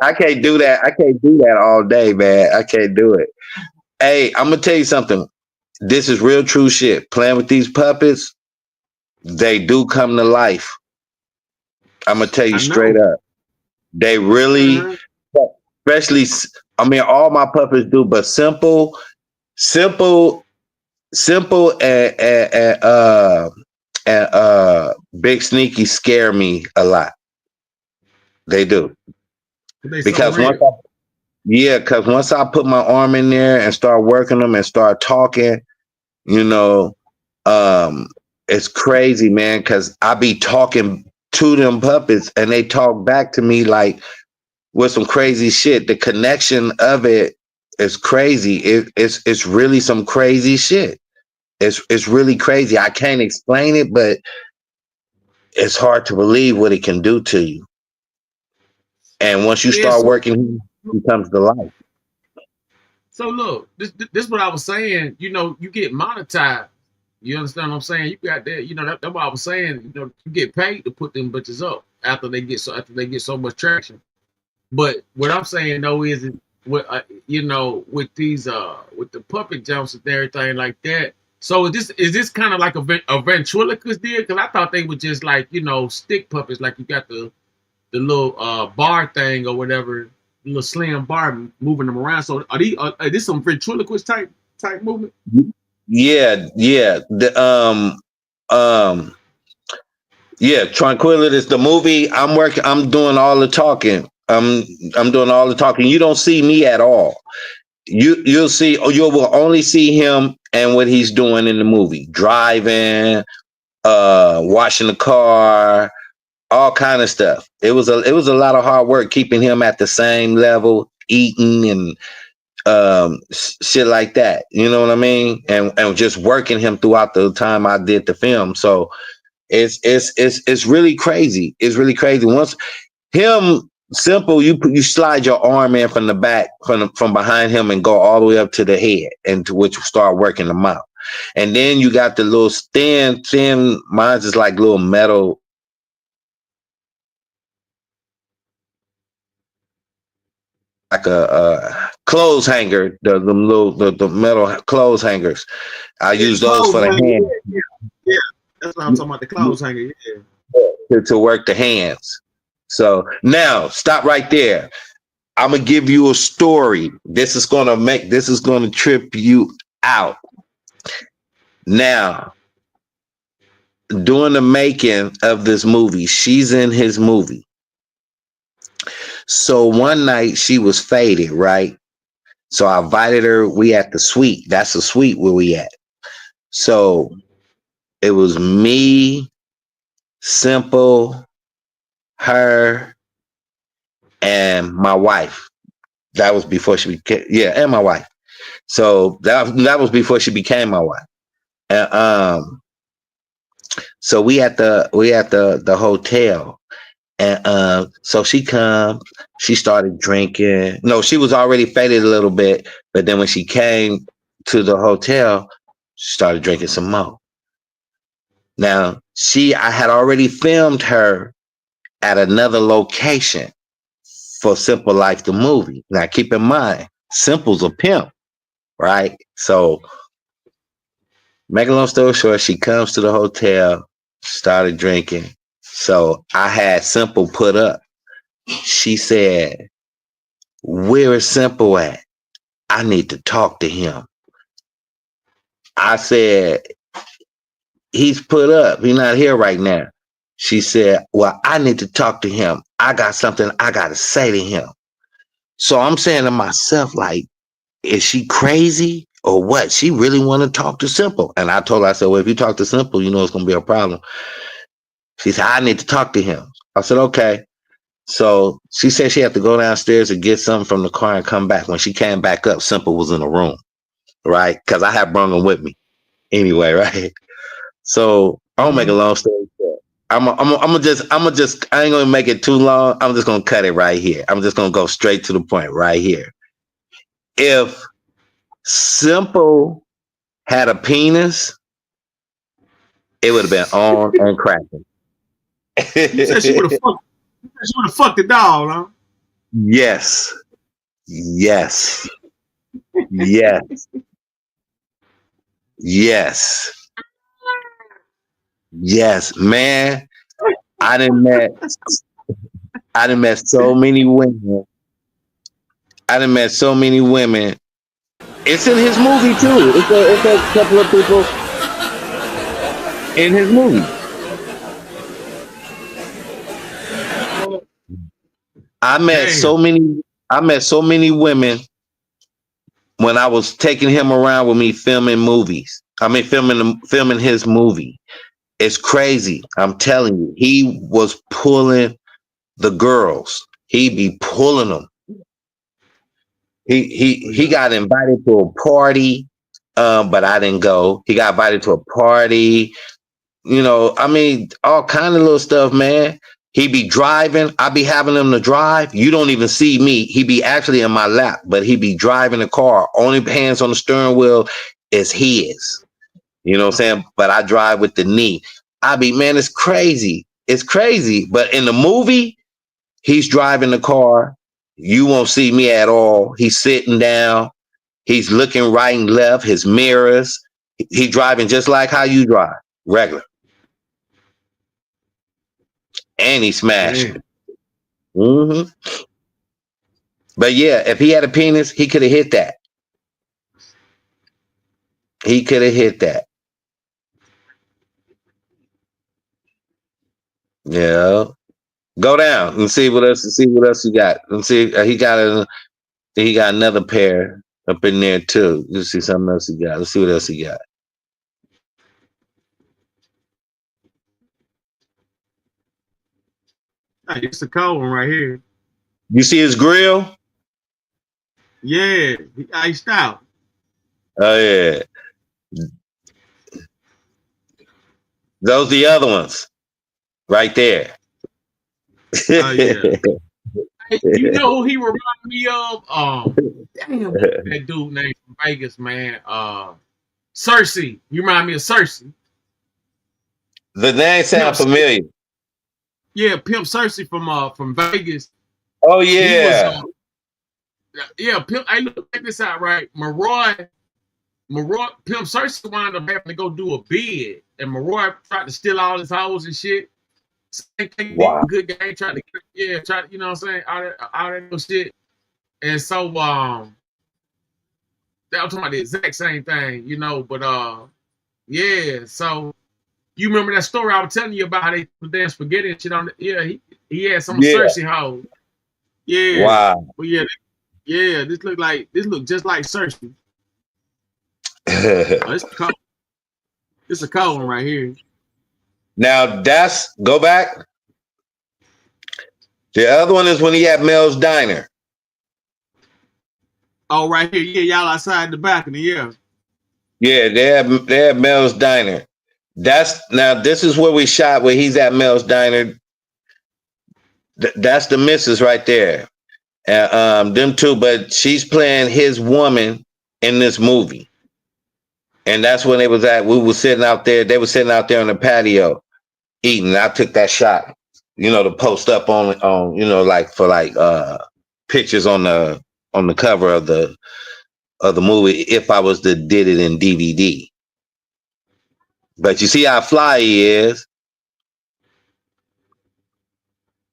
I can't do that. I can't do that all day, man. I can't do it. Hey, I'm gonna tell you something. This is real true shit. Playing with these puppets, they do come to life. I'm gonna tell you straight up. They really, especially, all my puppets do, but simple, and Big Sneaky scare me a lot. They do. Because once I put my arm in there and start working them and start talking, it's crazy, man, because I be talking to them puppets and they talk back to me like with some crazy shit. The connection of it is crazy. It's really some crazy shit. It's really crazy. I can't explain it, but it's hard to believe what it can do to you. And once you start working, it comes to life. So look, this is what I was saying. You get monetized. You understand what I'm saying? You got that. That's what I was saying. You get paid to put them bitches up after they get so much traction. But what I'm saying though is with these with the puppet jumps and everything like that. So is this kind of like a ventriloquist deal? Because I thought they were just like stick puppets, like you got the little bar thing or whatever, little slim bar moving them around. So are this some ventriloquist type movement? Yeah. Yeah, Tranquility, the movie. I'm doing all the talking. I'm doing all the talking. You don't see me at all. You'll see. You will only see him and what he's doing in the movie, driving, washing the car, all kind of stuff. It was a lot of hard work keeping him at the same level, eating and shit like that. You know what I mean? And just working him throughout the time I did the film. So it's really crazy. It's really crazy. Once him simple, you slide your arm in from the back, from behind him, and go all the way up to the head, and to which start working them out. And then you got the little thin. Mine's is like little metal. Like a clothes hanger, the metal clothes hangers. I use those for the hand. Yeah, that's what I'm talking about. The clothes hanger. Yeah. To work the hands. So now stop right there. I'm gonna give you a story. This is gonna trip you out. Now, during the making of this movie, she's in his movie. So one night she was faded, right? So I invited her. We at the suite. That's the suite where we at. So it was me, Simple, her, and my wife. That was before she became, and my wife. So that was before she became my wife. And so we at the hotel. And so she come, she started drinking. No, she was already faded a little bit, but then when she came to the hotel, she started drinking some more. Now, I had already filmed her at another location for Simple Life the movie. Now, keep in mind, Simple's a pimp, right? So, make a long story short, she comes to the hotel, started drinking. So, I had Simple put up. She said, "Where is Simple at? I need to talk to him." I said, "He's put up. He's not here right now." She said, "Well, I need to talk to him. I got something I got to say to him." So I'm saying to myself, like, is she crazy or what? She really want to talk to Simple. And I told her, I said, "Well, if you talk to Simple, you know it's going to be a problem." She said, "I need to talk to him." I said, "Okay." So she said she had to go downstairs and get something from the car and come back. When she came back up, Simple was in the room, right? Because I had brought him with me anyway, right? So I'll make a long story short. I'm just I ain't gonna make it too long. I'm just gonna cut it right here. I'm just gonna go straight to the point right here. If Simple had a penis, it would have been on and cracking. You said she would have fucked. She would have fucked the dog, huh? Yes. Yes. Yes. Yes. Yes, man. I done met so many women. I done met so many women. It's in his movie too. It's a couple of people in his movie. I met so many women when I was taking him around with me filming movies. I mean filming his movie. It's crazy. I'm telling you. He was pulling the girls. He be pulling them. He got invited to a party, but I didn't go. He got invited to a party. You know, I mean, all kind of little stuff, man. He be driving. I be having him to drive. You don't even see me. He be actually in my lap, but he be driving the car. Only hands on the steering wheel is his. You know what I'm saying? But I drive with the knee. I be, man, it's crazy. It's crazy. But in the movie, he's driving the car. You won't see me at all. He's sitting down. He's looking right and left, his mirrors. He driving just like how you drive, regular. And he smashing. Mm-hmm. But yeah, if he had a penis, he could have hit that. He could have hit that. Yeah. Go down and see what else. See what else you got. And see he got another pair up in there too. You see something else he got. Let's see what else he got. Hey, it's a cold one right here. You see his grill? Yeah, he iced out. Oh yeah. Those the other ones. Right there. Oh yeah. Hey, you know who he reminded me of? Damn, that dude named from Vegas, man. Cersei. You remind me of Cersei. The name sound familiar. Yeah, Pimp Cersei from Vegas. Oh He yeah. was, yeah, Pimp. Hey, look, check this out, right? Pimp Cersei wound up having to go do a bid, and Maroy tried to steal all his hoes and shit. Same thing, wow. Good game, tried to, you know what I'm saying, all that little shit. And so, they were talking about the exact same thing, you know, but yeah. So you remember that story I was telling you about how they put damn spaghetti and shit on it? Yeah, he had some Cersei hoes. Yeah. Wow. But yeah, this look just like Cersei. It's a cold one right here. Now go back. The other one is when he had Mel's Diner. Oh, right here. Yeah, y'all outside the balcony, yeah. Yeah, they had Mel's Diner. This is where we shot where he's at Mel's Diner. That's the missus right there. Them two, but she's playing his woman in this movie. And that's when they was at. We were sitting out there. They were sitting out there on the patio eating. I took that shot, to post up on like for pictures on the cover of the movie if I was to did it in DVD. But you see how fly he is.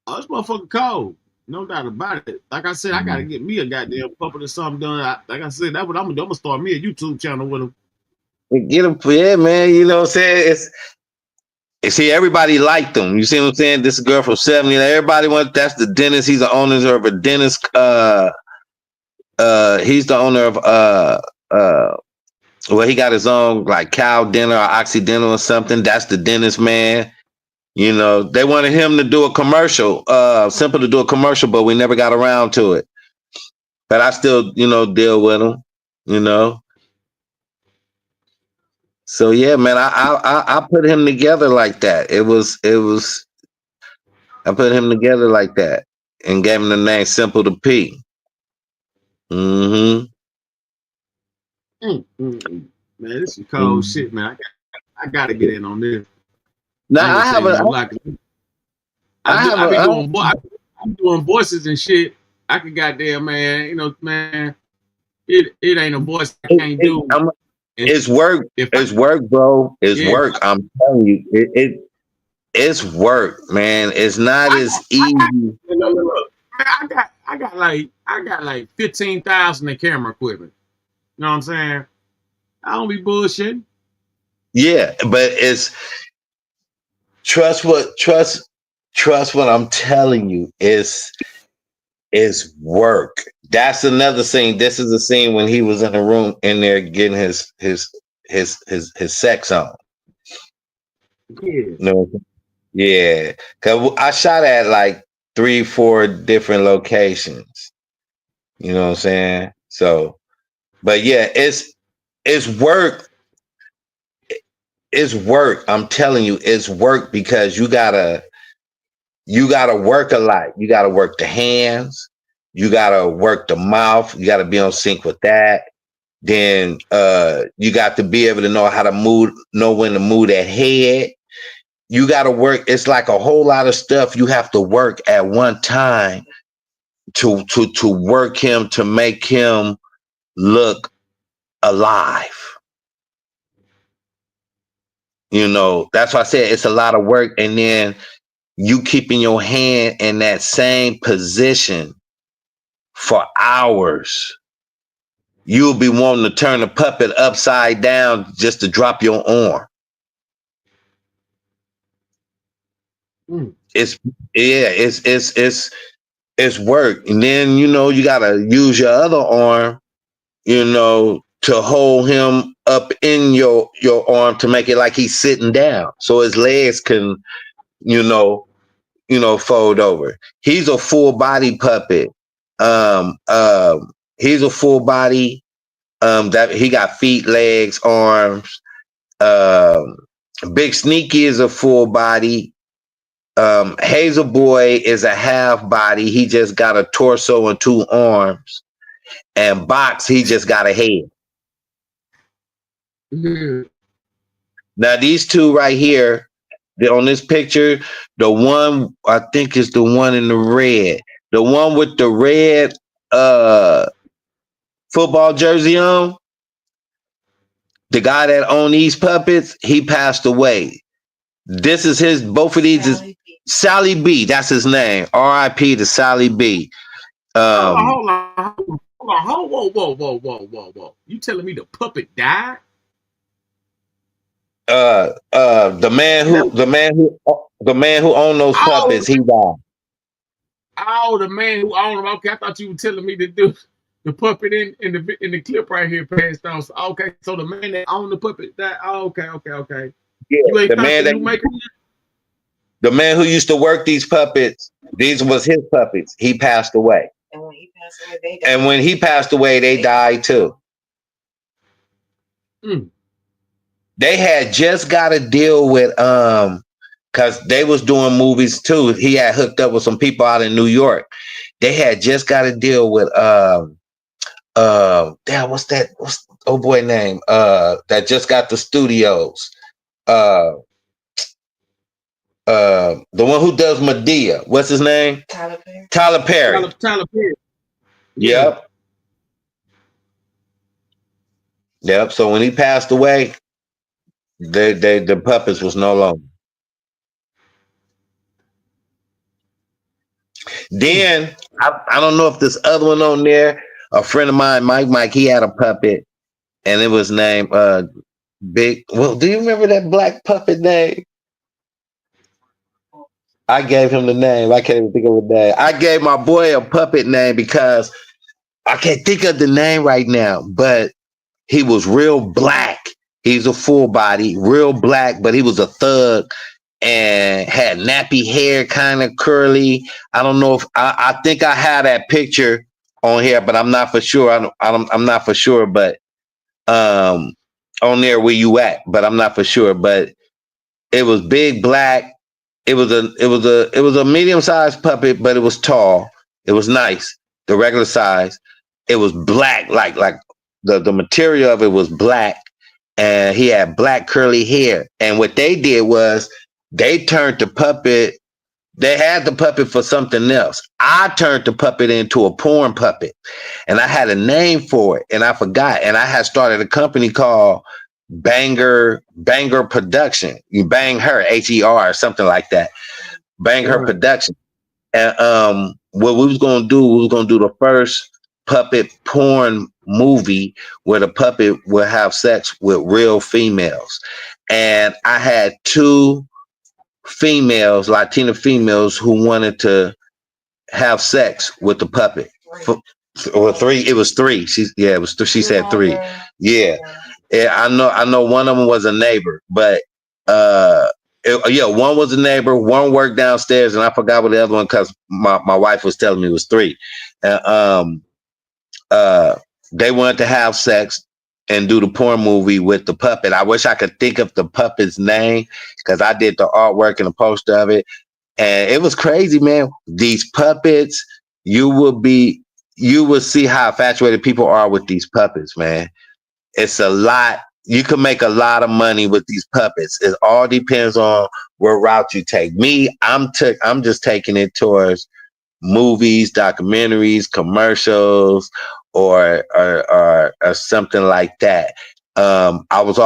Oh, this motherfucker cold. No doubt about it. Like I said, I gotta get me a goddamn puppet or something done. Like I said, that's what I'm gonna start me a YouTube channel with him. Get him, yeah, man. You know what I'm saying? See, everybody liked him. You see what I'm saying? This girl from 70, everybody went. That's the dentist. He's the owner of a dentist. He's the owner of well, he got his own like cow dental or Occidental or something. That's the dentist, man. They wanted him to do a commercial, simple to do a commercial, but we never got around to it. But I still, deal with him, So yeah, man, I put him together like that. I put him together like that and gave him the name Simple to P. Man, this is cold shit, man. I gotta get in on this. Now I'm doing voices and shit. I can goddamn, man. Man, it ain't a voice I can't do. It's work. It's work, bro. It's work. I'm telling you, it's work, man. It's not as easy. I got like 15,000 in camera equipment. You know what I'm saying? I don't be bullshitting. Yeah, but it's trust what I'm telling you. It's work. That's another scene. This is a scene when he was in the room in there getting his sex on. Yeah. Yeah. Cause I shot at like 3-4 different locations. You know what I'm saying? So, but yeah, it's work. It's work. I'm telling you, it's work because you gotta work a lot. You gotta work the hands. You gotta work the mouth. You gotta be on sync with that. Then you got to be able to know how to know when to move that head. You gotta work. It's like a whole lot of stuff you have to work at one time to work him, to make him look alive. That's why I said it's a lot of work. And then you keeping your hand in that same position for hours. You'll be wanting to turn the puppet upside down just to drop your arm. it's it's work. And then you gotta use your other arm, to hold him up in your arm to make it like he's sitting down, so his legs can, fold over. He's a full body puppet. He's a full body. That he got feet, legs, arms. Big Sneaky is a full body. Hazel Boy is a half body. He just got a torso and 2 arms. And Box, he just got a head. Yeah. Now these two right here, on this picture, the one I think is the one in the red. The one with the red football jersey on. The guy that owned these puppets, he passed away. This is both of these is Sally B. That's his name. R.I.P. to Sally B. Hold on. Whoa. You telling me the puppet died? The man who owned those puppets, he died. Oh, the man who owned them. Okay, I thought you were telling me to do the puppet in the clip right here passed on. So, okay, so the man that owned the puppet died. Oh, okay. Yeah, You ain't the man the new maker? The man who used to work these puppets, these was his puppets. He passed away. And when he passed away, they died too. They had just got a deal with because they was doing movies too. He had hooked up with some people out in New York. They had just got a deal with damn, what's oh boy name? That just got the studios. The one who does Medea. What's his name? Tyler Perry. Tyler Perry. Yep. So when he passed away, the puppets was no longer. Then I don't know if this other one on there, a friend of mine, Mike, he had a puppet, and it was named Big. Well, do you remember that black puppet name? I gave him the name. I can't even think of the name. I gave my boy a puppet name because I can't think of the name right now, but he was real black. He's a full body, real black, but he was a thug and had nappy hair, kind of curly. I don't know if I think I had that picture on here, but I'm not for sure. I'm not for sure, but on there where you at, but I'm not for sure. But it was big black. It was a medium-sized puppet, but it was tall. It was nice. The regular size. It was black, like the material of it was black, and he had black curly hair. And what they did was they turned the puppet. They had the puppet for something else. I turned the puppet into a porn puppet, and I had a name for it, and I forgot. And I had started a company called Banger Production. You bang her, HER, or something like that. Bang her production. And what we was gonna do the first puppet porn movie where the puppet would have sex with real females. And I had 2 females, Latina females, who wanted to have sex with the puppet. Or 3, it was 3. She said 3. Yeah. I know one of them was a neighbor, but one was a neighbor, one worked downstairs, and I forgot what the other one, because my wife was telling me it was 3. And they wanted to have sex and do the porn movie with the puppet. I wish I could think of the puppet's name, because I did the artwork and the poster of it. And it was crazy, man. These puppets, you will see how infatuated people are with these puppets, man. It's a lot. You can make a lot of money with these puppets. It all depends on what route you take. Me, I'm just taking it towards movies, documentaries, commercials, or something like that. I was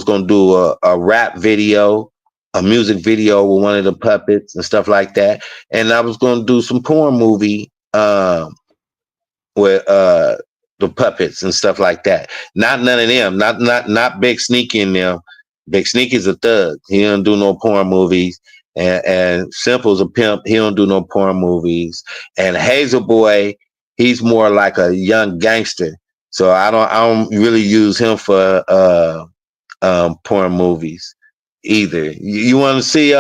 going to do a rap video, a music video with one of the puppets and stuff like that. And I was going to do some porn movie with the puppets and stuff like that. Not none of them. Not Big Sneaky in them. Big Sneaky's a thug. He don't do no porn movies. And Simple's a pimp. He don't do no porn movies. And Hazel Boy, he's more like a young gangster. So I don't really use him for porn movies either. You want to see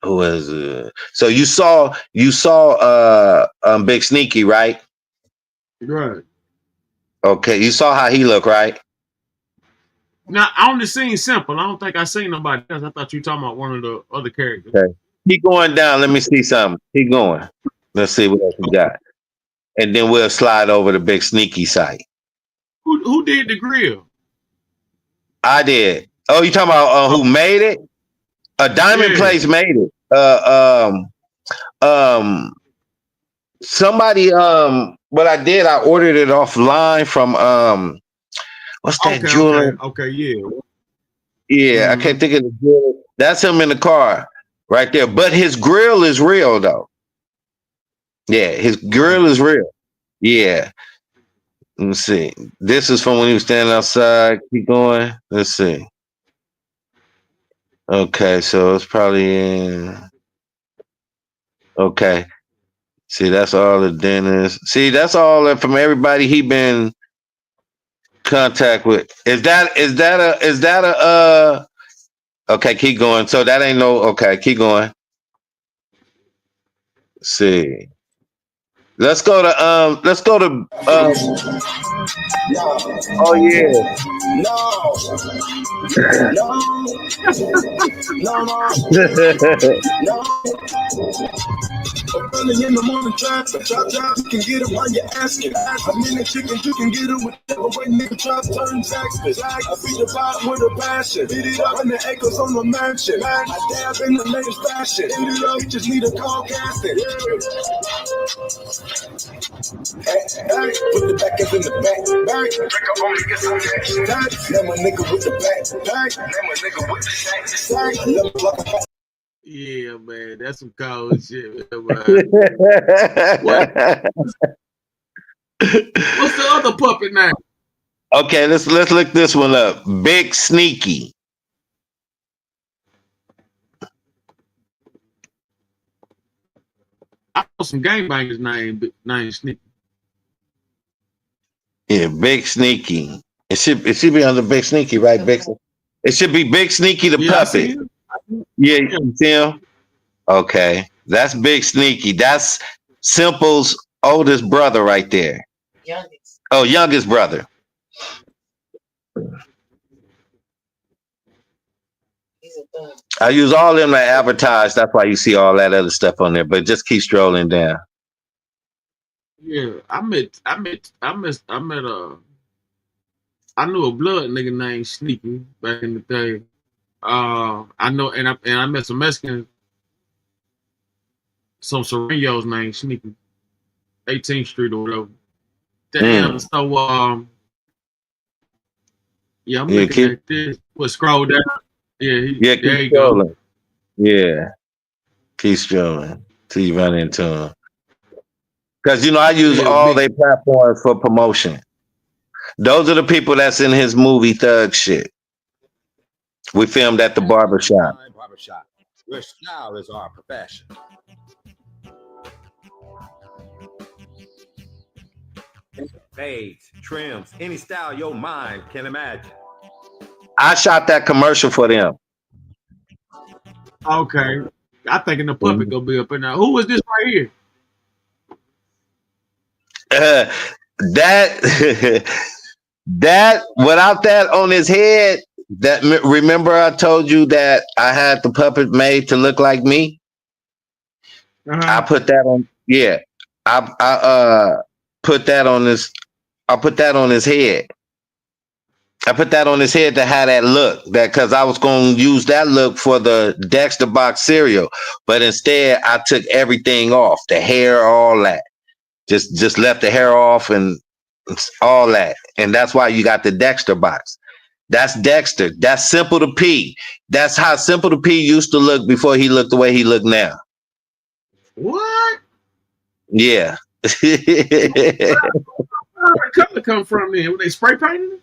who is it? So you saw Big Sneaky, right? Right. Okay, you saw how he looked, right? Now I only seen Simple. I don't think I seen nobody else. I thought you were talking about one of the other characters. Okay. Keep going down. Let me see something. Keep going. Let's see what else we got. And then we'll slide over to Big Sneaky site. Who did the grill? I did. Oh, you talking about who made it? A Diamond Place made it. Somebody what I did, I ordered it offline from what's that jeweler? Okay, yeah. Yeah, I can't think of the jeweler. That's him in the car right there. But his grill is real though. Yeah, his grill is real. Yeah. Let me see. This is from when he was standing outside. Keep going. Let's see. Okay, so it's probably in. Okay. See, that's all the dentists. See, that's all that from everybody he been contact with. Is that a okay, keep going. So that ain't no okay, keep going. Let's see. Let's go to oh yeah. Early in the morning traffic, chop you can get it while you're asking. I'm in the chicken, you can get it whichever way nigga try to turn taxes. I beat the pot with a passion, beat it up 100 acres on the mansion. I dab in the latest fashion, beat it up, you just need a call casting. Hey, put the back up in the back. Drink up only get some action. Let my nigga with the back. Let my nigga with the sack. Let me block a Yeah, man, that's some cold shit, man. What's the other puppet name? Okay, let's look this one up. Big Sneaky. I know some gangbangers named Sneaky. Yeah, Big Sneaky. It should be under Big Sneaky, right? It should be Big Sneaky the puppet. Yeah, you see him? Okay. That's Big Sneaky. That's Simple's oldest brother right there. Youngest. Oh, youngest brother. I use all them to advertise. That's why you see all that other stuff on there. But just keep strolling down. Yeah, I knew a blood nigga named Sneaky back in the day. I met some Mexicans, some Serenos named Sneaky, 18th Street or whatever. Damn, so yeah, I'm looking at this. We'll scroll down. Yeah, there you go. Yeah, keep strolling till you run into him. Because I use all their platforms for promotion. Those are the people that's in his movie Thug Shit. We filmed at the barbershop. Where style is our profession. Fades, trims, any style your mind can imagine. I shot that commercial for them. Okay. I think the puppet gonna be up in there. Who was this right here? That without that on his head, remember I told you that I had the puppet made to look like me? I put that on. Yeah, I put that on this. I put that on his head. I put that on his head to have that look, that because I was going to use that look for the Dexter box cereal, but instead I took everything off, the hair, all that. Just left the hair off and all that, and that's why you got the Dexter box. That's Dexter. That's Simple to P. That's how Simple to P used to look before he looked the way he look now. What? Yeah. Where the color come from then? Were they spray painted?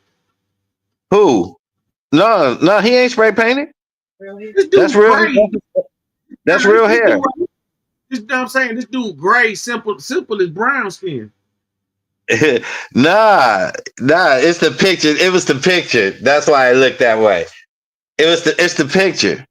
Who? No, he ain't spray painted. This dude That's real. gray. That's real hair. This I'm saying this dude gray, simple as brown skin. Nah, it's the picture. It was the picture. That's why it looked that way. It's the picture.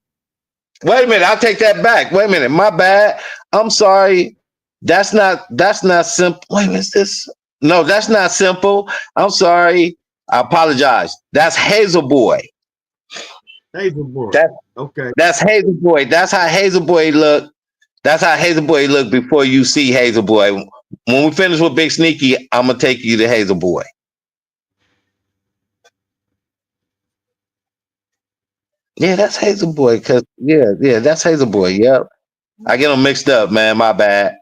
Wait a minute, I'll take that back. Wait a minute, my bad. I'm sorry. That's not simple. Wait a minute, this? No, that's not simple. I'm sorry. I apologize. That's Hazel Boy. Hazel Boy. Okay. That's Hazel Boy. That's how Hazel Boy look. That's how Hazel Boy look before you see Hazel Boy. When we finish with Big Sneaky, I'm gonna take you to Hazel Boy. Yeah, that's Hazel Boy. Cause yeah, that's Hazel Boy. Yep. I get them mixed up, man. My bad.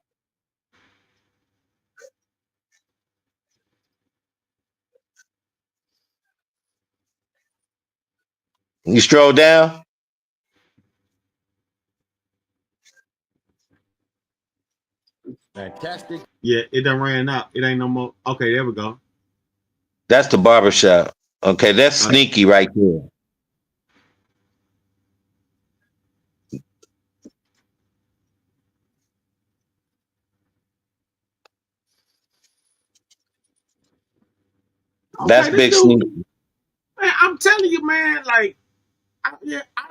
You stroll down. Fantastic. Yeah, it done ran out. It ain't no more. Okay, there we go. That's the barbershop. Okay, that's Sneaky right there. That's Okay, Big this dude, Sneaky. man, I'm telling you, man, like I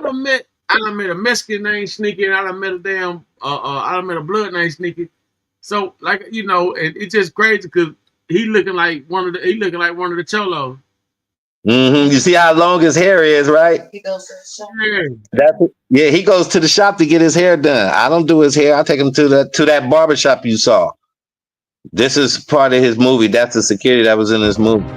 done met a Mexican named Sneaky, and I done met a damn I done met a blood named Sneaky. So like and it's just crazy because he looking like one of the cholos. You see how long his hair is, right? He goes to the shop. He goes to the shop to get his hair done. I don't do his hair. I take him to that barbershop you saw. This is part of his movie. That's the security that was in this movie.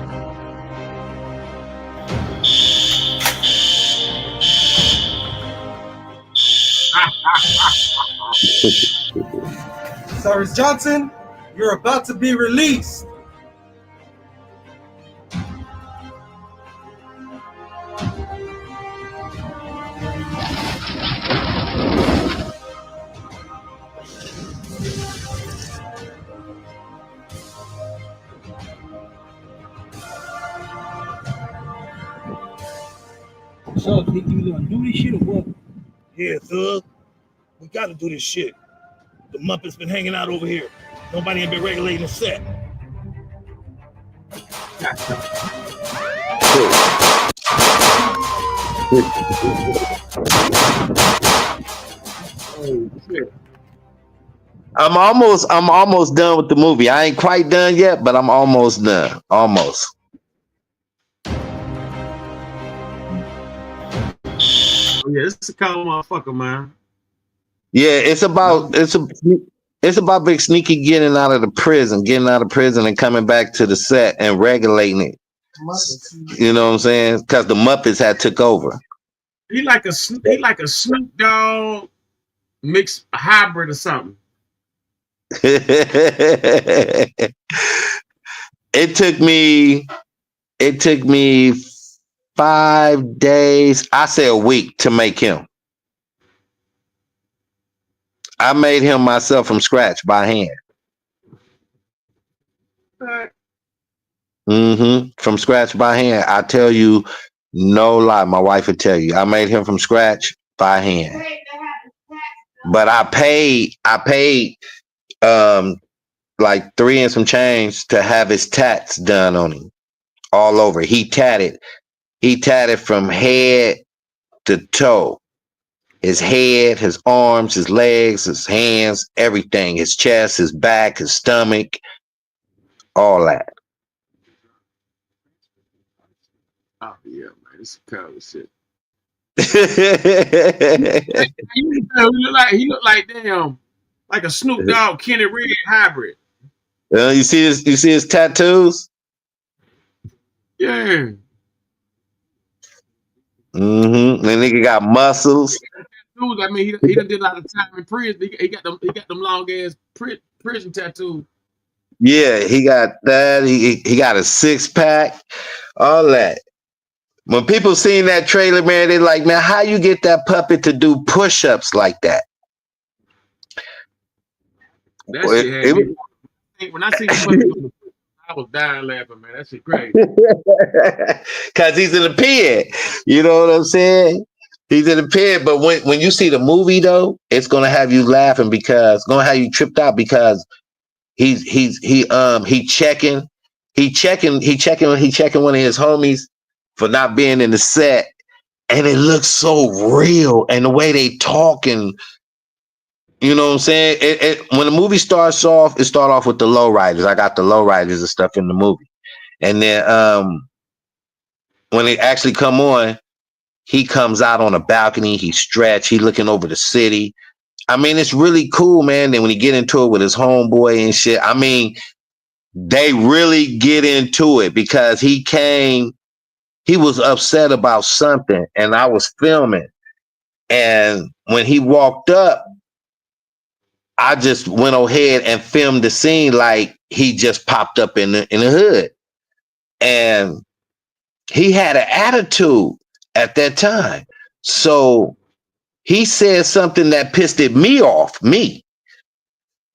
Cyrus Johnson, you're about to be released. So, you gonna do this shit or what? Yeah, thug. We gotta do this shit. The Muppets been hanging out over here. Nobody ain't been regulating the set. I'm almost done with the movie. I ain't quite done yet, but I'm almost done. Almost. Oh, yeah, this is a cold motherfucker, man. Yeah, it's about Big Sneaky getting out of prison and coming back to the set and regulating it. You know what I'm saying? Because the Muppets had took over. He like a Snoop Dogg mixed hybrid or something. It took me 5 days, I say a week, to make him. I made him myself from scratch by hand. From scratch by hand. I tell you, no lie. My wife would tell you. I made him from scratch by hand. But I paid like $3 and some change to have his tats done on him all over. He tatted from head to toe. His head, his arms, his legs, his hands, everything. His chest, his back, his stomach, all that. Oh yeah, man, it's cold shit. he looked like damn, like a Snoop Dogg Kenny Red hybrid. You see his tattoos? Yeah. The nigga got muscles. I mean, he done did a lot of time in prison. He got them long ass prison tattoos. Yeah, he got that. He got a 6-pack, all that. When people seen that trailer, man, they like, man, how you get that puppet to do push-ups like that? That shit had me. When I seen the I was dying laughing, man. That shit crazy. Cause he's in a pen. You know what I'm saying? He's in the pen, but when you see the movie though, it's gonna have you laughing because it's gonna have you tripped out because he checking one of his homies for not being in the set, and it looks so real, and the way they talk, and you know what I'm saying. When the movie starts off, it start off with the lowriders. I got the lowriders and stuff in the movie, and then when it actually come on, he comes out on a balcony. He stretched. He looking over the city. I mean, it's really cool, man. Then when he get into it with his homeboy and shit, I mean, they really get into it because he was upset about something, and I was filming. And when he walked up, I just went ahead and filmed the scene like he just popped up in the hood. And he had an attitude at that time. So he said something that pissed me off.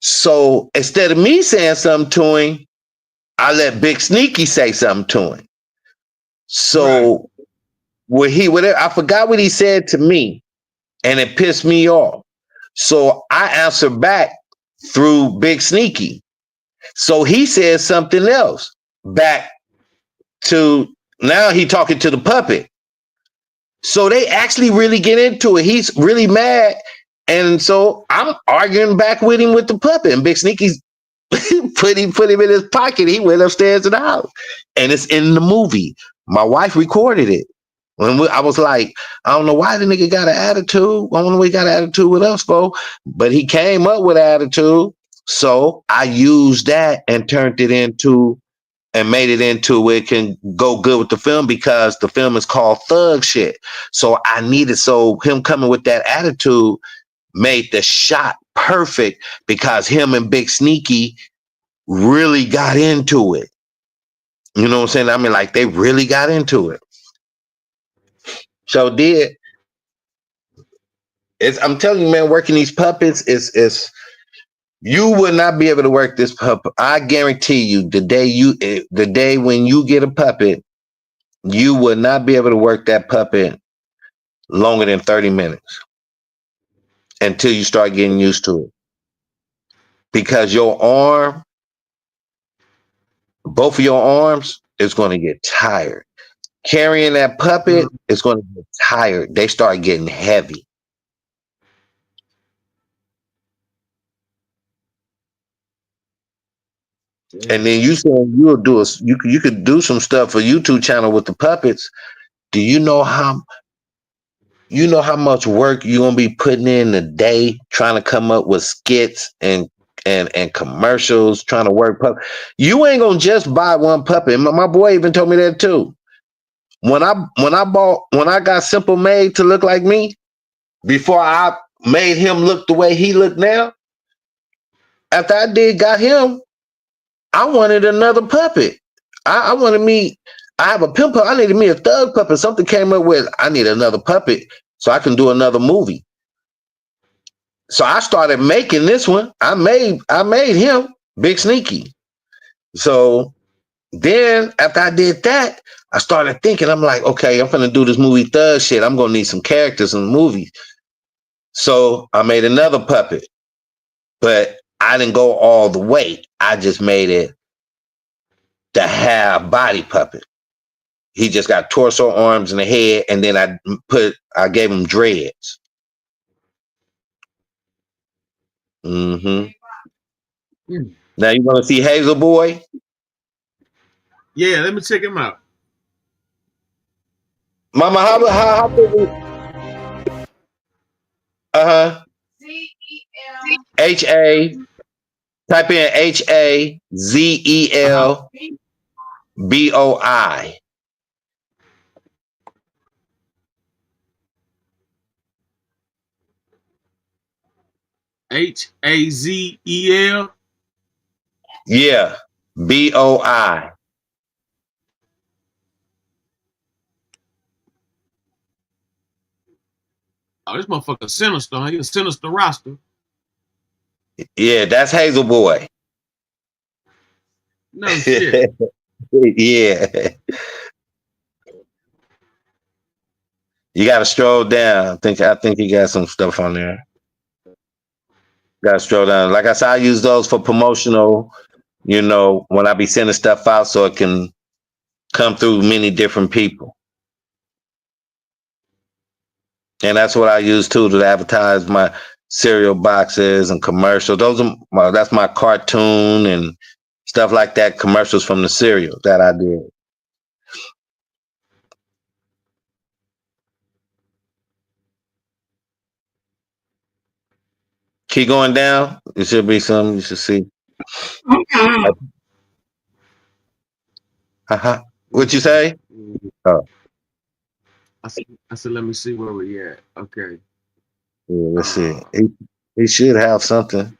So instead of me saying something to him, I let Big Sneaky say something to him. So I forgot what he said to me, and it pissed me off. So I answered back through Big Sneaky. So he said something else back to, now he talking to the puppet. So they actually really get into it. He's really mad. And so I'm arguing back with him with the puppet, and Big Sneaky's put him in his pocket. He went upstairs to the house, and it's in the movie. My wife recorded it. I was like, I don't know why the nigga got an attitude. I don't know why he got an attitude with us, folks. But he came up with attitude. So I used that and turned it into and made it into it can go good with the film because the film is called Thug Shit. So him coming with that attitude made the shot perfect because him and Big Sneaky really got into it. You know what I'm saying? I mean, like they really got into it. So I'm telling you, man, working these puppets is you would not be able to work this puppet. I guarantee you, the day when you get a puppet, you would not be able to work that puppet longer than 30 minutes until you start getting used to it. Because your arm, both of your arms, is going to get tired. Carrying that puppet is going to get tired. They start getting heavy. And then you saying you could do some stuff for YouTube channel with the puppets. Do you know how much work you're gonna be putting in a day trying to come up with skits and commercials, trying to work puppet? You ain't gonna just buy one puppet. My boy even told me that too. When I got Simple made to look like me, before I made him look the way he look now, after I got him, I wanted another puppet. I have a pimp puppet. I needed me a thug puppet. Something came up with, I need another puppet so I can do another movie. So I started making this one. I made him Big Sneaky. So then after I did that, I started thinking, I'm like, okay, I'm gonna do this movie Thug Shit. I'm gonna need some characters in the movie. So I made another puppet, but I didn't go all the way. I just made it the half body puppet. He just got torso, arms, and a head, and then I gave him dreads. Mm-hmm. Now you want to see Hazel Boy? Yeah, let me check him out. Mama, how big is HA, type in HAZELBOI. HAZEL. Yeah, BOI. Oh, this motherfucker sinister. He's a sinister roster. Yeah, that's Hazel Boy. No shit. Yeah. You got to stroll down. I think you got some stuff on there. Got to stroll down. Like I said, I use those for promotional. You know, when I be sending stuff out, so it can come through many different people. And that's what I use too to advertise my cereal boxes and commercials. That's my cartoon and stuff like that. Commercials from the cereal that I did. Keep going down. It should be something you should see. What you say? Oh. I said, let me see where we at. Okay. Yeah, let's see. He should have something.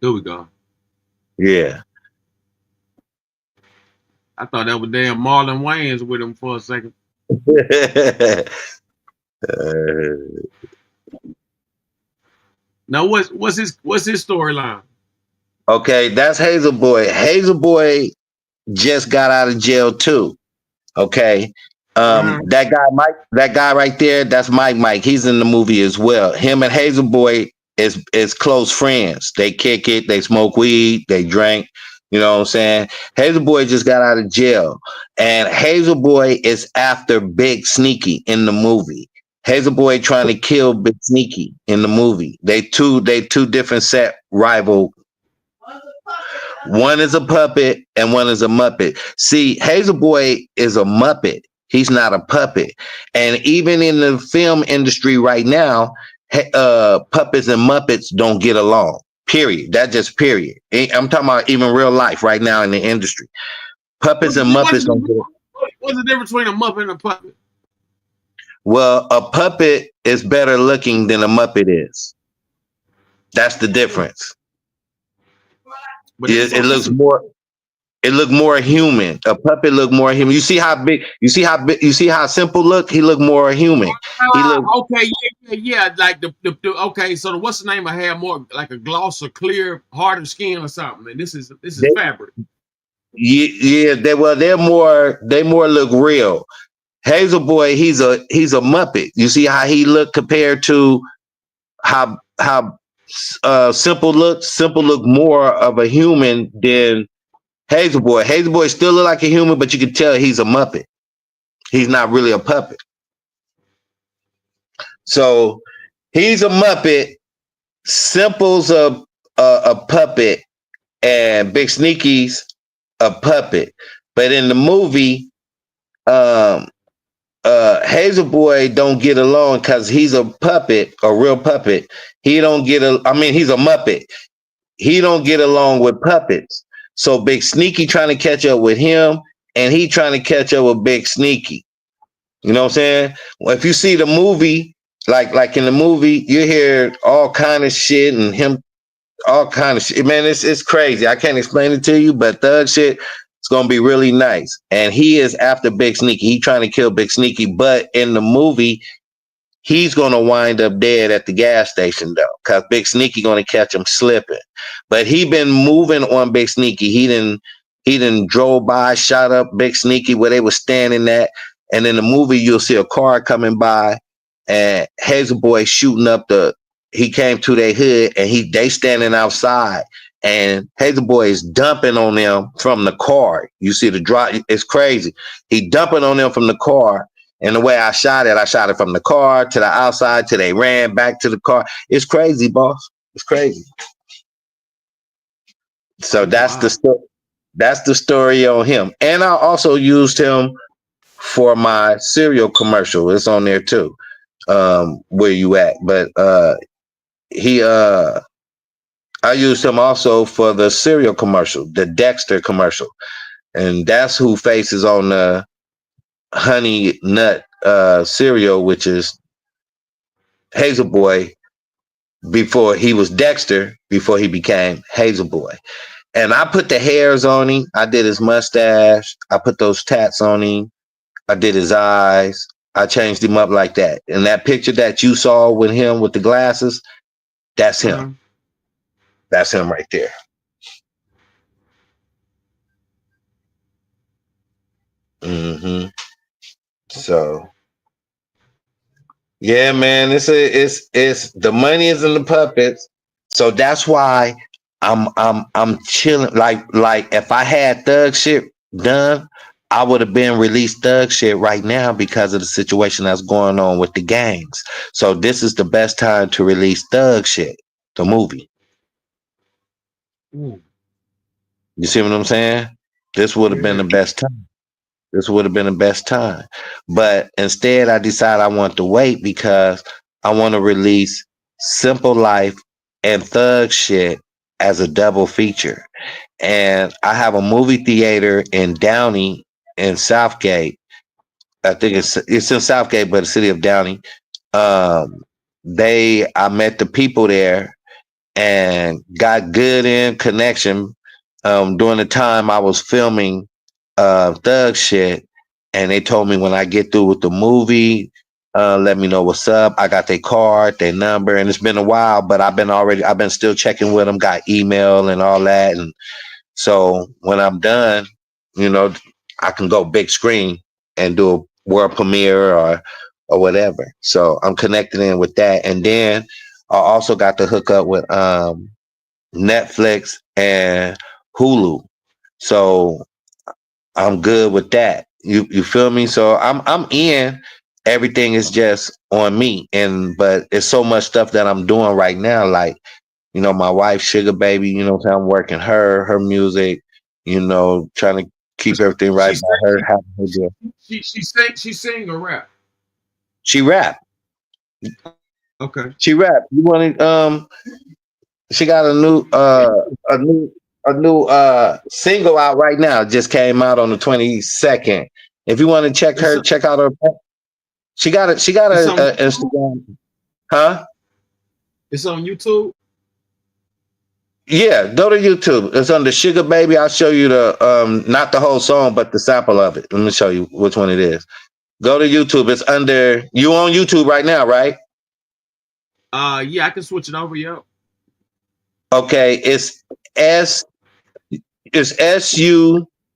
Here we go. Yeah. I thought that was damn Marlon Wayans with him for a second. Now what's his storyline? Okay, that's Hazel Boy. Hazel Boy just got out of jail too. Okay. That guy right there, that's Mike. He's in the movie as well. Him and Hazel Boy is close friends. They kick it, they smoke weed, they drink. You know what I'm saying? Hazel Boy just got out of jail. And Hazel Boy is after Big Sneaky in the movie. Hazel Boy trying to kill Big Sneaky in the movie. They two different set rival. One is a puppet and one is a Muppet. See, Hazel Boy is a Muppet. He's not a puppet. And even in the film industry right now, puppets and Muppets don't get along. Period. That just period. I'm talking about even real life right now in the industry. Puppets and Muppets don't get along. What's the difference between a Muppet and a puppet? Well, a puppet is better looking than a Muppet is. That's the difference. But it looks more. It looked more human. A puppet looked more human. You see how big? You see how Simple look? He looked more human. Okay, yeah. Like the okay. So what's the name? I had more like a gloss or clear, harder skin or something. And this is fabric. Yeah. They more look real. Hazel Boy, he's a Muppet. You see how he looked compared to how Simple looked. Simple looked more of a human than Hazel Boy. Hazel Boy still look like a human, but you can tell he's a Muppet. He's not really a puppet. So he's a Muppet. Simple's a puppet, and Big Sneaky's a puppet. But in the movie, Hazel Boy don't get along because he's a puppet, a real puppet. He's a Muppet. He don't get along with puppets. So Big Sneaky trying to catch up with him, and he trying to catch up with Big Sneaky. You know what I'm saying? Well, if you see the movie, like in the movie, you hear all kind of shit and him, all kind of shit. Man, it's crazy. I can't explain it to you, but thug shit, it's gonna be really nice. And he is after Big Sneaky. He trying to kill Big Sneaky, but in the movie, he's gonna wind up dead at the gas station though, because Big Sneaky gonna catch him slipping. But he been moving on Big Sneaky. He didn't drove by, shot up Big Sneaky where they were standing at. And in the movie, you'll see a car coming by, and Hazel Boy shooting up he came to their hood, and they standing outside, and Hazel Boy is dumping on them from the car. You see the drop, it's crazy. He dumping on them from the car. And the way I shot it from the car to the outside till they ran back to the car. It's crazy, boss. It's crazy. So that's the story on him. And I also used him for my cereal commercial. It's on there too. Where you at? But I used him also for the cereal commercial, the Dexter commercial. And that's who faces on the Honey Nut cereal, which is Hazel Boy before he was Dexter, before he became Hazel Boy. And I put the hairs on him. I did his mustache. I put those tats on him. I did his eyes. I changed him up like that. And that picture that you saw with him with the glasses, that's him. That's him right there. Mm-hmm. So yeah, man, it's the money is in the puppets. So that's why I'm chilling. Like if I had Thug shit done, I would have been released Thug shit right now because of the situation that's going on with the gangs. So this is the best time to release Thug shit, the movie. You see what I'm saying? This would have been the best time. This would have been the best time. But instead, I decided I want to wait because I want to release Simple Life and Thug Shit as a double feature. And I have a movie theater in Downey in Southgate. I think it's in Southgate, but the city of Downey. I met the people there and got good in connection during the time I was filming Thug Shit, and they told me when I get through with the movie, let me know what's up. I got their card, their number, and it's been a while, but I've been still checking with them, got email and all that, and so when I'm done, I can go big screen and do a world premiere or whatever. So I'm connected in with that, and then I also got to hook up with Netflix and Hulu. So I'm good with that. You feel me? So I'm in. Everything is just on me. But it's so much stuff that I'm doing right now. Like, my wife, Sugar Baby, I'm working her music, trying to keep everything right by her. She sing or rap? She rap. Okay. She rap. You want to she got a new single out right now. It just came out on the 22nd. If you want to check out her. She got a Instagram. Huh? It's on YouTube. Yeah, go to YouTube. It's under Sugar Baby. I'll show you the not the whole song, but the sample of it. Let me show you which one it is. Go to YouTube. It's under you on YouTube right now, right? Yeah, I can switch it over. Yeah. Okay, it's SU.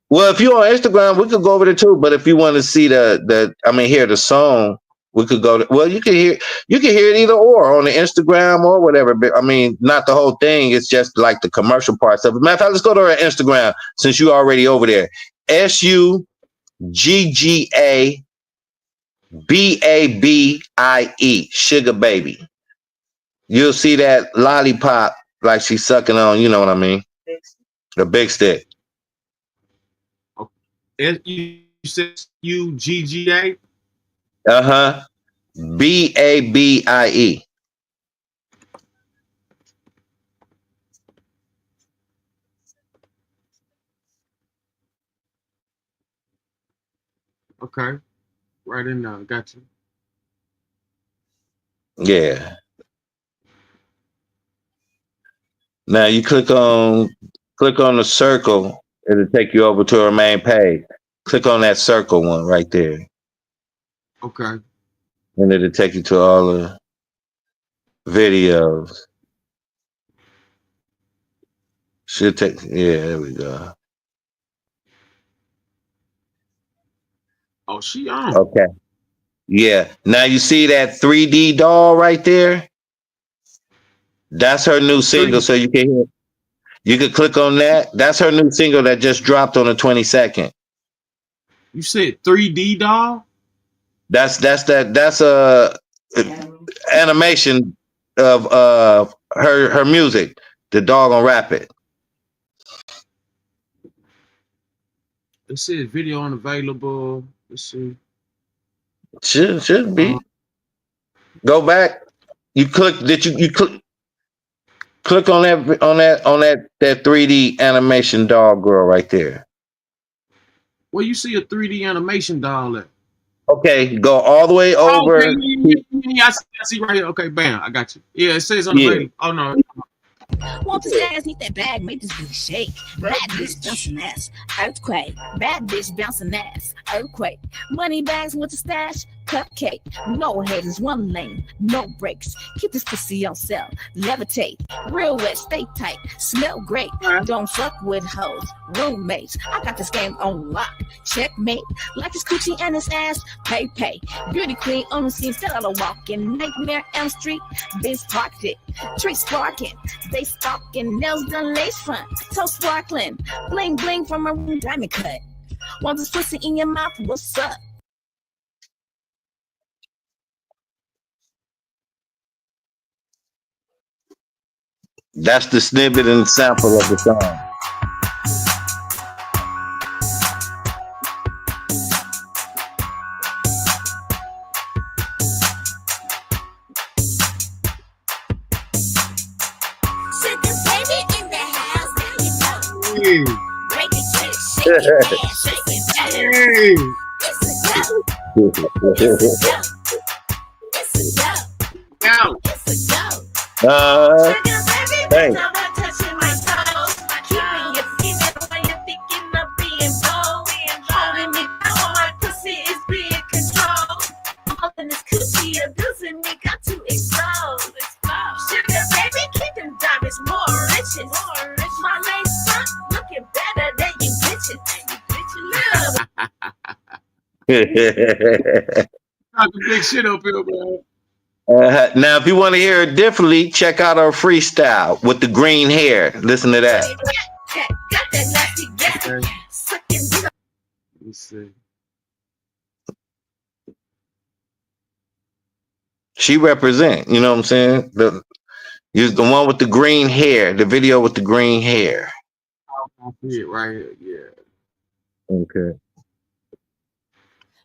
Well, if you're on Instagram, we could go over there too. But if you want to see hear the song, we could go to. Well, you can hear it either or on the Instagram or whatever. But not the whole thing. It's just like the commercial parts of it. Matter of fact, let's go to our Instagram since you're already over there. SUGGABABIE, Sugar Baby. You'll see that lollipop like she's sucking on. You know what I mean? The big stick. You said UGGA? BABIE. Okay. Right in there. Got you. Yeah. Now you click on the circle, it'll take you over to our main page. Click on that circle one right there. Okay. And it'll take you to all the videos. There we go. Oh, she on. Okay. Yeah. Now you see that 3D doll right there? That's her new single, so you can hear. You can click on that. That's her new single that just dropped on the 22nd. You said 3D doll? That's a animation of her music. The dog on rap it. It says video unavailable. Let's see. Should be. Go back. You click. Did you click on that 3D animation doll girl right there? Well, you see a 3D animation doll at? Okay, go all the way over. Okay, yeah, I see right here. Okay, bam, I got you. Yeah, it says unavailable. Yeah. Oh no. Want this ass, need that bag, make this bitch shake. Bad bitch bouncing ass, earthquake. Bad bitch bouncing ass, earthquake. Money bags with the stash, Cupcake, no haters, one lane, no brakes. Keep this pussy on sale, levitate. Real wet, stay tight, smell great. Don't fuck with hoes, roommates. I got this game on lock. Checkmate, like his coochie and his ass. Pay. Beauty queen on the scene, still out of walking. Nightmare Elm Street, biz parked it. Tree sparking, they stalking. Nails done lace front, toe sparkling. Bling bling from a diamond cut. Want this pussy in your mouth? What's up? That's the snippet and sample of the song. Thanks. Talking big shit up here, bro. Now, if you want to hear it differently, check out our freestyle with the green hair. Listen to that. Okay. Let's see. She represent, you know what I'm saying? The one with the green hair, the video with the green hair. I see it right here. Yeah. Okay.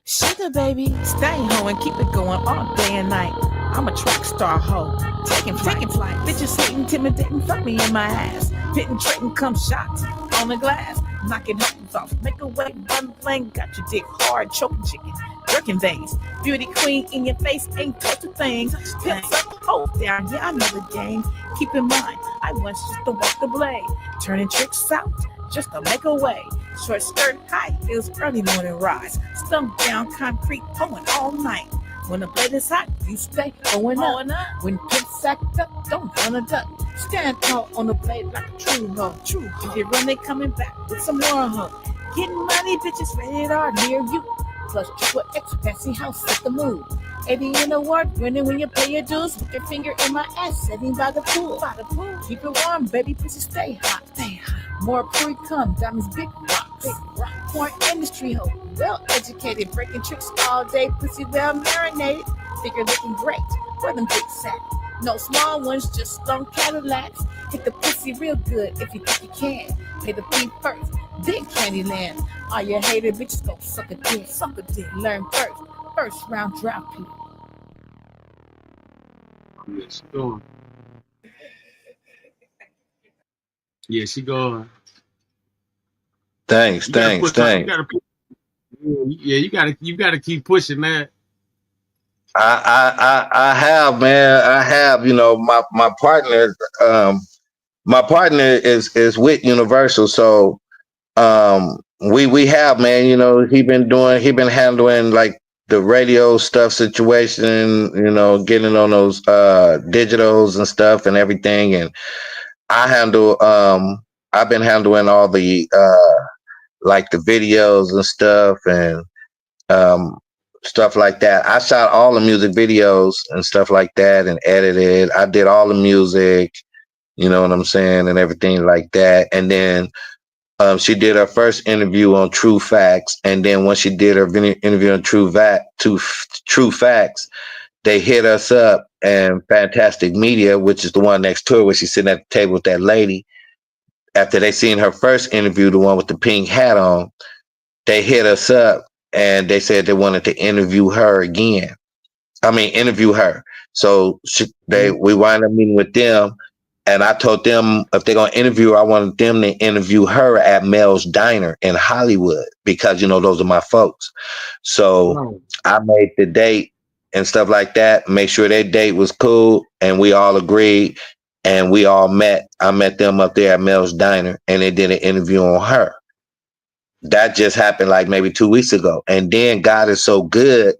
Sugar baby, stay home and keep it going all day and night. I'm a track star hoe, taking flight. Bitches hate intimidating, fuck me in my ass. Penetrating, come shots on the glass, knocking hoes off. Make a way, run flame, got your dick hard, choking chicken, working veins. Beauty queen in your face, ain't touch a thing. Pimps up, hoes down, yeah I know the game. Keep in mind, I once used to walk the blade, turning tricks out just to make a way. Short skirt, high heels, early morning rise. Stump down concrete, pulling all night. When the blade is hot, you stay going up. When kids sacked up, don't run a duck. Stand tall on the blade like a true hoe. If you run, they coming back with some more hoe. Getting money, bitches rated R near you. Plus triple X, fancy house, set the mood. 80 in award, winning when you pay your dues. Put your finger in my ass, sitting by the pool. Keep it warm, baby, pussy stay hot. More pre cum, diamonds, big rocks. Porn industry hoe, well educated, breaking tricks all day, pussy well marinated. Figure looking great, where them dicks at? No small ones, just long Cadillacs. Hit the pussy real good if you think you can. Pay the fee first, then Candyland. All your hater bitches go suck a dick. Learn first round draft pick. Yeah, she going. Yeah, she going. Thanks. You gotta keep pushing that. I have, man. I have, you know, my partner is with Universal, so we have, man, you know, he been handling like the radio stuff situation, you know, getting on those digitals and stuff and everything, and I've been handling all the like the videos and stuff and stuff like that. I shot all the music videos and stuff like that and edited. I did all the music, you know what I'm saying, and everything like that. And then she did her first interview on True Facts, and then when she did her interview on True Facts, they hit us up, and Fantastic Media, which is the one next to her, where she's sitting at the table with that lady. After they seen her first interview, the one with the pink hat on, they hit us up and they said they wanted to interview her again. Interview her. So we wind up meeting with them, and I told them if they're gonna interview her, I wanted them to interview her at Mel's Diner in Hollywood because, you know, those are my folks. So I made the date and stuff like that, make sure their date was cool, and we all agreed, and we all met. I met them up there at Mel's Diner, and they did an interview on her. That just happened like maybe 2 weeks ago. And then God is so good.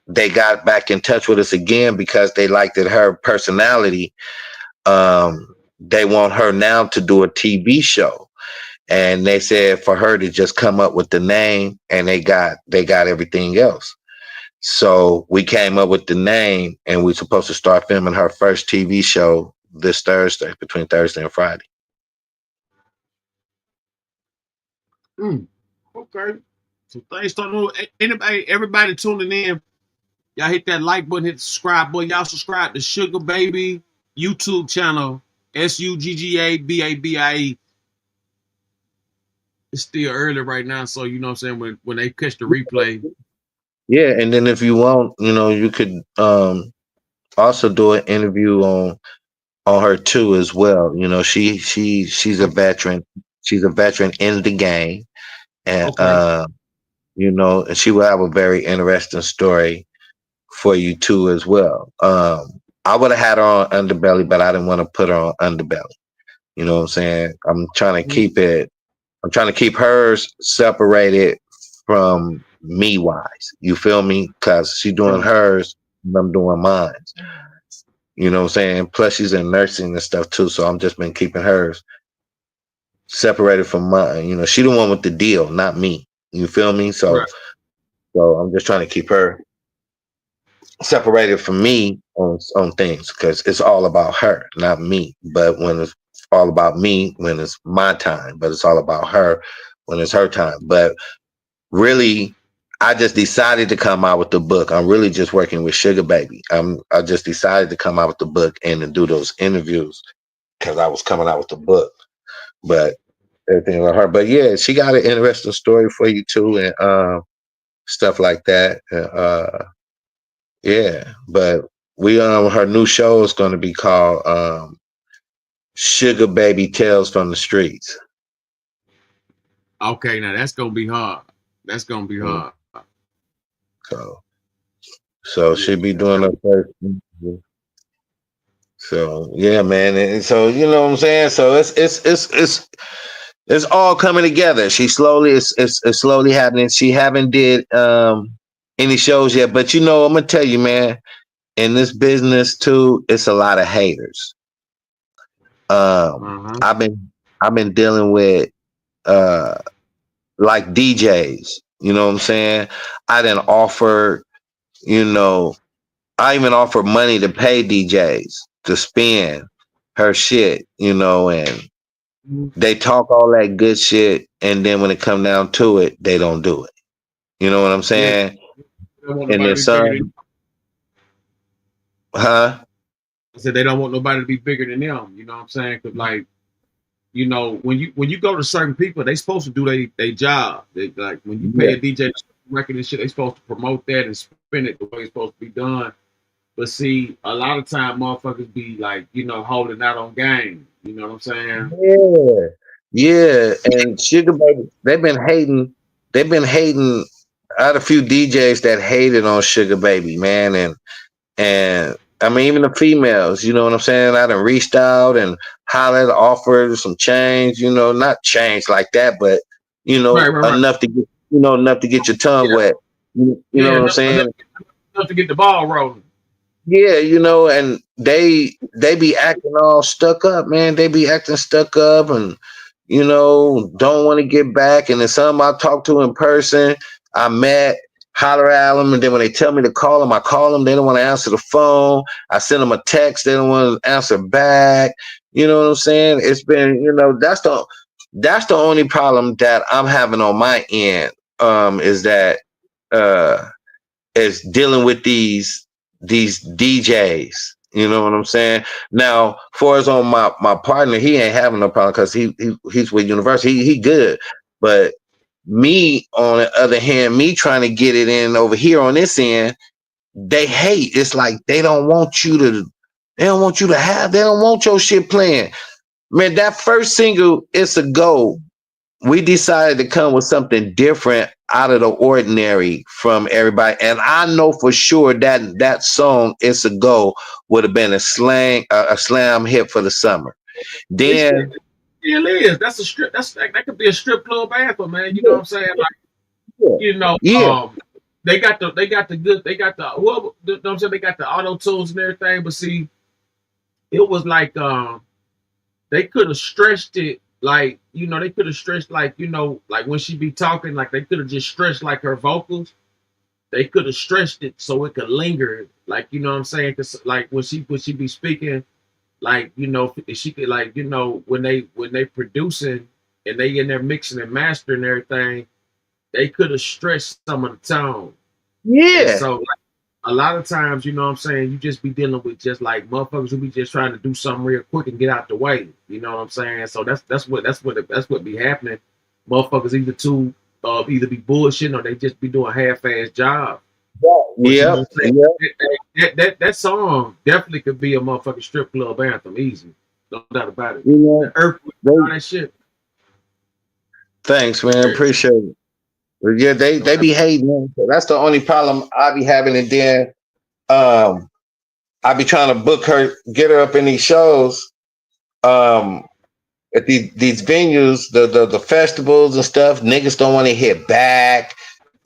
they got back in touch with us again because they liked her personality. They want her now to do a TV show, and they said for her to just come up with the name, and they got everything else. So we came up with the name, and we're supposed to start filming her first TV show this Thursday, between Thursday and Friday. Okay. So things starting. Everybody tuning in. Y'all hit that like button, hit the subscribe button. Y'all subscribe to Sugar Baby YouTube channel, SUGGABABIE. It's still early right now, so you know what I'm saying, when they catch the replay. Yeah, and then if you want, you could also do an interview on her too as well. She's a veteran. She's a veteran in the game, and and she will have a very interesting story for you too as well. I would have had her on Underbelly, but I didn't want to put her on Underbelly. You know what I'm saying? I'm trying to keep hers separated from me wise. You feel me? Because she's doing hers and I'm doing mine. You know what I'm saying? Plus she's in nursing and stuff too. So I'm just been keeping hers separated from mine. She the one with the deal, not me. You feel me? So I'm just trying to keep her separated from me on things, because it's all about her, not me. But when it's all about me, when it's my time, but it's all about her when it's her time. But really, I just decided to come out with the book. I'm really just working with Sugar Baby. I just decided to come out with the book and to do those interviews because I was coming out with the book. But everything with her. But yeah, she got an interesting story for you too, and stuff like that. Yeah, but her new show is going to be called Sugar Baby Tales from the Streets. Okay, now that's gonna be hard. That's gonna be hard. So she'll be doing her first interview. So yeah, man, and so you know what I'm saying. So it's all coming together. It's slowly happening. She haven't did any shows yet, but I'm gonna tell you, man, in this business too, it's a lot of haters. I've been dealing with like DJs. You know what I'm saying? I didn't offer, I even offered money to pay DJs to spin her shit, and they talk all that good shit, and then when it come down to it, they don't do it. You know what I'm saying? And then some, I said they don't want nobody to be bigger than them. You know what I'm saying? Because when you go to certain people, they supposed to do their job. Like when you pay a DJ record and shit, they supposed to promote that and spin it the way it's supposed to be done. But see, a lot of time motherfuckers be like, holding out on game. You know what I'm saying? Yeah. And Sugar Baby, they've been hating. I had a few DJs that hated on Sugar Baby, man, and I mean, even the females, you know what I'm saying? I done reached out and hollered, offered some change, not change like that, but enough to get, enough to get your tongue wet. You know what I'm saying? Enough to get the ball rolling. Yeah, and they be acting all stuck up, man. They be acting stuck up and don't want to get back. And then some I talk to in person, I met, holler at them, and then when they tell me to call them, I call them. They don't want to answer the phone. I send them a text. They don't want to answer back. You know what I'm saying? It's been, that's the only problem that I'm having on my end. Is that is dealing with these DJs. You know what I'm saying? Now, for as on my partner, he ain't having no problem because he's with Universal. He good. But me, on the other hand, me trying to get it in over here on this end, they hate. It's like they don't want you to have, they don't want your shit playing. Man, that first single, It's a Go, we decided to come with something different, out of the ordinary from everybody. And I know for sure that song, It's a Go, would have been a slam hit for the summer. Then it is. That's a strip. That could be a strip club anthem, man. You know what I'm saying? Like, they got the good, they got the well, you know what I'm saying, they got the auto tunes and everything, but see, it was like they could have stretched it, like, you know, they could have stretched, like, you know, like when she be talking, like they could have just stretched like her vocals. They could have stretched it so it could linger, like, you know what I'm saying? Because like when she be speaking, like, you know, if she could, like, you know, when they producing and they in there mixing and mastering everything, they could have stretched some of the tone. And Yeah. so like, a lot of times, you know what I'm saying, you just be dealing with just like motherfuckers who be just trying to do something real quick and get out the way. You know what I'm saying? So that's what be happening. Motherfuckers either be bullshitting or they just be doing half-ass job. But you know Yep. what I'm saying? That song definitely could be a motherfucking strip club anthem, easy. No doubt about it. You know, The earthquake, all that shit. thanks, man. Appreciate it. But yeah, they be hating, man. So that's the only problem I be having. And then I be trying to book her, get her up in these shows. At these venues, the festivals and stuff, niggas don't want to hit back.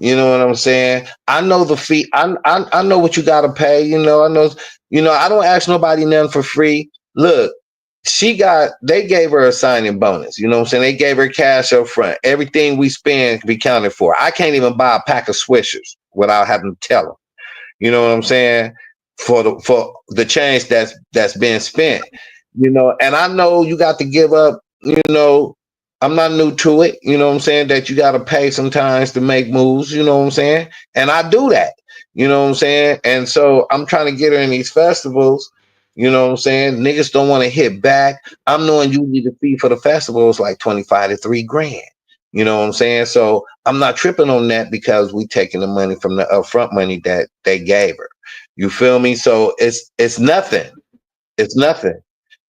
You know what I'm saying? I know the fee. I know what you gotta pay. You know, I know. You know, I don't ask nobody nothing for free. Look, they gave her a signing bonus. You know what I'm saying? They gave her cash up front. Everything we spend can be counted for. I can't even buy a pack of Swishers without having to tell them. You know what I'm saying? For the change that's been spent. You know, and I know you got to give up, you know, I'm not new to it, you know what I'm saying, that you got to pay sometimes to make moves, you know what I'm saying? And I do that, you know what I'm saying? And so I'm trying to get her in these festivals, you know what I'm saying? Niggas don't want to hit back. I'm knowing you need a fee for the festivals like 25 to 3 grand. You know what I'm saying? So I'm not tripping on that because we taking the money from the upfront money that they gave her. You feel me? So it's nothing. It's nothing.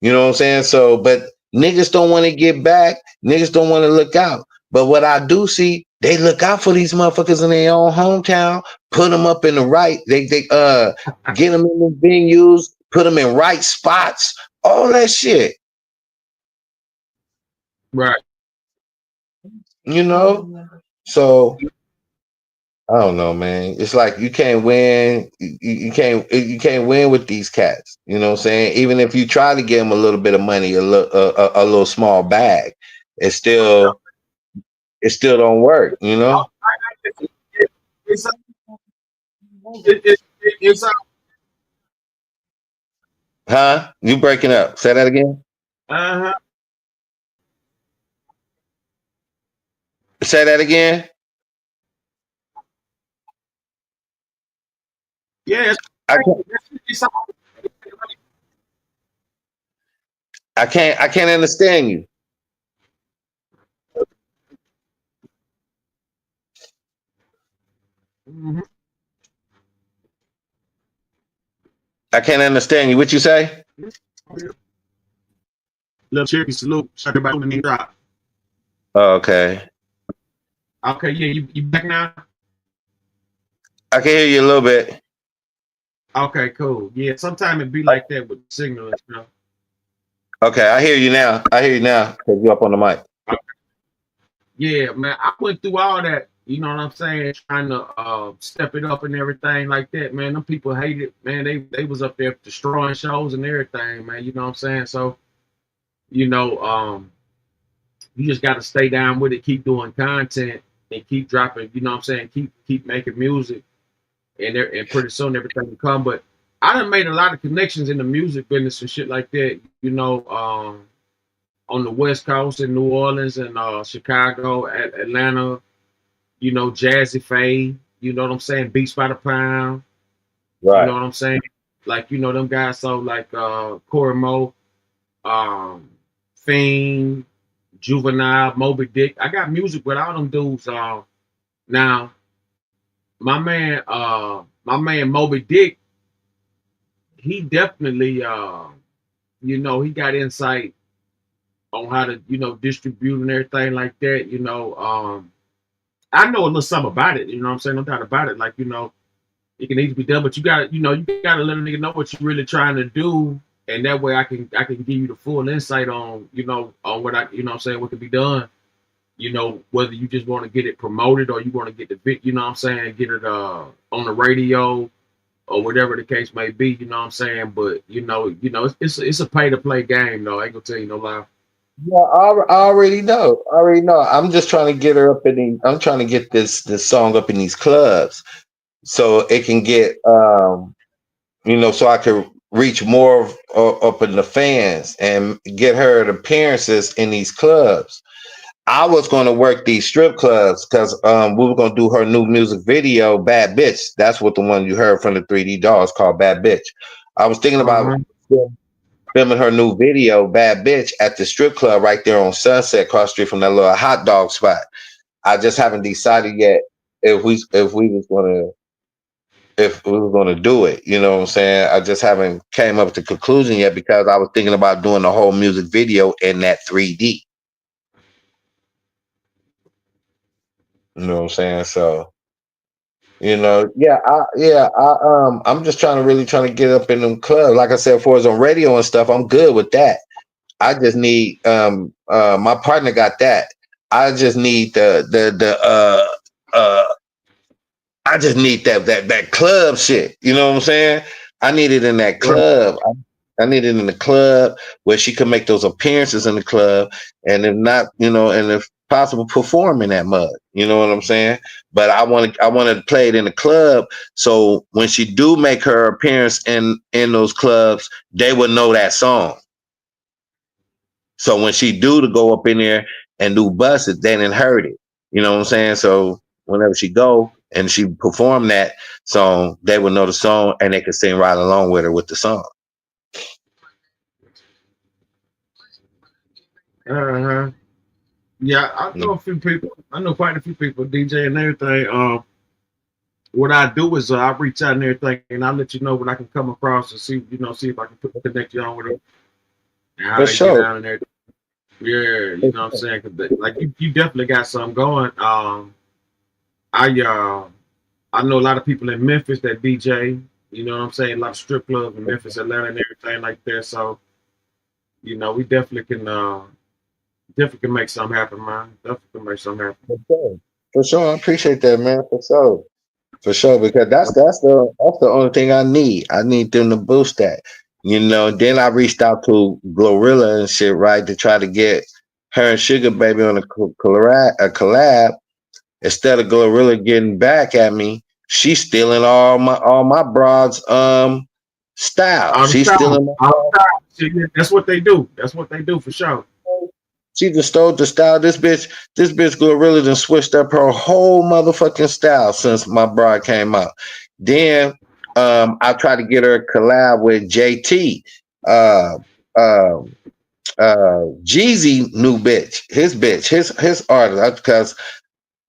You know what I'm saying? So, but niggas don't want to get back. Niggas don't want to look out. But what I do see, they look out for these motherfuckers in their own hometown, put them up in the right. They get them in the venues, put them in right spots, all that shit. Right. You know? So I don't know, man. It's like you can't win. You can't win with these cats. You know what I'm saying? Even if you try to give them a little bit of money, a little small bag, it still don't work. You know? It's Huh? You breaking up? Say that again. uh-huh. Say that again. Yeah, I can't understand you. Mhm. I can't understand you. What you say? Little Cherokee salute. Shut everybody on the drop. Oh, okay. Okay, yeah, you back now? I can hear you a little bit. Okay, cool. Yeah, sometimes it be like that with signal and stuff. Okay, I hear you now. I hear you now because you up on the mic. Yeah, man, I went through all that. You know what I'm saying? Trying to step it up and everything like that, man. Them people hate it, man. They was up there destroying shows and everything, man. You know what I'm saying? So, you know, you just got to stay down with it, keep doing content, and keep dropping. You know what I'm saying? Keep making music, and pretty soon everything will come. But I done made a lot of connections in the music business and shit like that. You know, on the West Coast in New Orleans and Chicago, Atlanta. You know, Jazzy Faye. You know what I'm saying? Beats by the Pound. Right. You know what I'm saying? Like, you know, them guys. So like Corey Mo, Fiend, Juvenile, Moby Dick. I got music with all them dudes. Now, my man Moby Dick, he definitely you know, he got insight on how to, you know, distribute and everything like that. You know, I know a little something about it, you know what I'm saying? No doubt about it. Like, you know, it can easily be done, but you gotta, you know, you gotta let a nigga know what you're really trying to do. And that way I can give you the full insight on, you know, on what I, you know what I'm saying, what can be done. you know, whether you just want to get it promoted or you want to get the, you know what I'm saying, get it on the radio or whatever the case may be, you know what I'm saying? But you know, it's a pay to play game though. I ain't gonna tell you no lie. Yeah, I already know. I already know. I'm just trying to get her up in the, I'm trying to get this song up in these clubs so it can get you know, so I could reach more up in the fans and get her appearances in these clubs. I was going to work these strip clubs because we were going to do her new music video, Bad Bitch. That's what the one you heard from the 3D Dolls called Bad Bitch. I was thinking about filming her new video, Bad Bitch, at the strip club right there on Sunset, across the street from that little hot dog spot. I just haven't decided yet if we were going to do it. You know what I'm saying? I just haven't came up with the conclusion yet because I was thinking about doing the whole music video in that 3D. You know what I'm saying? So, you know, I'm just trying to get up in them clubs. Like I said, for us on radio and stuff, I'm good with that. I just need my partner got that. I just need I just need that club shit. You know what I'm saying? I need it in that club. I need it in the club where she can make those appearances in the club, and if not, you know, and if possible, perform in that mud. You know what I'm saying? But I want to play it in the club, so when she do make her appearance in those clubs, they will know that song. So when she do to go up in there and do bust it, they didn't heard it. You know what I'm saying? So whenever she go and she perform that song, they will know the song and they can sing right along with her with the song. Yeah, I know a few people. I know quite a few people, DJ and everything. What I do is I reach out and everything, and I'll let you know when I can come across and see, see if I can connect you on with them. And how they get down in there. Yeah, you know what I'm saying? 'Cause like you definitely got something going. I know a lot of people in Memphis that DJ. You know what I'm saying? A lot of strip clubs in Memphis, Atlanta, and everything like that. So, you know, we definitely can make something happen, man. Definitely can make something happen. For sure, I appreciate that, man. For sure, because that's the only thing I need. I need them to boost that. You know, then I reached out to Glorilla and shit, right, to try to get her and Sugar Baby on a collab. Instead of Glorilla getting back at me, she's stealing all my broads style. She's stealing my That's what they do. That's what they do for sure. She just stole the style. This bitch Glorilla done switched up her whole motherfucking style since my bride came out. Then I tried to get her a collab with JT. Jeezy new bitch, his artist, because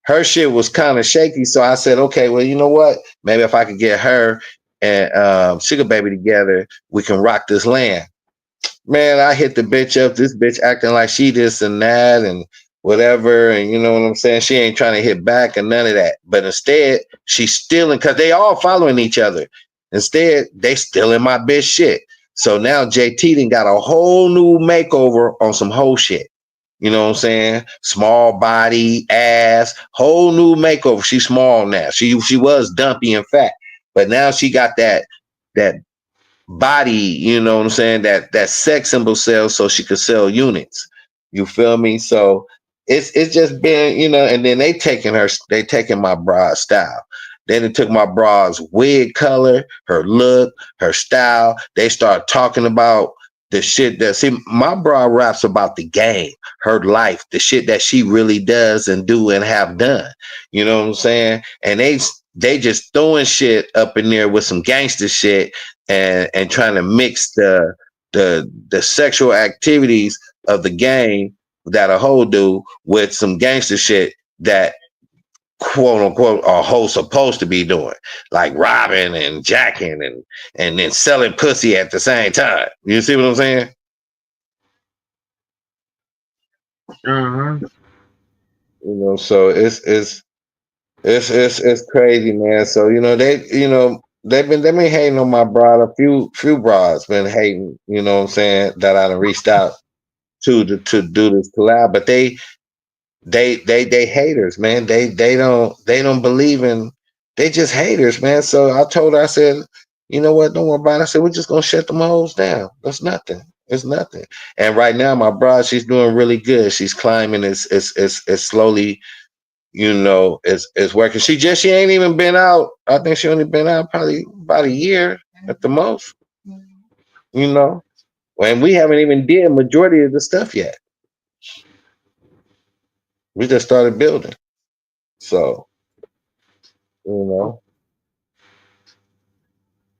her shit was kind of shaky. So I said, okay, well, you know what? Maybe if I could get her and Sugar Baby together, we can rock this land. Man, I hit the bitch up. This bitch acting like she this and that and whatever. And you know what I'm saying? She ain't trying to hit back and none of that. But instead, she's stealing because they all following each other. Instead, they stealing my bitch shit. So now JT done got a whole new makeover on some whole shit. You know what I'm saying? Small body, ass, whole new makeover. She's small now. She was dumpy and fat, but now she got that body, you know what I'm saying, that sex symbol sells so she could sell units. You feel me? So it's just been, you know, and then they taking my bra style. Then they took my bra's wig color, her look, her style. They start talking about the shit my bra raps about the game, her life, the shit that she really does and do and have done. You know what I'm saying? And they just throwing shit up in there with some gangster shit and trying to mix the sexual activities of the game that a hoe do with some gangster shit that quote unquote a hoe supposed to be doing, like robbing and jacking and then selling pussy at the same time. You see what I'm saying? You know, so it's crazy, man. So you know they've been hating on my broad. A few broads been hating. You know what I'm saying, that I done reached out to do this collab, but they they haters, man. They don't believe in. They just haters, man. So I told her, I said, you know what? Don't worry about it. I said, we're just gonna shut them hoes down. That's nothing. It's nothing. And right now, my bride, she's doing really good. She's climbing. It's slowly, it's working. She ain't even been out. I think she only been out probably about a year at the most. And we haven't even did majority of the stuff yet. We just started building. So,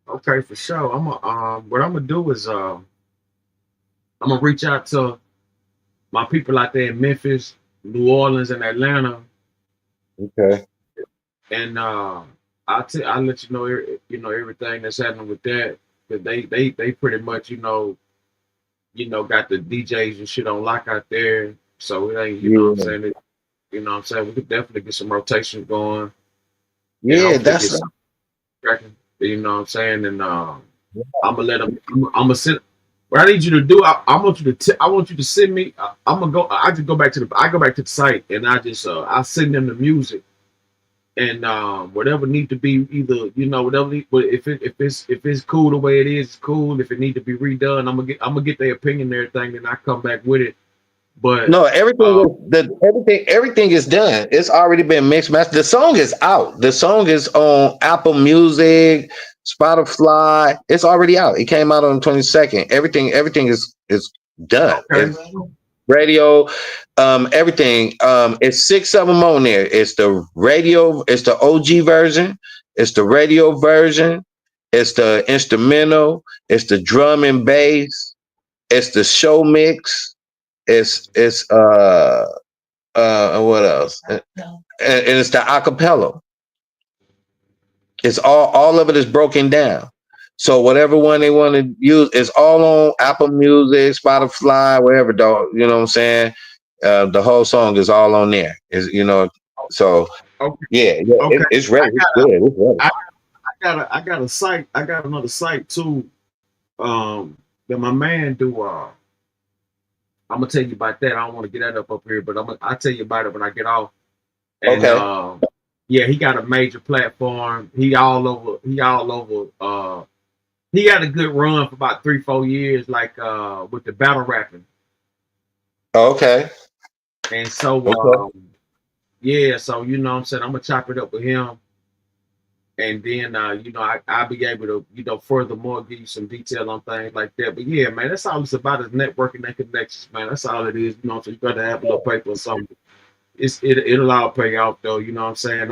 Okay, for sure. What I'm gonna do is I'm gonna reach out to my people out there in Memphis, New Orleans, and Atlanta. Okay. And I'll let you know everything that's happening with that. Cause they pretty much got the DJs and shit on lock out there. So it ain't you know what I'm saying. We could definitely get some rotation going. Yeah, that's get something cracking. You know what I'm saying. And I'm gonna let them. I'm gonna send. What I need you to do, I want you to send me. I'm gonna go. I just go back to the site and I send them the music. And whatever need to be either whatever. But if it's cool the way it is, it's cool. If it need to be redone, I'm gonna get their opinion and everything, and I come back with it. But no, everything is done. It's already been mixed mastered. The song is out. The song is on Apple Music, Spotify. It's already out. It came out on the 22nd. Everything is done. Okay. Radio, everything. It's 6 of them on there. It's the radio, it's the OG version, it's the radio version, it's the instrumental, it's the drum and bass, it's the show mix, it's what else? And it's the acapella. It's all of it is broken down. So whatever one they want to use, it's all on Apple Music, Spotify, wherever, dog. You know what I'm saying? The whole song is all on there. So okay. yeah, it's ready. It's good. It's ready. I got a site. I got another site too. That my man do. I'm gonna tell you about that. I don't want to get that up here, but I'll tell you about it when I get off. And, okay. Yeah, he got a major platform. He all over. He had a good run for about 3-4 years, like with the battle rapping. Okay. And so, yeah, so what I'm saying, I'm gonna chop it up with him, and then I'll be able to furthermore give you some detail on things like that. But yeah, man, that's all it's about is networking and connections, man. That's all it is. So you got to have a little paper or something. It'll all pay off though. You know what I'm saying?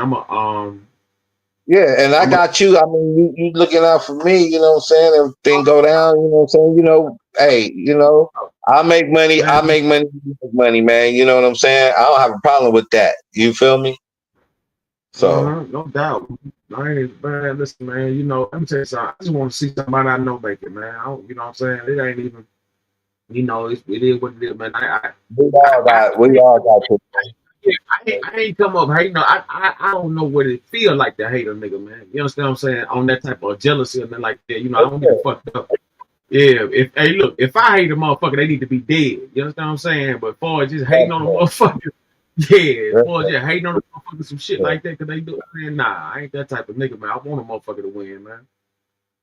Yeah, and I got you. I mean, you looking out for me, you know what I'm saying? Everything go down, you know what I'm saying? Hey, I make money, I make money, you make money, man. You know what I'm saying? I don't have a problem with that. You feel me? So no doubt. Man, listen, man, let me tell you something. I just want to see somebody I know make it, man. You know what I'm saying? It ain't even, it is what it is, man. we all got to. I ain't come up hating. I don't know what it feel like to hate a nigga, man. You understand what I'm saying? On that type of jealousy and then like that, I don't get fucked up. Yeah, if I hate a motherfucker, they need to be dead. You understand what I'm saying? But for just hating on a motherfucker, for just hating on a motherfucker, some shit like that, cause they do, man, nah, I ain't that type of nigga, man. I want a motherfucker to win, man.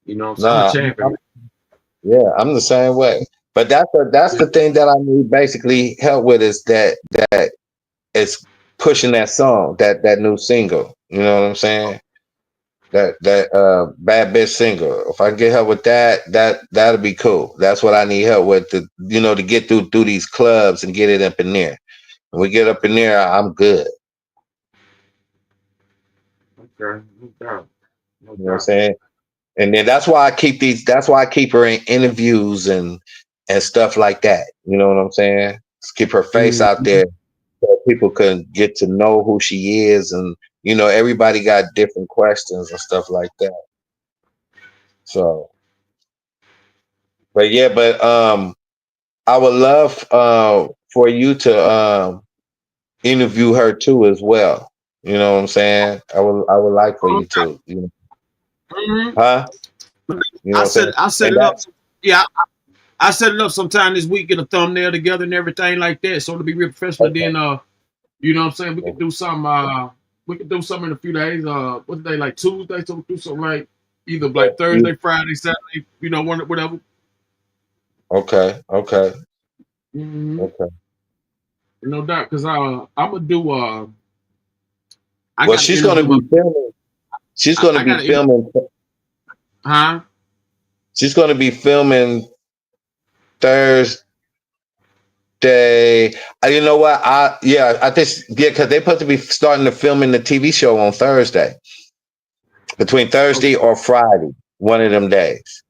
You know what I'm saying? I'm a champion. Yeah, I'm the same way. But that's the thing that I need basically help with is that it's pushing that song, that new single. You know what I'm saying? That bad bitch single. If I can get help with that'll be cool. That's what I need help with to get through these clubs and get it up in there. When we get up in there, I'm good. Okay, no doubt. You know what I'm saying? And then that's why I keep her in interviews and stuff like that. You know what I'm saying? Just keep her face out there so people can get to know who she is, and everybody got different questions and stuff like that. So, but I would love for you to interview her too as well. You know what I'm saying? I would like for you to. Huh? I set it up. Yeah, I set it up sometime this week, get a thumbnail together and everything like that. So it'll be real professional. Then You know what I'm saying? We could do some. We could do something in a few days. What's the day, like Tuesday? So we do something like either like Thursday, Friday, Saturday. You know, whatever. Okay. Okay. Okay. No doubt, because I'm gonna do. Well, she's gonna be filming. She's gonna be filming. Huh? She's gonna be filming Thursday. You know what? I think because they're supposed to be starting to filming the TV show on Thursday. Between Thursday or Friday, one of them days.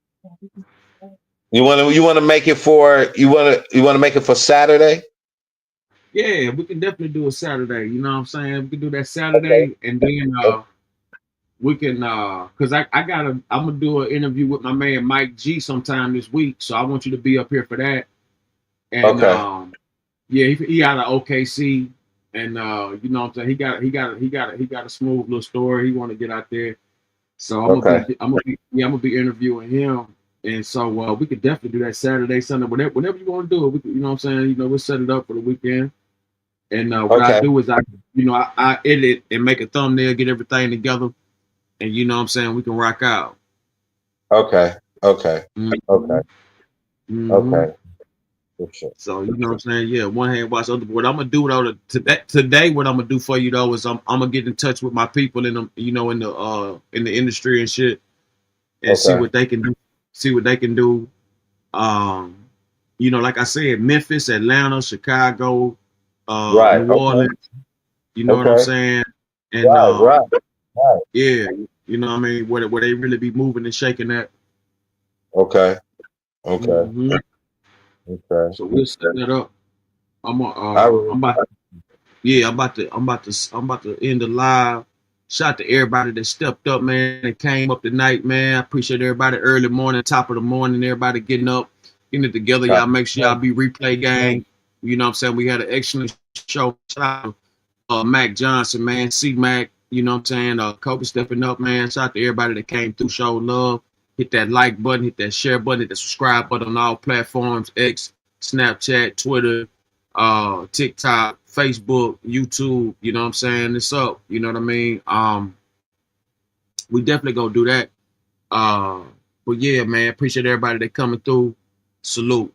You want to make it for Saturday? Yeah, we can definitely do a Saturday. You know what I'm saying? We can do that Saturday, and then we can because I'm gonna do an interview with my man Mike G sometime this week. So I want you to be up here for that. And yeah, he out of OKC, and you know what I'm saying, he got a smooth little story. He want to get out there. So I'm gonna be interviewing him. And so we could definitely do that Saturday, Sunday, whatever you want to do. We could, you know what I'm saying? You know, we'll set it up for the weekend. And what I do is I edit and make a thumbnail, get everything together, and you know what I'm saying, we can rock out. Okay. Okay. Sure. So you know what I'm saying? Yeah, one hand wash the other. What I'm gonna do though today, what I'm gonna do for you though is I'm gonna get in touch with my people in the in the industry and shit, and see what they can do. You know, like I said, Memphis, Atlanta, Chicago, New Orleans. You know what I'm saying? And right. Yeah, you know what I mean, where they really be moving and shaking that. Okay. Okay. So we'll set that up. I'm about to end the live. Shout out to everybody that stepped up, man, and came up tonight, man. I appreciate everybody early morning, top of the morning, everybody getting up, getting it together. Y'all make sure y'all be replay gang. You know what I'm saying? We had an excellent show. Shout out Mac Johnson, man, C-Mac, you know what I'm saying? Kobe stepping up, man. Shout out to everybody that came through, showed love. Hit that like button, hit that share button, hit that subscribe button on all platforms, X, Snapchat, Twitter, TikTok, Facebook, YouTube. You know what I'm saying? It's up. You know what I mean? We definitely gonna do that. But yeah, man, appreciate everybody that coming through. Salute.